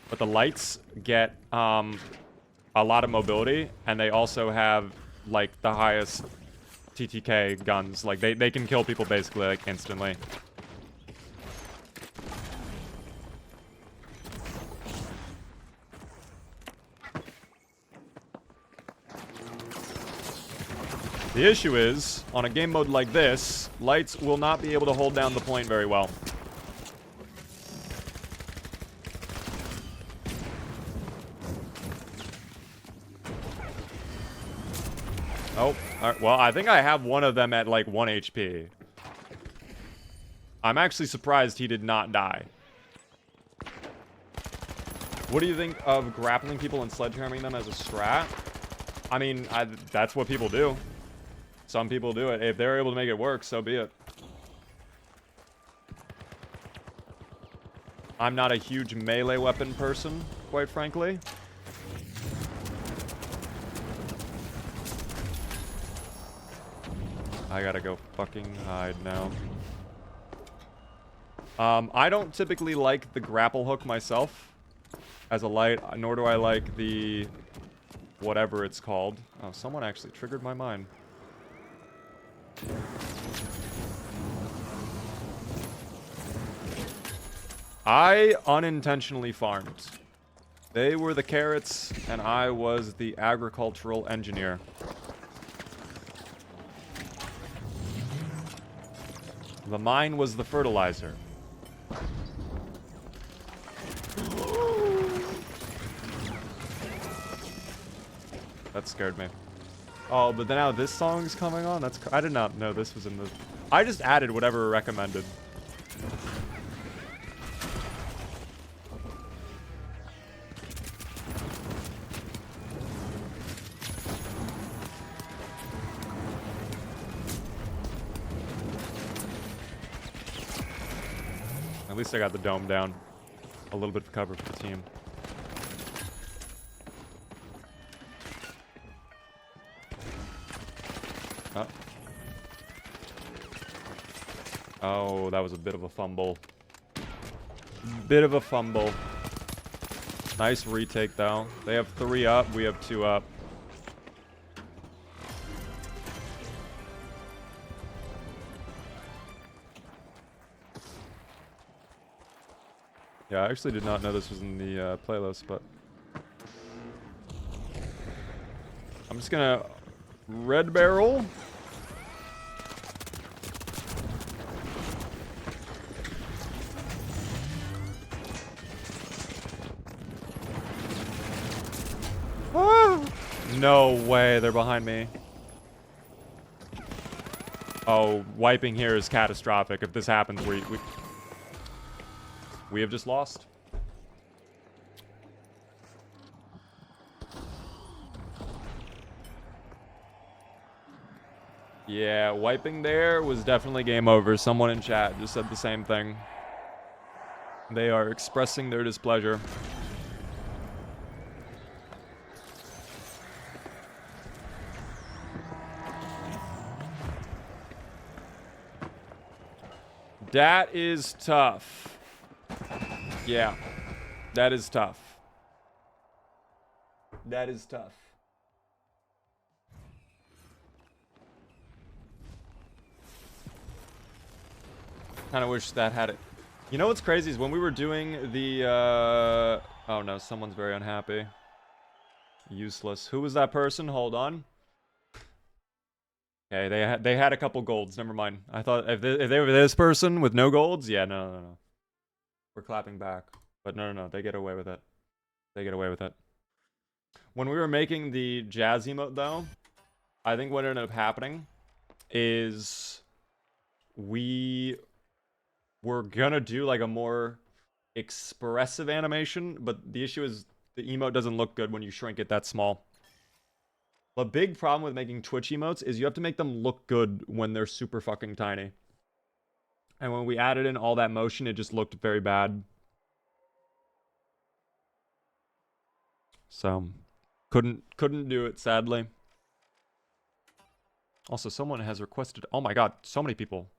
But the lights get a lot of mobility, and they also have like the highest TTK guns. Like they can kill people basically like instantly. The issue is, on a game mode like this, lights will not be able to hold down the point very well. Oh, well, I think I have one of them at like 1 HP. I'm actually surprised he did not die. What do you think of grappling people and sledgehammering them as a strat? I mean, that's what people do. Some people do it. If they're able to make it work, so be it. I'm not a huge melee weapon person, quite frankly. I gotta go fucking hide now. I don't typically like the grapple hook myself as a light, nor do I like the whatever it's called. Oh, someone actually triggered my mind. I unintentionally farmed. They were the carrots, and I was the agricultural engineer. The mine was the fertilizer. That scared me. Oh, but then now this song's coming on? I did not know this was in the... I just added whatever recommended. At least I got the dome down. A little bit of cover for the team. Oh, that was a bit of a fumble. Bit of a fumble. Nice retake, though. They have 3 up. We have 2 up. Yeah, I actually did not know this was in the playlist, but... I'm just gonna... Red barrel. No way, they're behind me. Oh, wiping here is catastrophic. If this happens, we have just lost. Yeah, wiping there was definitely game over. Someone in chat just said the same thing. They are expressing their displeasure. That is tough. Yeah. That is tough. That is tough. Kind of wish that had it. You know what's crazy is when we were doing the, oh no, someone's very unhappy. Useless. Who was that person? Hold on. Okay, they had a couple golds. Never mind. I thought if they were this person with no golds, yeah, no. We're clapping back. But no. They get away with it. They get away with it. When we were making the jazz emote, though, I think what ended up happening is we were gonna do like a more expressive animation, but the issue is the emote doesn't look good when you shrink it that small. The big problem with making Twitch emotes is you have to make them look good when they're super fucking tiny. And when we added in all that motion, it just looked very bad. So, couldn't do it, sadly. Also, someone has requested... Oh my god, so many people.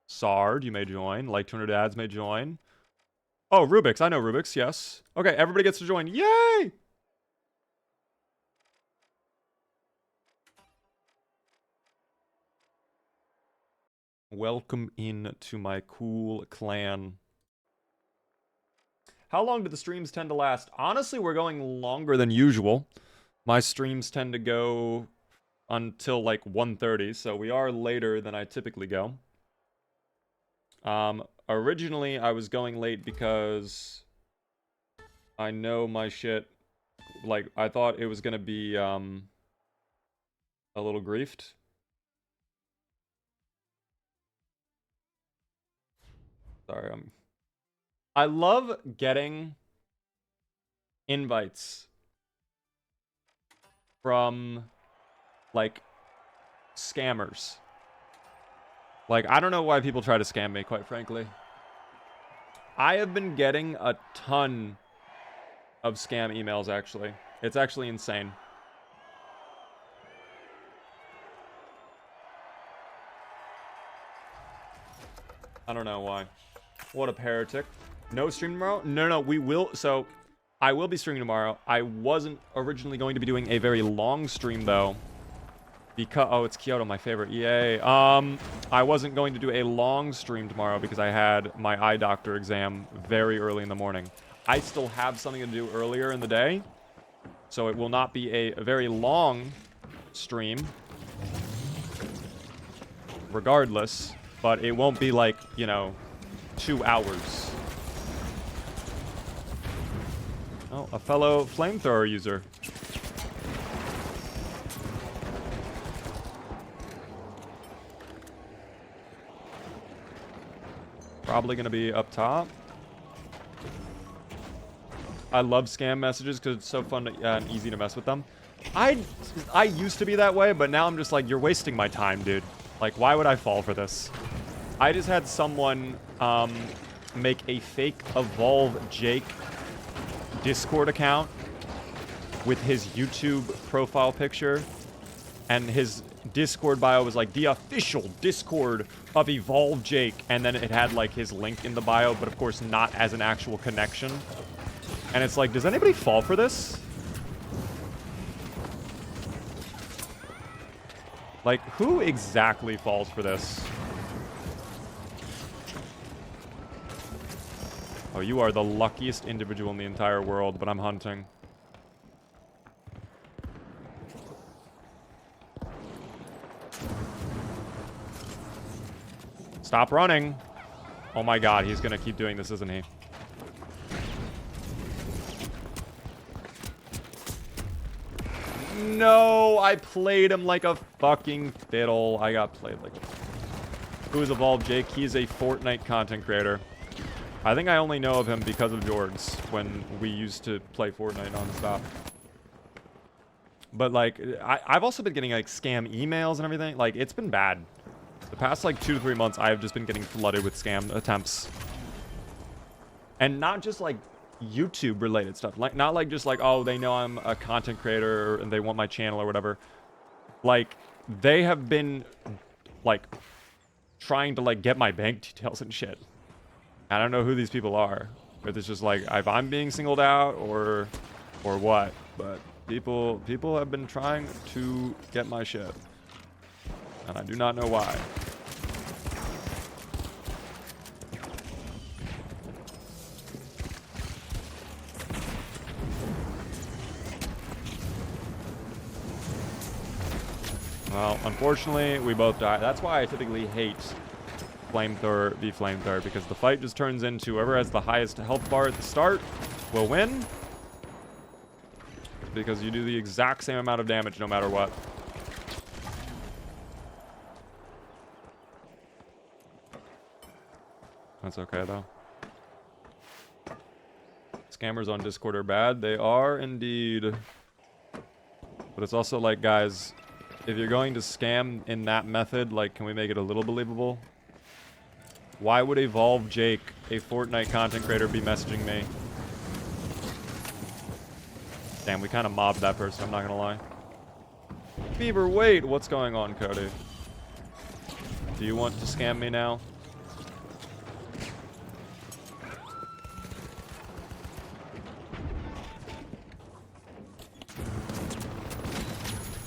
Sard, you may join. Like 200 ads may join. Oh, Rubik's. I know Rubik's, yes. Okay, everybody gets to join. Yay! Welcome in to my cool clan. How long do the streams tend to last? Honestly, we're going longer than usual. My streams tend to go until like 1:30, so we are later than I typically go. Originally, I was going late because I know my shit. Like, I thought it was gonna be, a little griefed. Sorry, I love getting invites from, like, scammers. Like, I don't know why people try to scam me, quite frankly. I have been getting a ton of scam emails, actually. It's actually insane. I don't know why. What a heretic. No stream tomorrow? No, we will. So, I will be streaming tomorrow. I wasn't originally going to be doing a very long stream, though. Because, oh, it's Kyoto, my favorite. Yay. I wasn't going to do a long stream tomorrow because I had my eye doctor exam very early in the morning. I still have something to do earlier in the day, so it will not be a very long stream, regardless, but it won't be like, you know, 2 hours. Oh, a fellow flamethrower user. Probably gonna be up top. I love scam messages because it's so fun and easy to mess with them. I used to be that way, but now I'm just like, you're wasting my time, dude. Like, why would I fall for this? I just had someone make a fake Evolve Jake Discord account with his YouTube profile picture, and his Discord bio was like, the official Discord of Evolve Jake, and then it had like his link in the bio, but of course not as an actual connection. And it's like, does anybody fall for this? Like, who exactly falls for this? Oh, you are the luckiest individual in the entire world, but I'm hunting. Stop running. Oh my god, he's gonna keep doing this, isn't he? No, I played him like a fucking fiddle. I got played like... Who's Evolved Jake? He's a Fortnite content creator. I think I only know of him because of Jorgs, when we used to play Fortnite nonstop. But, like, I've also been getting, like, scam emails and everything. Like, it's been bad. The past, like, 2 to 3 months, I have just been getting flooded with scam attempts. And not just, like, YouTube-related stuff. Like, not, like, just, like, oh, they know I'm a content creator and they want my channel or whatever. Like, they have been, like, trying to, like, get my bank details and shit. I don't know who these people are. If it's just, like, if I'm being singled out or what. But people have been trying to get my shit. And I do not know why. Well, unfortunately, we both die. That's why I typically hate Flamethrower v Flamethrower, because the fight just turns into whoever has the highest health bar at the start will win. Because you do the exact same amount of damage no matter what. That's okay, though. Scammers on Discord are bad. They are indeed. But it's also like, guys, if you're going to scam in that method, like, can we make it a little believable? Why would Evolve Jake, a Fortnite content creator, be messaging me? Damn, we kind of mobbed that person, I'm not gonna lie. Fever, wait! What's going on, Cody? Do you want to scam me now?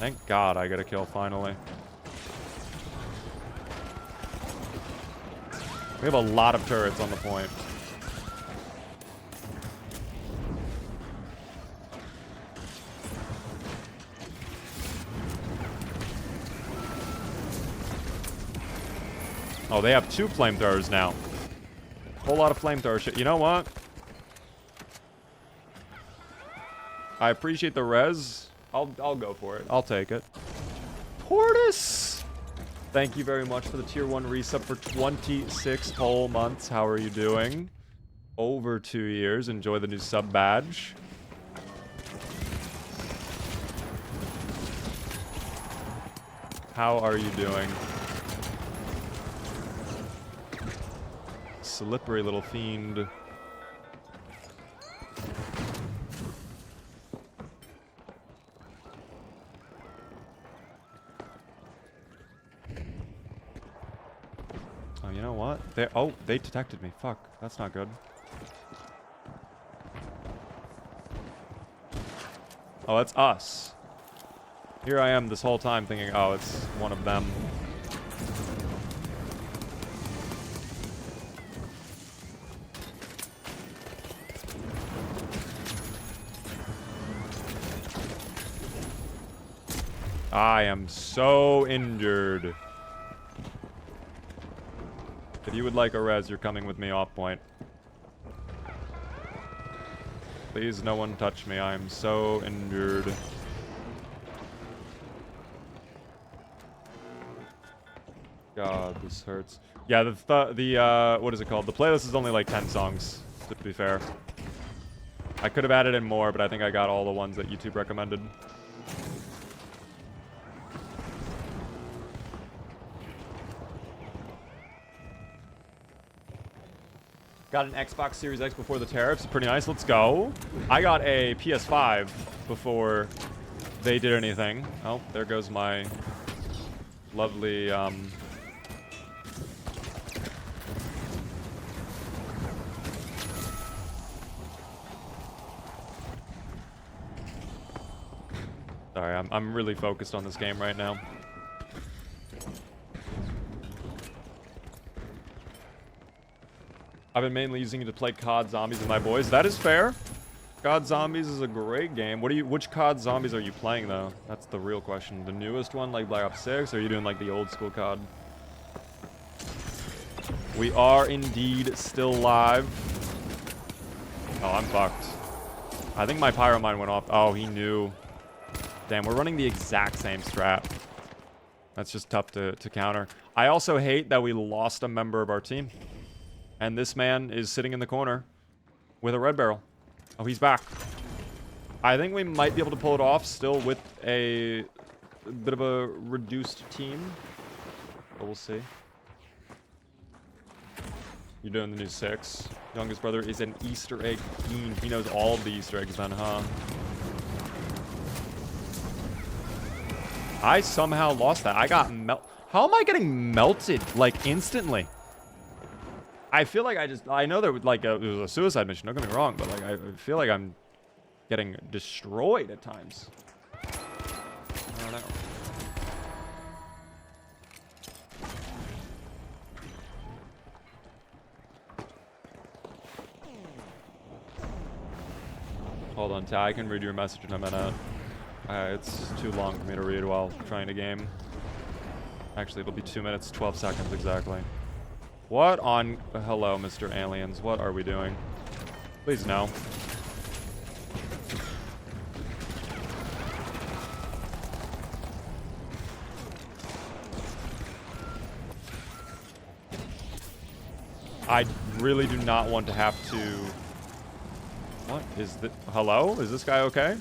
Thank God I get a kill finally. We have a lot of turrets on the point. Oh, they have 2 flamethrowers now. Whole lot of flamethrower shit. You know what? I appreciate the res. I'll go for it. I'll take it. Tortoise! Thank you very much for the tier 1 resub for 26 whole months. How are you doing? Over 2 years. Enjoy the new sub badge. How are you doing? Slippery little fiend. Oh, you know what? They detected me. Fuck. That's not good. Oh, it's us. Here I am this whole time thinking, oh, it's one of them. I am so injured. If you would like a res, you're coming with me off point. Please, no one touch me. I am so injured. God, this hurts. Yeah, the what is it called? The playlist is only like 10 songs, to be fair. I could have added in more, but I think I got all the ones that YouTube recommended. Got an Xbox Series X before the tariffs. Pretty nice. Let's go. I got a PS5 before they did anything. Oh, there goes my lovely, Sorry, I'm really focused on this game right now. I've been mainly using it to play COD Zombies with my boys. That is fair. COD Zombies is a great game. Which COD Zombies are you playing though? That's the real question. The newest one, like Black Ops 6, or are you doing like the old school COD? We are indeed still live. Oh, I'm fucked. I think my pyro mine went off. Oh, he knew. Damn, we're running the exact same strat. That's just tough to counter. I also hate that we lost a member of our team. And this man is sitting in the corner with a red barrel. Oh, he's back. I think we might be able to pull it off still with a bit of a reduced team. But we'll see. You're doing the new 6. Youngest brother is an Easter egg fiend. He knows all of the Easter eggs then, huh? I somehow lost that. I got How am I getting melted, like, instantly? I feel like I know there was, like, it was a suicide mission, don't get me wrong, but, like, I feel like I'm getting destroyed at times. I don't know. Hold on, Ty, I can read your message in a minute. It's too long for me to read while trying to game. Actually, it'll be 2 minutes, 12 seconds exactly. What on... Hello, Mr. Aliens. What are we doing? Please, no. I really do not want to have to... What is the... Hello? Is this guy okay?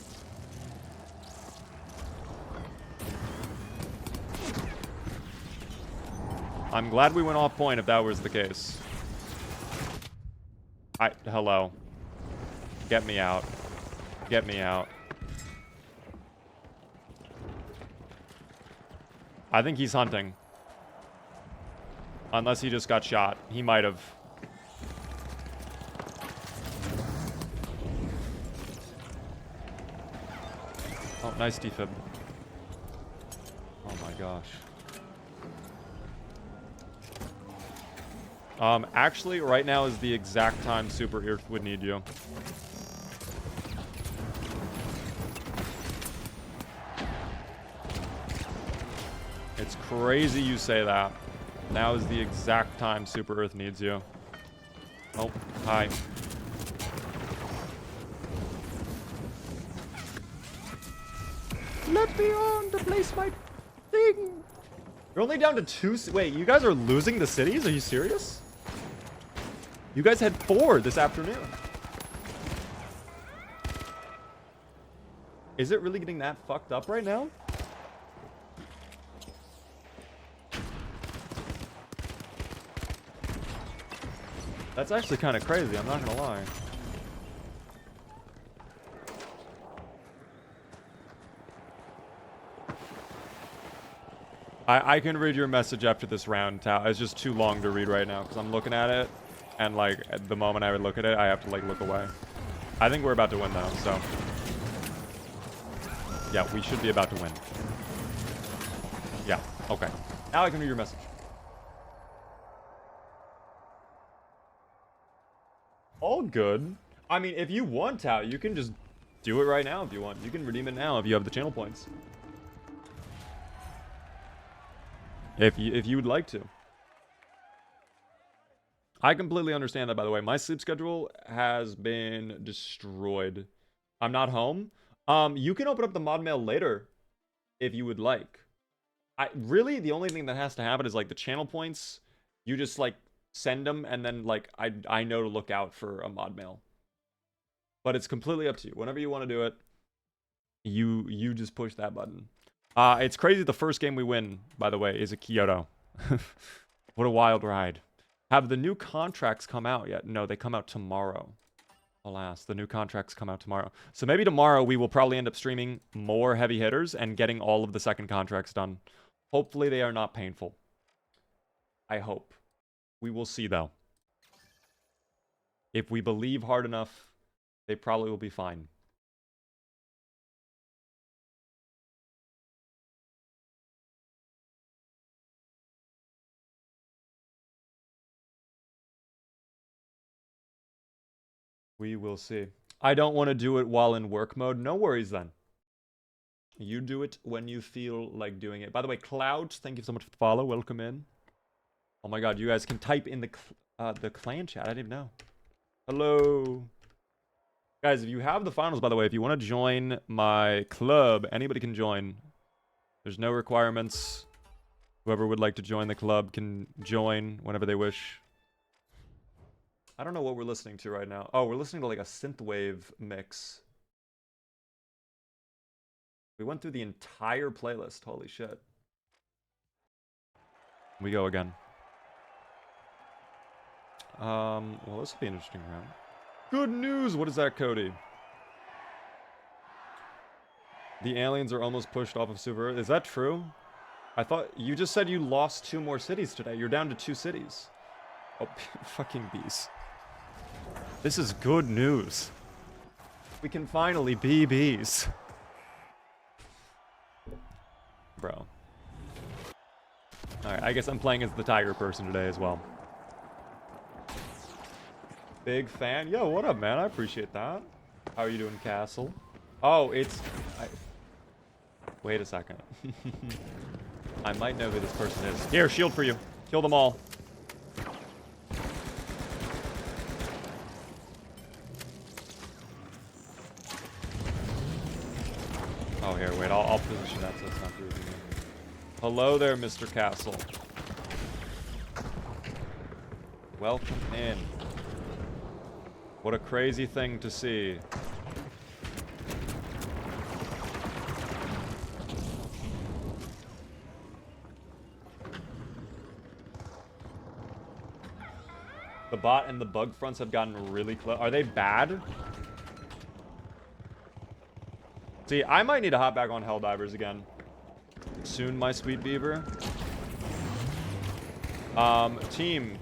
I'm glad we went off point if that was the case. Hello. Get me out. Get me out. I think he's hunting. Unless he just got shot. He might have. Oh, nice defib. gosh. Actually, right now is the exact time Super Earth would need you. It's crazy you say that. Now is the exact time Super Earth needs you. Oh, hi. Let me on to place my thing. You're only down to 2. Wait, you guys are losing the cities? Are you serious? You guys had 4 this afternoon. Is it really getting that fucked up right now? That's actually kind of crazy, I'm not gonna lie. I can read your message after this round, Tao. It's just too long to read right now because I'm looking at it, and like at the moment I would look at it, I have to like look away. I think we're about to win though, so yeah, we should be about to win. Yeah, okay. Now I can read your message. All good. I mean, if you want, Tao, you can just do it right now if you want. You can redeem it now if you have the channel points. If you would like to. I completely understand that, by the way. My sleep schedule has been destroyed. I'm not home. You can open up the mod mail later if you would like. Really, the only thing that has to happen is like the channel points. You just like send them, and then like I know to look out for a mod mail. But it's completely up to you. Whenever you want to do it, you just push that button. It's crazy the first game we win, by the way, is a Kyoto. What a wild ride. Have the new contracts come out yet? No, they come out tomorrow. Alas, the new contracts come out tomorrow. So maybe tomorrow we will probably end up streaming more heavy hitters and getting all of the second contracts done. Hopefully they are not painful. I hope. We will see, though. If we believe hard enough, they probably will be fine. We will see. I don't want to do it while in work mode. No worries, then. You do it when you feel like doing it. By the way, Cloud, thank you so much for the follow. Welcome in. Oh my god, you guys can type in the clan chat. I didn't even know. Hello. Guys, if you have the finals, by the way, if you want to join my club, anybody can join. There's no requirements. Whoever would like to join the club can join whenever they wish. I don't know what we're listening to right now. Oh, we're listening to like a synthwave mix. We went through the entire playlist. Holy shit. We go again. Well, this will be an interesting round. Good news! What is that, Cody? The aliens are almost pushed off of Super Earth. Is that true? I thought you just said you lost 2 more cities today. You're down to 2 cities. Oh, fucking bees. This is good news. We can finally be bees. Bro. Alright, I guess I'm playing as the tiger person today as well. Big fan. Yo, what up, man? I appreciate that. How are you doing, Castle? Oh, it's... Wait a second. I might know who this person is. Here, shield for you. Kill them all. Oh, here, wait. I'll position that so it's not losing me. Hello there, Mr. Castle. Welcome in. What a crazy thing to see. The bot and the bug fronts have gotten really close. Are they bad? See, I might need to hop back on Helldivers again. Soon, my sweet beaver. Team.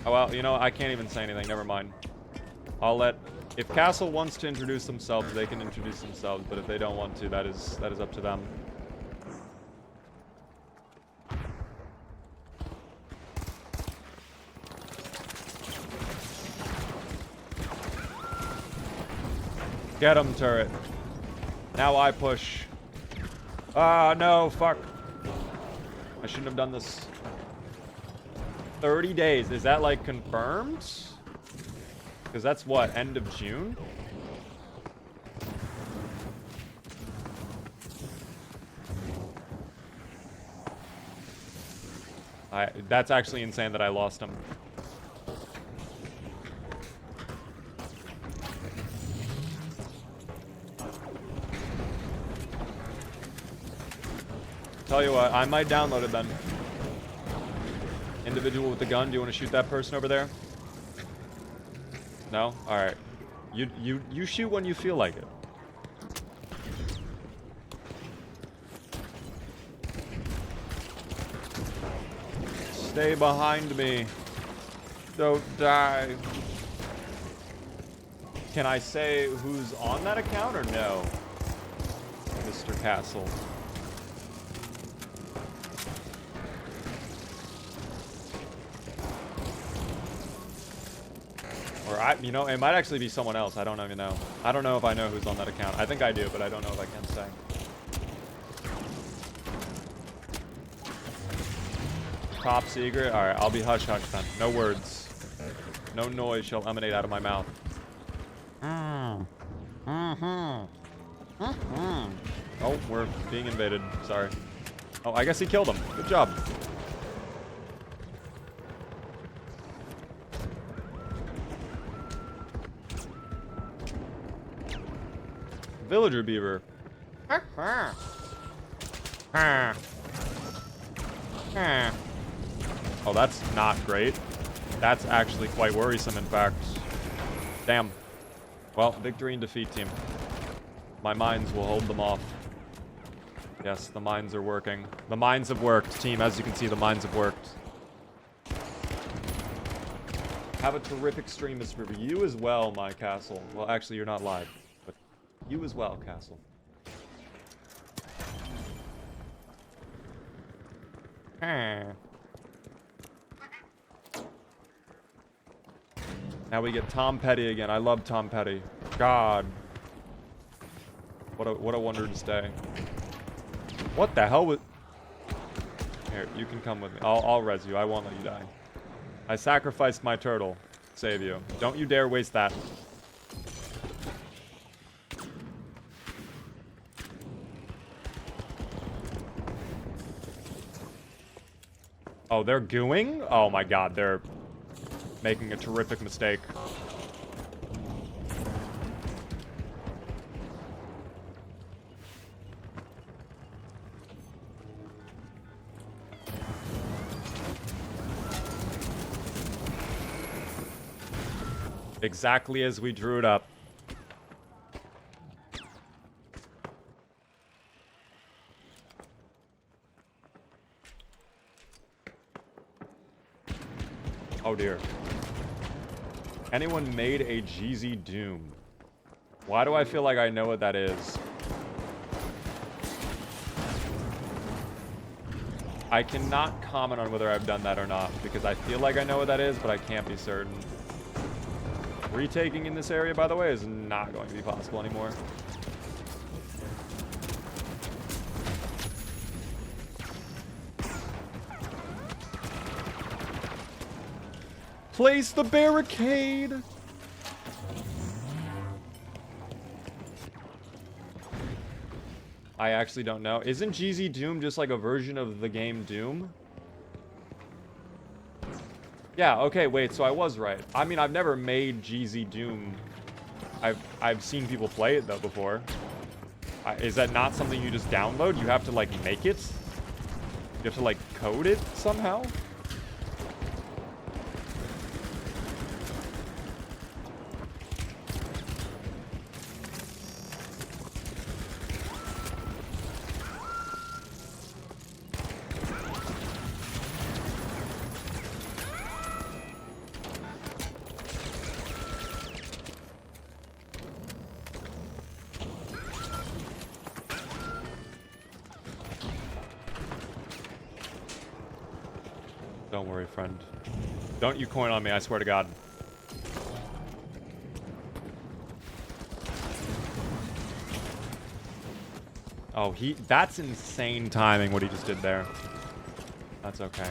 Oh, well, you know, I can't even say anything. Never mind. I'll let... If Castle wants to introduce themselves, they can introduce themselves. But if they don't want to, that is up to them. Get him, turret. Now I push. Ah, no, fuck. I shouldn't have done this. 30 days. Is that, like, confirmed? Because that's what, end of June? That's actually insane that I lost him. Tell you what, I might download it then. Individual with the gun, do you want to shoot that person over there? No? Alright. You shoot when you feel like it. Stay behind me. Don't die. Can I say who's on that account or no? Mr. Castle. Or you know, it might actually be someone else. I don't even know. I don't know if I know who's on that account. I think I do, but I don't know if I can say. Top secret? Alright, I'll be hush hush then. No words. No noise shall emanate out of my mouth. Oh, we're being invaded. Sorry. Oh, I guess he killed him. Good job. Villager beaver. Oh, that's not great. That's actually quite worrisome, in fact. Damn. Well, victory and defeat, team. My mines will hold them off. Yes, the mines are working. The mines have worked, team. As you can see, the mines have worked. Have a terrific stream, Mr. River. You as well, my castle. Well, actually, you're not live. But you as well, castle. Now we get Tom Petty again. I love Tom Petty. God. What a wondrous day. What the hell was... Here, you can come with me. I'll res you. I won't let you die. I sacrificed my turtle. Save you. Don't you dare waste that. Oh, they're gooing? Oh my god, they're making a terrific mistake. Exactly as we drew it up. Oh dear. Anyone made a GZ Doom? Why do I feel like I know what that is? I cannot comment on whether I've done that or not, because I feel like I know what that is, but I can't be certain. Retaking in this area, by the way, is not going to be possible anymore. Place the barricade! I actually don't know. Isn't GZ Doom just like a version of the game Doom? Yeah, okay, wait, so I was right. I mean, I've never made GZ Doom. I've seen people play it, though, before. Is that not something you just download? You have to, like, make it? You have to, like, code it somehow? Don't worry, friend. Don't you coin on me, I swear to God. Oh, that's insane timing what he just did there. That's okay.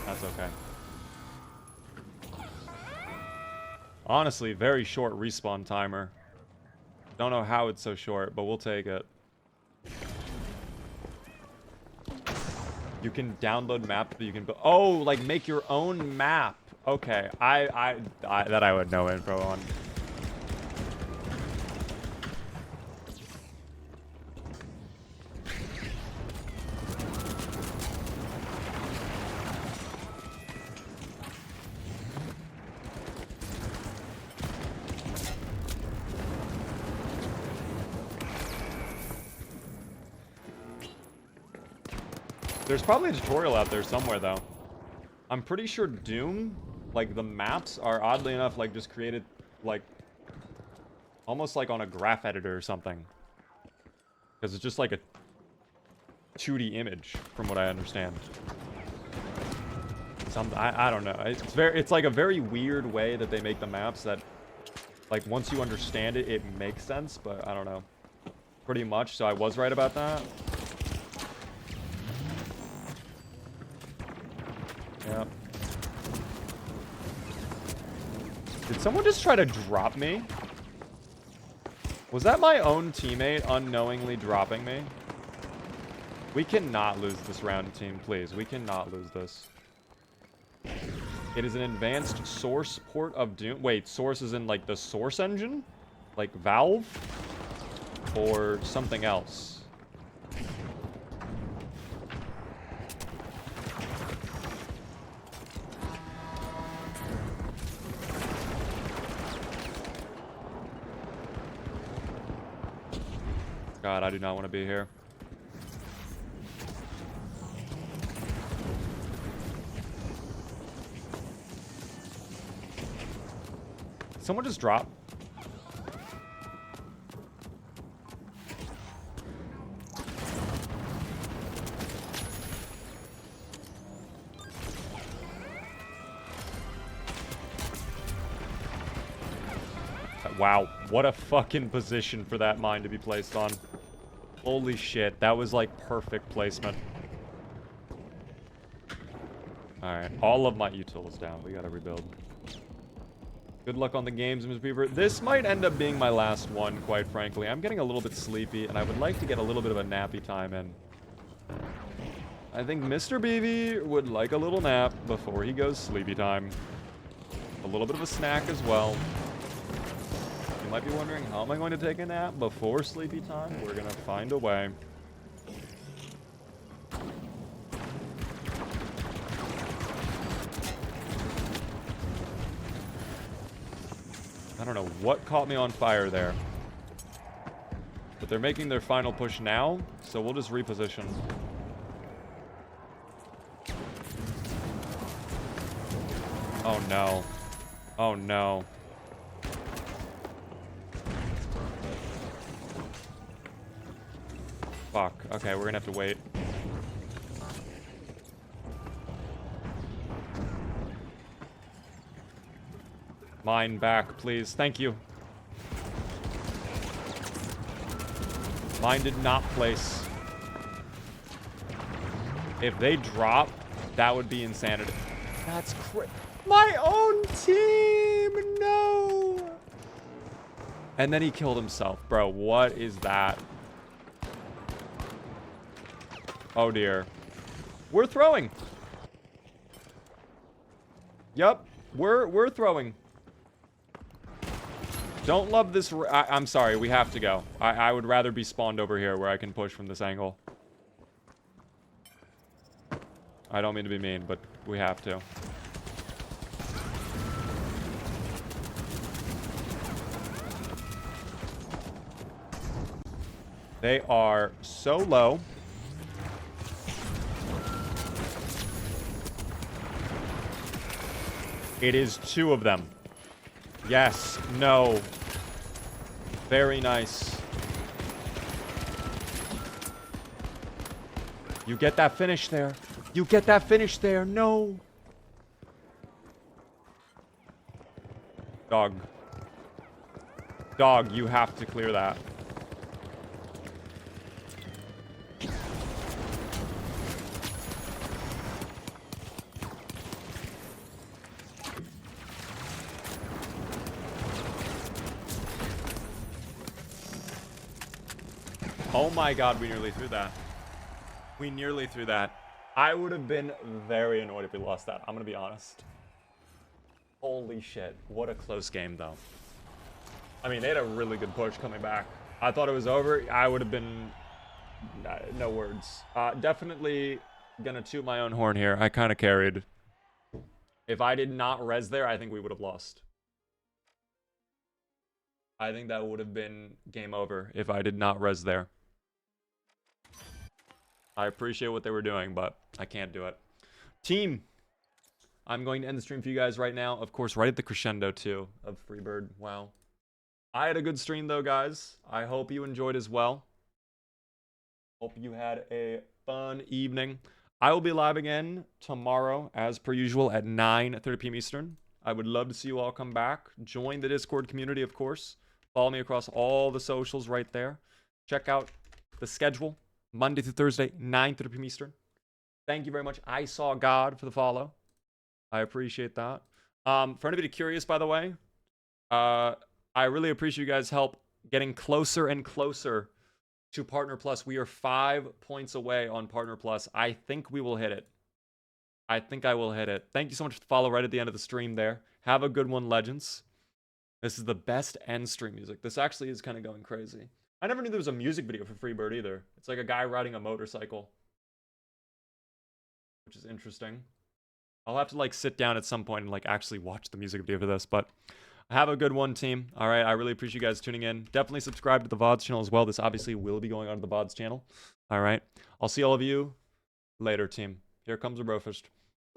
That's okay. Honestly, very short respawn timer. Don't know how it's so short, but we'll take it. You can download maps, but you can oh, like make your own map. Okay, that I would know info on. There's probably a tutorial out there somewhere, though. I'm pretty sure Doom, like, the maps are oddly enough, like, just created, like, almost like on a graph editor or something. Because it's just like a 2D image, from what I understand. I don't know. It's like a very weird way that they make the maps that, like, once you understand it, it makes sense, but I don't know. Pretty much, so I was right about that. Yep. Did someone just try to drop me? Was that my own teammate unknowingly dropping me? We cannot lose this round, team, please. We cannot lose this. It is an advanced source port of Doom. Wait, source is in, like, the source engine? Like, Valve? Or something else? God, I do not want to be here. Someone just drop. Wow, what a fucking position for that mine to be placed on. Holy shit, that was like perfect placement. Alright, all of my utils down. We gotta rebuild. Good luck on the games, Mr. Beaver. This might end up being my last one, quite frankly. I'm getting a little bit sleepy, and I would like to get a little bit of a nappy time in. I think Mr. Beavy would like a little nap before he goes sleepy time. A little bit of a snack as well. You might be wondering, how am I going to take a nap before sleepy time? We're going to find a way. I don't know what caught me on fire there. But they're making their final push now, so we'll just reposition. Oh no. Oh no. Fuck. Okay, we're gonna have to wait. Mine back, please. Thank you. Mine did not place. If they drop, that would be insanity. That's crazy. My own team! No! And then he killed himself. Bro, what is that? Oh dear. We're throwing. Yup. We're throwing. Don't love this. I'm sorry. We have to go. I would rather be spawned over here where I can push from this angle. I don't mean to be mean, but we have to. They are so low. It is 2 of them. Yes. No. Very nice. You get that finish there. You get that finish there. No. Dog. Dog, you have to clear that. Oh my god, we nearly threw that. We nearly threw that. I would have been very annoyed if we lost that. I'm gonna be honest. Holy shit. What a close game, though. I mean, they had a really good push coming back. I thought it was over. I would have been... no words. Definitely gonna toot my own horn here. I kind of carried. If I did not res there, I think we would have lost. I think that would have been game over if I did not res there. I appreciate what they were doing, but I can't do it. Team, I'm going to end the stream for you guys right now. Of course, right at the crescendo, too, of Freebird. Wow. I had a good stream, though, guys. I hope you enjoyed as well. Hope you had a fun evening. I will be live again tomorrow, as per usual, at 9:30 p.m. Eastern. I would love to see you all come back. Join the Discord community, of course. Follow me across all the socials right there. Check out the schedule. Monday through Thursday, 9:30 p.m. Eastern. Thank you very much. I saw God for the follow. I appreciate that. For anybody curious, by the way, I really appreciate you guys' help getting closer and closer to Partner Plus. We are 5 points away on Partner Plus. I think we will hit it. I think I will hit it. Thank you so much for the follow right at the end of the stream there. Have a good one, Legends. This is the best end stream music. This actually is kind of going crazy. I never knew there was a music video for Freebird either. It's like a guy riding a motorcycle, which is interesting. I'll have to like sit down at some point and like actually watch the music video for this, but have a good one, team. All right, I really appreciate you guys tuning in. Definitely subscribe to the VODs channel as well. This obviously will be going on to the VODs channel. All right, I'll see all of you later, team. Here comes a brofist.